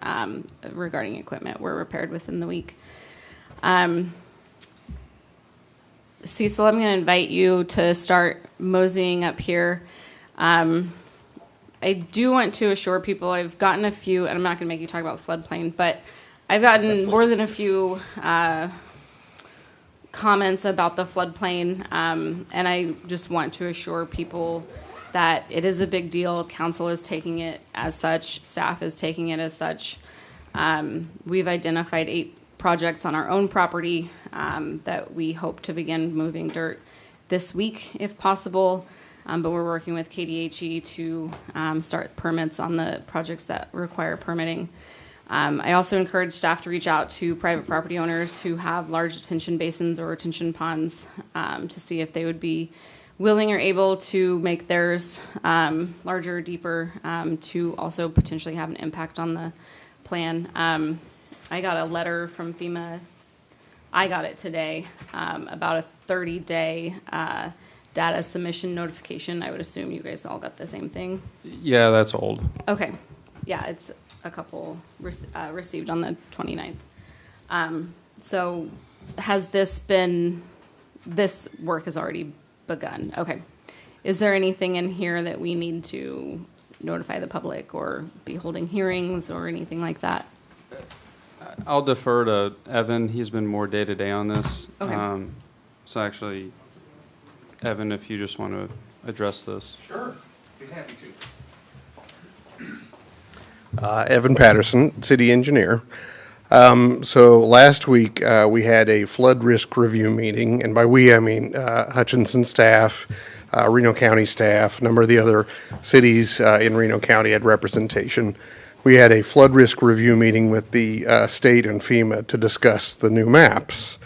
regarding equipment were repaired within the week. Cecil, I'm going to invite you to start moseying up here. I do want to assure people I've gotten a few, and I'm not going to make you talk about the floodplain, but I've gotten more than a few comments about the floodplain, and I just want to assure people that it is a big deal. Council is taking it as such. Staff is taking it as such. We've identified 8 projects on our own property that we hope to begin moving dirt this week, if possible. But we're working with KDHE to start permits on the projects that require permitting. I also encourage staff to reach out to private property owners who have large detention basins or retention ponds to see if they would be willing or able to make theirs larger or deeper to also potentially have an impact on the plan. I got a letter from FEMA. I got it today about a 30-day data submission notification. I would assume you guys all got the same thing. Yeah, that's old. Okay. Yeah, it's a couple received on the 29th. So has this work has already begun? Okay. Is there anything in here that we need to notify the public or be holding hearings or anything like that? I'll defer to Evan. He's been more day-to-day on this. Okay. So actually, Evan, if you just want to address this. Sure, be happy to. Evan Patterson, city engineer. So last week, we had a flood risk review meeting, and by we, I mean Hutchinson staff, Reno County staff, a number of the other cities in Reno County had representation. We had a flood risk review meeting with the state and FEMA to discuss the new maps.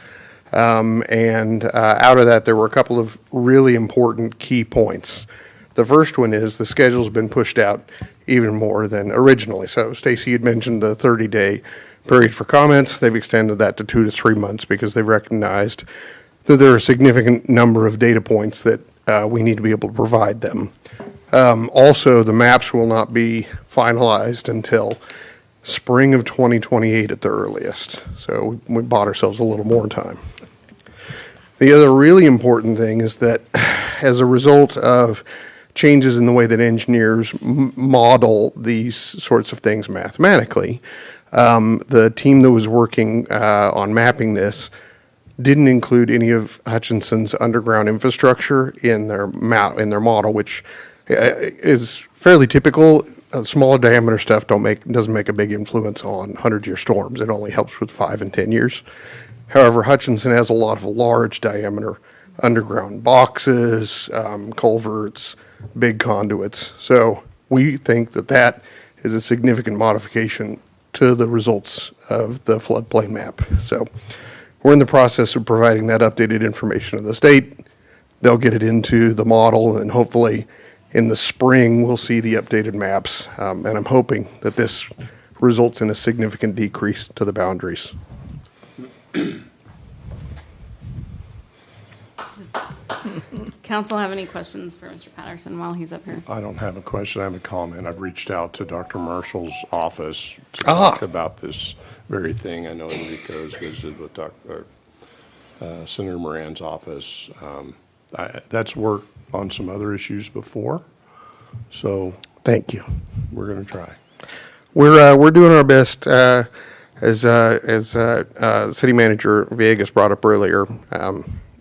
And out of that, there were a couple of really important key points. The first one is the schedule's been pushed out even more than originally. So Stacy had mentioned the 30-day period for comments. They've extended that to 2 to 3 months because they've recognized that there are a significant number of data points that we need to be able to provide them. Also, the maps will not be finalized until spring of 2028 at the earliest. So we bought ourselves a little more time. The other really important thing is that as a result of changes in the way that engineers model these sorts of things mathematically, the team that was working on mapping this didn't include any of Hutchinson's underground infrastructure in their model, which is fairly typical. Smaller diameter stuff doesn't make a big influence on 100-year storms. It only helps with 5 and 10 years. However, Hutchinson has a lot of large diameter underground boxes, culverts, big conduits. So we think that is a significant modification to the results of the floodplain map. So we're in the process of providing that updated information to the state. They'll get it into the model, and hopefully in the spring, we'll see the updated maps, and I'm hoping that this results in a significant decrease to the boundaries. Does council have any questions for Mr. Patterson while he's up here? I don't have a question, I have a comment. I've reached out to Dr. Marshall's office to talk about this very thing. I know Enrico's visited with Senator Moran's office. That's worked on some other issues before, so thank you. We're going to try. We're doing our best, as City Manager Villegas brought up earlier.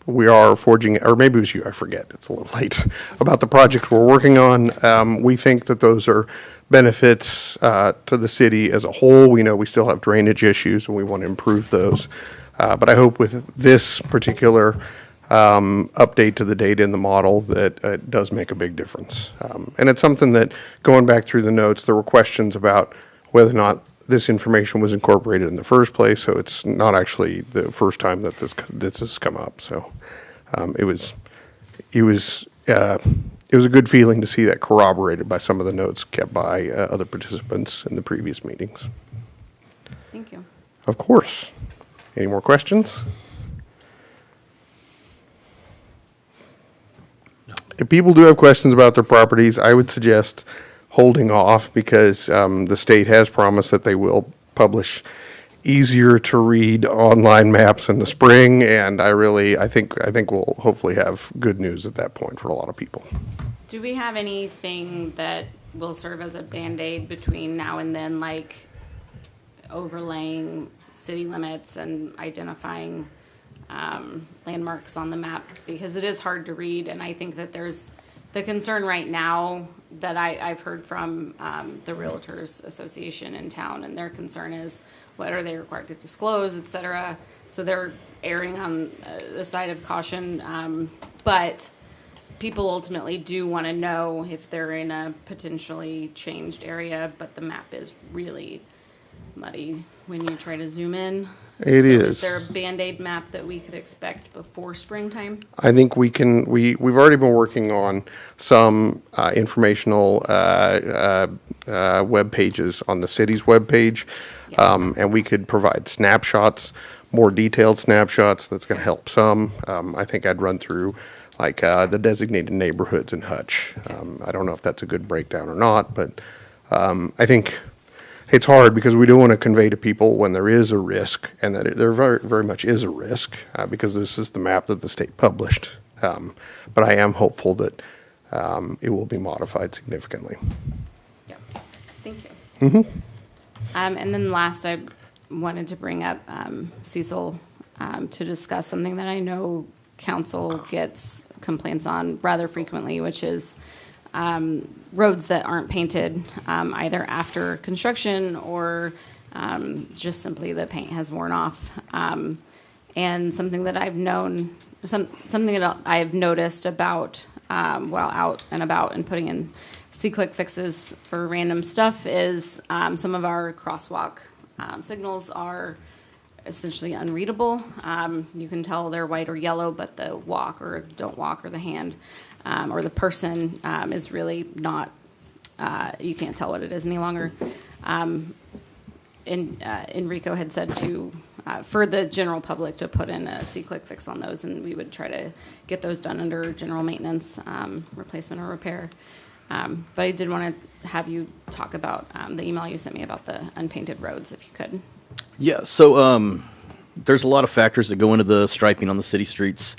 We are forging, or maybe it was you, I forget, it's a little late, about the projects we're working on. We think that those are benefits to the city as a whole. We know we still have drainage issues and we want to improve those. But I hope with this particular update to the data in the model that it does make a big difference. And it's something that, going back through the notes, there were questions about whether or not this information was incorporated in the first place, so it's not actually the first time that this has come up. So it was a good feeling to see that corroborated by some of the notes kept by other participants in the previous meetings. Thank you. Of course. Any more questions? If people do have questions about their properties, I would suggest holding off, because the state has promised that they will publish easier to read online maps in the spring, and I think we'll hopefully have good news at that point for a lot of people. Do we have anything that will serve as a Band-Aid between now and then, like overlaying city limits and identifying landmarks on the map? Because it is hard to read, and I think that there's the concern right now that I've heard from the Realtors Association in town, and their concern is, what are they required to disclose, et cetera. So they're erring on the side of caution. But people ultimately do want to know if they're in a potentially changed area, but the map is really muddy when you try to zoom in. It is. Is there a Band-Aid map that we could expect before springtime? I think we've already been working on some informational web pages on the city's web page, and we could provide snapshots, more detailed snapshots. That's going to help some. I think I'd run through like the designated neighborhoods in Hutch. I don't know if that's a good breakdown or not, but I think it's hard because we don't want to convey to people when there is a risk, and that there very, very much is a risk, because this is the map that the state published. But I am hopeful that it will be modified significantly. Yep. Thank you. Mm-hmm. And then last, I wanted to bring up Cecil to discuss something that I know council gets complaints on rather frequently, which is roads that aren't painted either after construction or just simply the paint has worn off. And something that I've known, something that I've noticed about while out and about and putting in C-click fixes for random stuff is some of our crosswalk signals are essentially unreadable. You can tell they're white or yellow, but the walk or don't walk or the hand or the person is really not, you can't tell what it is any longer. Enrico had said to, for the general public to put in a C-click fix on those, and we would try to get those done under general maintenance, replacement or repair. But I did want to have you talk about the email you sent me about the unpainted roads, if you could. Yeah, so there's a lot of factors that go into the striping on the city streets.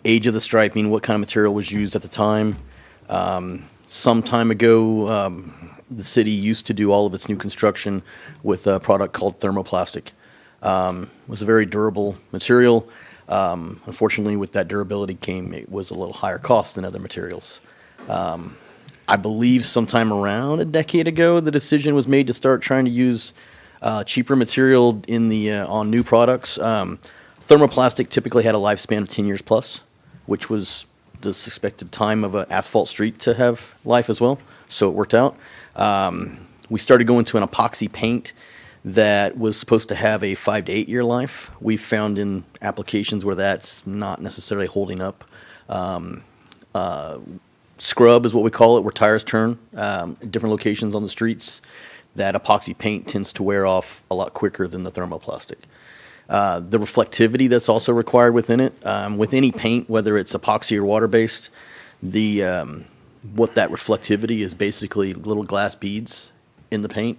Age of the striping, what kind of material was used at the time. Some time ago, the city used to do all of its new construction with a product called thermoplastic. It was a very durable material. Unfortunately, with that durability it was a little higher cost than other materials. I believe sometime around a decade ago, the decision was made to start trying to use cheaper material in the on new products. Thermoplastic typically had a lifespan of 10 years plus, which was the suspected time of an asphalt street to have life as well. So it worked out. We started going to an epoxy paint that was supposed to have a 5 to 8 year life. We've found in applications where that's not necessarily holding up. scrub is what we call it, where tires turn at different locations on the streets. That epoxy paint tends to wear off a lot quicker than the thermoplastic. The reflectivity that's also required within it, with any paint, whether it's epoxy or water-based, what that reflectivity is basically little glass beads in the paint,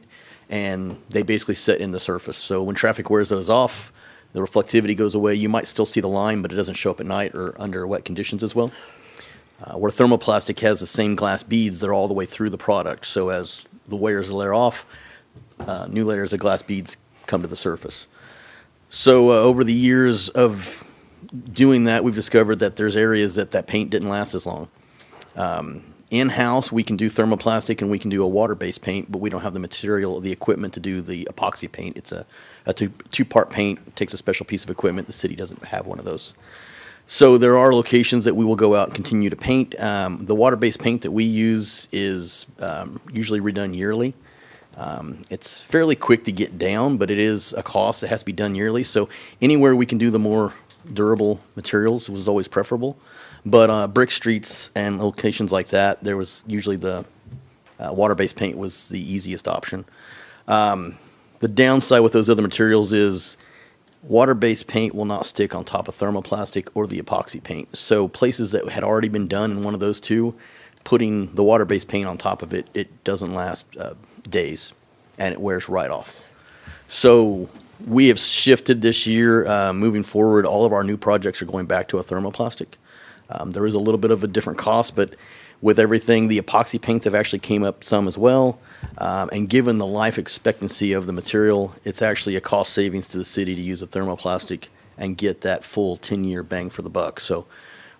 and they basically set in the surface. So when traffic wears those off, the reflectivity goes away. You might still see the line, but it doesn't show up at night or under wet conditions as well. Where thermoplastic has the same glass beads, they're all the way through the product. So as the wears layer off, new layers of glass beads come to the surface. So over the years of doing that, we've discovered that there's areas that paint didn't last as long. In-house, we can do thermoplastic and we can do a water-based paint, but we don't have the material, the equipment to do the epoxy paint. It's a two-part paint. It takes a special piece of equipment. The city doesn't have one of those. So there are locations that we will go out and continue to paint. The water-based paint that we use is usually redone yearly. It's fairly quick to get down, but it is a cost that has to be done yearly. So anywhere we can do the more durable materials was always preferable. But brick streets and locations like that, there was usually the water-based paint was the easiest option. The downside with those other materials is water-based paint will not stick on top of thermoplastic or the epoxy paint. So places that had already been done in one of those two, putting the water-based paint on top of it, it doesn't last days, and it wears right off. So we have shifted this year. Moving forward, all of our new projects are going back to a thermoplastic. There is a little bit of a different cost, but with everything, the epoxy paints have actually came up some as well. And given the life expectancy of the material, it's actually a cost savings to the city to use a thermoplastic and get that full 10-year bang for the buck. So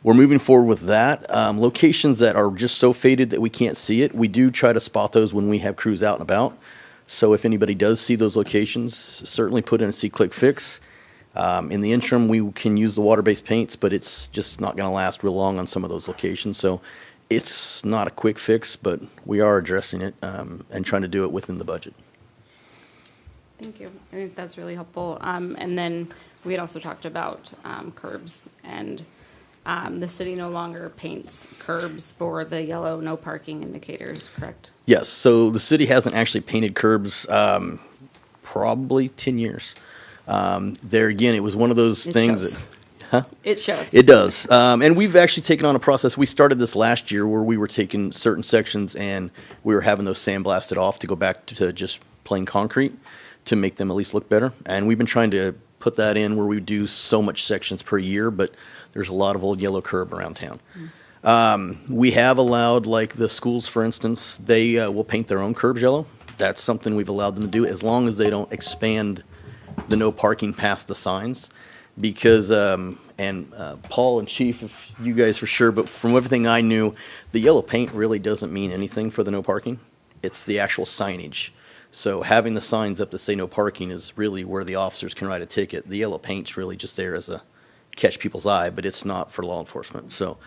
we're moving forward with that. Locations that are just so faded that we can't see it, we do try to spot those when we have crews out and about. So if anybody does see those locations, certainly put in a see-click fix. In the interim, we can use the water-based paints, but it's just not going to last real long on some of those locations. So it's not a quick fix, but we are addressing it and trying to do it within the budget. Thank you. I think that's really helpful. And then we had also talked about curbs, and the city no longer paints curbs for the yellow no parking indicators, correct? Yes. So the city hasn't actually painted curbs probably 10 years. There again, it was one of those things that, huh? It shows. It does. And we've actually taken on a process. We started this last year where we were taking certain sections and we were having those sandblasted off to go back to just plain concrete to make them at least look better. And we've been trying to put that in where we do so much sections per year, but there's a lot of old yellow curb around town. We have allowed, like the schools, for instance, they will paint their own curbs yellow. That's something we've allowed them to do as long as they don't expand the no parking past the signs, because Paul and Chief, if you guys for sure, but from everything I knew, the yellow paint really doesn't mean anything for the no parking. It's the actual signage. So having the signs up to say no parking is really where the officers can write a ticket. The yellow paint's really just there as a catch people's eye, but it's not for law enforcement. So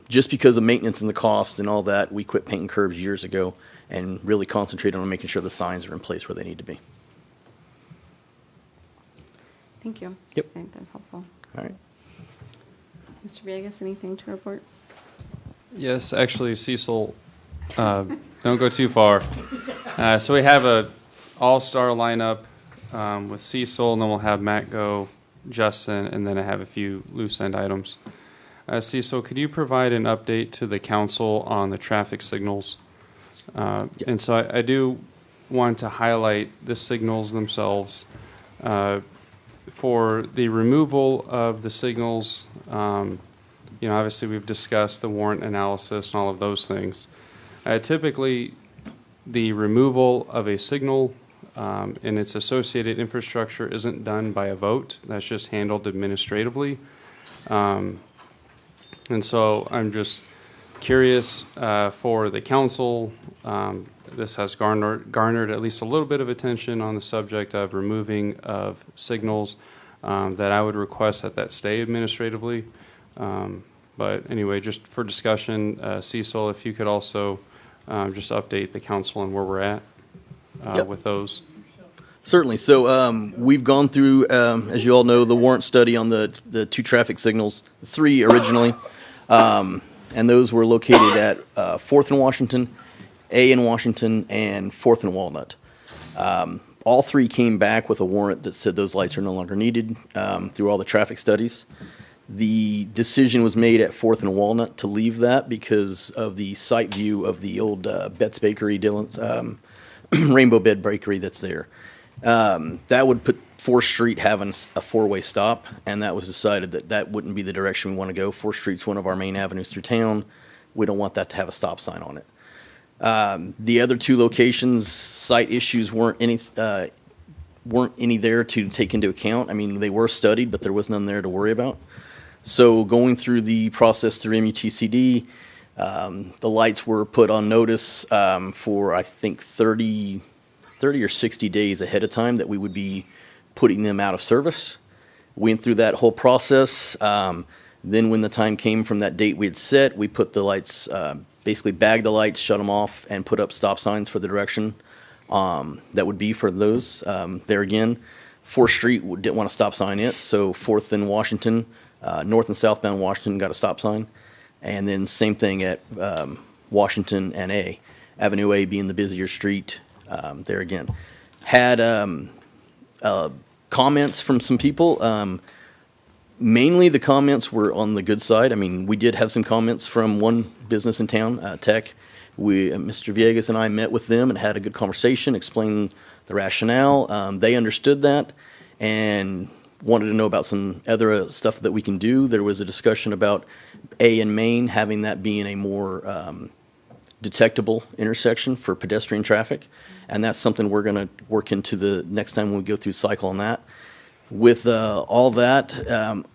just because of maintenance and the cost and all that, we quit painting curbs years ago and really concentrated on making sure the signs are in place where they need to be. Thank you. Yep. I think that's helpful. All right. Mr. Villegas, anything to report? Yes, actually, Cecil, don't go too far. So we have a all-star lineup with Cecil, and then we'll have Matt go, Justin, and then I have a few loose-end items. Cecil, could you provide an update to the council on the traffic signals? And so I do want to highlight the signals themselves. For the removal of the signals, obviously we've discussed the warrant analysis and all of those things. Typically, the removal of a signal and its associated infrastructure isn't done by a vote. That's just handled administratively. And so I'm just curious for the council. This has garnered at least a little bit of attention on the subject of removing of signals that I would request that stay administratively. But anyway, just for discussion, Cecil, if you could also just update the council on where we're at with those. Certainly. So we've gone through, as you all know, the warrant study on the two traffic signals, three originally. And and those were located at 4th and Washington, A in Washington, and 4th and Walnut. All three came back with a warrant that said those lights are no longer needed through all the traffic studies. The decision was made at 4th and Walnut to leave that because of the sight view of the old Betts Bakery, Dillon's Rainbow Bed Bakery that's there. That would put 4th Street having a four-way stop, and that was decided that that wouldn't be the direction we want to go. 4th Street's one of our main avenues through town. We don't want that to have a stop sign on it. The other two locations, site issues weren't any there to take into account. I mean, they were studied, but there was none there to worry about. So going through the process through MUTCD, the lights were put on notice for, I think, 30 or 60 days ahead of time that we would be putting them out of service. Went through that whole process. Then when the time came from that date we had set, we put the lights, basically bagged the lights, shut them off, and put up stop signs for the direction that would be for those. There again, 4th Street didn't want a stop sign yet, so 4th and Washington, north and southbound Washington got a stop sign. And then same thing at Washington and A. Avenue A being the busier street, there again. Had comments from some people. Mainly the comments were on the good side. I mean, we did have some comments from one business in town, Tech. Mr. Villegas and I met with them and had a good conversation, explained the rationale. They understood that and wanted to know about some other stuff that we can do. There was a discussion about A and Main, having that being a more detectable intersection for pedestrian traffic. And that's something we're going to work into the next time when we go through cycle on that. With all that,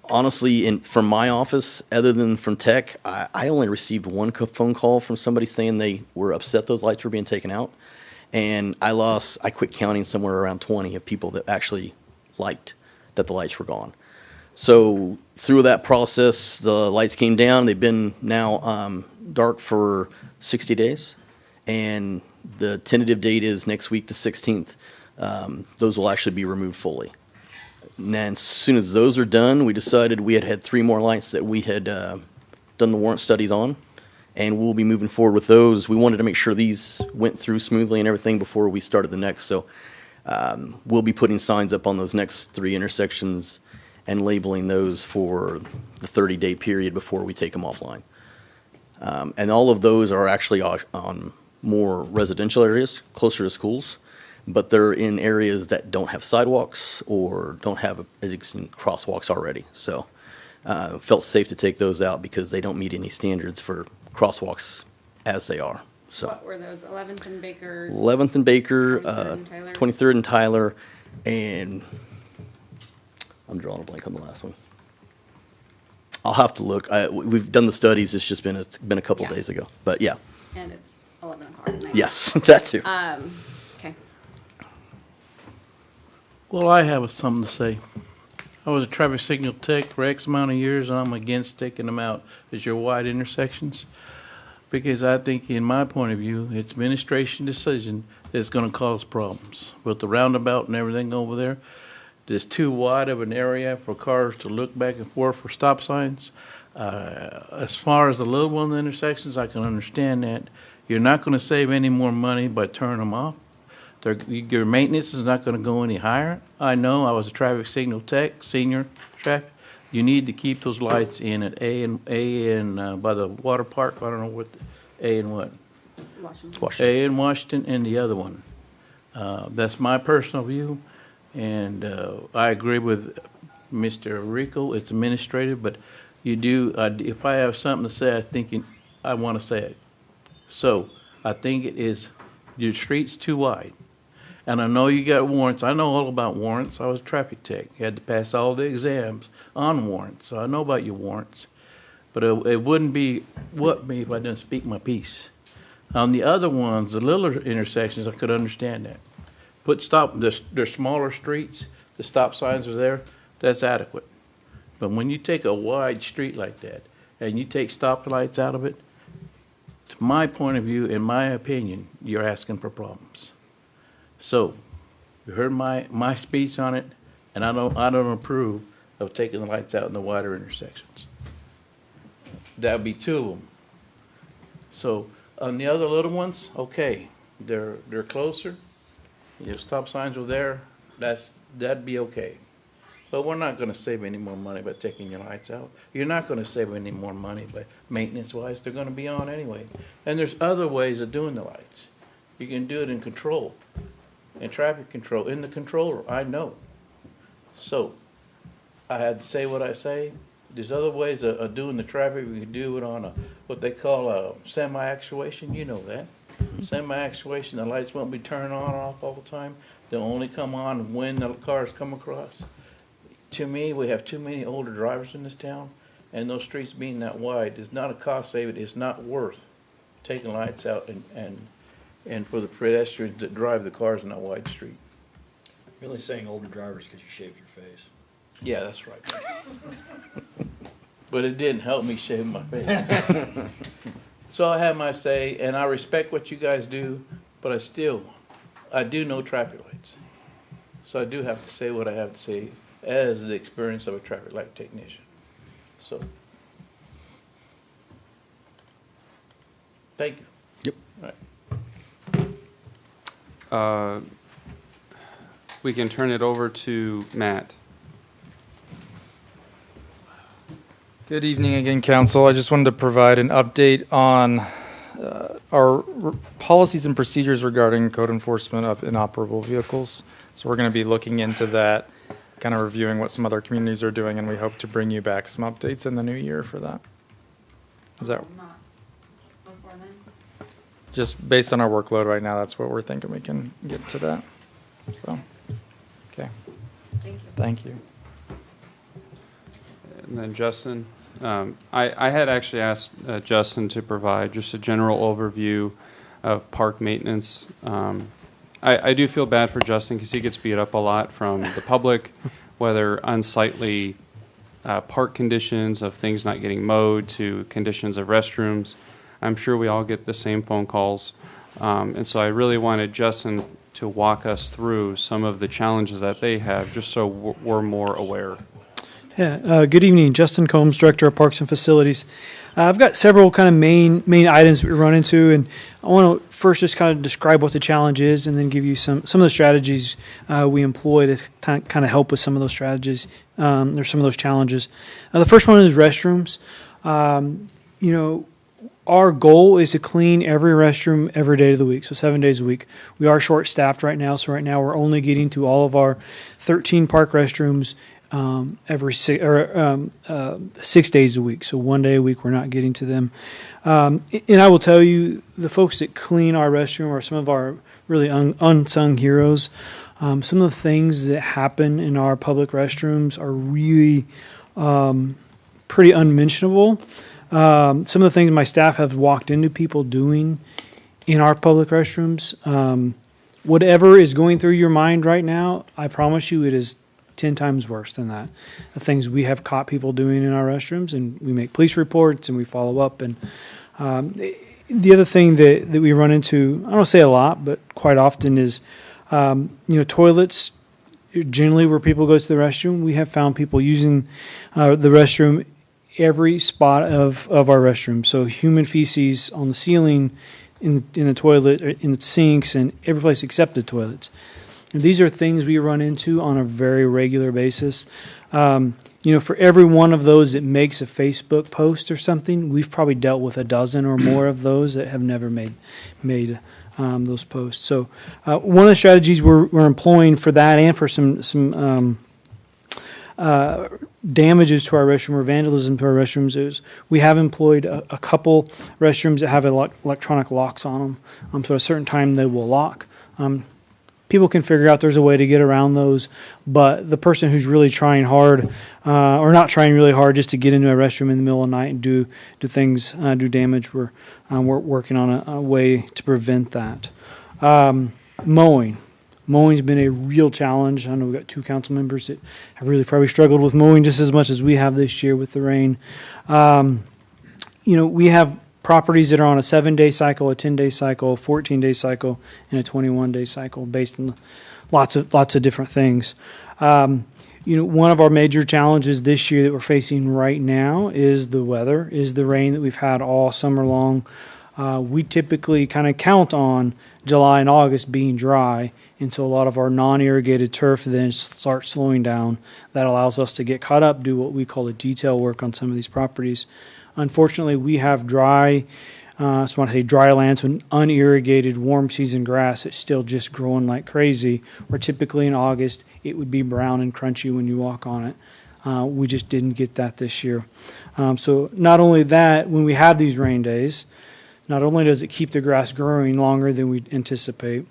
honestly, from my office, other than from Tech, I only received one phone call from somebody saying they were upset those lights were being taken out. And I quit counting somewhere around 20 of people that actually liked that the lights were gone. So through that process, the lights came down. They've been now dark for 60 days. And the tentative date is next week, the 16th. Those will actually be removed fully. And then as soon as those are done, we decided we had 3 more lights that we had done the warrant studies on. And we'll be moving forward with those. We wanted to make sure these went through smoothly and everything before we started the next. So we'll be putting signs up on those next 3 intersections and labeling those for the 30-day period before we take them offline. And all of those are actually on more residential areas, closer to schools, but they're in areas that don't have sidewalks or don't have existing crosswalks already. So felt safe to take those out because they don't meet any standards for crosswalks as they are. So What were those, 11th and Baker? 11th and Baker, 23rd 23rd and Tyler, and I'm drawing a blank on the last one. I'll have to look. We've done the studies. It's just been a couple days ago, but yeah. And it's 11 o'clock at night. Yes, that too. Okay. Well, I have something to say. I was a traffic signal tech for X amount of years, and I'm against taking them out as your wide intersections. Because I think, in my point of view, it's administration decision that's going to cause problems. With the roundabout and everything over there, there's too wide of an area for cars to look back and forth for stop signs. As far as the little one intersections, I can understand that. You're not going to save any more money by turning them off. Your maintenance is not going to go any higher. I know, I was a traffic signal tech, senior traffic. You need to keep those lights in at A and by the water park. I don't know what, A and what? Washington. Uh, A in Washington and the other one. That's my personal view. And I agree with Mr. Rico. It's administrative, but you do, if I have something to say, I want to say it. So I think it is, your street's too wide. And I know you got warrants. I know all about warrants. I was a traffic tech. You had to pass all the exams on warrants. So I know about your warrants. But it wouldn't be me if I didn't speak my piece. On the other ones, the littler intersections, I could understand that. They're smaller streets, the stop signs are there, that's adequate. But when you take a wide street like that and you take stop lights out of it, to my point of view, in my opinion, you're asking for problems. So, you heard my speech on it, and I don't approve of taking the lights out in the wider intersections. That would be 2 of them. So on the other little ones, okay, they're closer. Your stop signs were there, that'd be okay. But we're not gonna save any more money by taking your lights out. You're not gonna save any more money by maintenance-wise, they're gonna be on anyway. And there's other ways of doing the lights. You can do it in control, in traffic control, in the controller, I know. So, I had to say what I say. There's other ways of doing the traffic. We can do it on what they call a semi-actuation, you know that. Semi-actuation, the lights won't be turned on and off all the time. They'll only come on when the cars come across. To me, we have too many older drivers in this town, and those streets being that wide is not a cost saving. It's not worth taking lights out and for the pedestrians that drive the cars in that wide street. You're only saying older drivers because you shaved your face. Yeah, that's right. But it didn't help me shave my face. So I have my say, and I respect what you guys do, but I do know traffic lights. So I do have to say what I have to say as the experience of a traffic light technician. So, thank you. Yep. All right. We can turn it over to Matt. Good evening again, Council. I just wanted to provide an update on our policies and procedures regarding code enforcement of inoperable vehicles. So we're going to be looking into that, kind of reviewing what some other communities are doing, and we hope to bring you back some updates in the new year for that. Is that just based on our workload right now? That's what we're thinking we can get to that. So, okay. Thank you. Thank you. And then Justin, I had actually asked Justin to provide just a general overview of park maintenance. I do feel bad for Justin because he gets beat up a lot from the public, whether unsightly park conditions of things not getting mowed to conditions of restrooms. I'm sure we all get the same phone calls. And so I really wanted Justin to walk us through some of the challenges that they have, just so we're more aware. Yeah, good evening. Justin Combs, Director of Parks and Facilities. I've got several kind of main items we run into, and I want to first just kind of describe what the challenge is and then give you some of the strategies we employ to kind of help with some of those strategies or some of those challenges. The first one is restrooms. Our goal is to clean every restroom every day of the week, so 7 days a week. We are short-staffed right now, so right now we're only getting to all of our 13 park restrooms every 6 days a week. So 1 day a week, we're not getting to them. And I will tell you, the folks that clean our restroom are some of our really unsung heroes. Some of the things that happen in our public restrooms are really pretty unmentionable. Some of the things my staff have walked into people doing in our public restrooms, whatever is going through your mind right now, I promise you it is 10 times worse than that. The things we have caught people doing in our restrooms, and we make police reports and we follow up. And the other thing that we run into, I don't say a lot, but quite often is, toilets, generally where people go to the restroom, we have found people using the restroom every spot of our restroom. So human feces on the ceiling, in the toilet, in the sinks, and every place except the toilets. And these are things we run into on a very regular basis. For every one of those that makes a Facebook post or something, we've probably dealt with a dozen or more of those that have never made those posts. So one of the strategies we're employing for that and for some damages to our restroom or vandalism to our restrooms is we have employed a couple restrooms that have electronic locks on them. So at a certain time they will lock. People can figure out there's a way to get around those, but the person who's really trying hard or not trying really hard just to get into a restroom in the middle of the night and do damage, we're working on a way to prevent that. Mowing. Mowing's been a real challenge. I know we've got 2 council members that have really probably struggled with mowing just as much as we have this year with the rain. We have properties that are on a 7-day cycle, a 10-day cycle, a 14-day cycle, and a 21-day cycle based on lots of different things. One of our major challenges this year that we're facing right now is the weather, is the rain that we've had all summer long. we typically kind of count on July and August being dry, and so a lot of our non-irrigated turf then starts slowing down. That allows us to get caught up, do what we call the detail work on some of these properties. Unfortunately, we have dry, so I want to say dry land, so unirrigated warm season grass that's still just growing like crazy, where typically in August it would be brown and crunchy when you walk on it. We just didn't get that this year. So not only that, when we have these rain days, not only does it keep the grass growing longer than we anticipate,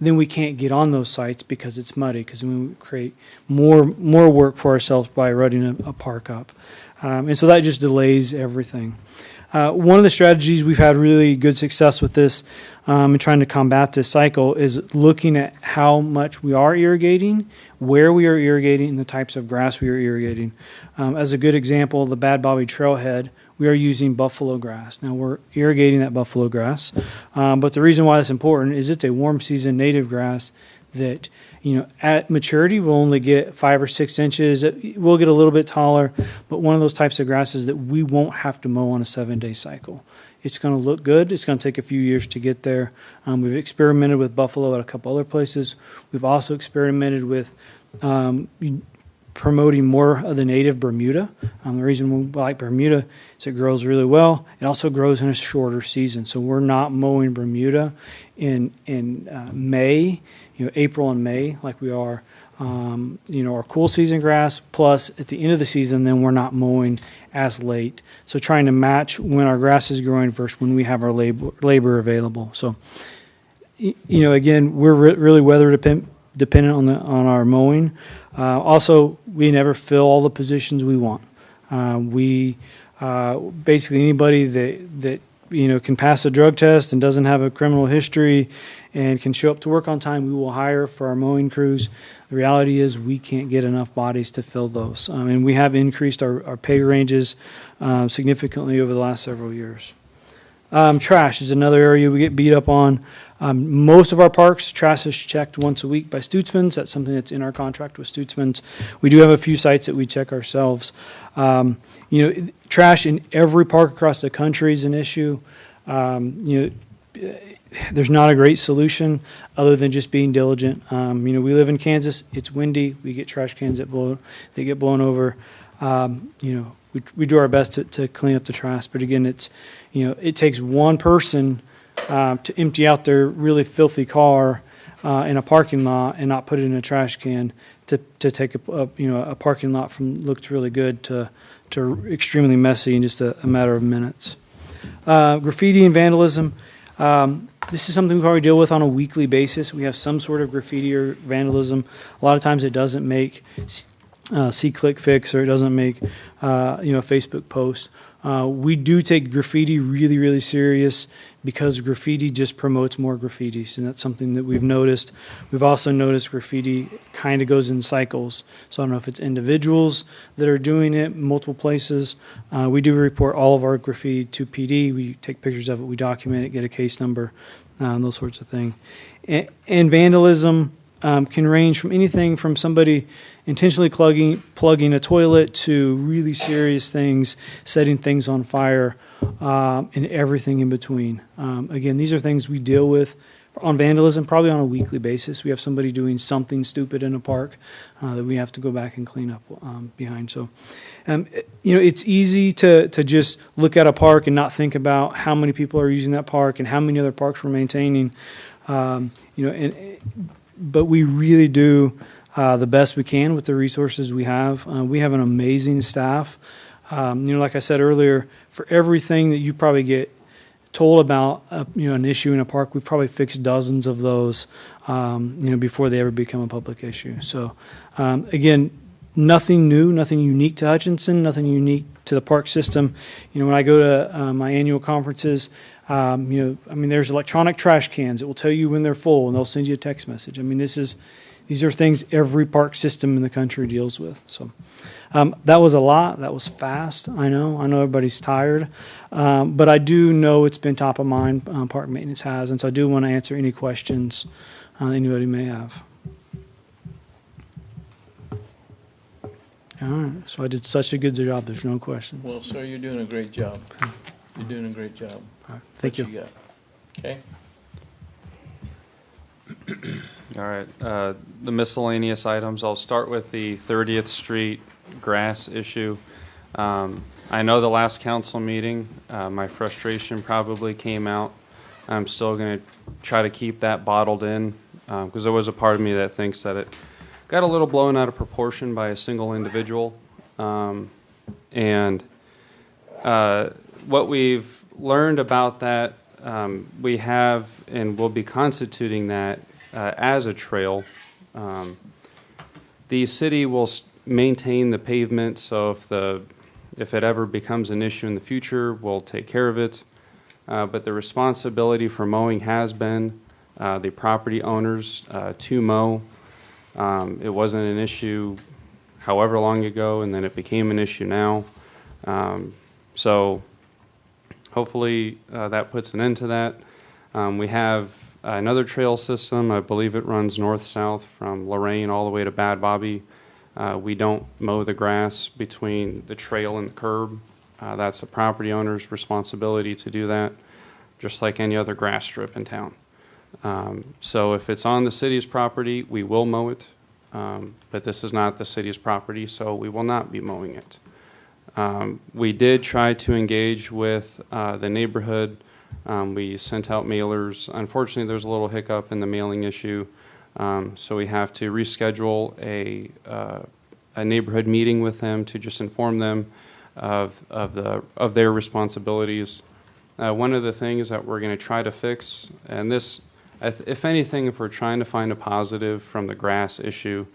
then we can't get on those sites because it's muddy, because we create more work for ourselves by rutting a park up. And so that just delays everything. One of the strategies we've had really good success with this in trying to combat this cycle is looking at how much we are irrigating, where we are irrigating, and the types of grass we are irrigating. As a good example, the Bad Bobby Trailhead, we are using buffalo grass. Now we're irrigating that buffalo grass, but the reason why that's important is it's a warm season native grass that, you know, at maturity will only get 5 or 6 inches. It will get a little bit taller, but one of those types of grasses that we won't have to mow on a 7-day cycle. It's going to look good. It's going to take a few years to get there. We've experimented with buffalo at a couple other places. We've also experimented with promoting more of the native Bermuda. The reason we like Bermuda is it grows really well. It also grows in a shorter season. So we're not mowing Bermuda in May, you know, April and May, like we are, you know, our cool season grass. Plus, at the end of the season, then we're not mowing as late. So trying to match when our grass is growing versus when we have our labor available. So, you know, again, we're really weather dependent on our mowing. Also, we never fill all the positions we want. We basically anybody that you know can pass a drug test and doesn't have a criminal history and can show up to work on time, we will hire for our mowing crews. The reality is we can't get enough bodies to fill those. And we have increased our pay ranges significantly over the last several years. Trash is another area we get beat up on. Most of our parks, trash is checked once a week by Stutzman's. That's something that's in our contract with Stutzman's. We do have a few sites that we check ourselves. You know, trash in every park across the country is an issue. You know, there's not a great solution other than just being diligent. You know, we live in Kansas. It's windy. We get trash cans that get blown over. You know, we do our best to clean up the trash, but again, it's, you know, it takes one person to empty out their really filthy car in a parking lot and not put it in a trash can to take a parking lot from looks really good to extremely messy in just a matter of minutes. Graffiti and vandalism. This is something we probably deal with on a weekly basis. We have some sort of graffiti or vandalism. A lot of times it doesn't make see click fix, or it doesn't make you know, a Facebook post. We do take graffiti really, really serious because graffiti just promotes more graffitis, and that's something that we've noticed. We've also noticed graffiti kind of goes in cycles. So I don't know if it's individuals that are doing it multiple places. We do report all of our graffiti to PD. We take pictures of it, we document it, get a case number, those sorts of things. And vandalism can range from anything from somebody intentionally plugging a toilet to really serious things, setting things on fire, and everything in between. Again, these are things we deal with on vandalism probably on a weekly basis. We have somebody doing something stupid in a park that we have to go back and clean up behind. So, you know, it's easy to just look at a park and not think about how many people are using that park and how many other parks we're maintaining. You know, but we really do the best we can with the resources we have. We have an amazing staff. You know, like I said earlier, for everything that you probably get told about, you know, an issue in a park, we've probably fixed dozens of those, you know, before they ever become a public issue. So, again, nothing new, nothing unique to Hutchinson, nothing unique to the park system. You know, when I go to my annual conferences, you know, I mean, there's electronic trash cans that will tell you when they're full, and they'll send you a text message. I mean, these are things every park system in the country deals with. So that was a lot. That was fast. I know everybody's tired, but I do know it's been top of mind. Park maintenance has, and so I do want to answer any questions anybody may have. All right. So I did such a good job. There's no questions. Well, sir, you're doing a great job. You're doing a great job. Thank you. What got? Okay. All right, the miscellaneous items, I'll start with the 30th Street grass issue. I know the last council meeting, my frustration probably came out. I'm still going to try to keep that bottled in, because there was a part of me that thinks that it got a little blown out of proportion by a single individual. And what we've learned about that, we have and will be constituting that as a trail. The city will maintain the pavement, so if it ever becomes an issue in the future, we'll take care of it. But the responsibility for mowing has been the property owners to mow. It wasn't an issue however long ago, and then it became an issue now. So hopefully that puts an end to that. We have another trail system. I believe it runs north-south from Lorraine all the way to Bad Bobby. We don't mow the grass between the trail and the curb. That's the property owner's responsibility to do that, just like any other grass strip in town. So if it's on the city's property, we will mow it. But this is not the city's property, so we will not be mowing it. We did try to engage with the neighborhood. We sent out mailers. Unfortunately, there's a little hiccup in the mailing issue, so we have to reschedule a neighborhood meeting with them to just inform them of their responsibilities. One of the things that we're going to try to fix, and this, if anything, if we're trying to find a positive from the grass issue,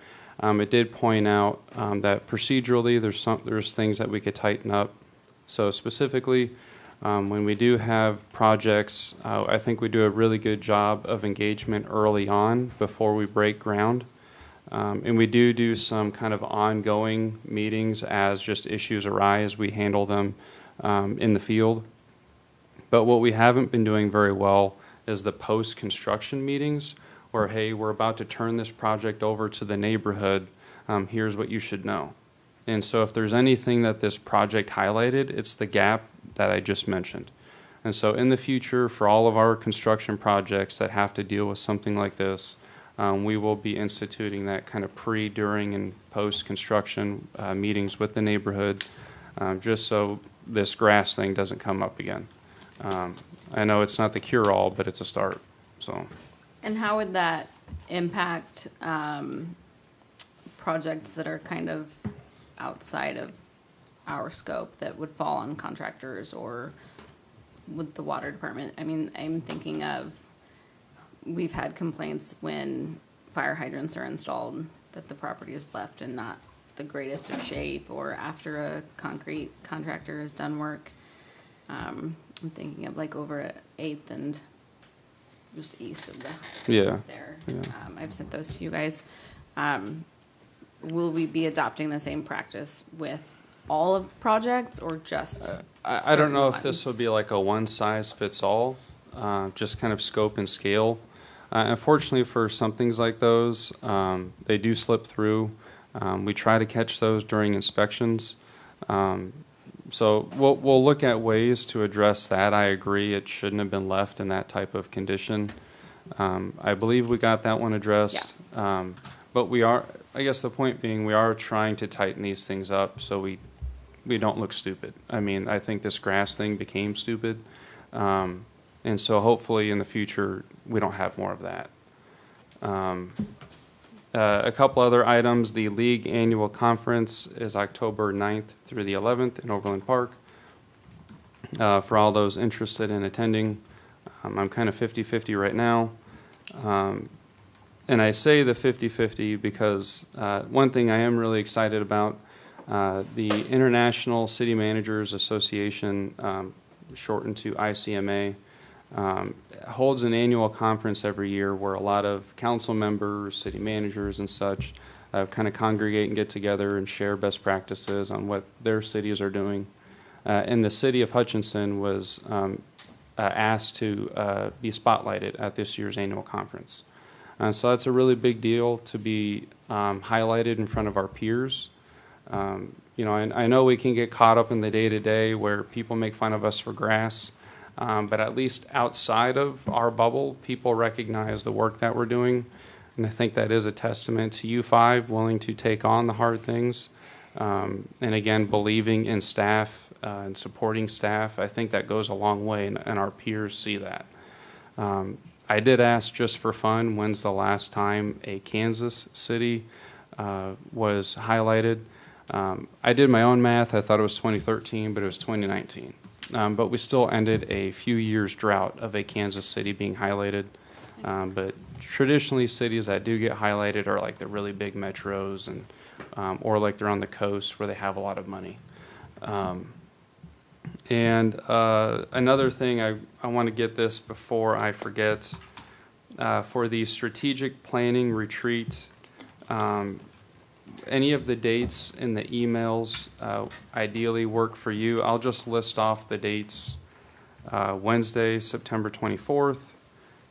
it did point out that procedurally there's things that we could tighten up. So specifically, when we do have projects, I think we do a really good job of engagement early on before we break ground. And we do some kind of ongoing meetings as just issues arise. We handle them in the field. But what we haven't been doing very well is the post-construction meetings where, hey, we're about to turn this project over to the neighborhood. Here's what you should know. And so if there's anything that this project highlighted, it's the gap that I just mentioned. And so in the future, for all of our construction projects that have to deal with something like this, we will be instituting that kind of pre, during, and post-construction meetings with the neighborhood, just so this grass thing doesn't come up again. I know it's not the cure-all, but it's a start. So. And how would that impact projects that are kind of outside of our scope that would fall on contractors or with the water department? I mean, I'm thinking of, we've had complaints when fire hydrants are installed that the property is left in not the greatest of shape, or after a concrete contractor has done work. I'm thinking of like over at 8th and just east of the there. Yeah. I've sent those to you guys. Will we be adopting the same practice with all of projects or just I don't know if ones? this would be like a one-size-fits-all, just kind of scope and scale. Unfortunately, for some things like those, they do slip through. We try to catch those during inspections. So we'll look at ways to address that. I agree it shouldn't have been left in that type of condition. I believe we got that one addressed. Yeah. But we are, I guess the point being, we are trying to tighten these things up so we don't look stupid. I mean, I think this grass thing became stupid. And so hopefully in the future, we don't have more of that. A couple other items. The league annual conference is October 9th through the 11th in Overland Park. For all those interested in attending, I'm kind of 50-50 right now. And I say the 50-50 because one thing I am really excited about, the International City Managers Association, shortened to ICMA, holds an annual conference every year where a lot of council members, city managers, and such kind of congregate and get together and share best practices on what their cities are doing. And the city of Hutchinson was asked to be spotlighted at this year's annual conference. So that's a really big deal to be highlighted in front of our peers. You know, I know we can get caught up in the day-to-day where people make fun of us for grass, but at least outside of our bubble, people recognize the work that we're doing. And I think that is a testament to you five willing to take on the hard things. And again, believing in staff and supporting staff. I think that goes a long way, and our peers see that. I did ask just for fun, when's the last time a Kansas city was highlighted? I did my own math. I thought it was 2013, but it was 2019. But we still ended a few years drought of a Kansas city being highlighted. But traditionally, cities that do get highlighted are like the really big metros, and or like they're on the coast where they have a lot of money. And another thing, I want to get this before I forget. For the strategic planning retreat, any of the dates in the emails ideally work for you. I'll just list off the dates. Wednesday, September 24th,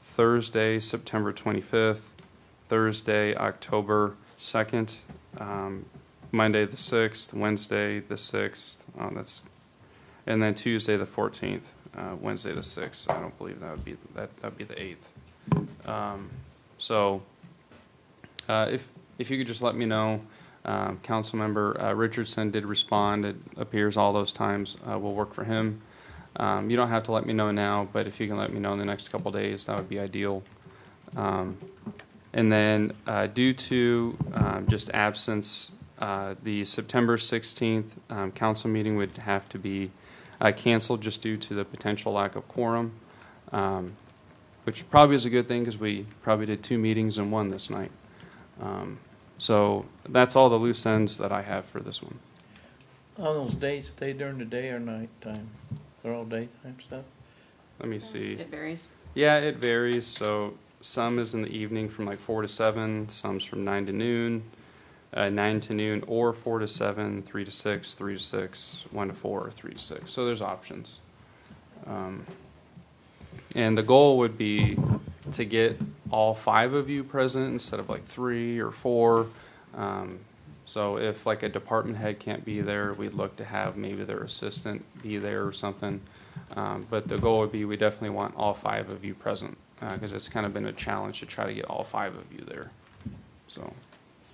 Thursday, September 25th, Thursday, October 2nd, Monday the 6th, Wednesday the 6th, and then Tuesday the 14th, Wednesday the 6th. I don't believe that would be the 8th. So if you could just let me know. Councilmember Richardson did respond. It appears all those times will work for him. You don't have to let me know now, but if you can let me know in the next couple days, that would be ideal. And then due to just absence, the September 16th council meeting would have to be canceled just due to the potential lack of quorum, which probably is a good thing because we probably did 2 meetings in one this night. So that's all the loose ends that I have for this one. On those dates, they during the day or night time? They're all daytime stuff? Let me see. It varies. Yeah, it varies. So some is in the evening from like 4 to 7, some's from 9 to noon, 9 to noon, or 4 to 7, 3 to 6, 3 to 6, 1 to 4, or 3 to 6. So there's options. And the goal would be to get all 5 of you present instead of like 3 or 4. So if like a department head can't be there, we'd look to have maybe their assistant be there or something. But the goal would be we definitely want all 5 of you present because it's kind of been a challenge to try to get all 5 of you there. So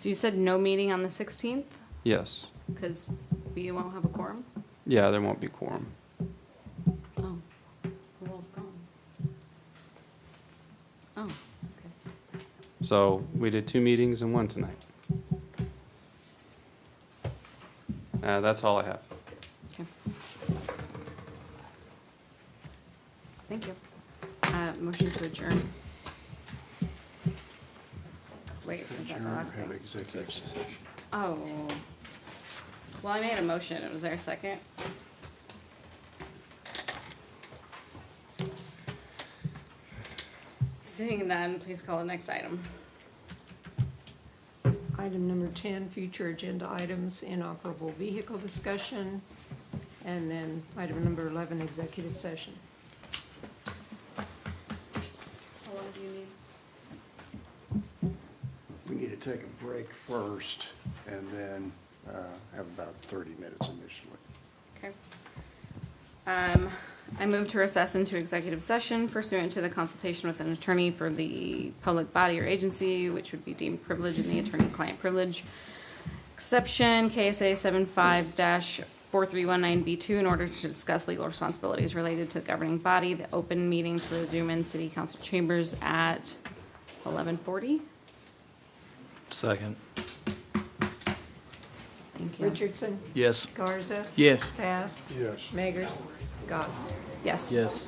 You said no meeting on the 16th? yes. Because we won't have a quorum? Yeah, there won't be quorum. Oh, who else gone? Oh, okay. So we did 2 meetings and 1 tonight. That's all I have. Okay. Thank you. Motion to adjourn. Wait, was that the last thing? Have executive session. Oh. Well, I made a motion. Was there a second? Seeing none, please call the next item. Item number 10, future agenda items, inoperable vehicle discussion. And then item number 11, executive session. How long do you need? We need to take a break first and then have about 30 minutes initially. Okay. I move to recess into executive session pursuant to the consultation with an attorney for the public body or agency, which would be deemed privilege in the attorney-client privilege exception, KSA 75-4319B2, in order to discuss legal responsibilities related to the governing body. The open meeting to resume in city council chambers at 11:40. Second. Thank you. Richardson? Yes. Garza? Yes. Bass? Yes. Magers? Goss? Yes. Yes.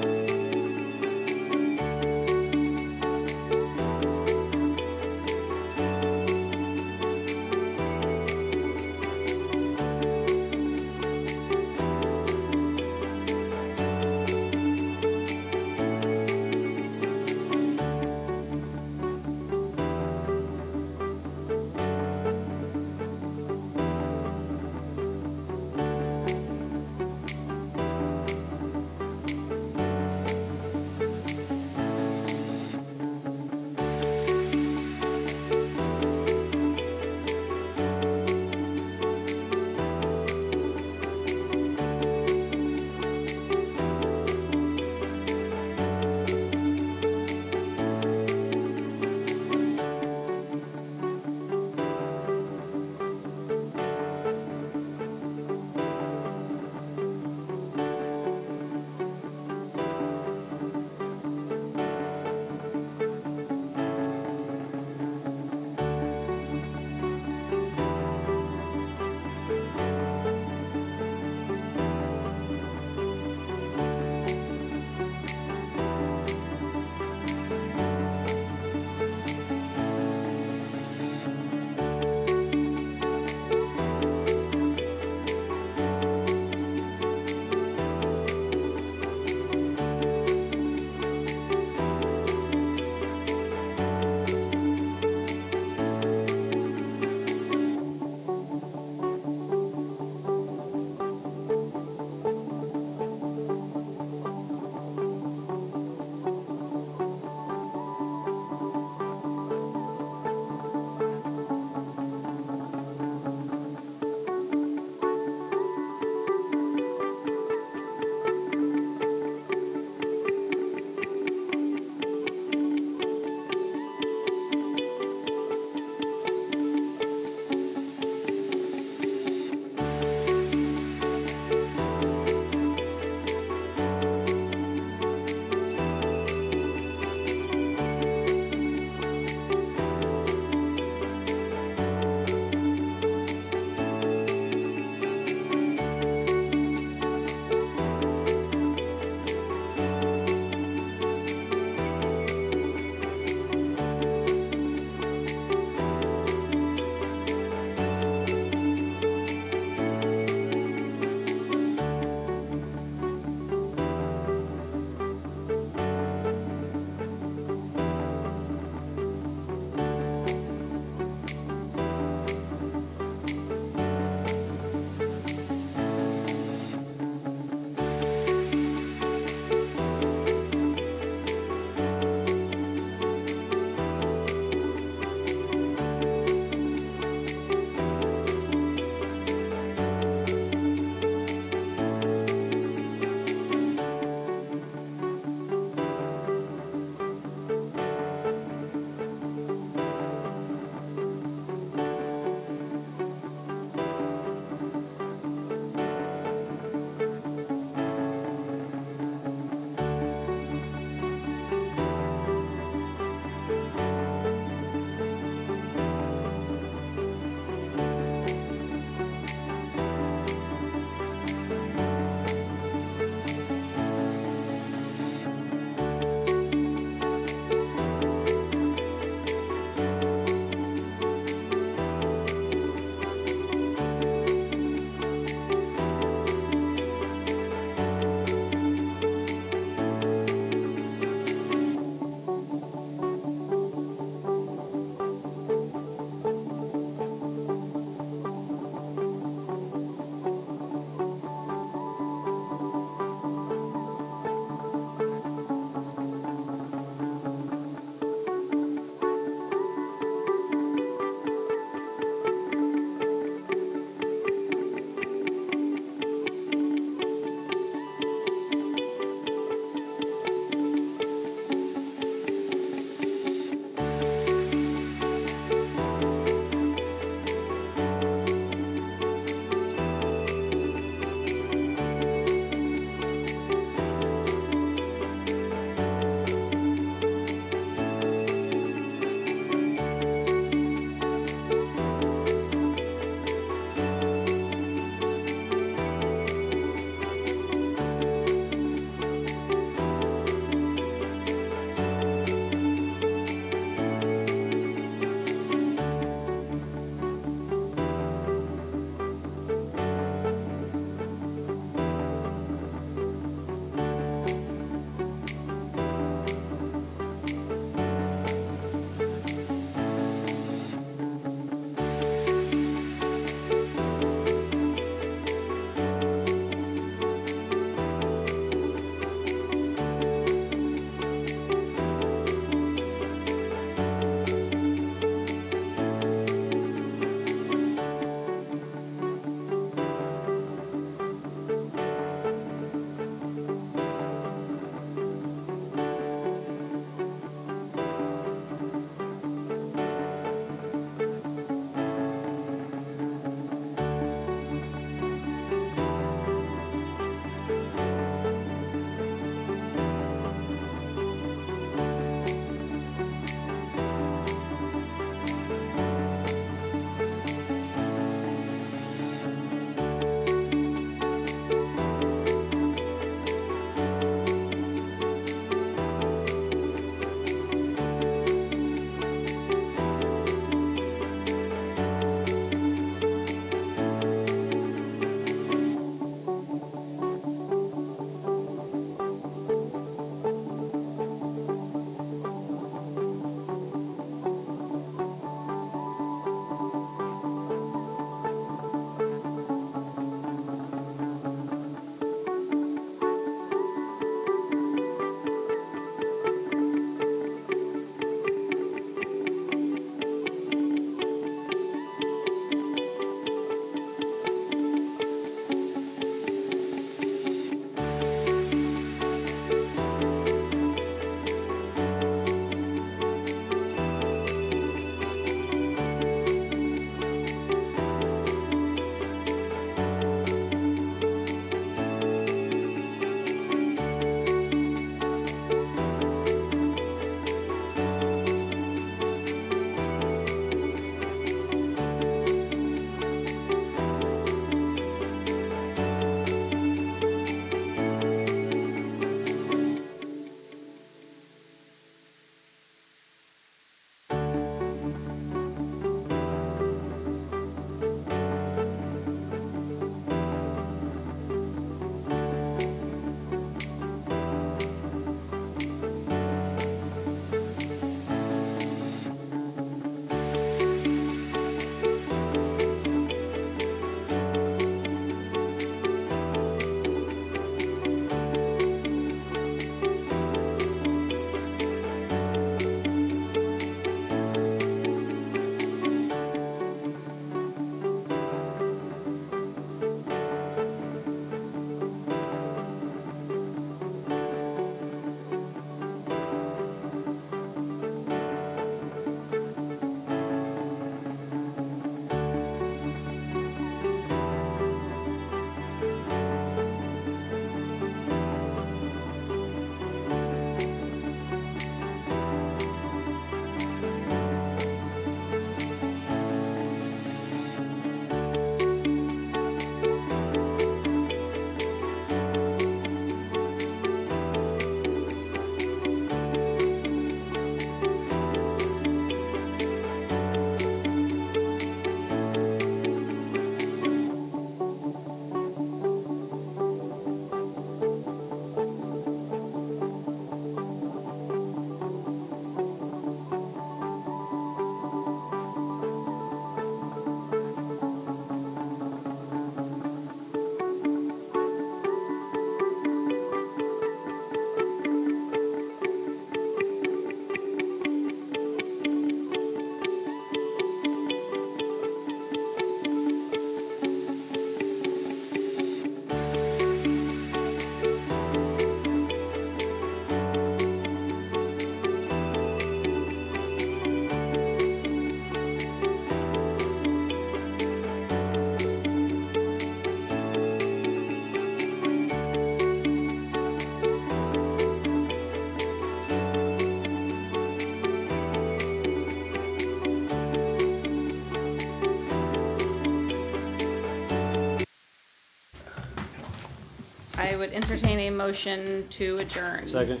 I would entertain a motion to adjourn. Second.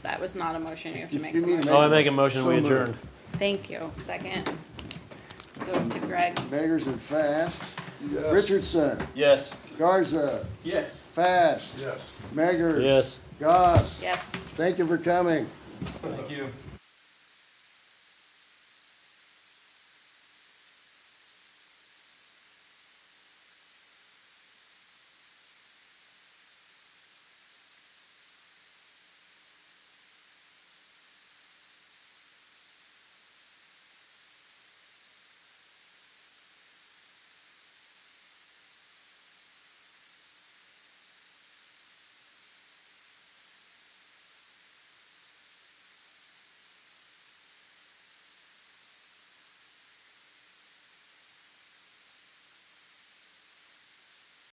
That was not a motion, you have to make a You need to motion. Oh, I make a motion, we So moved. adjourn. Thank you. Second. Goes to Greg. Beggars and Fast. Richardson. Yes. Garza. Yes. Fast. Yes. Meggers. Yes. Goss. Yes. Thank you for coming. Thank you.